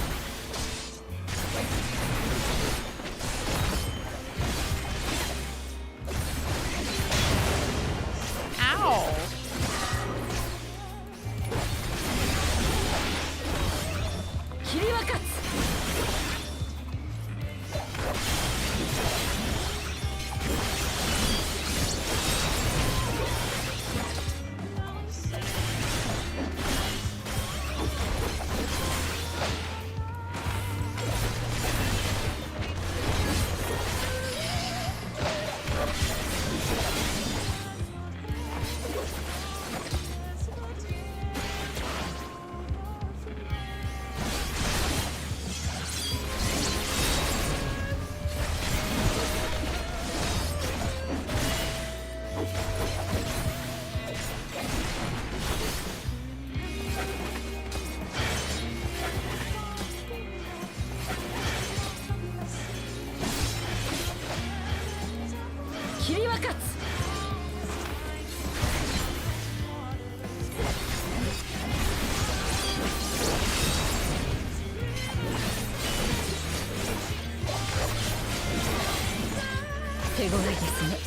手強いですね。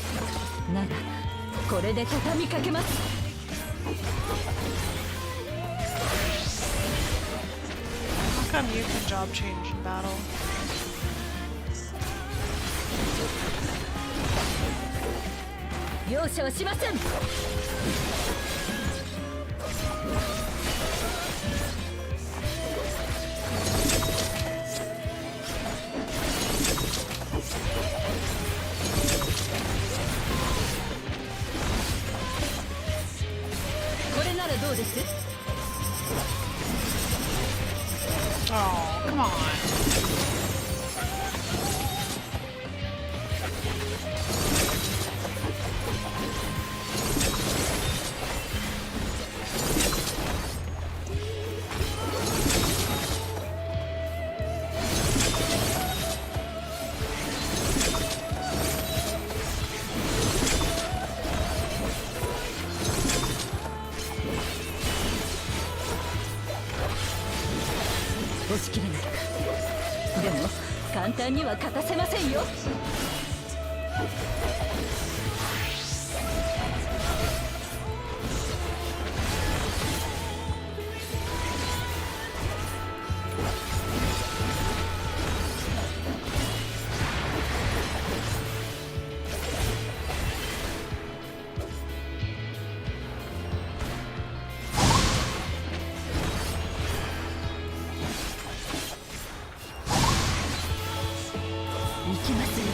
ならこれで畳みかけます。How come you can job change in battle? 容赦はしません。Oh, come on.押し切れないか。でも簡単には勝たせませんよ。行きますよ。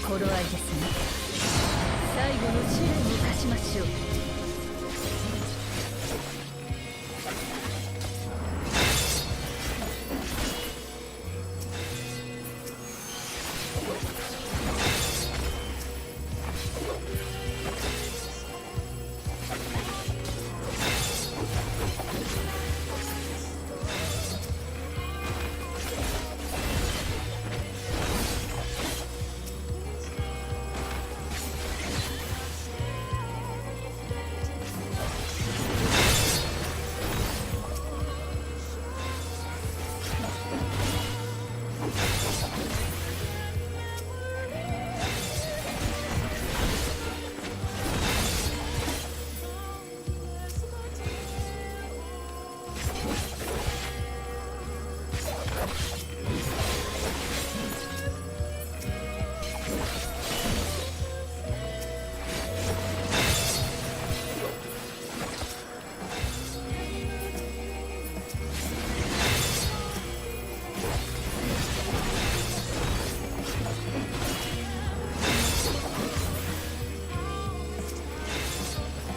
頃合いですね。最後の試練に課しましょう。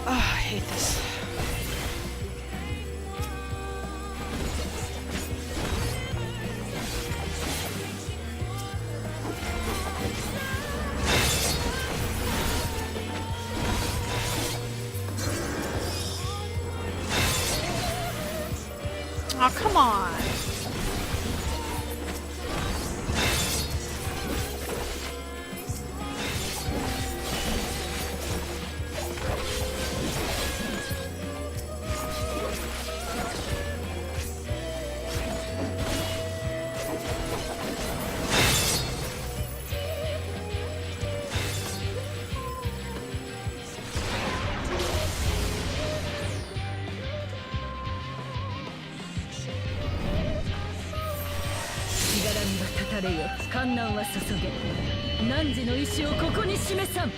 I hate this. Oh, come on.たれよ、観難は注げ。汝の意志をここに示さん。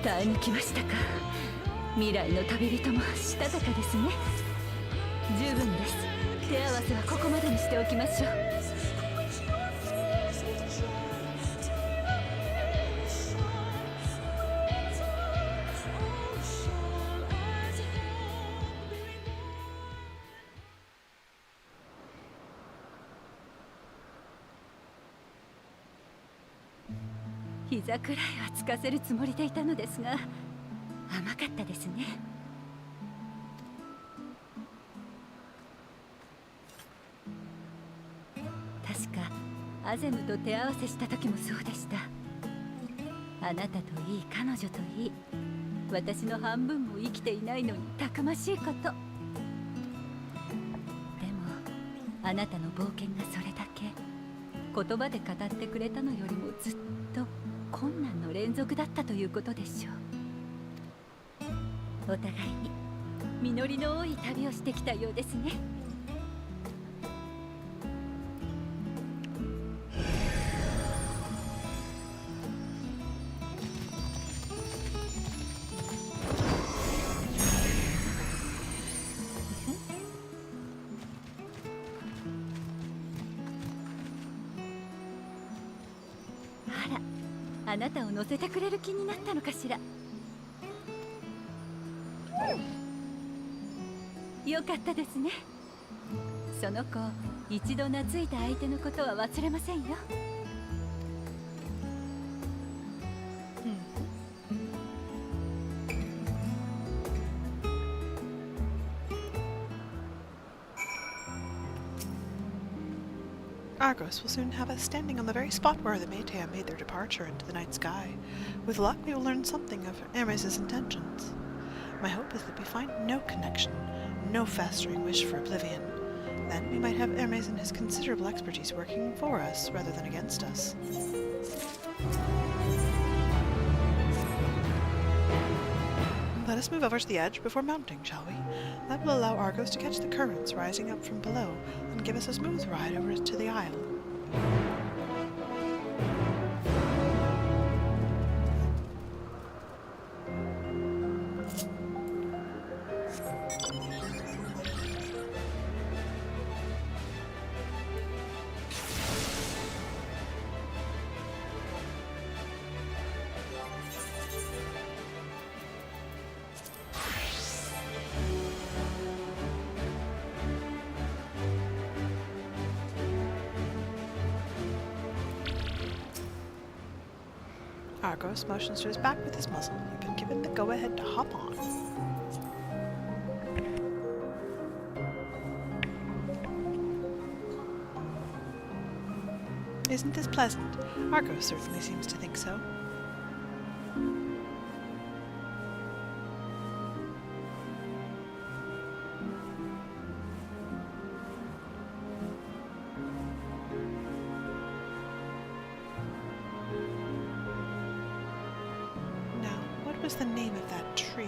耐え抜きましたか。未来の旅人もしたたかですね。十分です。手合わせはここまでにしておきましょう。膝くらいはつかせるつもりでいたのですが、甘かったですね。確かアゼムと手合わせした時もそうでした。あなたといい彼女といい、私の半分も生きていないのにたくましいこと。でもあなたの冒険がそれだけ言葉で語ってくれたのよりもずっと困難の連続だったということでしょう。お互いに実りの多い旅をしてきたようですね。あなたを乗せてくれる気になったのかしら。よかったですね。その子、一度懐いた相手のことは忘れませんよ。Argos will soon have us standing on the very spot where the Metea made their departure into the night sky. With luck, we will learn something of Hermes' intentions. My hope is that we find no connection, no festering wish for oblivion. Then we might have Hermes and his considerable expertise working for us rather than against us. Let us move over to the edge before mounting, shall we? That will allow Argos to catch the currents rising up from below and give us a smooth ride over to the isle. Argos motions to his back with his muzzle. You've been given the go-ahead to hop on. Isn't this pleasant? Argos certainly seems to think so. What was the name of that tree?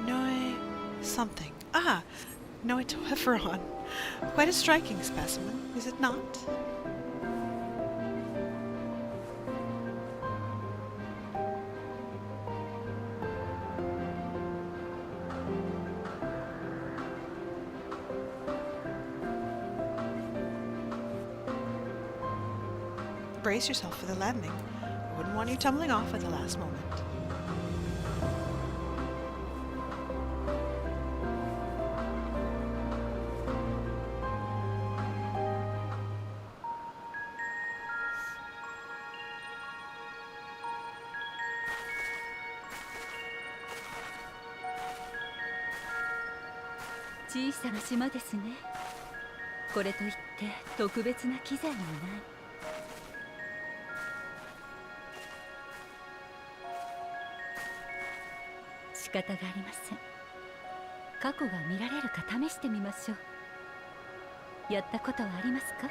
Noe something. Ah! Noetoephoron. Quite a striking specimen, is it not? Brace yourself for the landing. I wouldn't want you tumbling off at the last moment.小さな島ですね。これといって特別な機材もない。仕方がありません。過去が見られるか試してみましょう。やったことはありますか？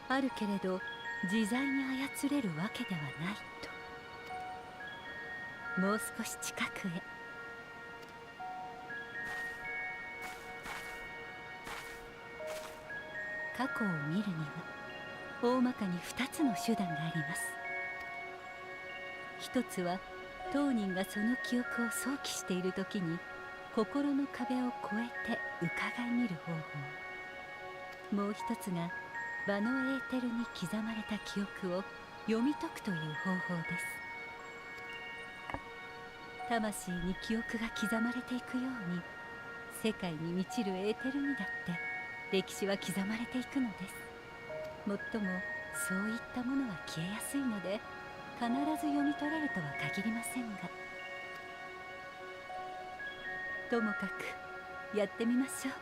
あるけれど自在に操れるわけではないと。もう少し近くへ。過去を見るには大まかに2つの手段があります。一つは当人がその記憶を想起しているときに心の壁を越えて伺い見る方法。もう一つが場のエーテルに刻まれた記憶を読み解くという方法です。魂に記憶が刻まれていくように世界に満ちるエーテルにだって歴史は刻まれていくのです。もっともそういったものは消えやすいので必ず読み取れるとは限りませんが、ともかくやってみましょう。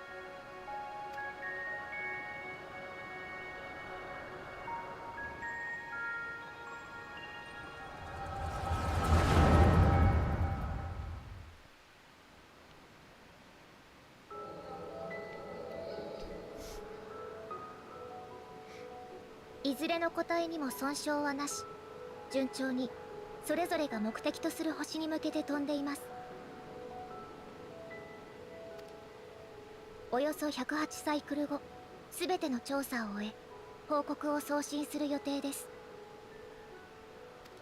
いずれの個体にも損傷はなし、順調にそれぞれが目的とする星に向けて飛んでいます。およそ108サイクル後、すべての調査を終え報告を送信する予定です。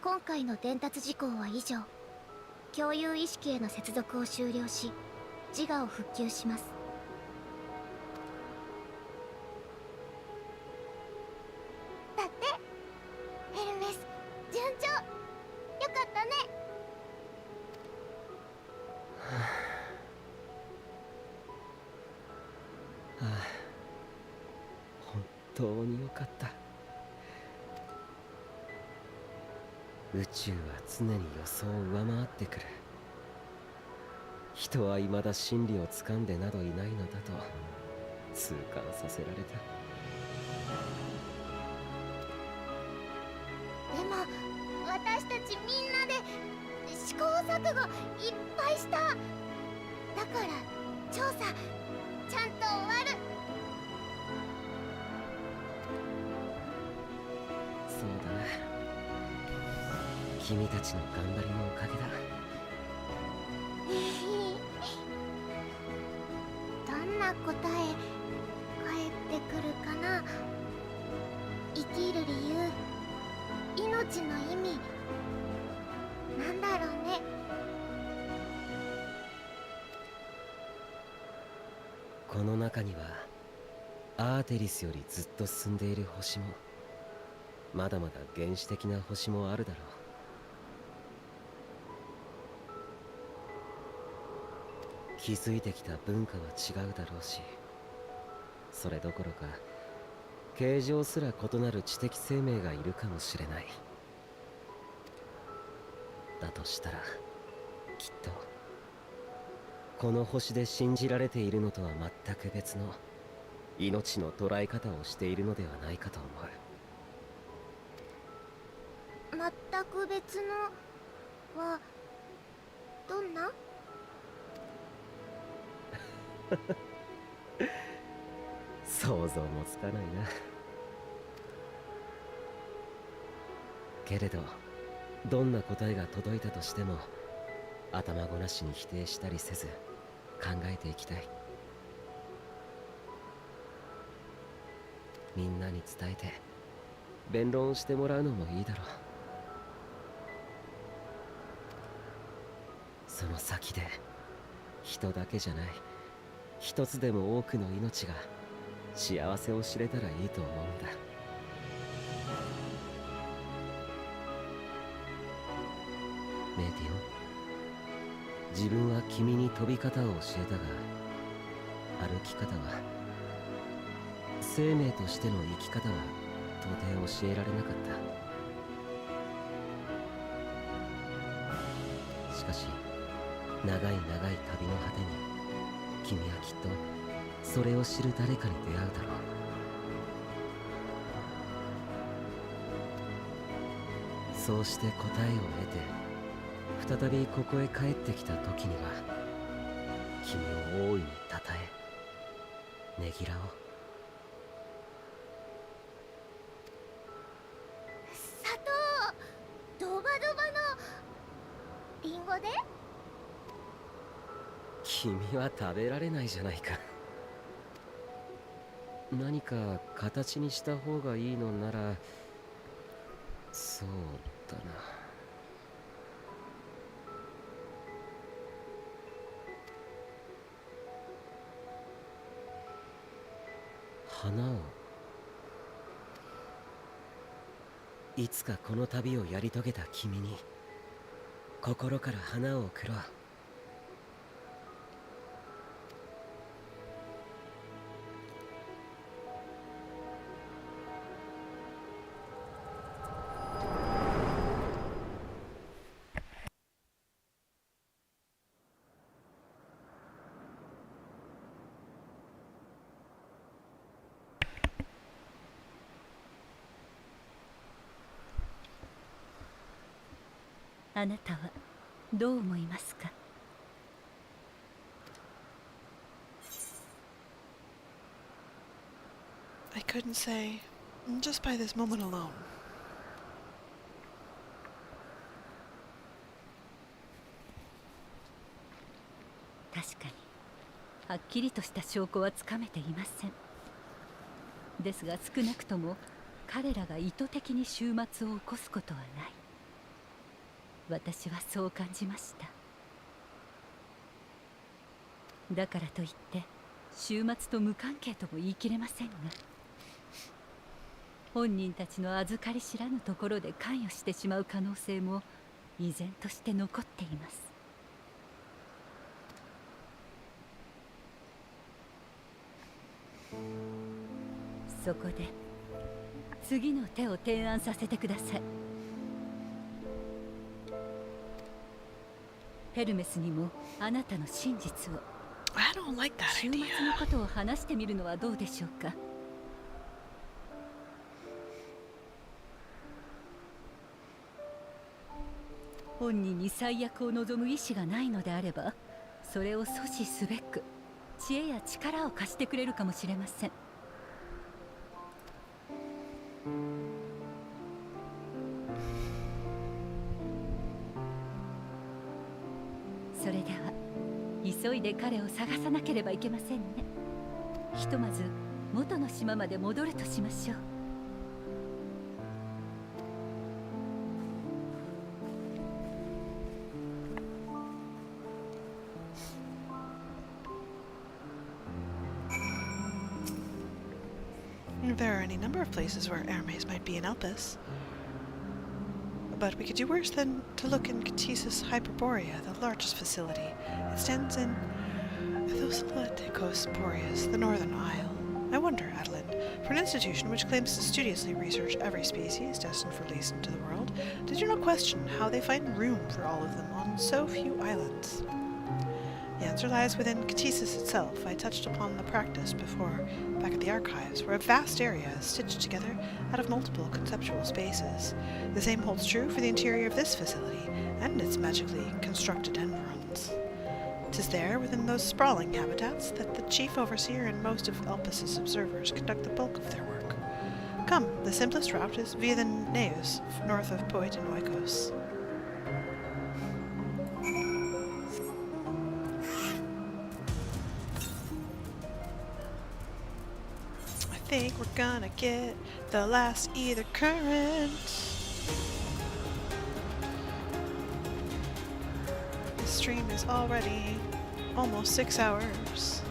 今回の伝達事項は以上。共有意識への接続を終了し自我を復旧します。だってヘルメス、順調、よかったね。はあ、本当によかった。宇宙は常に予想を上回ってくる。人は未だ真理をつかんでなどいないのだと痛感させられた。でも私たちみんなで試行錯誤いっぱいした。だから調査ちゃんと終わる。そうだな。君たちの頑張りのおかげだ。どんな答え返ってくるかな。生きる理由、命の意味、なんだろうね。この中にはアーテリスよりずっと進んでいる星もまだまだ原始的な星もあるだろう。築いてきた文化は違うだろうし、それどころか形状すら異なる知的生命がいるかもしれない。だとしたらきっとこの星で信じられているのとは全く別の命の捉え方をしているのではないかと思う。全く別のはどんな？想像もつかないな。けれどどんな答えが届いたとしても頭ごなしに否定したりせず考えていきたい。みんなに伝えて弁論してもらうのもいいだろう。その先で人だけじゃない一つでも多くの命が幸せを知れたらいいと思うんだ。メイティオン、自分は君に飛び方を教えたが歩き方は生命としての生き方は到底教えられなかった。しかし長い長い旅の果てに君はきっとそれを知る誰かに出会うだろう。そうして答えを得て再びここへ帰ってきた時には君を大いにたたえねぎらおう。砂糖ドバドバのリンゴで？君は食べられないじゃないか。何か形にした方がいいのならそうだな。花をいつかこの旅をやり遂げた君に心から花を贈ろう。あなたはどう思いますか？ I couldn't say, just by this moment alone. 確かにはっきりとした証拠はつかめていません。ですが少なくとも彼らが意図的に終末を起こすことはない。私はそう感じました。だからといって終末と無関係とも言い切れませんが、本人たちの預かり知らぬところで関与してしまう可能性も依然として残っています。そこで次の手を提案させてください。ヘルメスにもあなたの真実を、終末のことを話してみるのはどうでしょうか。本人に最悪を望む意志がないのであれば、それを阻止すべく知恵や力を貸してくれるかもしれません。それでは急いで彼を探さなければいけませんね。ひとまず元の島まで戻るとしましょう。There are any number of places where Hermes might be in Elpis. But we could do worse than to look in Catesis Hyperborea, the largest facility. It stands in Thosalatikos Boreas, the northern isle. I wonder, Adelynde, for an institution which claims to studiously research every species destined for release into the world, did you not question how they find room for all of them on so few islands? The answer lies within Catesis itself. I touched upon the practice before, back at the archives, where a vast area is stitched together out of multiple conceptual spaces. The same holds true for the interior of this facility, and its magically constructed environs. 'Tis there, within those sprawling habitats, that the chief overseer and most of Elpis's observers conduct the bulk of their work. Come, the simplest route is via the Neus, north of Poit and Oikos. I think we're gonna get the last ether current. The stream is already almost 6 hours.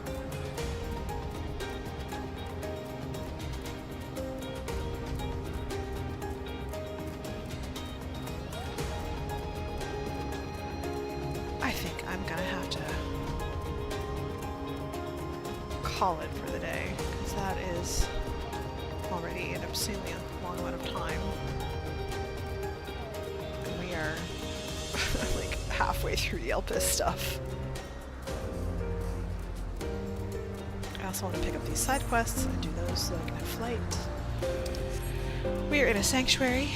I think I'm gonna have to call it for the day, because that is already an obscenely long amount of time. And we are like halfway through the Elpis stuff. I also want to pick up these side quests and do those like in a flight. We are in a sanctuary.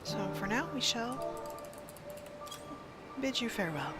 So for now we shall bid you farewell.